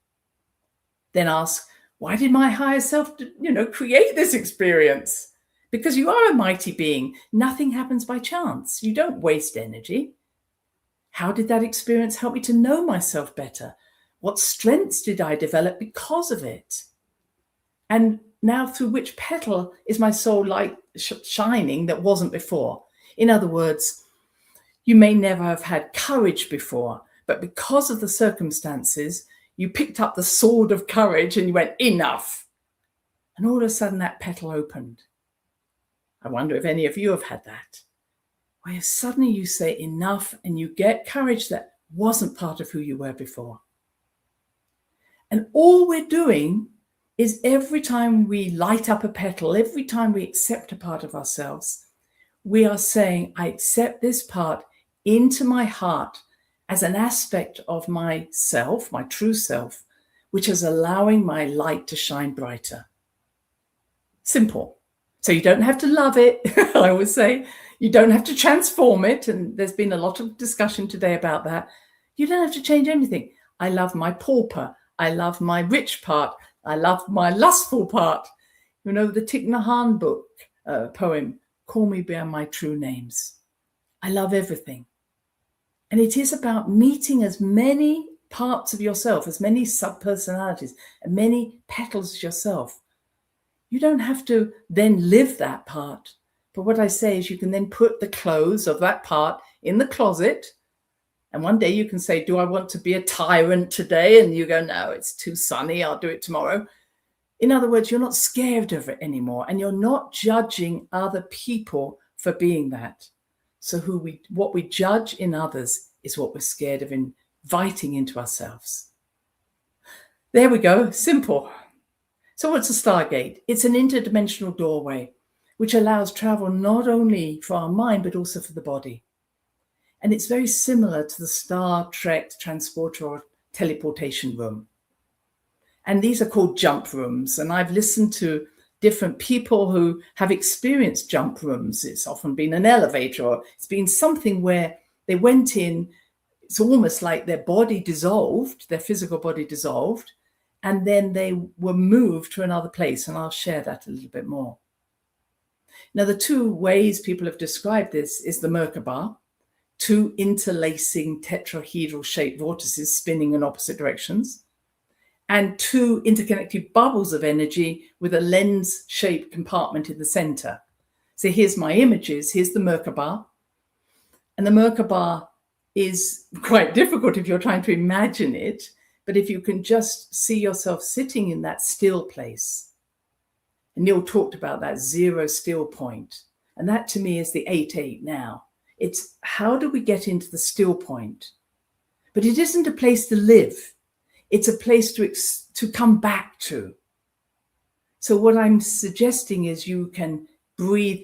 Then ask, why did my higher self, create this experience? Because you are a mighty being. Nothing happens by chance. You don't waste energy. How did that experience help me to know myself better? What strengths did I develop because of it? And now through which petal is my soul light shining that wasn't before? In other words, you may never have had courage before, but because of the circumstances, you picked up the sword of courage and you went, enough. And all of a sudden that petal opened. I wonder if any of you have had that, where suddenly you say enough and you get courage that wasn't part of who you were before. And all we're doing is every time we light up a petal, every time we accept a part of ourselves, we are saying, I accept this part into my heart as an aspect of myself, my true self, which is allowing my light to shine brighter. Simple. So you don't have to love it. I always say you don't have to transform it. And there's been a lot of discussion today about that. You don't have to change anything. I love my pauper. I love my rich part. I love my lustful part. You know, the Thich Nhat Hanh book, poem, Call Me by My True Names. I love everything. And it is about meeting as many parts of yourself, as many sub-personalities, and many petals as yourself. You don't have to then live that part. But what I say is you can then put the clothes of that part in the closet. And one day you can say, do I want to be a tyrant today? And you go, no, it's too sunny. I'll do it tomorrow. In other words, you're not scared of it anymore. And you're not judging other people for being that. So what we judge in others is what we're scared of inviting into ourselves. There we go. Simple. So what's a stargate? It's an interdimensional doorway, which allows travel not only for our mind, but also for the body. And it's very similar to the Star Trek transporter or teleportation room. And these are called jump rooms. And I've listened to different people who have experienced jump rooms. It's often been an elevator, or it's been something where they went in, it's almost like their body dissolved, their physical body dissolved, and then they were moved to another place. And I'll share that a little bit more. Now, the two ways people have described this is the Merkaba, two interlacing tetrahedral shaped vortices spinning in opposite directions, and two interconnected bubbles of energy with a lens-shaped compartment in the center. So here's my images. Here's the Merkaba. And the Merkaba is quite difficult if you're trying to imagine it. But if you can just see yourself sitting in that still place. And Neil talked about that zero still point. And that to me is the 8-8 now. It's how do we get into the still point? But it isn't a place to live. It's a place to come back to. So what I'm suggesting is you can breathe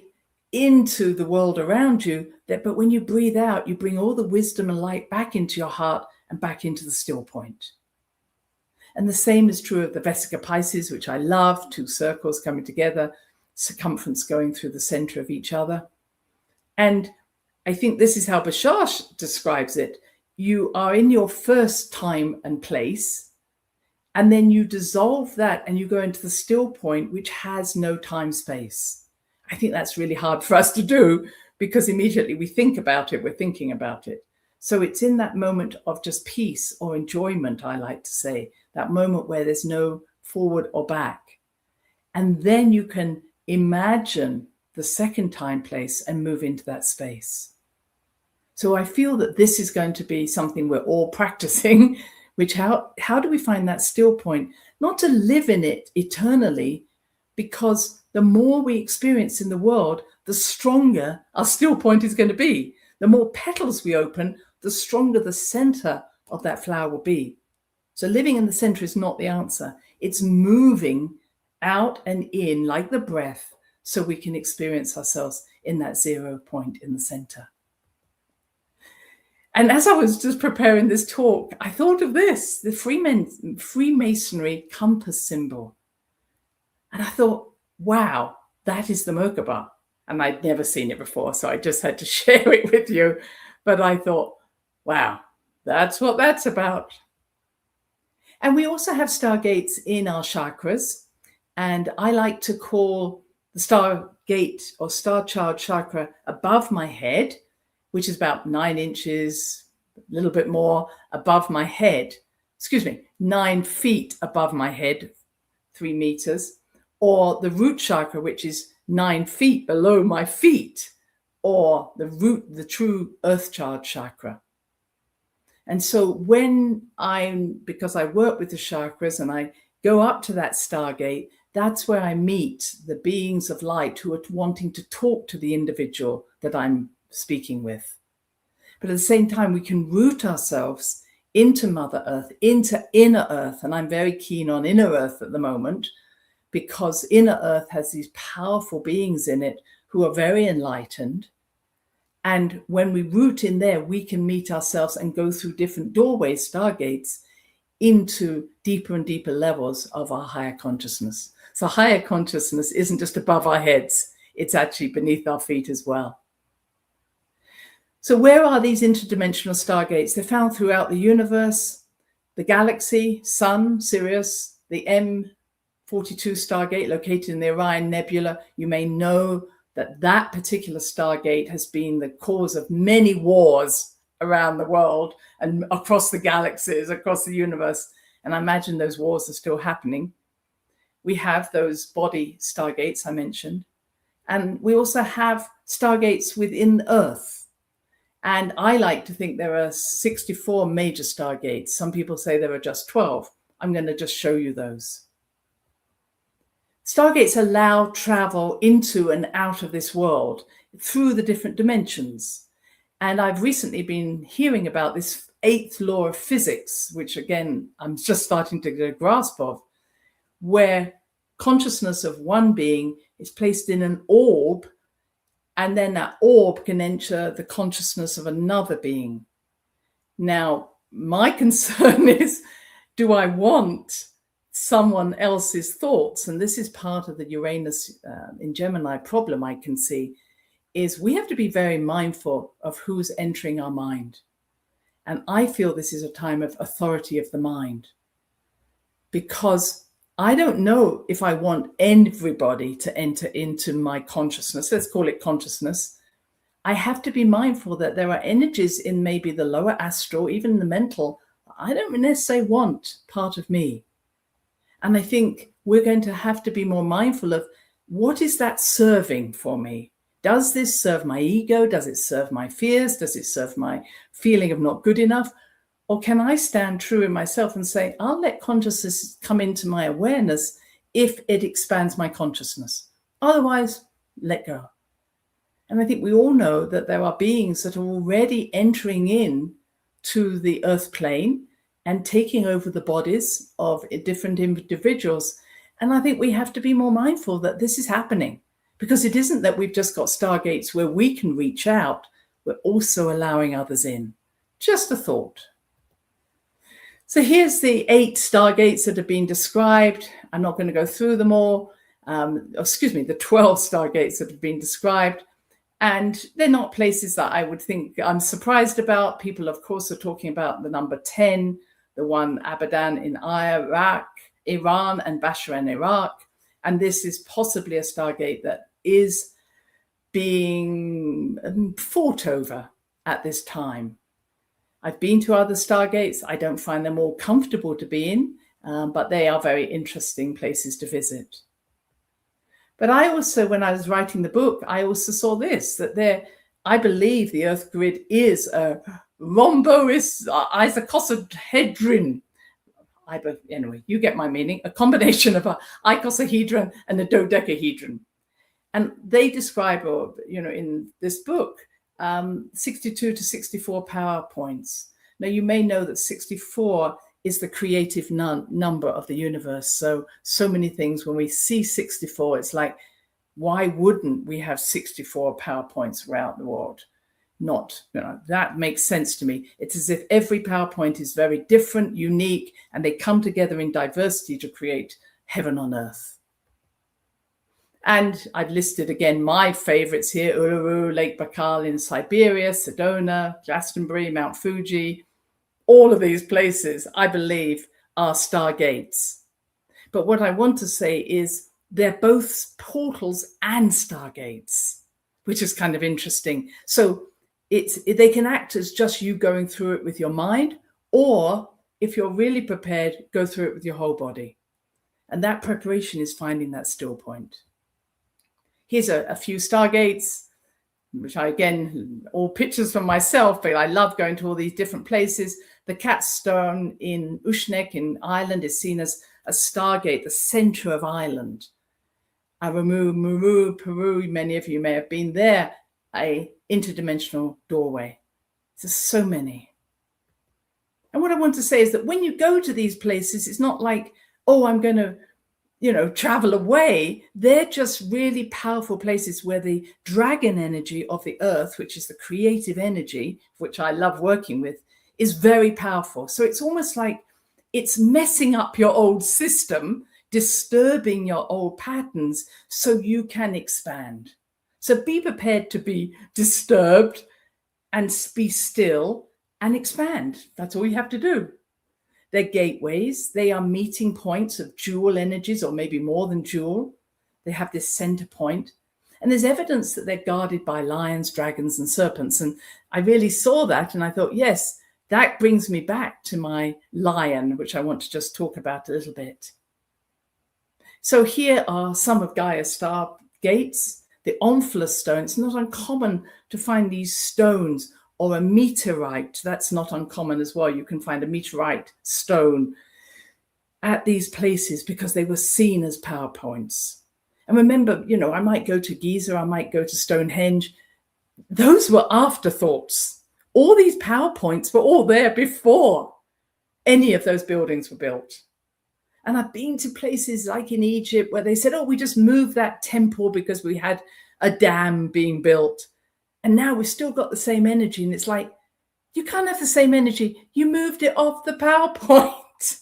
into the world around you, but when you breathe out, you bring all the wisdom and light back into your heart and back into the still point. And the same is true of the Vesica Pisces, which I love, two circles coming together, circumference going through the center of each other. And I think this is how Bashar describes it. You are in your first time and place, and then you dissolve that and you go into the still point, which has no time space. I think that's really hard for us to do because immediately we think about it, we're thinking about it. So it's in that moment of just peace or enjoyment, I like to say, that moment where there's no forward or back. And then you can imagine the second time place and move into that space. So I feel that this is going to be something we're all practicing, which how do we find that still point? Not to live in it eternally, because the more we experience in the world, the stronger our still point is going to be. The more petals we open, the stronger the center of that flower will be. So living in the center is not the answer. It's moving out and in like the breath so we can experience ourselves in that zero point in the center. And as I was just preparing this talk, I thought of this, the Freemasonry compass symbol. And I thought, wow, that is the Merkaba. And I'd never seen it before, so I just had to share it with you. But I thought, wow, that's what that's about. And we also have stargates in our chakras. And I like to call the stargate or star child chakra above my head, which is about 9 inches, a little bit more above my head. 9 feet above my head, 3 meters. Or the root chakra, which is 9 feet below my feet. Or the true earth child chakra. And so because I work with the chakras and I go up to that stargate, that's where I meet the beings of light who are wanting to talk to the individual that I'm speaking with. But at the same time, we can root ourselves into Mother Earth, into inner Earth. And I'm very keen on inner Earth at the moment. because inner Earth has these powerful beings in it who are very enlightened. And when we root in there, we can meet ourselves and go through different doorways, stargates, into deeper and deeper levels of our higher consciousness. So higher consciousness isn't just above our heads, it's actually beneath our feet as well. So where are these interdimensional stargates? They're found throughout the universe, the galaxy, Sun, Sirius, the M42 stargate located in the Orion Nebula. You may know that that particular stargate has been the cause of many wars around the world and across the galaxies, across the universe. And I imagine those wars are still happening. We have those body stargates I mentioned. And we also have stargates within Earth. And I like to think there are 64 major stargates. Some people say there are just 12. I'm going to just show you those. Stargates allow travel into and out of this world through the different dimensions. And I've recently been hearing about this 8th law of physics, which again, I'm just starting to get a grasp of, where consciousness of one being is placed in an orb, and then that orb can enter the consciousness of another being. Now, my concern is, do I want someone else's thoughts? And this is part of the Uranus in Gemini problem I can see, is we have to be very mindful of who's entering our mind. And I feel this is a time of authority of the mind, because I don't know if I want everybody to enter into my consciousness. Let's call it consciousness. I have to be mindful that there are energies in maybe the lower astral, even the mental, I don't necessarily want part of me. And I think we're going to have to be more mindful of, what is that serving for me? Does this serve my ego? Does it serve my fears? Does it serve my feeling of not good enough? Or can I stand true in myself and say, I'll let consciousness come into my awareness if it expands my consciousness. Otherwise, let go. And I think we all know that there are beings that are already entering in to the earth plane and taking over the bodies of different individuals. And I think we have to be more mindful that this is happening, because it isn't that we've just got stargates where we can reach out, we're also allowing others in. Just a thought. So here's the 8 stargates that have been described. I'm not going to go through them all. The 12 stargates that have been described. And they're not places that I would think I'm surprised about. People, of course, are talking about the number 10, the one Abadan in Iraq, Iran, and Basra in Iraq. And this is possibly a stargate that is being fought over at this time. I've been to other stargates. I don't find them all comfortable to be in, but they are very interesting places to visit. But I also, when I was writing the book, I also saw this, that I believe the Earth grid is a rhombois icosahedron. Anyway, you get my meaning, a combination of an icosahedron and a dodecahedron. And they describe, in this book, 62 to 64 power points. Now, you may know that 64 is the creative number of the universe. So many things, when we see 64, it's like, why wouldn't we have 64 power points around the world? That makes sense to me. It's as if every power point is very different, unique, and they come together in diversity to create heaven on earth. And I've listed again my favorites here: Uluru, Lake Baikal in Siberia, Sedona, Glastonbury, Mount Fuji. All of these places, I believe, are stargates. But what I want to say is they're both portals and stargates, which is kind of interesting. So they can act as just you going through it with your mind, or if you're really prepared, go through it with your whole body. And that preparation is finding that still point. Here's a few stargates, which I, again, all pictures from myself, but I love going to all these different places. The Cat Stone in Ushnek in Ireland is seen as a stargate, the center of Ireland. Muru, Peru, many of you may have been there, a interdimensional doorway. There's so many. And what I want to say is that when you go to these places, it's not like, oh, I'm going to travel away. They're just really powerful places where the dragon energy of the earth, which is the creative energy, which I love working with, is very powerful. So it's almost like it's messing up your old system, disturbing your old patterns so you can expand. So be prepared to be disturbed and be still and expand. That's all you have to do. They're gateways. They are meeting points of dual energies, or maybe more than dual. They have this center point. And there's evidence that they're guarded by lions, dragons, and serpents. And I really saw that. And I thought, yes, that brings me back to my lion, which I want to just talk about a little bit. So here are some of Gaia's star gates. The Omphalos stone. It's not uncommon to find these stones, or a meteorite. That's not uncommon as well. You can find a meteorite stone at these places because they were seen as power points. And remember, I might go to Giza, I might go to Stonehenge. Those were afterthoughts. All these power points were all there before any of those buildings were built. And I've been to places like in Egypt where they said, oh, we just moved that temple because we had a dam being built. And now we've still got the same energy. And it's like, you can't have the same energy. You moved it off the PowerPoint.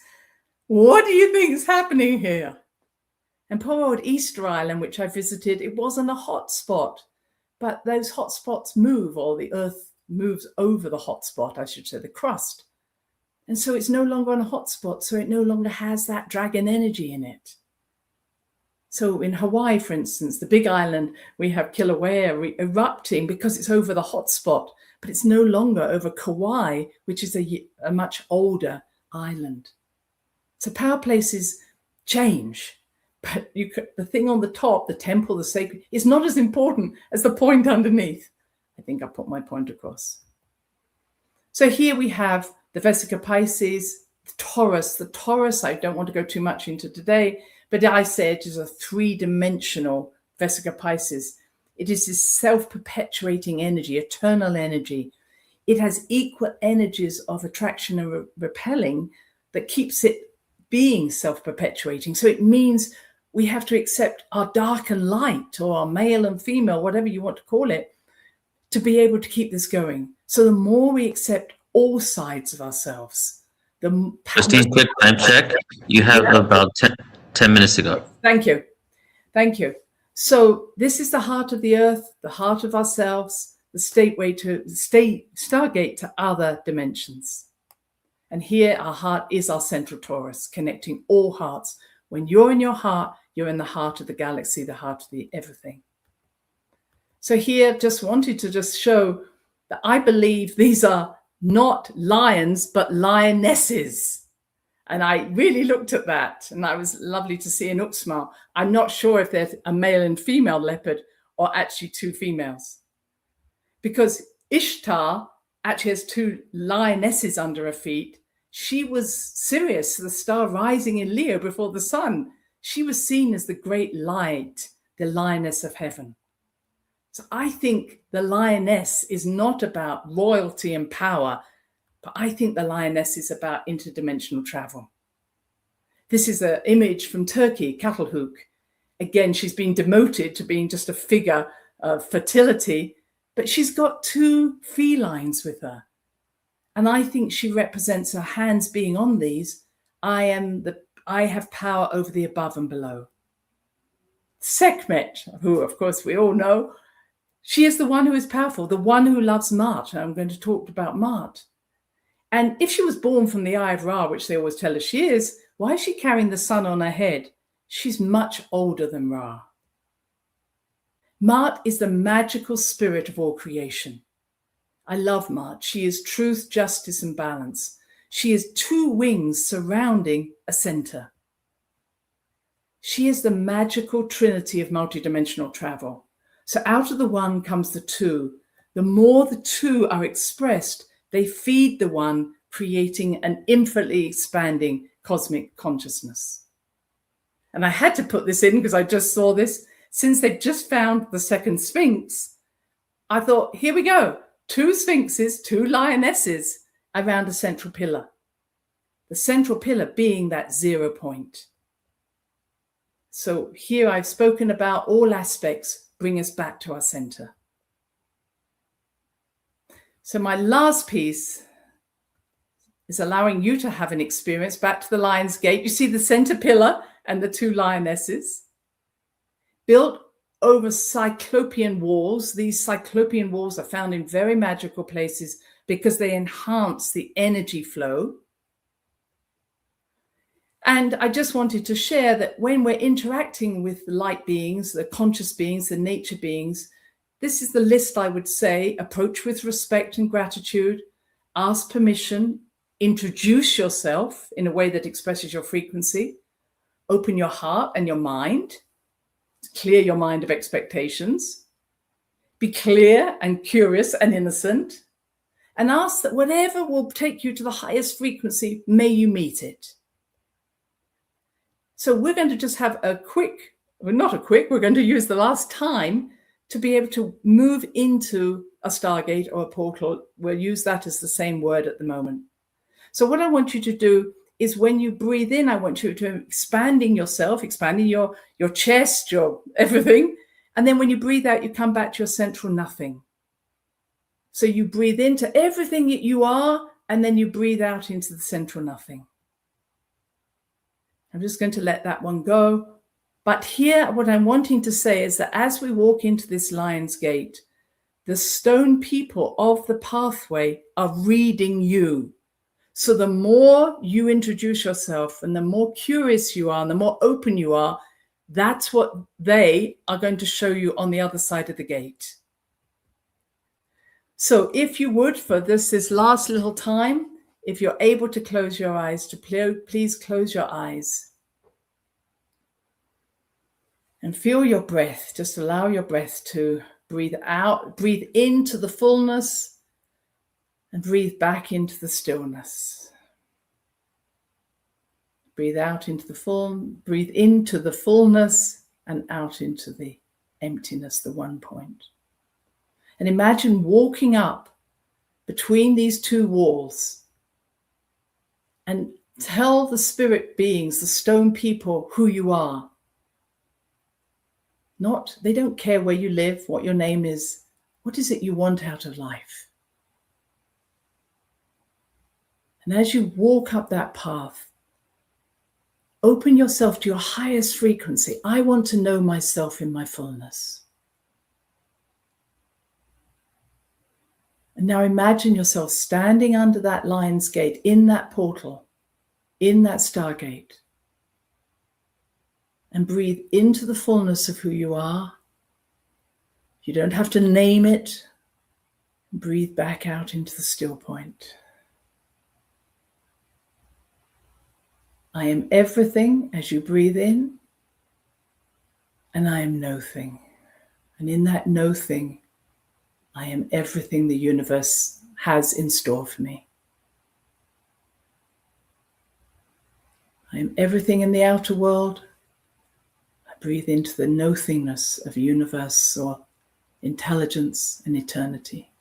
What do you think is happening here? And poor old Easter Island, which I visited, it wasn't a hot spot. But those hot spots move, or the earth moves over the hot spot, I should say, the crust. And so it's no longer on a hot spot, so it no longer has that dragon energy in it. So in Hawaii, for instance, the big island, we have Kilauea erupting because it's over the hot spot, but it's no longer over Kauai, which is a much older island. So power places change, but the thing on the top, the temple, the sacred, is not as important as the point underneath. I think I put my point across. So here we have the Vesica Pisces, the Taurus. The Taurus, I don't want to go too much into today, but I say it is a three-dimensional Vesica Pisces. It is this self-perpetuating energy, eternal energy. It has equal energies of attraction and repelling that keeps it being self-perpetuating. So it means we have to accept our dark and light, or our male and female, whatever you want to call it, to be able to keep this going. So the more we accept all sides of ourselves, Christine, quick time check. You have about 10 minutes to go. Thank you. Thank you. So this is the heart of the earth, the heart of ourselves, the stargate to other dimensions. And here our heart is our central torus, connecting all hearts. When you're in your heart, you're in the heart of the galaxy, the heart of the everything. So here, just wanted to just show that I believe these are not lions, but lionesses. And I really looked at that, and I was lovely to see an Uxmal. I'm not sure if there's a male and female leopard, or actually two females. Because Ishtar actually has two lionesses under her feet. She was Sirius, the star rising in Leo before the sun. She was seen as the great light, the lioness of heaven. So I think the lioness is not about royalty and power, but I think the lioness is about interdimensional travel. This is an image from Turkey, Catalhook. Again, she's been demoted to being just a figure of fertility, but she's got two felines with her. And I think she represents her hands being on these. I have power over the above and below. Sekhmet, who of course we all know, she is the one who is powerful, the one who loves Mart. And I'm going to talk about Mart. And if she was born from the Eye of Ra, which they always tell us she is, why is she carrying the sun on her head? She's much older than Ra. Mart is the magical spirit of all creation. I love Mart. She is truth, justice, and balance. She is two wings surrounding a center. She is the magical trinity of multidimensional travel. So out of the one comes the two. The more the two are expressed, they feed the one, creating an infinitely expanding cosmic consciousness. And I had to put this in because I just saw this. Since they've just found the second Sphinx, I thought, here we go. Two sphinxes, two lionesses around a central pillar. The central pillar being that 0 point. So here I've spoken about all aspects bring us back to our center. So my last piece is allowing you to have an experience back to the Lion's Gate. You see the center pillar and the two lionesses built over cyclopean walls. These cyclopean walls are found in very magical places because they enhance the energy flow. And I just wanted to share that when we're interacting with the light beings, the conscious beings, the nature beings, this is the list I would say: approach with respect and gratitude, ask permission, introduce yourself in a way that expresses your frequency, open your heart and your mind, clear your mind of expectations, be clear and curious and innocent, and ask that whatever will take you to the highest frequency, may you meet it. So we're going to just have a quick, well, not a quick, we're going to use the last time to be able to move into a stargate or a portal. We'll use that as the same word at the moment. So what I want you to do is when you breathe in, I want you to expanding yourself, expanding your chest, your everything. And then when you breathe out, you come back to your central nothing. So you breathe into everything that you are, and then you breathe out into the central nothing. I'm just going to let that one go. But here, what I'm wanting to say is that as we walk into this Lion's Gate, the stone people of the pathway are reading you. So the more you introduce yourself and the more curious you are and the more open you are, that's what they are going to show you on the other side of the gate. So if you would, for this last little time, if you're able to close your eyes, please close your eyes. And feel your breath. Just allow your breath to breathe out, breathe into the fullness, and breathe back into the stillness. Breathe out into breathe into the fullness and out into the emptiness, the one point. And imagine walking up between these two walls and tell the spirit beings, the stone people, who you are. They don't care where you live, what your name is. What is it you want out of life? And as you walk up that path, open yourself to your highest frequency. I want to know myself in my fullness. And now imagine yourself standing under that Lion's Gate, in that portal, in that stargate. And breathe into the fullness of who you are. You don't have to name it. Breathe back out into the still point. I am everything as you breathe in, and I am nothing. And in that nothing, I am everything the universe has in store for me. I am everything in the outer world. I breathe into the nothingness of universe or intelligence and eternity.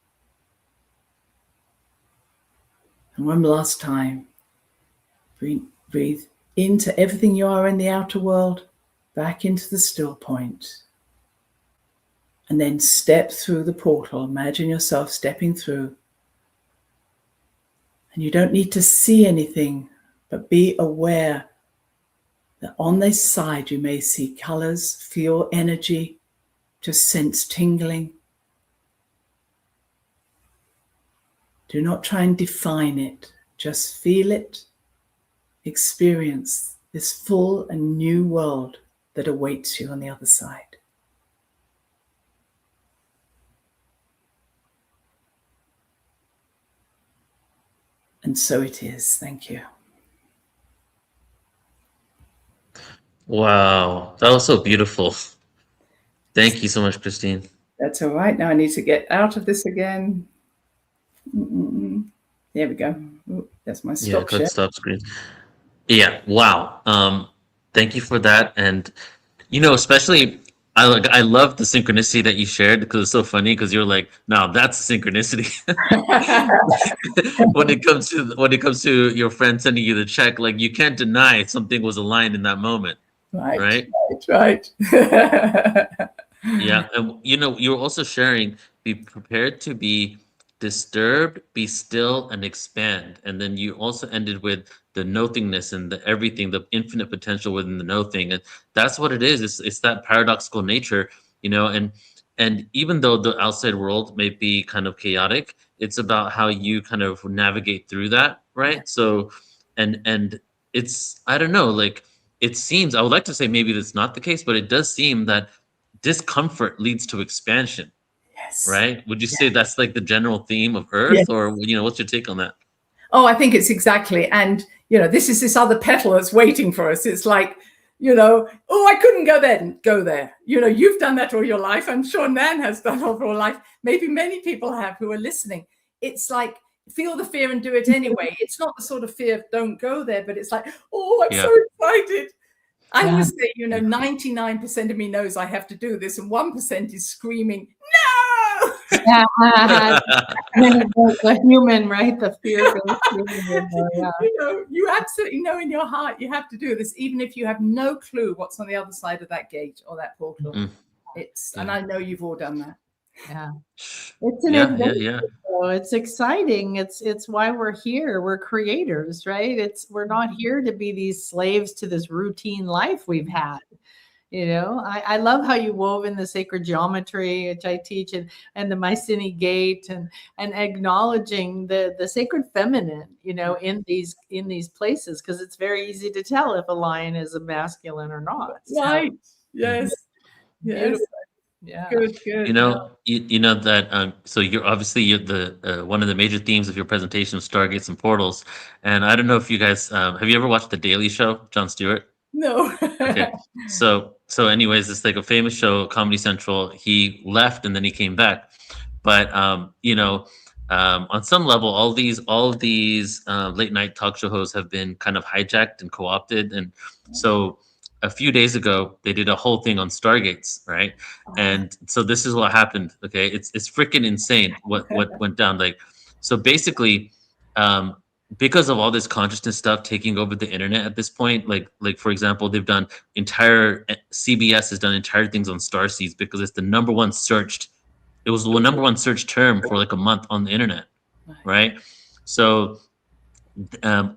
And one last time, breathe into everything you are in the outer world, back into the still point. And then step through the portal. Imagine yourself stepping through. And you don't need to see anything, but be aware that on this side you may see colors, feel energy, just sense tingling. Do not try and define it. Just feel it. Experience this full and new world that awaits you on the other side. And so it is. Thank you. Wow, that was so beautiful. Thank you so much, Christine. That's all right. Now I need to get out of this again. There we go. Ooh, that's my stop share. Stop screen. Yeah. Wow. Thank you for that. And especially I love the synchronicity that you shared, because it's so funny, because you're like, no, that's a synchronicity. when it comes to your friend sending you the check, like, you can't deny something was aligned in that moment. Right. Yeah, and you're also sharing, be prepared to be disturbed, be still, and expand. And then you also ended with the nothingness and the everything, the infinite potential within the no thing. And that's what it is. It's that paradoxical nature, and even though the outside world may be kind of chaotic, it's about how you kind of navigate through that, right? So, and it's, I don't know, like, it seems, I would like to say maybe that's not the case, but it does seem that discomfort leads to expansion. Yes. Right? Would you say that's like the general theme of Earth? Yes. Or, what's your take on that? Oh, I think it's exactly. And, this is this other petal that's waiting for us. It's like, oh, I couldn't go there. Go there. You've done that all your life. I'm sure Nan has done all her life. Maybe many people have who are listening. It's like, feel the fear and do it anyway. It's not the sort of fear of don't go there, but it's like, oh, I'm so excited. I always say, 99% of me knows I have to do this, and 1% is screaming, no! The human, right? The fear. You absolutely know in your heart you have to do this, even if you have no clue what's on the other side of that gate or that portal. And I know you've all done that. Yeah, it's an adventure. It's exciting. It's why we're here. We're creators, right? We're not here to be these slaves to this routine life we've had. I love how you wove in the sacred geometry, which I teach, and the Mycenae gate, and acknowledging the sacred feminine, in these places, because it's very easy to tell if a lion is a masculine or not. Right. Yes. Yes. Yeah. Good. That so you're the one of the major themes of your presentation of stargates and portals. And I don't know if you guys have you ever watched The Daily Show, Jon Stewart? No. Okay. So anyways, it's like a famous show, Comedy Central. He left and then he came back. But on some level, all of these late night talk show hosts have been kind of hijacked and co-opted. And so a few days ago, they did a whole thing on stargates, right? And so this is what happened. Okay, it's freaking insane what went down. Like, so basically, because of all this consciousness stuff taking over the internet at this point, like for example, they've done CBS has done entire things on starseeds because it's the number one searched. It was the number one search term for like a month on the internet, right? So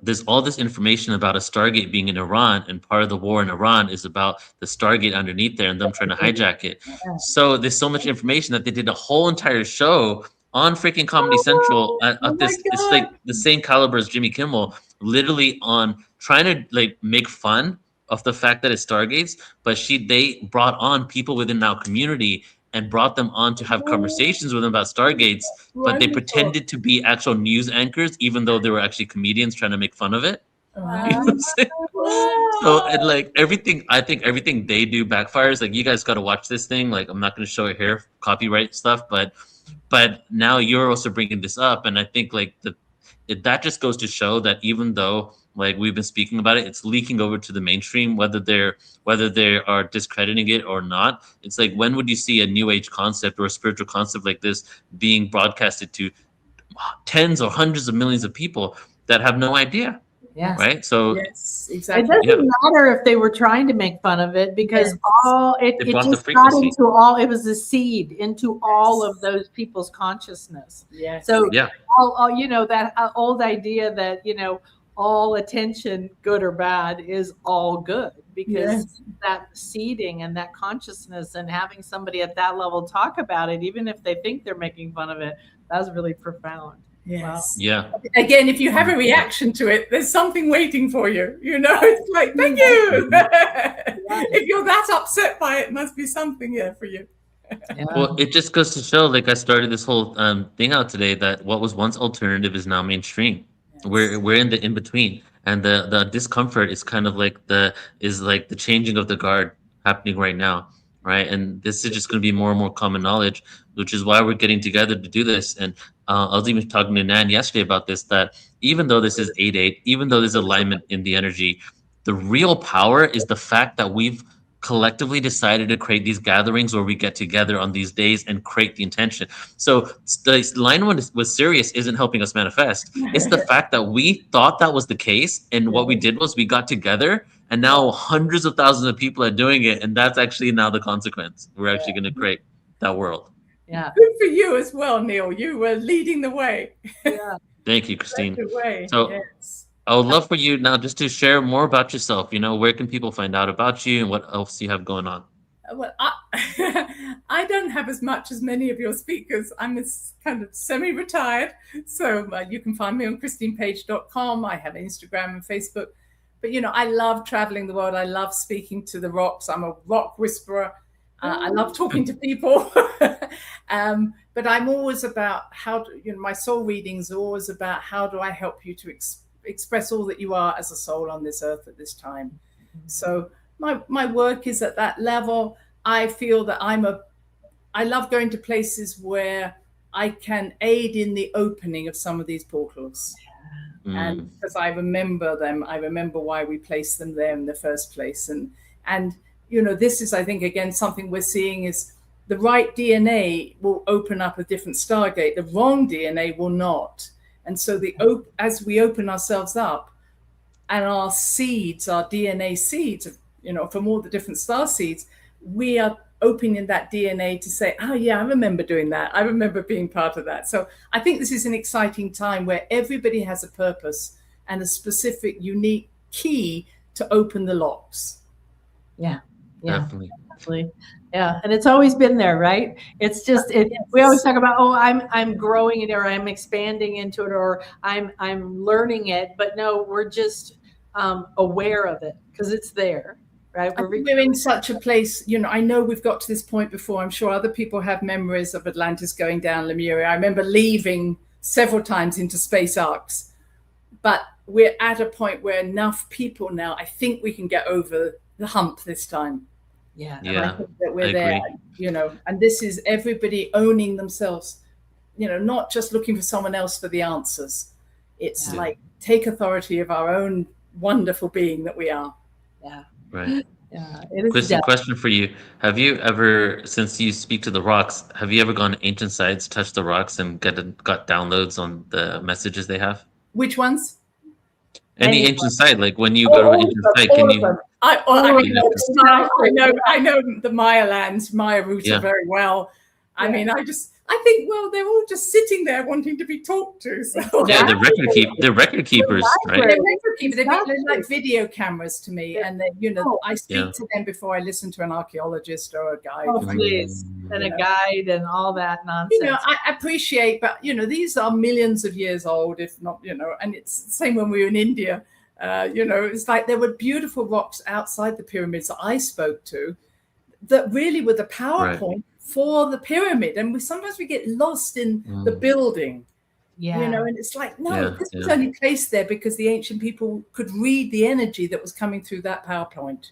there's all this information about a Stargate being in Iran, and part of the war in Iran is about the Stargate underneath there and them trying to hijack it. So there's so much information that they did a whole entire show on freaking Comedy Central it's like the same caliber as Jimmy Kimmel, literally on trying to like make fun of the fact that it's Stargates, but they brought on people within our community and brought them on to have conversations with them about Stargates, but they pretended to be actual news anchors, even though they were actually comedians trying to make fun of it. You know what I'm saying? So, and like I think everything they do backfires. Like, you guys got to watch this thing. Like, I'm not going to show it here, copyright stuff, but now you're also bringing this up, and I think like that just goes to show that even though like we've been speaking about it, it's leaking over to the mainstream, whether they are discrediting it or not. It's like, when would you see a new age concept or a spiritual concept like this being broadcasted to tens or hundreds of millions of people that have no idea? Yes. Right. So yes, exactly. It doesn't matter if they were trying to make fun of it, because it just got into it was a seed into all of those people's consciousness. Yes. So all that old idea that all attention, good or bad, is all good, because that seeding and that consciousness, and having somebody at that level talk about it, even if they think they're making fun of it, that's really profound. Yes. Wow. Yeah. Again, if you have a reaction to it, there's something waiting for you. It's like, thank you. If you're that upset by it, must be something here for you. Well, it just goes to show, like, I started this whole thing out today, that what was once alternative is now mainstream. Yes. We're in the in between, and the discomfort is kind of like the changing of the guard happening right now, right? And this is just going to be more and more common knowledge, which is why we're getting together to do this. And I was even talking to Nan yesterday about this, that even though this is 8-8, even though there's alignment in the energy, the real power is the fact that we've collectively decided to create these gatherings where we get together on these days and create the intention. So the line with Sirius isn't helping us manifest. It's the fact that we thought that was the case, and what we did was we got together And now hundreds of thousands of people are doing it. And that's actually now the consequence. We're actually going to create that world. Yeah. Good for you as well, Neil. You were leading the way. Yeah. Thank you, Christine. So yes. I would love for you now just to share more about yourself. You know, where can people find out about you and what else you have going on? Well, I don't have as much as many of your speakers. I'm kind of semi-retired. So you can find me on christinepage.com. I have Instagram and Facebook. But, you know, I love traveling the world. I love speaking to the rocks. I'm a rock whisperer. I love talking to people. But I'm always about how to, you know, my soul readings are always about how do I help you to express all that you are as a soul on this earth at this time. Mm-hmm. So my work is at that level. I feel that I love going to places where I can aid in the opening of some of these portals. And because I remember them, I remember why we placed them there in the first place. And you know, this is, I think, again, something we're seeing is the right DNA will open up a different stargate. The wrong DNA will not. And so as we open ourselves up and our seeds, our DNA seeds, you know, from all the different star seeds, we are opening that DNA to say, oh yeah, I remember doing that. I remember being part of that. So I think this is an exciting time where everybody has a purpose and a specific, unique key to open the locks. Yeah. Definitely. Yeah, and it's always been there, right? It's just we always talk about, oh, I'm growing it, or I'm expanding into it, or I'm learning it, but no, we're just aware of it because it's there, right? We're in such a place, you know. I know we've got to this point before. I'm sure other people have memories of Atlantis going down Lemuria. I remember leaving several times into space arcs, but we're at a point where enough people now, I think we can get over the hump this time. Yeah. And I think that we're there, you know, and this is everybody owning themselves, you know, not just looking for someone else for the answers. It's like take authority of our own wonderful being that we are. Yeah. Right. Yeah. Question for you. Have you ever, since you speak to the rocks, have you ever gone to ancient sites, touched the rocks and got downloads on the messages they have? Which ones? Any ancient site, like when you go to an ancient site, can you? I know the Maya lands, Maya roots are very well. I mean, I think, well, they're all just sitting there wanting to be talked to. So. Yeah, the record keepers, right? They're record keepers. They're like video cameras to me, and then, you know, I speak to them before I listen to an archaeologist or a guide. Oh, please, and a guide and all that nonsense. You know, I appreciate, but you know, these are millions of years old, if not, you know, and it's the same when we were in India. You know, it's like there were beautiful rocks outside the pyramids that I spoke to that really were the PowerPoint for the pyramid. And sometimes we get lost in the building, you know, and it's like, no, this was only placed there because the ancient people could read the energy that was coming through that PowerPoint.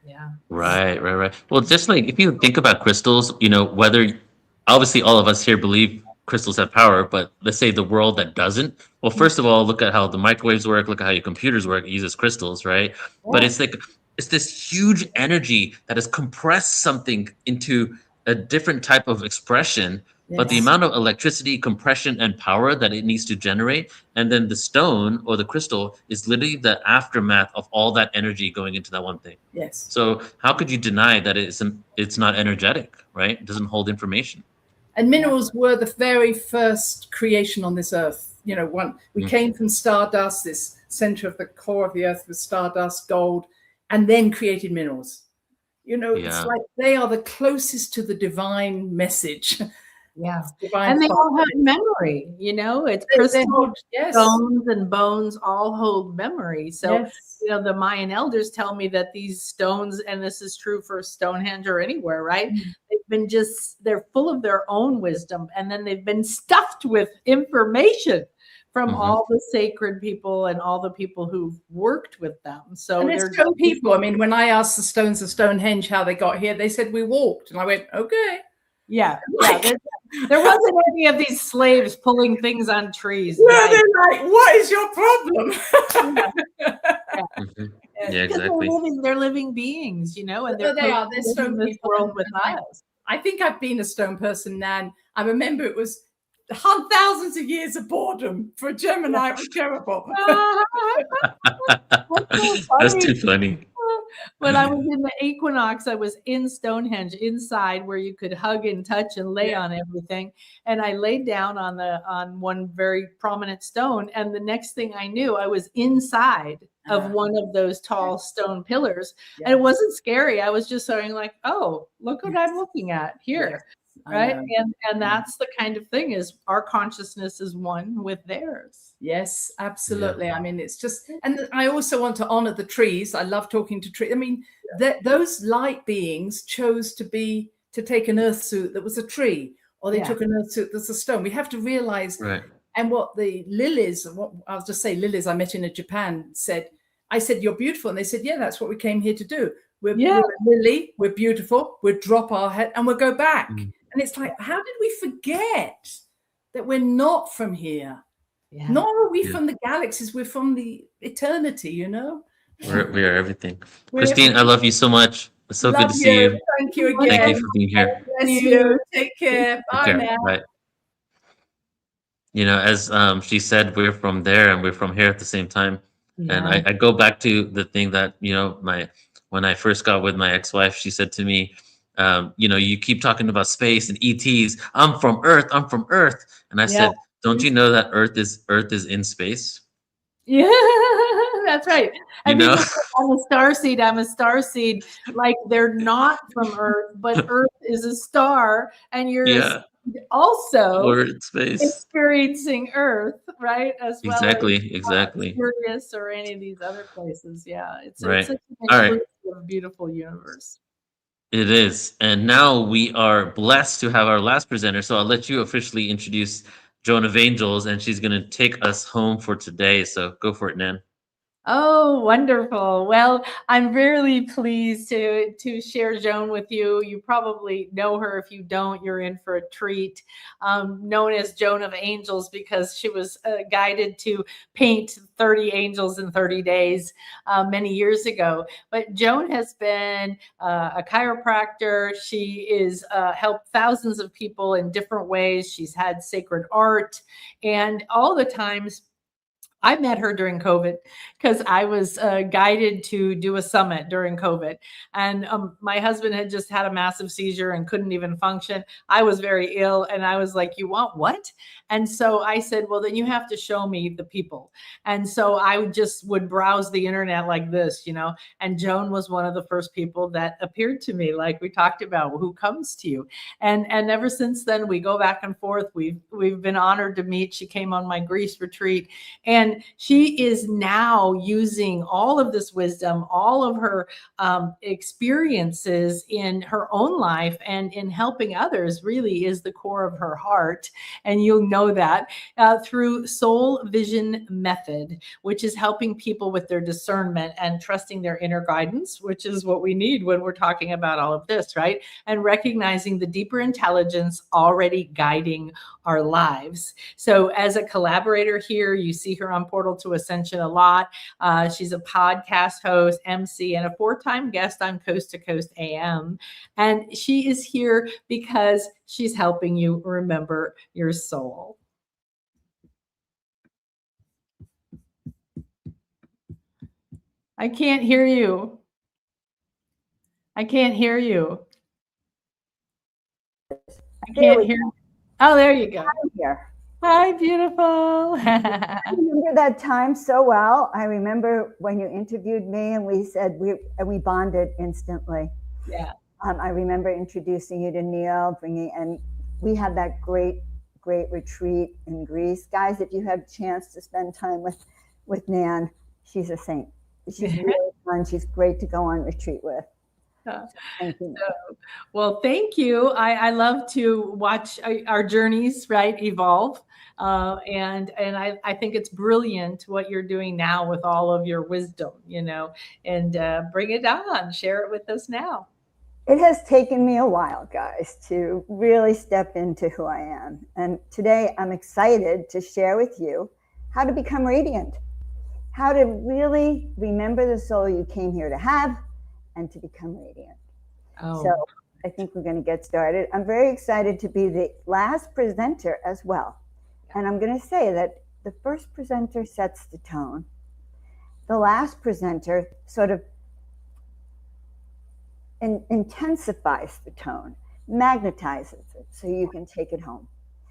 Yeah. Right. Well, just like if you think about crystals, you know, whether obviously all of us here believe crystals have power, but let's say the world that doesn't. Well, first of all, look at how the microwaves work. Look at how your computers work. It uses crystals, right? Yeah. But it's like it's this huge energy that has compressed something into a different type of expression. Yes. But the amount of electricity, compression, and power that it needs to generate, and then the stone or the crystal is literally the aftermath of all that energy going into that one thing. Yes. So how could you deny that it's not energetic, right? It doesn't hold information. And minerals were the very first creation on this earth. You know, we came from stardust, this center of the core of the earth was stardust, gold, and then created minerals. You know, it's like they are the closest to the divine message. Yeah. And they all have memory, you know, it's crystal, stones and bones all hold memory. So, you know, the Mayan elders tell me that these stones, and this is true for Stonehenge or anywhere, right? They've been they're full of their own wisdom. And then they've been stuffed with information from all the sacred people and all the people who've worked with them. So they're good people. I mean, when I asked the stones of Stonehenge how they got here, they said we walked. And I went, okay. Yeah. There wasn't any of these slaves pulling things on trees. Yeah, right? They're like, what is your problem? Yeah, exactly. They're living beings, you know, and they are. They're stone in this world with us. I think I've been a stone person, Nan. I remember it was thousands of years of boredom for a Gemini. It was terrible. That's too funny. When I was in the equinox, I was in Stonehenge, inside where you could hug and touch and lay on everything. And I laid down on one very prominent stone. And the next thing I knew, I was inside of one of those tall stone pillars. And it wasn't scary. I was just saying like, oh, look what I'm looking at here. Right. And that's the kind of thing, is our consciousness is one with theirs. Yes, absolutely. Yeah. I mean, it's just, and I also want to honor the trees. I love talking to trees. I mean, those light beings chose to take an earth suit that was a tree, or they took an earth suit that's a stone. We have to realize, and what the lilies, I'll just say lilies I met in Japan said, I said, you're beautiful. And they said, yeah, that's what we came here to do. We're a lily, we're beautiful, we'll drop our head and we'll go back. And it's like, how did we forget that we're not from here? Yeah. Nor are we from the galaxies. We're from the eternity, you know? We are everything. Christine, I love you so much. It's so good to see you. Thank you again. Thank you for being here. Bless you. Take care. Bye now. Bye. You know, as she said, we're from there and we're from here at the same time. Yeah. And I go back to the thing that, you know, when I first got with my ex-wife, she said to me, you know, you keep talking about space and ETs. I'm from Earth. I'm from Earth. And I said, don't you know that Earth is in space? Yeah, that's right. I mean, I'm a starseed. I'm a starseed. Like, they're not from Earth, but Earth is a star, and you're also in space experiencing Earth, right? As well exactly. Sirius or any of these other places. Yeah, it's such a beautiful universe. It is. And now we are blessed to have our last presenter. So I'll let you officially introduce Joan of Angels, and she's going to take us home for today. So go for it, Nan. Oh, wonderful. Well, I'm really pleased to share Joan with you. You probably know her. If you don't, you're in for a treat. Known as Joan of Angels because she was guided to paint 30 angels in 30 days many years ago. But Joan has been a chiropractor. She is helped thousands of people in different ways. She's had sacred art, and all the times I met her during COVID because I was guided to do a summit during COVID. And my husband had just had a massive seizure and couldn't even function. I was very ill. And I was like, you want what? And so I said, well, then you have to show me the people. And so I just would browse the internet like this, you know, and Joan was one of the first people that appeared to me, like we talked about, who comes to you. And ever since then, we go back and forth. We've been honored to meet. She came on my Greece retreat, and she is now using all of this wisdom, all of her experiences in her own life and in helping others really is the core of her heart. And you'll know that through Soul Vision Method, which is helping people with their discernment and trusting their inner guidance, which is what we need when we're talking about all of this, right? And recognizing the deeper intelligence already guiding our lives. So as a collaborator here, you see her on Portal to Ascension a lot. She's a podcast host, MC, and a 4-time guest on Coast to Coast AM. And she is here because she's helping you remember your soul. I can't hear you. I can't hear you. I can't hear you. Oh, there you go. Here. Hi, beautiful. I remember that time so well. I remember when you interviewed me and we said we bonded instantly. Yeah. I remember introducing you to Nile, and we had that great retreat in Greece. Guys, if you have a chance to spend time with Nan, she's a saint. She's really fun. She's great to go on retreat with. Thank you. Well, thank you. I love to watch our journeys, right, evolve. And I think it's brilliant what you're doing now with all of your wisdom, you know, and bring it on, share it with us now. It has taken me a while, guys, to really step into who I am. And today I'm excited to share with you how to become radiant, how to really remember the soul you came here to have and to become radiant. Oh. So I think we're going to get started. I'm very excited to be the last presenter as well. And I'm going to say that the first presenter sets the tone. The last presenter sort of intensifies the tone, magnetizes it so you can take it home.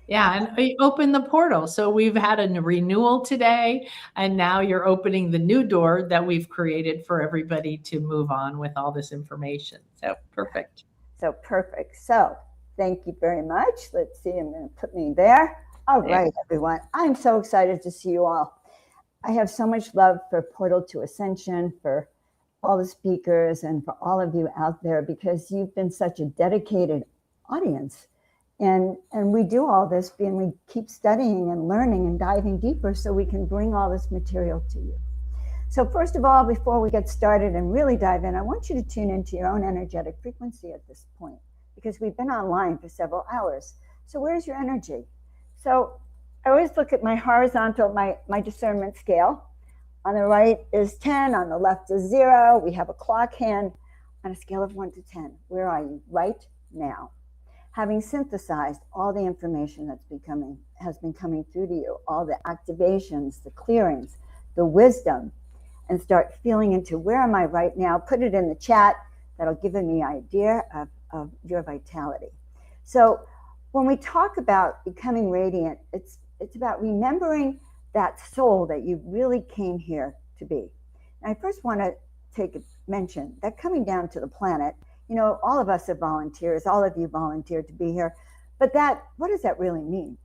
Yeah, and we open the portal. So we've had a renewal today, and now you're opening the new door that we've created for everybody to move on with all this information. So perfect. So perfect. So thank you very much. Let's see, I'm going to put me there. All right, everyone. I'm so excited to see you all. I have so much love for Portal to Ascension, for all the speakers, and for all of you out there, because you've been such a dedicated audience. And we do all this, and we keep studying and learning and diving deeper so we can bring all this material to you. So first of all, before we get started and really dive in, I want you to tune into your own energetic frequency at this point, because we've been online for several hours. So where's your energy? So I always look at my horizontal, my discernment scale. On the right is 10, on the left is 0. We have a clock hand on a scale of 1 to 10. Where are you right now? Having synthesized all the information has been coming through to you, all the activations, the clearings, the wisdom, and start feeling into where am I right now? Put it in the chat. That'll give me an idea of your vitality. So when we talk about becoming radiant, it's about remembering that soul that you really came here to be. And I first want to mention that coming down to the planet, you know, all of us are volunteers, all of you volunteered to be here, but what does that really mean?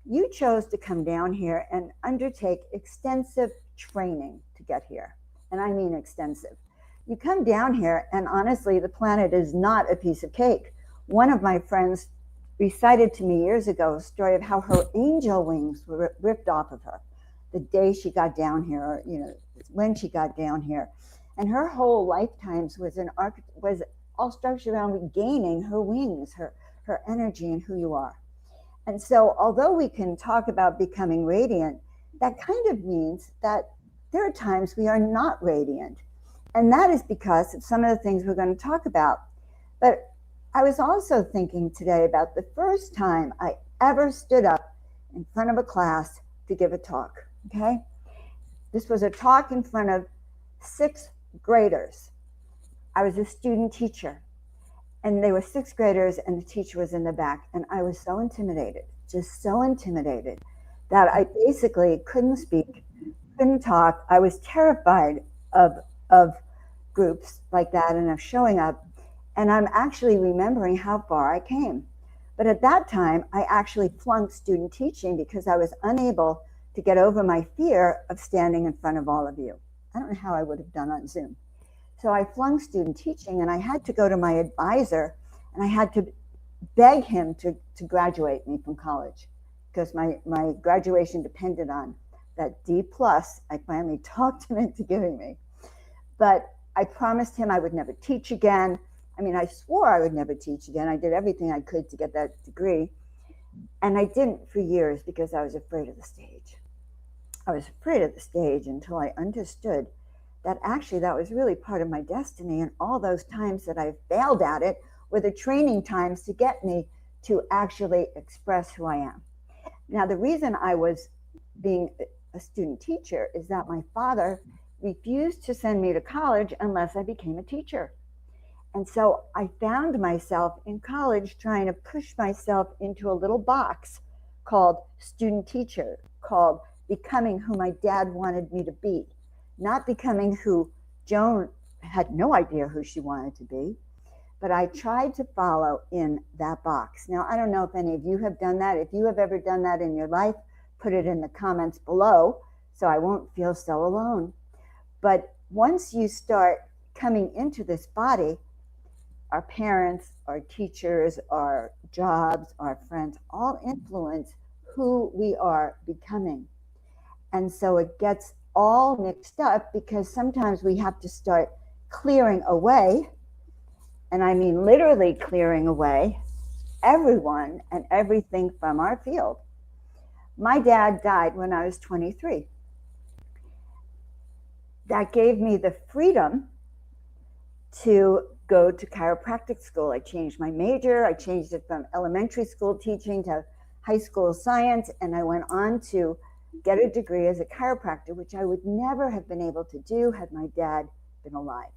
You chose to come down here and undertake extensive training to get here. And I mean extensive. You come down here, and honestly, the planet is not a piece of cake. One of my friends recited to me years ago a story of how her angel wings were ripped off of her the day she got down here, or, you know, when she got down here. And her whole lifetimes was all structured around regaining her wings, her energy, and who you are. And so although we can talk about becoming radiant, that kind of means that there are times we are not radiant. And that is because of some of the things we're going to talk about. But I was also thinking today about the first time I ever stood up in front of a class to give a talk, okay? This was a talk in front of 6th graders. I was a student teacher, and they were 6th graders, and the teacher was in the back, and I was so intimidated, just so intimidated, that I basically couldn't speak, couldn't talk. I was terrified of groups like that and of showing up. And I'm actually remembering how far I came. But at that time, I actually flunked student teaching because I was unable to get over my fear of standing in front of all of you. I don't know how I would have done on Zoom. So I flunked student teaching, and I had to go to my advisor, and I had to beg him to graduate me from college, because my graduation depended on that D+. I finally talked him into giving me. But I promised him I would never teach again. I mean, I swore I would never teach again. I did everything I could to get that degree. And I didn't for years because I was afraid of the stage. I was afraid of the stage until I understood that actually that was really part of my destiny. And all those times that I failed at it were the training times to get me to actually express who I am. Now, the reason I was being a student teacher is that my father refused to send me to college unless I became a teacher. And so I found myself in college trying to push myself into a little box called student teacher, called becoming who my dad wanted me to be, not becoming who Joan had no idea who she wanted to be, but I tried to follow in that box. Now, I don't know if any of you have done that. If you have ever done that in your life, put it in the comments below so I won't feel so alone. But once you start coming into this body, our parents, our teachers, our jobs, our friends, all influence who we are becoming. And so it gets all mixed up because sometimes we have to start clearing away, and I mean literally clearing away, everyone and everything from our field. My dad died when I was 23. That gave me the freedom to go to chiropractic school. I changed my major. I changed it from elementary school teaching to high school science, and I went on to get a degree as a chiropractor, which I would never have been able to do had my dad been alive.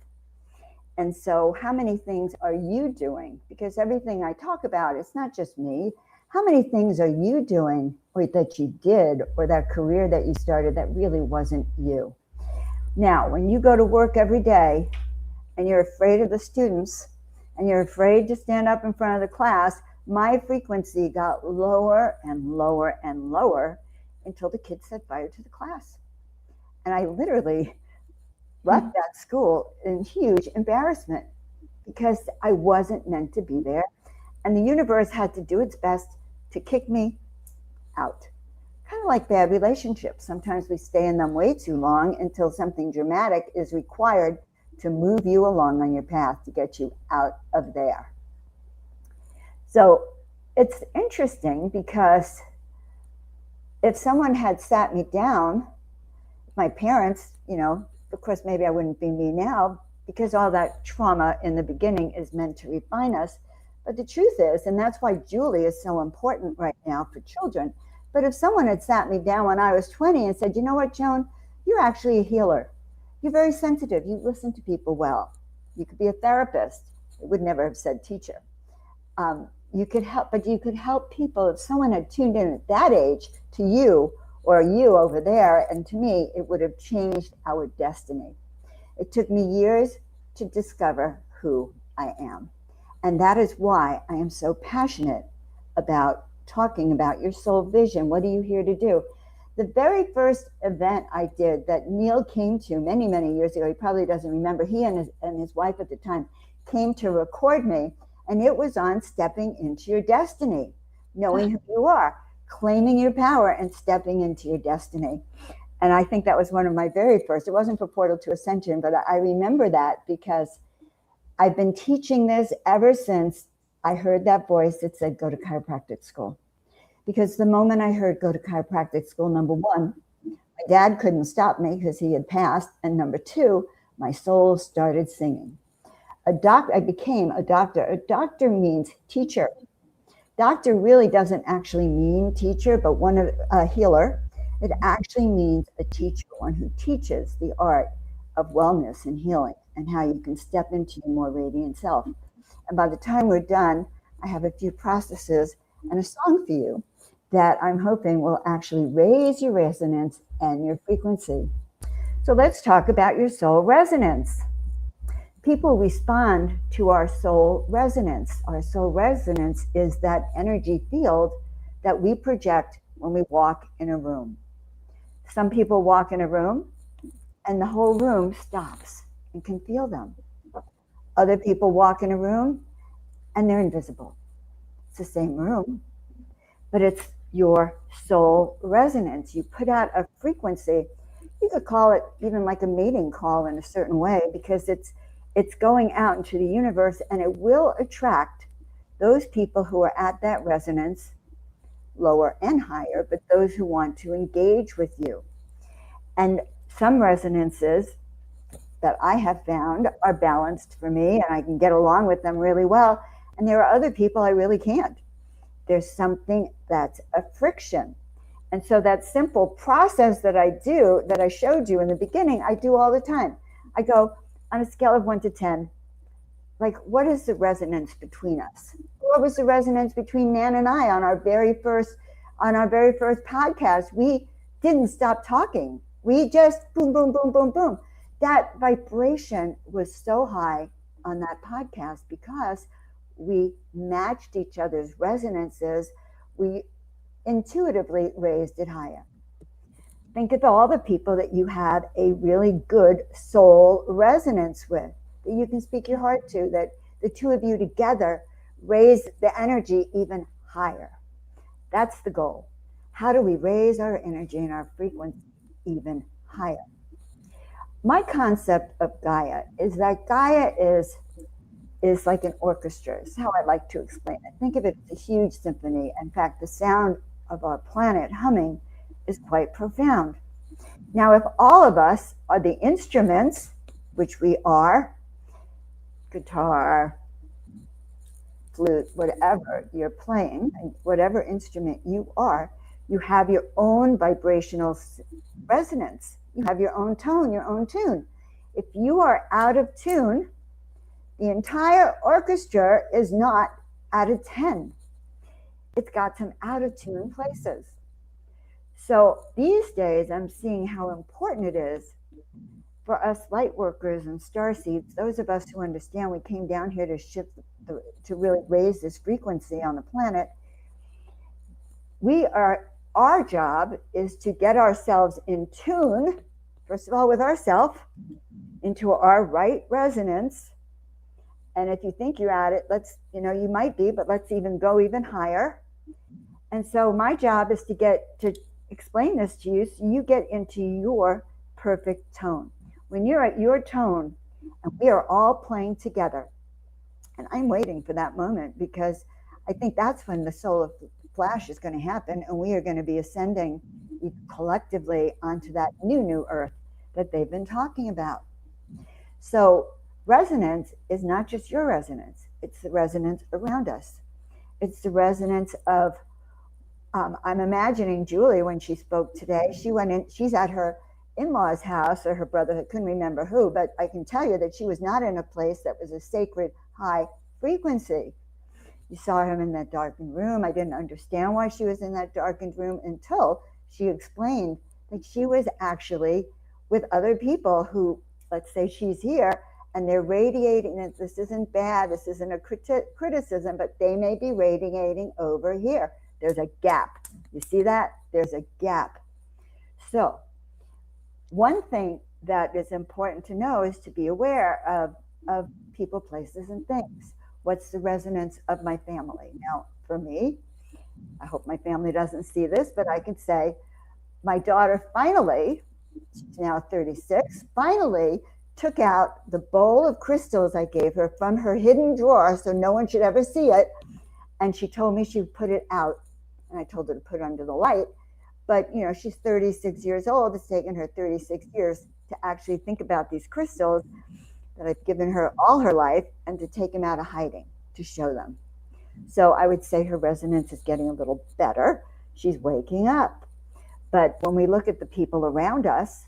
And so how many things are you doing? Because everything I talk about, it's not just me. How many things are you doing, or that you did, or that career that you started that really wasn't you? Now, when you go to work every day and you're afraid of the students and you're afraid to stand up in front of the class, my frequency got lower and lower and lower until the kids set fire to the class. And I literally left that school in huge embarrassment because I wasn't meant to be there. And the universe had to do its best to kick me out. Kind of like bad relationships. Sometimes we stay in them way too long until something dramatic is required to move you along on your path to get you out of there. So it's interesting because if someone had sat me down, my parents, you know, of course, maybe I wouldn't be me now, because all that trauma in the beginning is meant to refine us. But the truth is, and that's why Julie is so important right now for children. But if someone had sat me down when I was 20 and said, you know what, Joan, you're actually a healer. You're very sensitive. You listen to people well. You could be a therapist. It would never have said teacher. You could help, but you could help people. If someone had tuned in at that age to you, or you over there, and to me, it would have changed our destiny. It took me years to discover who I am. And that is why I am so passionate about talking about your soul vision. What are you here to do? The very first event I did that Neil came to many, many years ago, he probably doesn't remember, he and his wife at the time came to record me, and it was on stepping into your destiny, knowing who you are, claiming your power and stepping into your destiny. And I think that was one of my very first. It wasn't for Portal to Ascension, but I remember that because I've been teaching this ever since I heard that voice that said, go to chiropractic school. Because the moment I heard go to chiropractic school, number one, my dad couldn't stop me because he had passed. And number two, my soul started singing. I became a doctor. A doctor means teacher. Doctor really doesn't actually mean teacher, but a healer. It actually means a teacher, one who teaches the art of wellness and healing and how you can step into your more radiant self. And by the time we're done, I have a few processes and a song for you that I'm hoping will actually raise your resonance and your frequency. So let's talk about your soul resonance. People respond to our soul resonance. Our soul resonance is that energy field that we project when we walk in a room. Some people walk in a room and the whole room stops and can feel them. Other people walk in a room and they're invisible. It's the same room, but it's your soul resonance. You put out a frequency. You could call it even like a mating call in a certain way, because it's going out into the universe, and it will attract those people who are at that resonance, lower and higher, but those who want to engage with you. And some resonances that I have found are balanced for me, and I can get along with them really well. And there are other people I really can't. There's something that's a friction. And so that simple process that I do, that I showed you in the beginning, I do all the time. I go on a scale of 1 to 10, like, what is the resonance between us? What was the resonance between Nan and I on our very first podcast? We didn't stop talking. We just boom, boom, boom, boom, boom. That vibration was so high on that podcast because we matched each other's resonances. We intuitively raised it higher. Think of all the people that you have a really good soul resonance with, that you can speak your heart to, that the two of you together raise the energy even higher. That's the goal. How do we raise our energy and our frequency even higher? My concept of Gaia is that Gaia is like an orchestra. Is how I like to explain it. Think of it as a huge symphony. In fact, the sound of our planet humming is quite profound. Now, if all of us are the instruments, which we are, guitar, flute, whatever you're playing, whatever instrument you are, you have your own vibrational resonance. You have your own tone, your own tune. If you are out of tune, The entire orchestra is not out of 10. It's got some out of tune places. So these days, I'm seeing how important it is for us light workers and starseeds, those of us who understand we came down here to shift, to really raise this frequency on the planet. Our job is to get ourselves in tune, first of all, with ourselves, into our right resonance. And if you think you're at it, you might be, but let's go even higher. And so my job is to explain this to you so you get into your perfect tone. When you're at your tone and we are all playing together, and I'm waiting for that moment because I think that's when the solar flash is going to happen and we are going to be ascending collectively onto that new earth that they've been talking about. So resonance is not just your resonance, it's the resonance around us. It's the resonance of, I'm imagining Julie when she spoke today, she's at her in-laws' house or her brother, I couldn't remember who, but I can tell you that she was not in a place that was a sacred high frequency. You saw him in that darkened room. I didn't understand why she was in that darkened room until she explained that she was actually with other people who, let's say she's here, and they're radiating, and this isn't bad, this isn't a criticism, but they may be radiating over here. There's a gap. You see that? There's a gap. So one thing that is important to know is to be aware of people, places, and things. What's the resonance of my family? Now, for me, I hope my family doesn't see this, but I can say my daughter finally, she's now 36, finally took out the bowl of crystals I gave her from her hidden drawer so no one should ever see it. And she told me she'd put it out. And I told her to put it under the light. But, she's 36 years old. It's taken her 36 years to actually think about these crystals that I've given her all her life and to take them out of hiding, to show them. So I would say her resonance is getting a little better. She's waking up. But when we look at the people around us,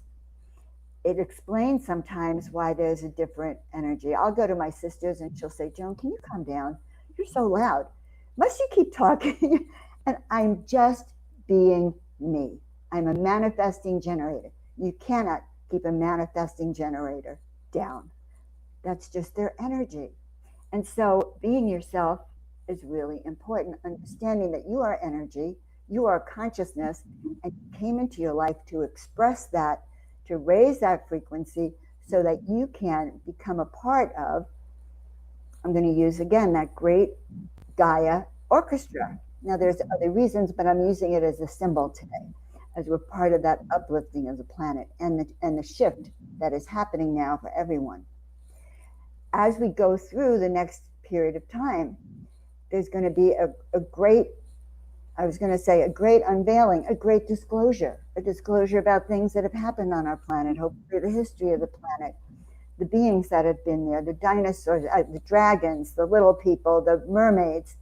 it explains sometimes why there's a different energy. I'll go to my sisters and she'll say, Joan, can you calm down? You're so loud. Must you keep talking? And I'm just being me. I'm a manifesting generator. You cannot keep a manifesting generator down. That's just their energy. And so being yourself is really important. Understanding that you are energy, you are consciousness, and you came into your life to express that, to raise that frequency so that you can become a part of, I'm going to use again, that great Gaia orchestra. Now there's other reasons, but I'm using it as a symbol today, as we're part of that uplifting of the planet and the shift that is happening now for everyone. As we go through the next period of time, there's going to be a great unveiling, a great disclosure, a disclosure about things that have happened on our planet, hopefully the history of the planet, the beings that have been there, the dinosaurs, the dragons, the little people, the mermaids,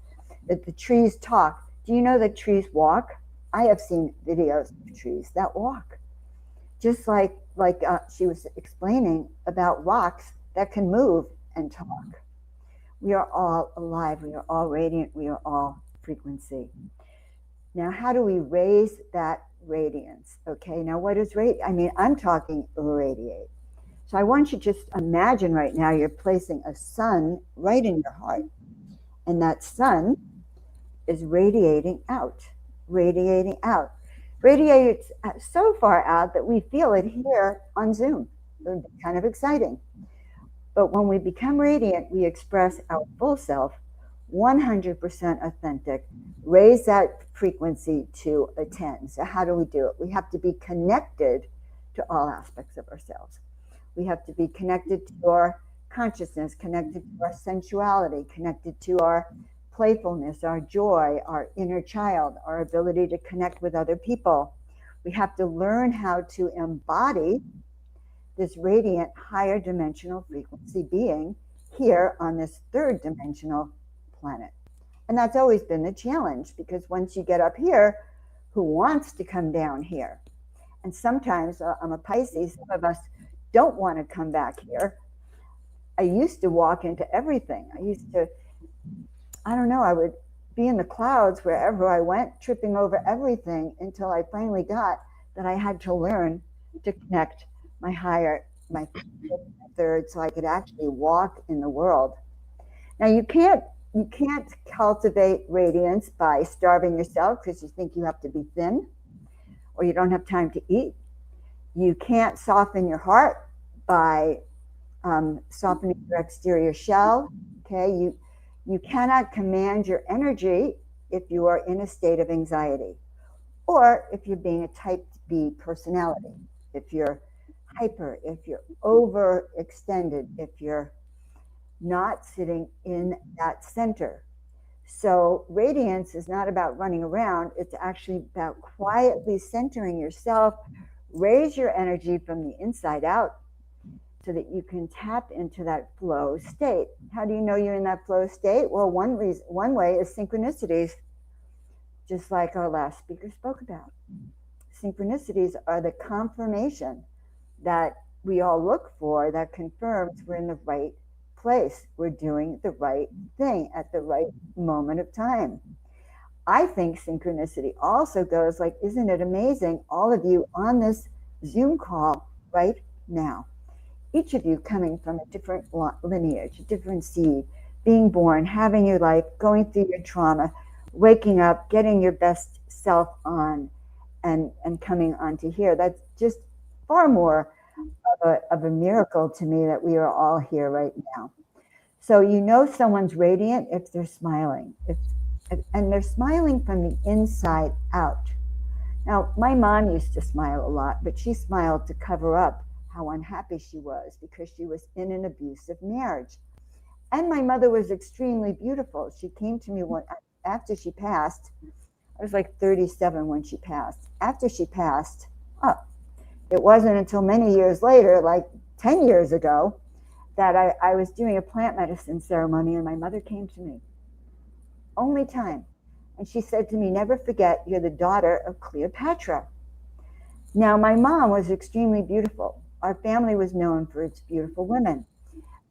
that the trees talk. Do you know that trees walk? I have seen videos of trees that walk. Just like she was explaining about rocks that can move and talk. We are all alive. We are all radiant. We are all frequency. Now, how do we raise that radiance? Okay, now what is I'm talking radiate. So I want you to just imagine right now you're placing a sun right in your heart. And that sun is radiating out, radiating out. Radiates so far out that we feel it here on Zoom. It would be kind of exciting. But when we become radiant, we express our full self, 100% authentic, raise that frequency to a 10. So how do we do it? We have to be connected to all aspects of ourselves. We have to be connected to our consciousness, connected to our sensuality, connected to our playfulness, our joy, our inner child, our ability to connect with other people. We have to learn how to embody this radiant higher dimensional frequency being here on this third dimensional planet. And that's always been the challenge, because once you get up here, who wants to come down here? And sometimes I'm a Pisces, some of us don't want to come back here. I used to walk into everything. I don't know, I would be in the clouds wherever I went, tripping over everything until I finally got that I had to learn to connect my third, so I could actually walk in the world. Now you can't cultivate radiance by starving yourself because you think you have to be thin or you don't have time to eat. You can't soften your heart by softening your exterior shell. Okay, you cannot command your energy if you are in a state of anxiety, or if you're being a type B personality, if you're hyper, if you're overextended, if you're not sitting in that center. So radiance is not about running around. It's actually about quietly centering yourself, raise your energy from the inside out so that you can tap into that flow state. How do you know you're in that flow state? Well, one way is synchronicities, just like our last speaker spoke about. Synchronicities are the confirmation that we all look for that confirms we're in the right place. We're doing the right thing at the right moment of time. I think synchronicity also goes like, isn't it amazing, all of you on this Zoom call right now, each of you coming from a different lineage, a different seed, being born, having your life, going through your trauma, waking up, getting your best self on, and coming onto here. That's just far more of a miracle to me that we are all here right now. So you know someone's radiant if they're smiling, and they're smiling from the inside out. Now, my mom used to smile a lot, but she smiled to cover up how unhappy she was because she was in an abusive marriage. And my mother was extremely beautiful. She came to me after she passed. I was like 37 when she passed. After she passed, it wasn't until many years later, like 10 years ago, that I was doing a plant medicine ceremony and my mother came to me. Only time. And she said to me, never forget, you're the daughter of Cleopatra. Now, my mom was extremely beautiful. Our family was known for its beautiful women.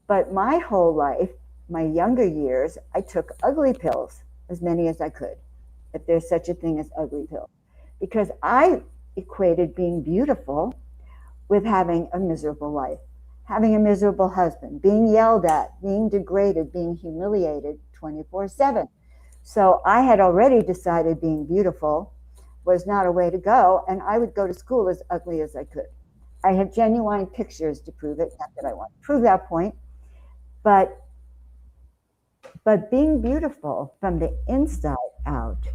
But my whole life, my younger years, I took ugly pills, as many as I could, if there's such a thing as ugly pills, because I equated being beautiful with having a miserable life, having a miserable husband, being yelled at, being degraded, being humiliated 24/7. So I had already decided being beautiful was not a way to go, and I would go to school as ugly as I could. I have genuine pictures to prove it, not that I want to prove that point, but being beautiful from the inside out,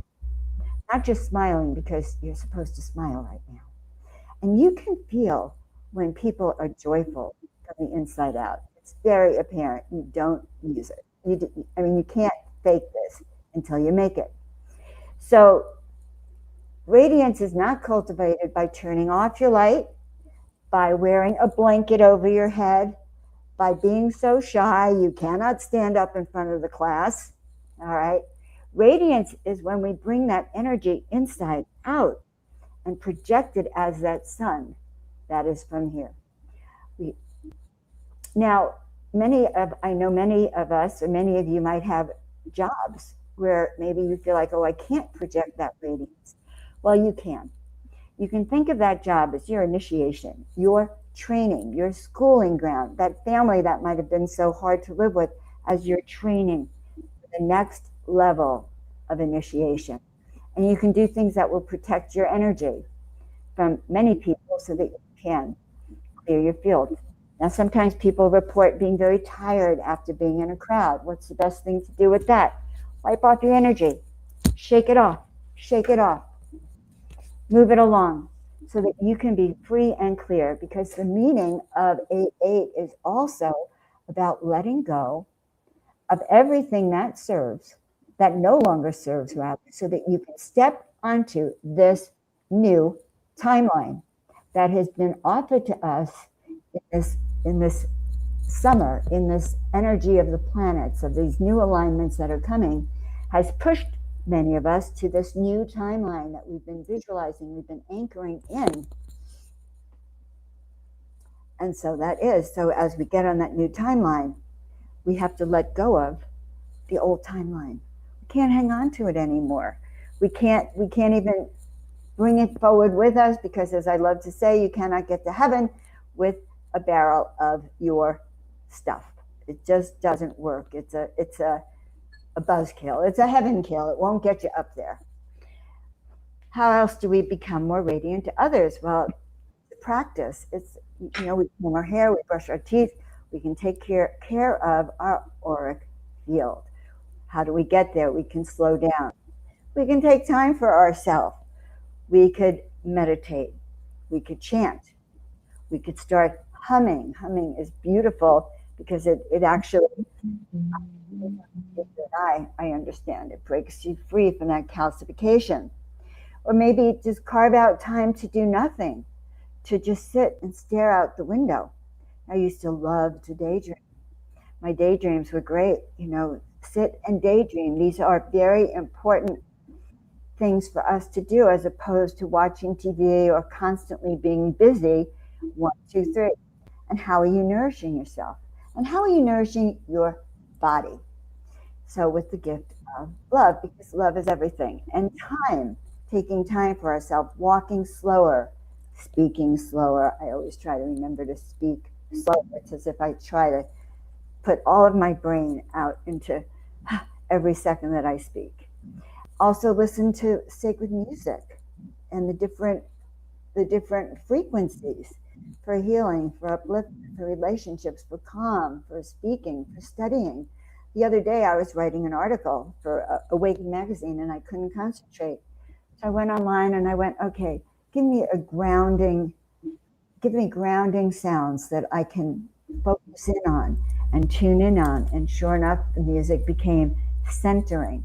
not just smiling because you're supposed to smile right now. And you can feel when people are joyful from the inside out. It's very apparent. You don't use it. You can't fake this until you make it. So radiance is not cultivated by turning off your light, by wearing a blanket over your head, by being so shy you cannot stand up in front of the class. All right. Radiance is when we bring that energy inside out and project it as that sun that is from here. Now, I know many of us, or many of you might have jobs where maybe you feel like, oh, I can't project that radiance. Well, you can. You can think of that job as your initiation, your training, your schooling ground, that family that might have been so hard to live with as your training for the next level of initiation. And you can do things that will protect your energy from many people so that you can clear your field. Now, sometimes people report being very tired after being in a crowd. What's the best thing to do with that? Wipe off your energy. Shake it off. Shake it off. Move it along so that you can be free and clear, because the meaning of 8-8 is also about letting go of everything that serves, that no longer serves, rather, so that you can step onto this new timeline that has been offered to us in this summer, in this energy of the planets, of these new alignments that are coming, has pushed many of us to this new timeline that we've been visualizing, we've been anchoring in. And so that is. So as we get on that new timeline, we have to let go of the old timeline. We can't hang on to it anymore. We can't even bring it forward with us, because, as I love to say, you cannot get to heaven with a barrel of your stuff. It just doesn't work. It's a buzzkill. It's a heaven kill. It won't get you up there. How else do we become more radiant to others? Well, practice. It's, we comb our hair, we brush our teeth, we can take care of our auric field. How do we get there? We can slow down. We can take time for ourselves. We could meditate. We could chant. We could start humming. Humming is beautiful because it actually, I understand, it breaks you free from that calcification. Or maybe just carve out time to do nothing, to just sit and stare out the window. I used to love to daydream. My daydreams were great. Sit and daydream. These are very important things for us to do, as opposed to watching TV or constantly being busy. 1, 2, 3. And how are you nourishing yourself? And how are you nourishing your body? So with the gift of love, because love is everything. And time, taking time for ourselves, walking slower, speaking slower. I always try to remember to speak slower. It's as if I try to put all of my brain out into every second that I speak. Also listen to sacred music and the different frequencies for healing, for upliftment, for relationships, for calm, for speaking, for studying. The other day I was writing an article for Awaken magazine and I couldn't concentrate. So I went online and I went, okay, give me grounding sounds that I can focus in on and tune in on. And sure enough, the music became centering,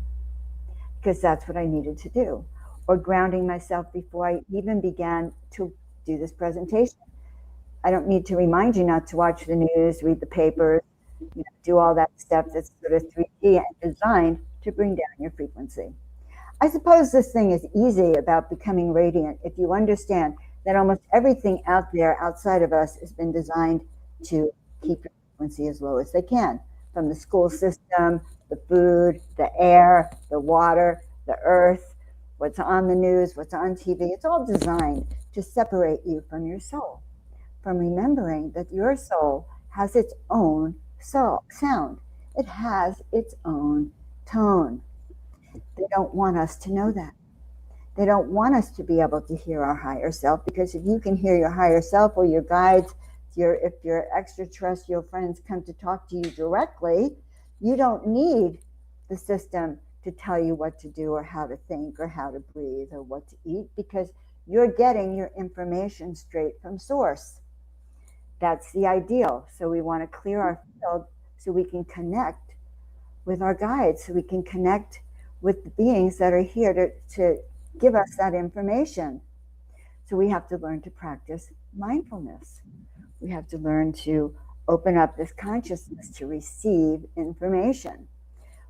because that's what I needed to do. Or grounding myself before I even began to do this presentation. I don't need to remind you not to watch the news, read the papers, do all that stuff that's sort of 3D and designed to bring down your frequency. I suppose this thing is easy about becoming radiant if you understand that almost everything out there outside of us has been designed to keep your frequency as low as they can. From the school system, the food, the air, the water, the earth, what's on the news, what's on TV. It's all designed to separate you from your soul, from remembering that your soul has its own sound. It has its own tone. They don't want us to know that. They don't want us to be able to hear our higher self, because if you can hear your higher self, or your guides, if your extraterrestrial friends come to talk to you directly, you don't need the system to tell you what to do or how to think or how to breathe or what to eat, because you're getting your information straight from source. That's the ideal. So we want to clear our field so we can connect with our guides, so we can connect with the beings that are here to give us that information. So we have to learn to practice mindfulness. We have to learn to open up this consciousness to receive information.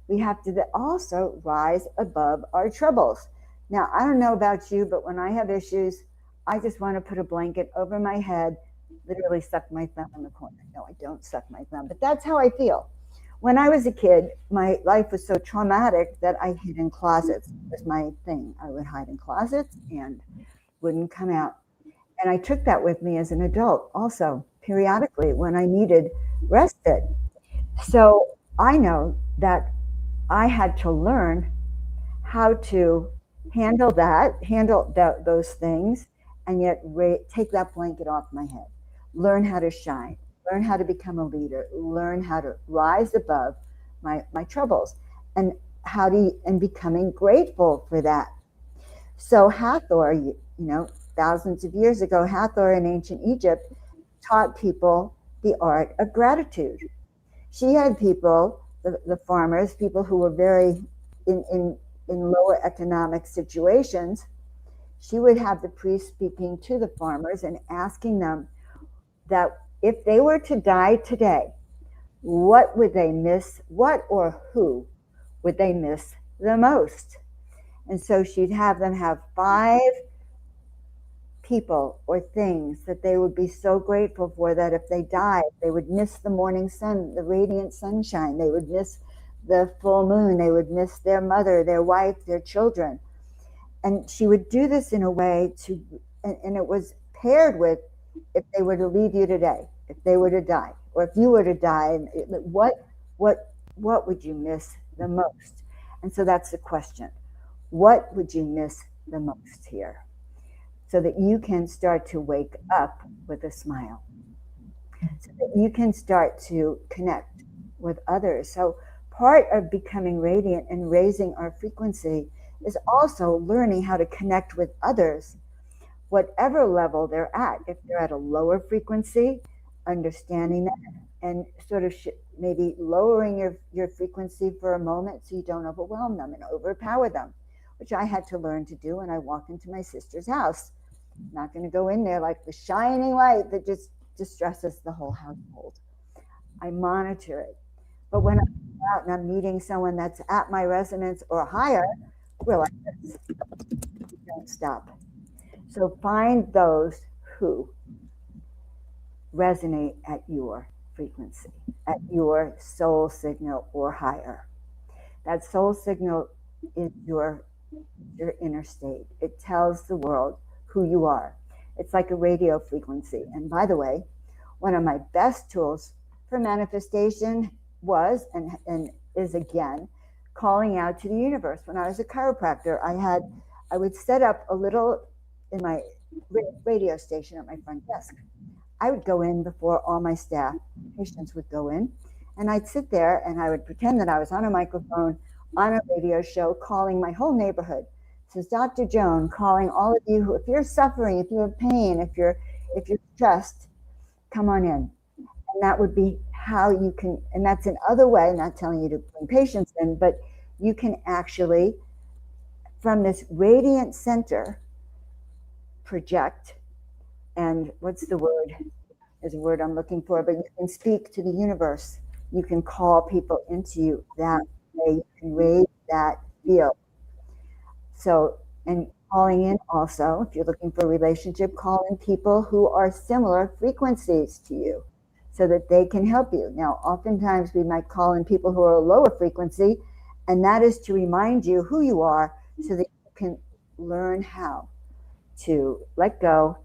We have to also rise above our troubles. Now, I don't know about you, but when I have issues, I just want to put a blanket over my head, literally suck my thumb in the corner. No, I don't suck my thumb, but that's how I feel. When I was a kid, my life was so traumatic that I hid in closets. It was my thing. I would hide in closets and wouldn't come out. And I took that with me as an adult also, periodically, when I needed respite. So I know that I had to learn how to handle those things, and yet take that blanket off my head. Learn how to shine. Learn how to become a leader, learn how to rise above my troubles, and becoming grateful for that. So Hathor, thousands of years ago, Hathor in ancient Egypt taught people the art of gratitude. She had people, the farmers, people who were very in lower economic situations. She would have the priest speaking to the farmers and asking them that if they were to die today, what would they miss? What or who would they miss the most? And so she'd have them have 5 people or things that they would be so grateful for, that if they died, they would miss the morning sun, the radiant sunshine, they would miss the full moon, they would miss their mother, their wife, their children. And she would do this in a way and it was paired with, if they were to leave you today, if they were to die, or if you were to die, what would you miss the most? And so that's the question. What would you miss the most here? So that you can start to wake up with a smile, so that you can start to connect with others. So part of becoming radiant and raising our frequency is also learning how to connect with others, whatever level they're at. If they're at a lower frequency, understanding that and sort of maybe lowering your frequency for a moment so you don't overwhelm them and overpower them, which I had to learn to do when I walked into my sister's house. I'm not going to go in there like the shining light that just distresses the whole household. I monitor it. But when I'm out and I'm meeting someone that's at my resonance or higher, we're like this. Don't stop. So find those who resonate at your frequency, at your soul signal or higher. That soul signal is your inner state. It tells the world who you are. It's like a radio frequency. And by the way, one of my best tools for manifestation was and is again calling out to the universe. When I was a chiropractor, I would set up a little in my radio station at my front desk. I would go in before all my staff, patients would go in, and I'd sit there and I would pretend that I was on a microphone on a radio show calling my whole neighborhood. This is Dr. Joan calling all of you who, if you're suffering, if you have pain, if you're stressed, come on in. And that would be how you can, and that's another way, not telling you to bring patients in, but you can actually, from this radiant center, project, and what's the word? There's a word I'm looking for, but you can speak to the universe. You can call people into you that way. You can raise that field. So, and calling in also, if you're looking for a relationship, call in people who are similar frequencies to you so that they can help you. Now, oftentimes we might call in people who are a lower frequency, and that is to remind you who you are so that you can learn how to let go,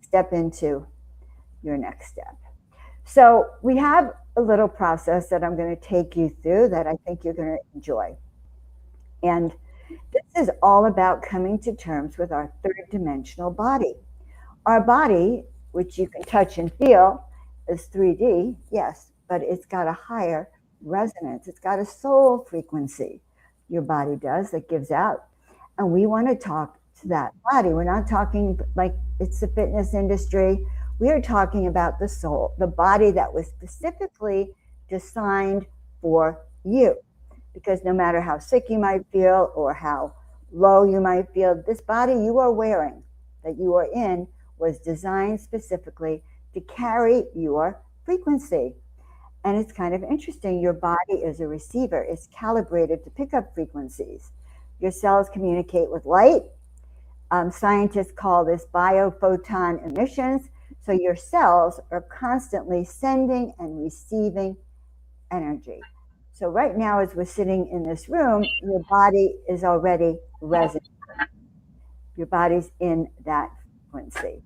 step into your next step. So we have a little process that I'm going to take you through that I think you're going to enjoy. And this is all about coming to terms with our third dimensional body. Our body, which you can touch and feel, is 3D, yes, but it's got a higher resonance. It's got a soul frequency, your body does, that gives out. And we want to talk to that body. We're not talking like it's the fitness industry. We are talking about the soul, the body that was specifically designed for you. Because no matter how sick you might feel or how low you might feel, this body you are wearing, that you are in, was designed specifically to carry your frequency. And it's kind of interesting. Your body is a receiver. It's calibrated to pick up frequencies. Your cells communicate with light. Scientists call this biophoton emissions. So your cells are constantly sending and receiving energy. So right now, as we're sitting in this room, your body is already resonant. Your body's in that frequency.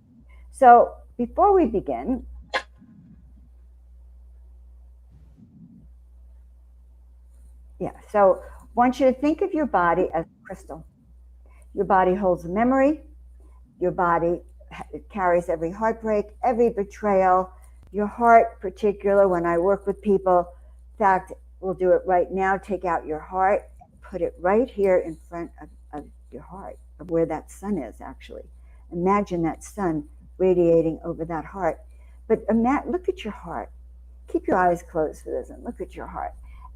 So before we begin, so I want you to think of your body as a crystal. Your body holds a memory. Your body carries every heartbreak, every betrayal. Your heart, particular, when I work with people, in fact, we'll do it right now. Take out your heart and put it right here in front of your heart, of where that sun is, actually. Imagine that sun radiating over that heart. But look at your heart. Keep your eyes closed for this and look at your heart.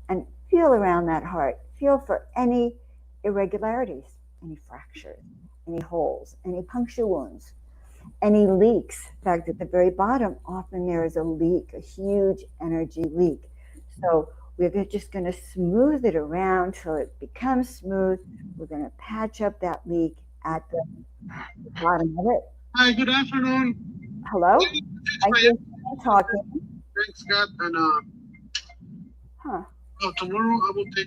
And feel around that heart. Feel for any irregularities, any fractures, any holes, any puncture wounds, any leaks. In fact, at the very bottom, often there is a leak, a huge energy leak. So we're just going to smooth it around till it becomes smooth. We're going to patch up that leak at the bottom of it. Hi, good afternoon. Hello? I hear someone talking. Thanks, Scott. And tomorrow I will take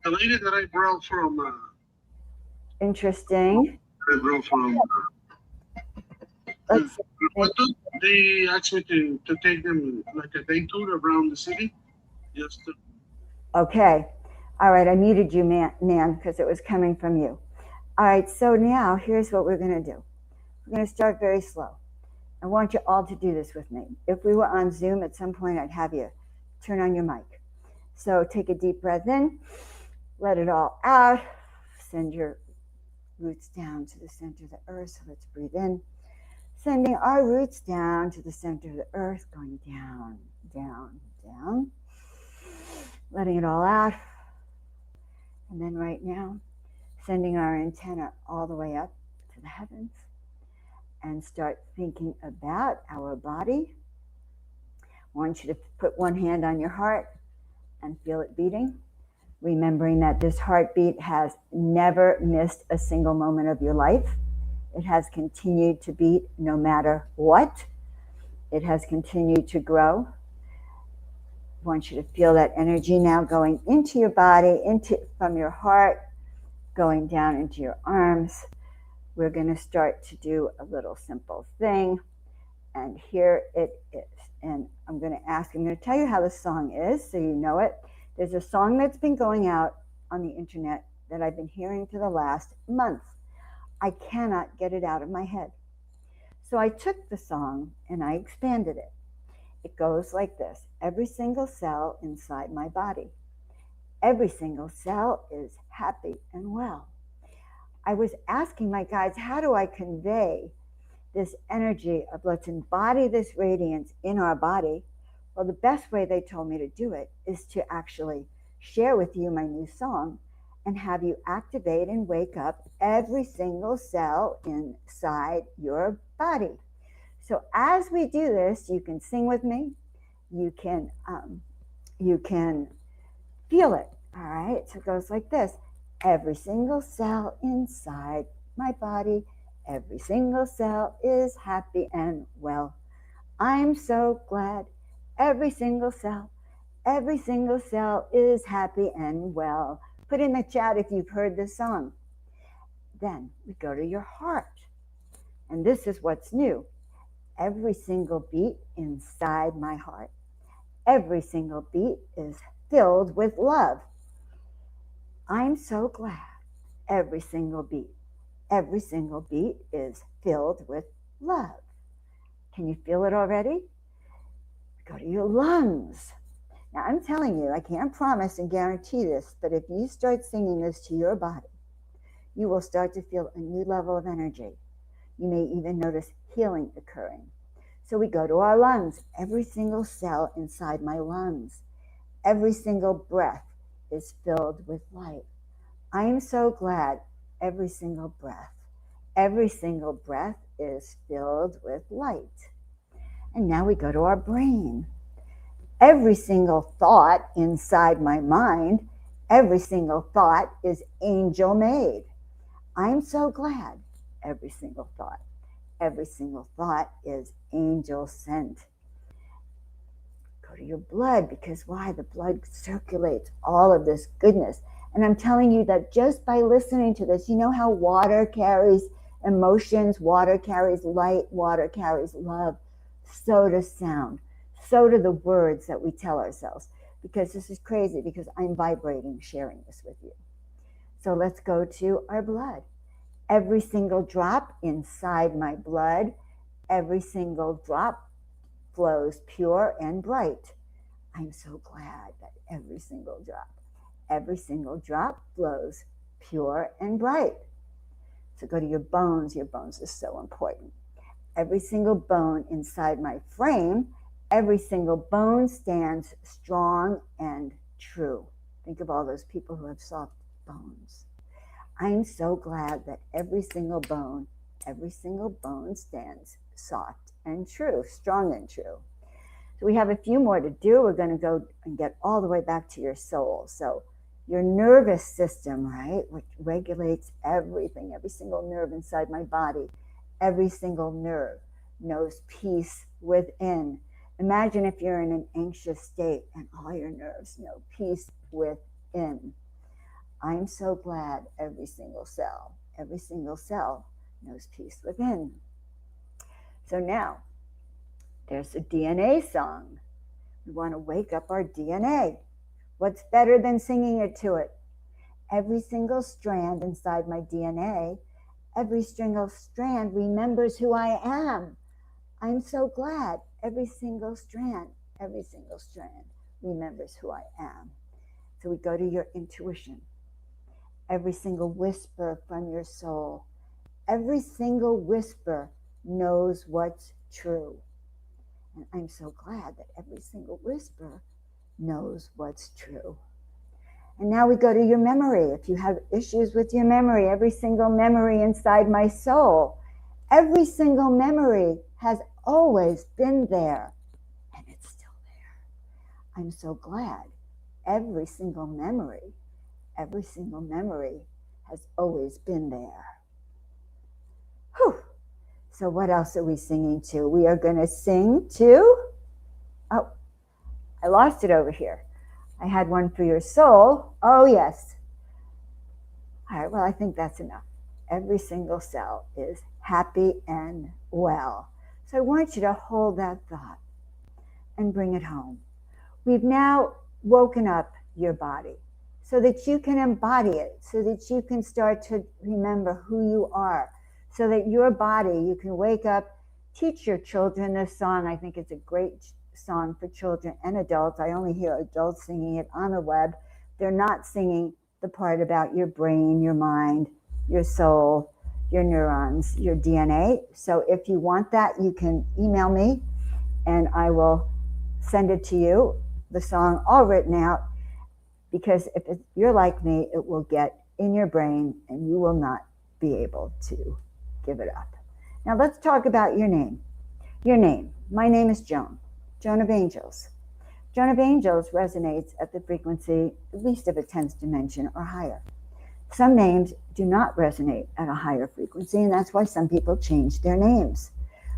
a lady that I brought from. Interesting. I brought from. They asked me to take them like a day tour around the city. Just to... Okay. All right. I muted you, man, because it was coming from you. All right. So now here's what we're going to do. We're going to start very slow. I want you all to do this with me. If we were on Zoom at some point, I'd have you turn on your mic. So take a deep breath in, let it all out, send your roots down to the center of the earth. So let's breathe in, sending our roots down to the center of the earth, going down, down, down, letting it all out. And then right now, sending our antenna all the way up to the heavens and start thinking about our body. I want you to put one hand on your heart and feel it beating, remembering that this heartbeat has never missed a single moment of your life. It has continued to beat no matter what. It has continued to grow. I want you to feel that energy now going into your body, from your heart, going down into your arms. We're going to start to do a little simple thing. And here it is. And I'm going to tell you how the song is so you know it. There's a song that's been going out on the internet that I've been hearing for the last month. I cannot get it out of my head. So I took the song and I expanded it. It goes like this. Every single cell inside my body, every single cell is happy and well. I was asking my guides, how do I convey this energy of let's embody this radiance in our body? Well, the best way they told me to do it is to actually share with you my new song and have you activate and wake up every single cell inside your body. So as we do this, you can sing with me. You can feel it. All right. So it goes like this. Every single cell inside my body, every single cell is happy and well. I'm so glad. Every single cell is happy and well. Put in the chat if you've heard this song. Then we go to your heart. And this is what's new. Every single beat inside my heart, every single beat is filled with love. I'm so glad. Every single beat is filled with love. Can you feel it already? Go to your lungs. Now I'm telling you, I can't promise and guarantee this, but if you start singing this to your body, you will start to feel a new level of energy. You may even notice healing occurring. So we go to our lungs. Every single cell inside my lungs, every single breath is filled with light. I am so glad. Every single breath is filled with light. And now we go to our brain. Every single thought inside my mind, every single thought is angel made. I'm so glad. Every single thought is angel sent. Go to your blood, because why? The blood circulates all of this goodness. And I'm telling you that just by listening to this, you know how water carries emotions, water carries light, water carries love. So does sound. So do the words that we tell ourselves. Because this is crazy, because I'm vibrating sharing this with you. So let's go to our blood. Every single drop inside my blood, every single drop flows pure and bright. I'm so glad that every single drop flows pure and bright. So go to your bones. Your bones are so important. Every single bone inside my frame, every single bone stands strong and true. Think of all those people who have soft bones. I'm so glad that every single bone stands soft and true, strong and true. So we have a few more to do. We're going to go and get all the way back to your soul. So your nervous system, right, which regulates everything, every single nerve inside my body, Every single nerve knows peace within. Imagine if you're in an anxious state and all your nerves know peace within. I'm so glad every single cell knows peace within. So now, there's a DNA song. We want to wake up our DNA. What's better than singing it to it? Every single strand inside my DNA, every single strand remembers who I am. I'm so glad every single strand remembers who I am. So we go to your intuition. Every single whisper from your soul, every single whisper knows what's true. And I'm so glad that every single whisper knows what's true. And now we go to your memory. If you have issues with your memory, every single memory inside my soul, every single memory has always been there, and it's still there. I'm so glad every single memory has always been there. Whew. So what else are we singing to? We are going to sing to, oh, I lost it over here. I had one for your soul. Oh, yes. All right, well, I think that's enough. Every single cell is happy and well. So I want you to hold that thought and bring it home. We've now woken up your body so that you can embody it, so that you can start to remember who you are, so that your body, you can wake up, teach your children this song. I think it's a great song for children and adults. I only hear adults singing it on the web. They're not singing the part about your brain, your mind, your soul, your neurons, your DNA. So if you want that, you can email me and I will send it to you, the song all written out, because if you're like me, it will get in your brain and you will not be able to give it up. Now let's talk about your name. Your name. My name is Joan of Angels. Joan of Angels resonates at the frequency, at least of a 10th dimension or higher. Some names do not resonate at a higher frequency, and that's why some people change their names.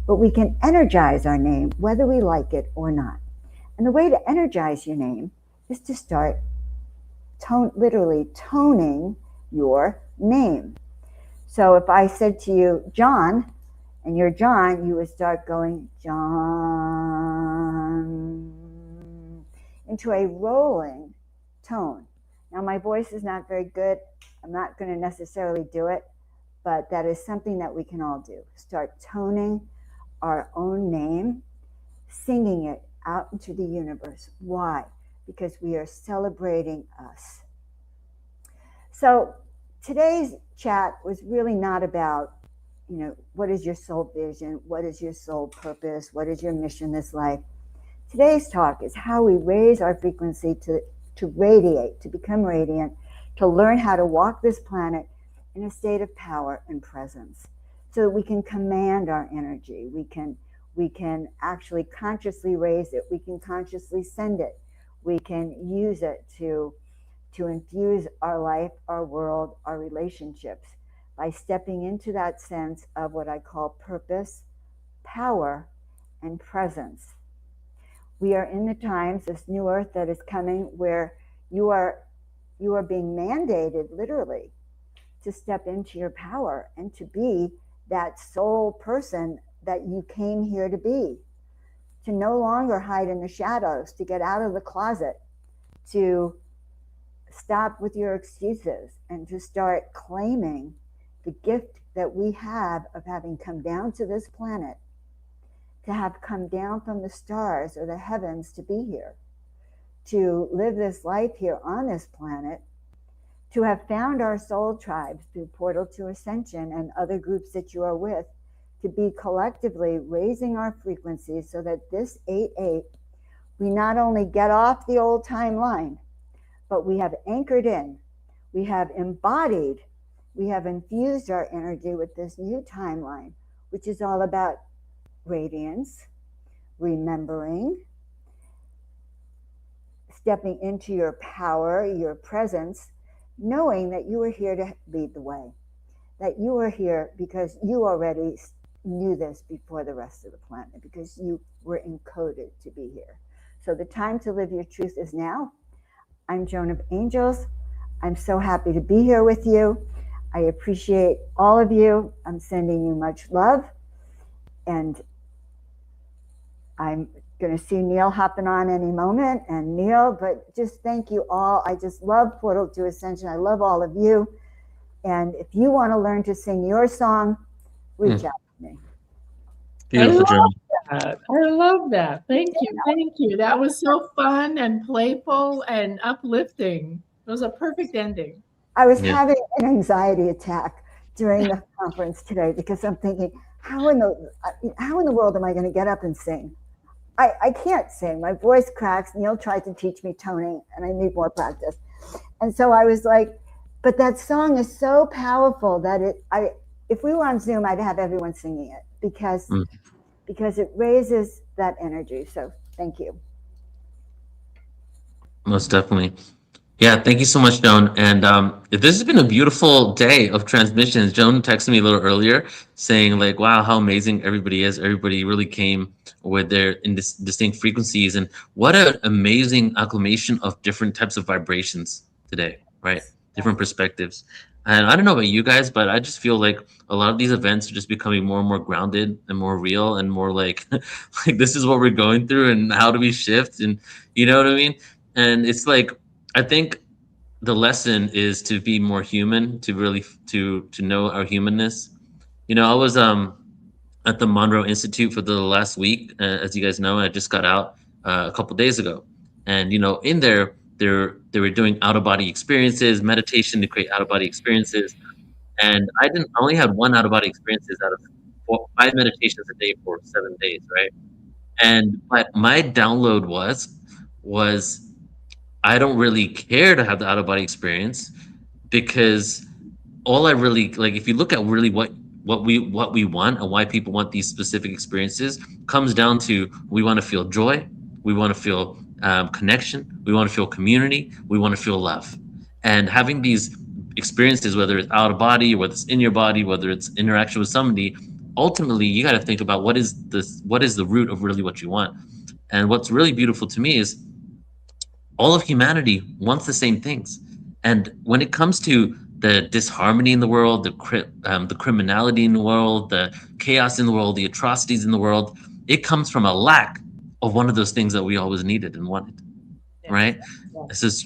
But we can energize our name whether we like it or not. And the way to energize your name is to start literally toning your name. So if I said to you, John, and you're John, you would start going, John, into a rolling tone. Now my voice is not very good. I'm not going to necessarily do it, but that is something that we can all do. Start toning our own name, singing it out into the universe. Why? Because we are celebrating us. So today's chat was really not about, what is your soul vision? What is your soul purpose? What is your mission this life? Today's talk is how we raise our frequency to radiate, to become radiant, to learn how to walk this planet in a state of power and presence so that we can command our energy. We can actually consciously raise it. We can consciously send it. We can use it to infuse our life, our world, our relationships by stepping into that sense of what I call purpose, power, and presence. We are in the times, this new earth that is coming, where you are being mandated literally to step into your power and to be that soul person that you came here to be, to no longer hide in the shadows, to get out of the closet, to stop with your excuses and to start claiming the gift that we have of having come down to this planet, to have come down from the stars or the heavens to be here, to live this life here on this planet, to have found our soul tribes through Portal to Ascension and other groups that you are with, to be collectively raising our frequencies so that this 8-8, we not only get off the old timeline, but we have anchored in, we have embodied, we have infused our energy with this new timeline, which is all about radiance, remembering, stepping into your power, your presence, knowing that you are here to lead the way, that you are here because you already knew this before the rest of the planet because you were encoded to be here. So the time to live your truth is now. I'm Joan of Angels. I'm so happy to be here with you. I appreciate all of you. I'm sending you much love. And I'm going to see Neil hopping on any moment. And Neil, but just thank you all. I just love Portal to Ascension. I love all of you. And if you want to learn to sing your song, reach out to me. Beautiful, Joan. I love that. Thank you. Thank you. That was so fun and playful and uplifting. It was a perfect ending. I was having an anxiety attack during the conference today because I'm thinking, how in the world am I going to get up and sing? I can't sing. My voice cracks. Neil tried to teach me toning, and I need more practice. And so I was like, but that song is so powerful that if we were on Zoom, I'd have everyone singing it because it raises that energy. So thank you. Most definitely. Yeah, thank you so much, Joan. And this has been a beautiful day of transmissions. Joan texted me a little earlier saying like, wow, how amazing everybody is. Everybody really came with their distinct frequencies. And what an amazing acclamation of different types of vibrations today, right? Different perspectives. And I don't know about you guys, but I just feel like a lot of these events are just becoming more and more grounded and more real and more like, like this is what we're going through and how do we shift? And you know what I mean? And it's like, I think the lesson is to be more human, to really to know our humanness. You know, I was at the Monroe Institute for the last week, as you guys know. I just got out a couple days ago, and you know, in there, they were doing out of body experiences, meditation to create out of body experiences, and I only had one out of body experiences out of 5 meditations a day for 7 days, right? And my download was I don't really care to have the out of body experience because all I really like, if you look at really what we want and why people want these specific experiences, comes down to we want to feel joy, we want to feel connection, we want to feel community, we want to feel love. And having these experiences, whether it's out of body, whether it's in your body, whether it's interaction with somebody, ultimately you got to think about what is the root of really what you want. And what's really beautiful to me is all of humanity wants the same things. And when it comes to the disharmony in the world, the criminality in the world, the chaos in the world, the atrocities in the world, it comes from a lack of one of those things that we always needed and wanted, right? This is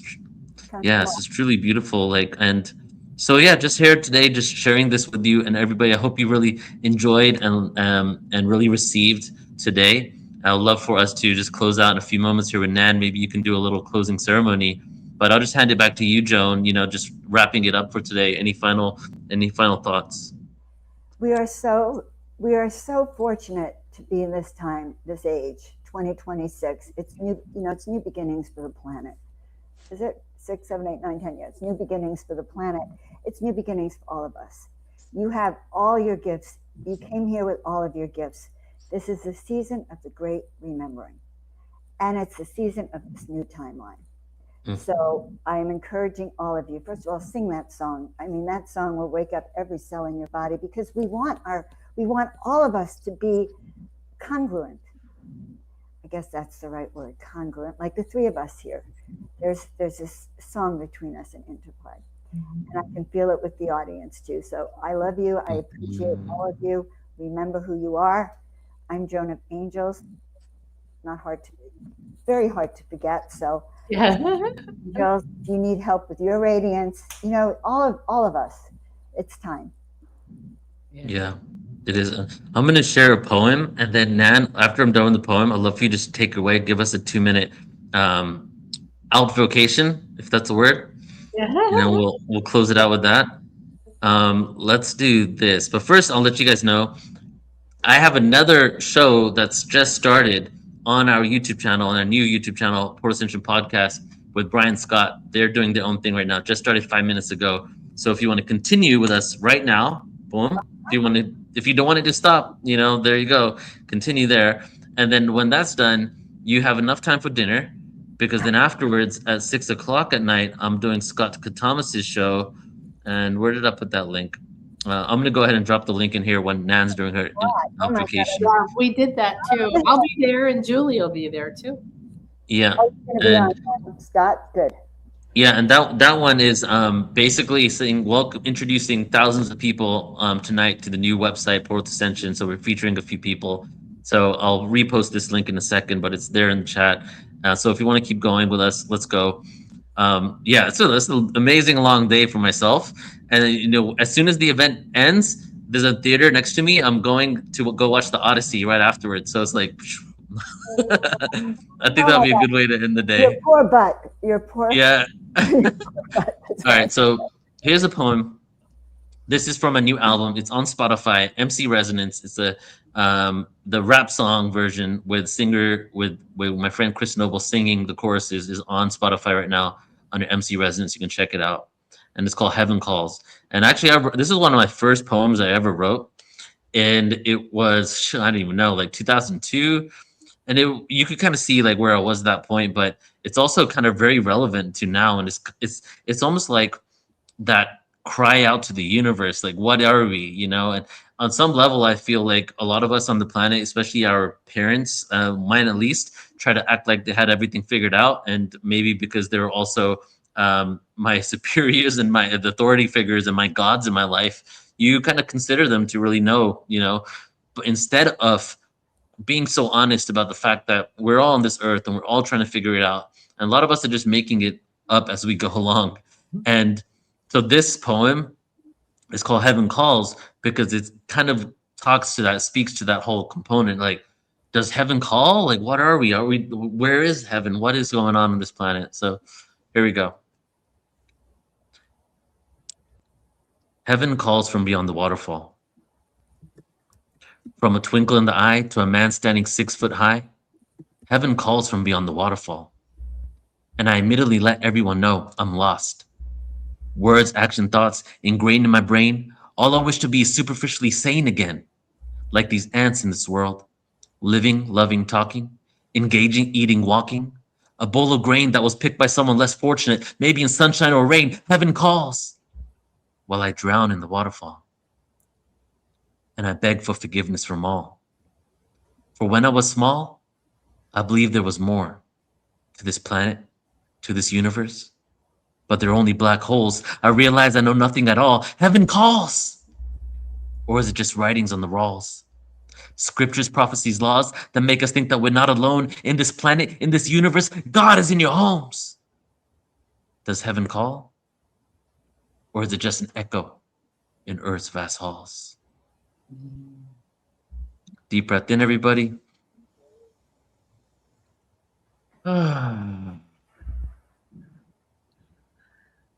truly beautiful. Like, and so yeah, just here today, just sharing this with you and everybody. I hope you really enjoyed and really received today. I would love for us to just close out in a few moments here with Nan. Maybe you can do a little closing ceremony, but I'll just hand it back to you, Joan. You know, just wrapping it up for today. Any final thoughts? We are so fortunate to be in this time, this age, 2026. It's new, it's new beginnings for the planet. Is it 6, 7, 8, 9, 10 years? New beginnings for the planet. It's new beginnings for all of us. You have all your gifts. You came here with all of your gifts. This is the season of the great remembering. And it's the season of this new timeline. So I'm encouraging all of you, first of all, sing that song. I mean, that song will wake up every cell in your body because we want all of us to be congruent. I guess that's the right word, congruent, like the three of us here. There's this song between us, an interplay. And I can feel it with the audience too. So I love you. I appreciate all of you. Remember who you are. I'm Joan of Angels. Very hard to forget. So, Angels, if you need help with your radiance, all of us, it's time. Yeah, it is. I'm going to share a poem, and then Nan, after I'm done with the poem, I'd love for you to just take it away. Give us a 2-minute outvocation, if that's a word. And then we'll close it out with that. Let's do this. But first, I'll let you guys know I have another show that's just started on our YouTube channel, on our new YouTube channel, Portal Ascension Podcast, with Brian Scott. They're doing their own thing right now. Just started 5 minutes ago. So if you want to continue with us right now, boom. If you don't want it to stop, there you go. Continue there. And then when that's done, you have enough time for dinner, because then afterwards at 6 o'clock at night, I'm doing Scott Thomas's show. And where did I put that link? I'm going to go ahead and drop the link in here when Nan's doing her vacation. Yeah, we did that too. I'll be there and Julie will be there too. Yeah. Oh, it's gonna be on Scott. Good. Yeah, and that one is basically saying welcome, introducing thousands of people tonight to the new website Portal to Ascension. So we're featuring a few people. So I'll repost this link in a second, but it's there in the chat. So if you want to keep going with us, let's go. Yeah, so it's an amazing long day for myself. And you know, as soon as the event ends, there's a theater next to me. I'm going to go watch the Odyssey right afterwards. So it's like, I think that'll be a good way to end the day. Your poor butt. Your poor. Yeah. All right, so here's a poem. This is from a new album. It's on Spotify, MC Resonance. It's a the rap song version with my friend Chris Noble singing the choruses is on Spotify right now under MC Resonance. You can check it out. And it's called Heaven Calls. And actually, this is one of my first poems I ever wrote. And it was, I don't even know, like 2002. And you could kind of see like where I was at that point, but it's also kind of very relevant to now. And it's almost like that cry out to the universe, like, what are we, you know? And on some level, I feel like a lot of us on the planet, especially our parents, mine at least, try to act like they had everything figured out. And maybe because they're also my superiors and the authority figures and my gods in my life, you kind of consider them to really know, you know, but instead of being so honest about the fact that we're all on this earth and we're all trying to figure it out. And a lot of us are just making it up as we go along. And so this poem is called Heaven Calls because it kind of speaks to that whole component. Like, does heaven call? Like, what are we? Where is heaven? What is going on this planet? So here we go. Heaven calls from beyond the waterfall. From a twinkle in the eye to a man standing 6 foot high, heaven calls from beyond the waterfall. And I immediately let everyone know I'm lost. Words, action, thoughts ingrained in my brain. All I wish to be is superficially sane again. Like these ants in this world. Living, loving, talking. Engaging, eating, walking. A bowl of grain that was picked by someone less fortunate, maybe in sunshine or rain. Heaven calls. While I drown in the waterfall. And I beg for forgiveness from all. For when I was small, I believed there was more to this planet, to this universe. But they're only black holes. I realize I know nothing at all. Heaven calls! Or is it just writings on the walls? Scriptures, prophecies, laws that make us think that we're not alone in this planet, in this universe. God is in your homes. Does heaven call? Or is it just an echo in Earth's vast halls? Deep breath in, everybody. I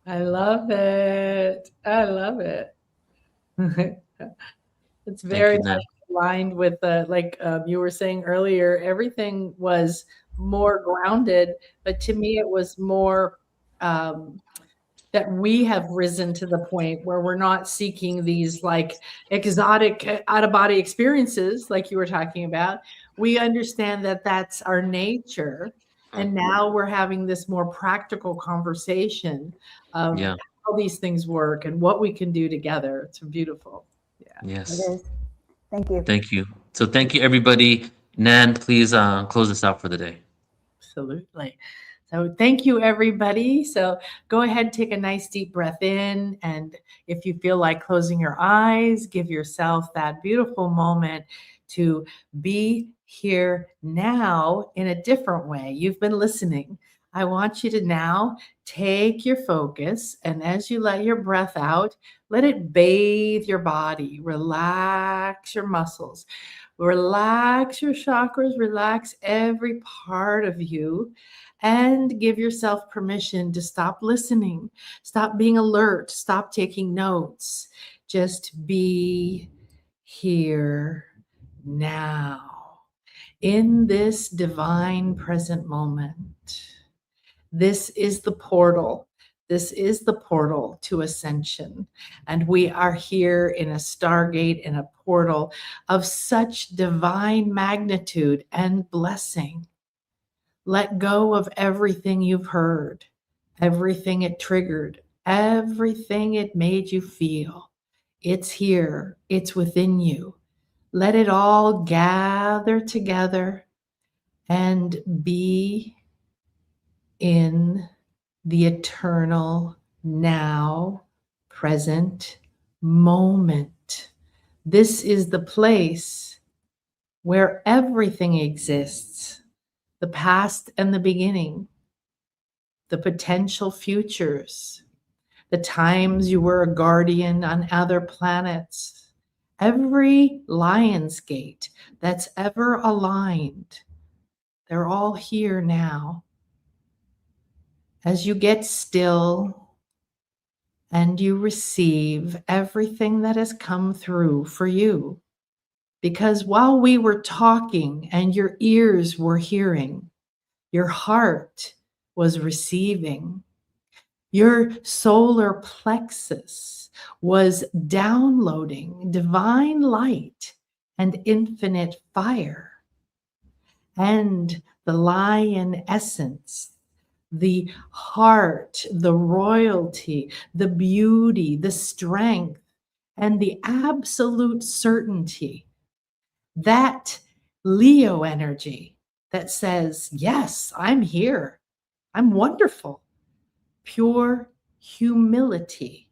love it. I love it. It's very much aligned with like you were saying earlier, everything was more grounded, but to me it was more that we have risen to the point where we're not seeking these like exotic out-of-body experiences like you were talking about. We understand that that's our nature. And now we're having this more practical conversation of how these things work and what we can do together. It's beautiful. Yeah. Yes. It is. Thank you. Thank you. So thank you, everybody. Nan, please close us out for the day. Absolutely. So thank you, everybody. So go ahead, take a nice deep breath in. And if you feel like closing your eyes, give yourself that beautiful moment to be here now in a different way. You've been listening. I want you to now take your focus, and as you let your breath out, let it bathe your body. Relax your muscles. Relax your chakras. Relax every part of you. And give yourself permission to stop listening, stop being alert, stop taking notes. Just be here now in this divine present moment. This is the portal. This is the portal to ascension. And we are here in a stargate, in a portal of such divine magnitude and blessing. Let go of everything you've heard, everything it triggered, everything it made you feel. It's here. It's within you. Let it all gather together and be in the eternal now, present moment. This is the place where everything exists, the past and the beginning, the potential futures, the times you were a guardian on other planets. Every lion's gate that's ever aligned, they're all here now. As you get still and you receive everything that has come through for you, because while we were talking and your ears were hearing, your heart was receiving, your solar plexus was downloading divine light and infinite fire, and the lion essence, the heart, the royalty, the beauty, the strength, and the absolute certainty, that Leo energy that says, yes, I'm here. I'm wonderful. Pure humility.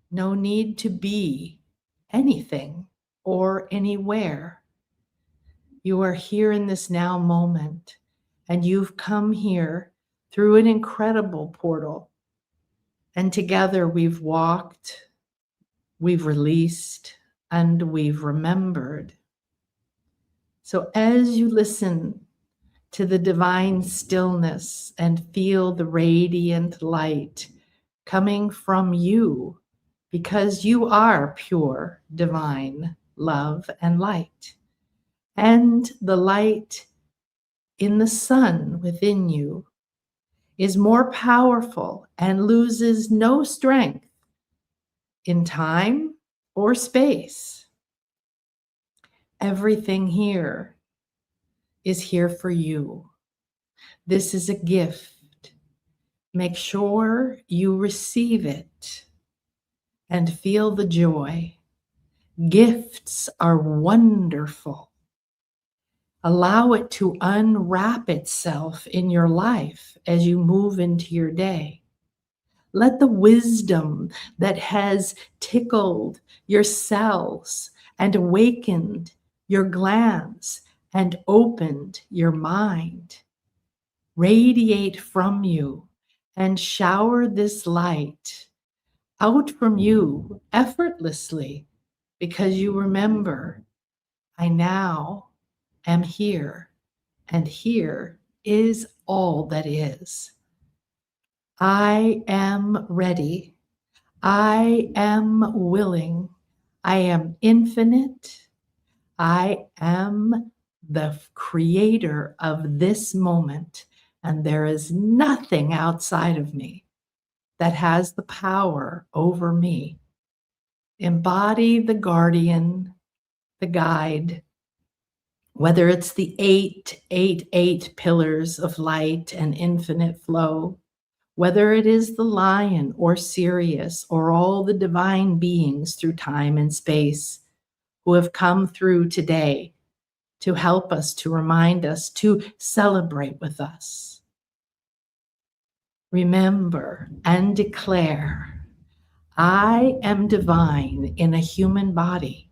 No need to be anything or anywhere. You are here in this now moment, and you've come here through an incredible portal. And together we've walked, we've released, and we've remembered. So as you listen to the divine stillness and feel the radiant light coming from you, because you are pure divine love and light, and the light in the sun within you is more powerful and loses no strength in time or space. Everything here is here for you. This is a gift. Make sure you receive it and feel the joy. Gifts are wonderful. Allow it to unwrap itself in your life as you move into your day. Let the wisdom that has tickled your cells and awakened your glands and opened your mind radiate from you and shower this light out from you effortlessly, because you remember, I now am here, and here is all that is. I am ready. I am willing. I am infinite. I am the creator of this moment, and there is nothing outside of me that has the power over me. Embody the guardian, the guide, whether it's the 888 pillars of light and infinite flow, whether it is the lion or Sirius or all the divine beings through time and space who have come through today to help us, to remind us, to celebrate with us. Remember and declare, I am divine in a human body,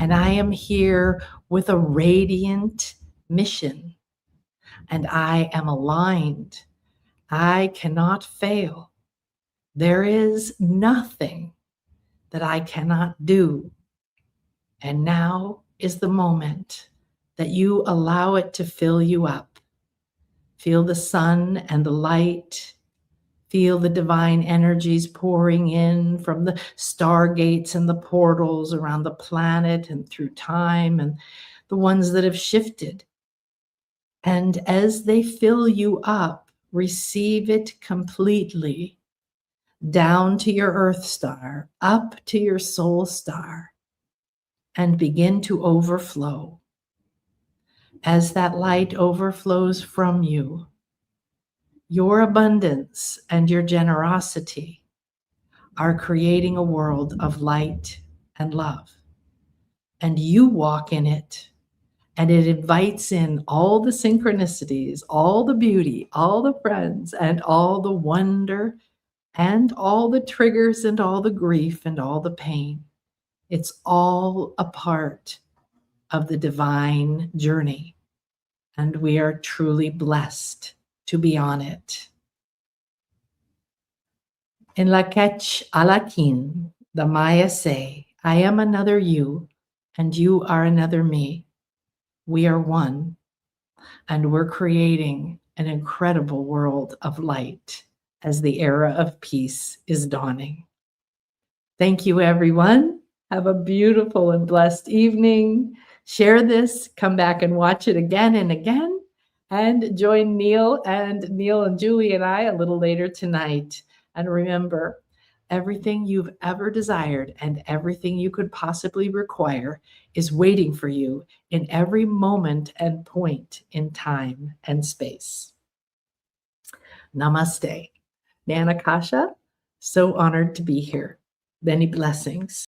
and I am here with a radiant mission, and I am aligned. I cannot fail. There is nothing that I cannot do. And now is the moment that you allow it to fill you up. Feel the sun and the light. Feel the divine energies pouring in from the stargates and the portals around the planet and through time, and the ones that have shifted. And as they fill you up, receive it completely down to your earth star, up to your soul star, and begin to overflow. As that light overflows from you, your abundance and your generosity are creating a world of light and love. And you walk in it, and it invites in all the synchronicities, all the beauty, all the friends, and all the wonder, and all the triggers, and all the grief, and all the pain. It's all a part of the divine journey, and we are truly blessed to be on it. In Lak'ech Alakin, the Maya say, I am another you, and you are another me. We are one, and we're creating an incredible world of light as the era of peace is dawning. Thank you, everyone. Have a beautiful and blessed evening. Share this, come back and watch it again and again, and join Neil and Julie and I a little later tonight. And remember, everything you've ever desired and everything you could possibly require is waiting for you in every moment and point in time and space. Namaste. Nana Kasha, so honored to be here. Many blessings.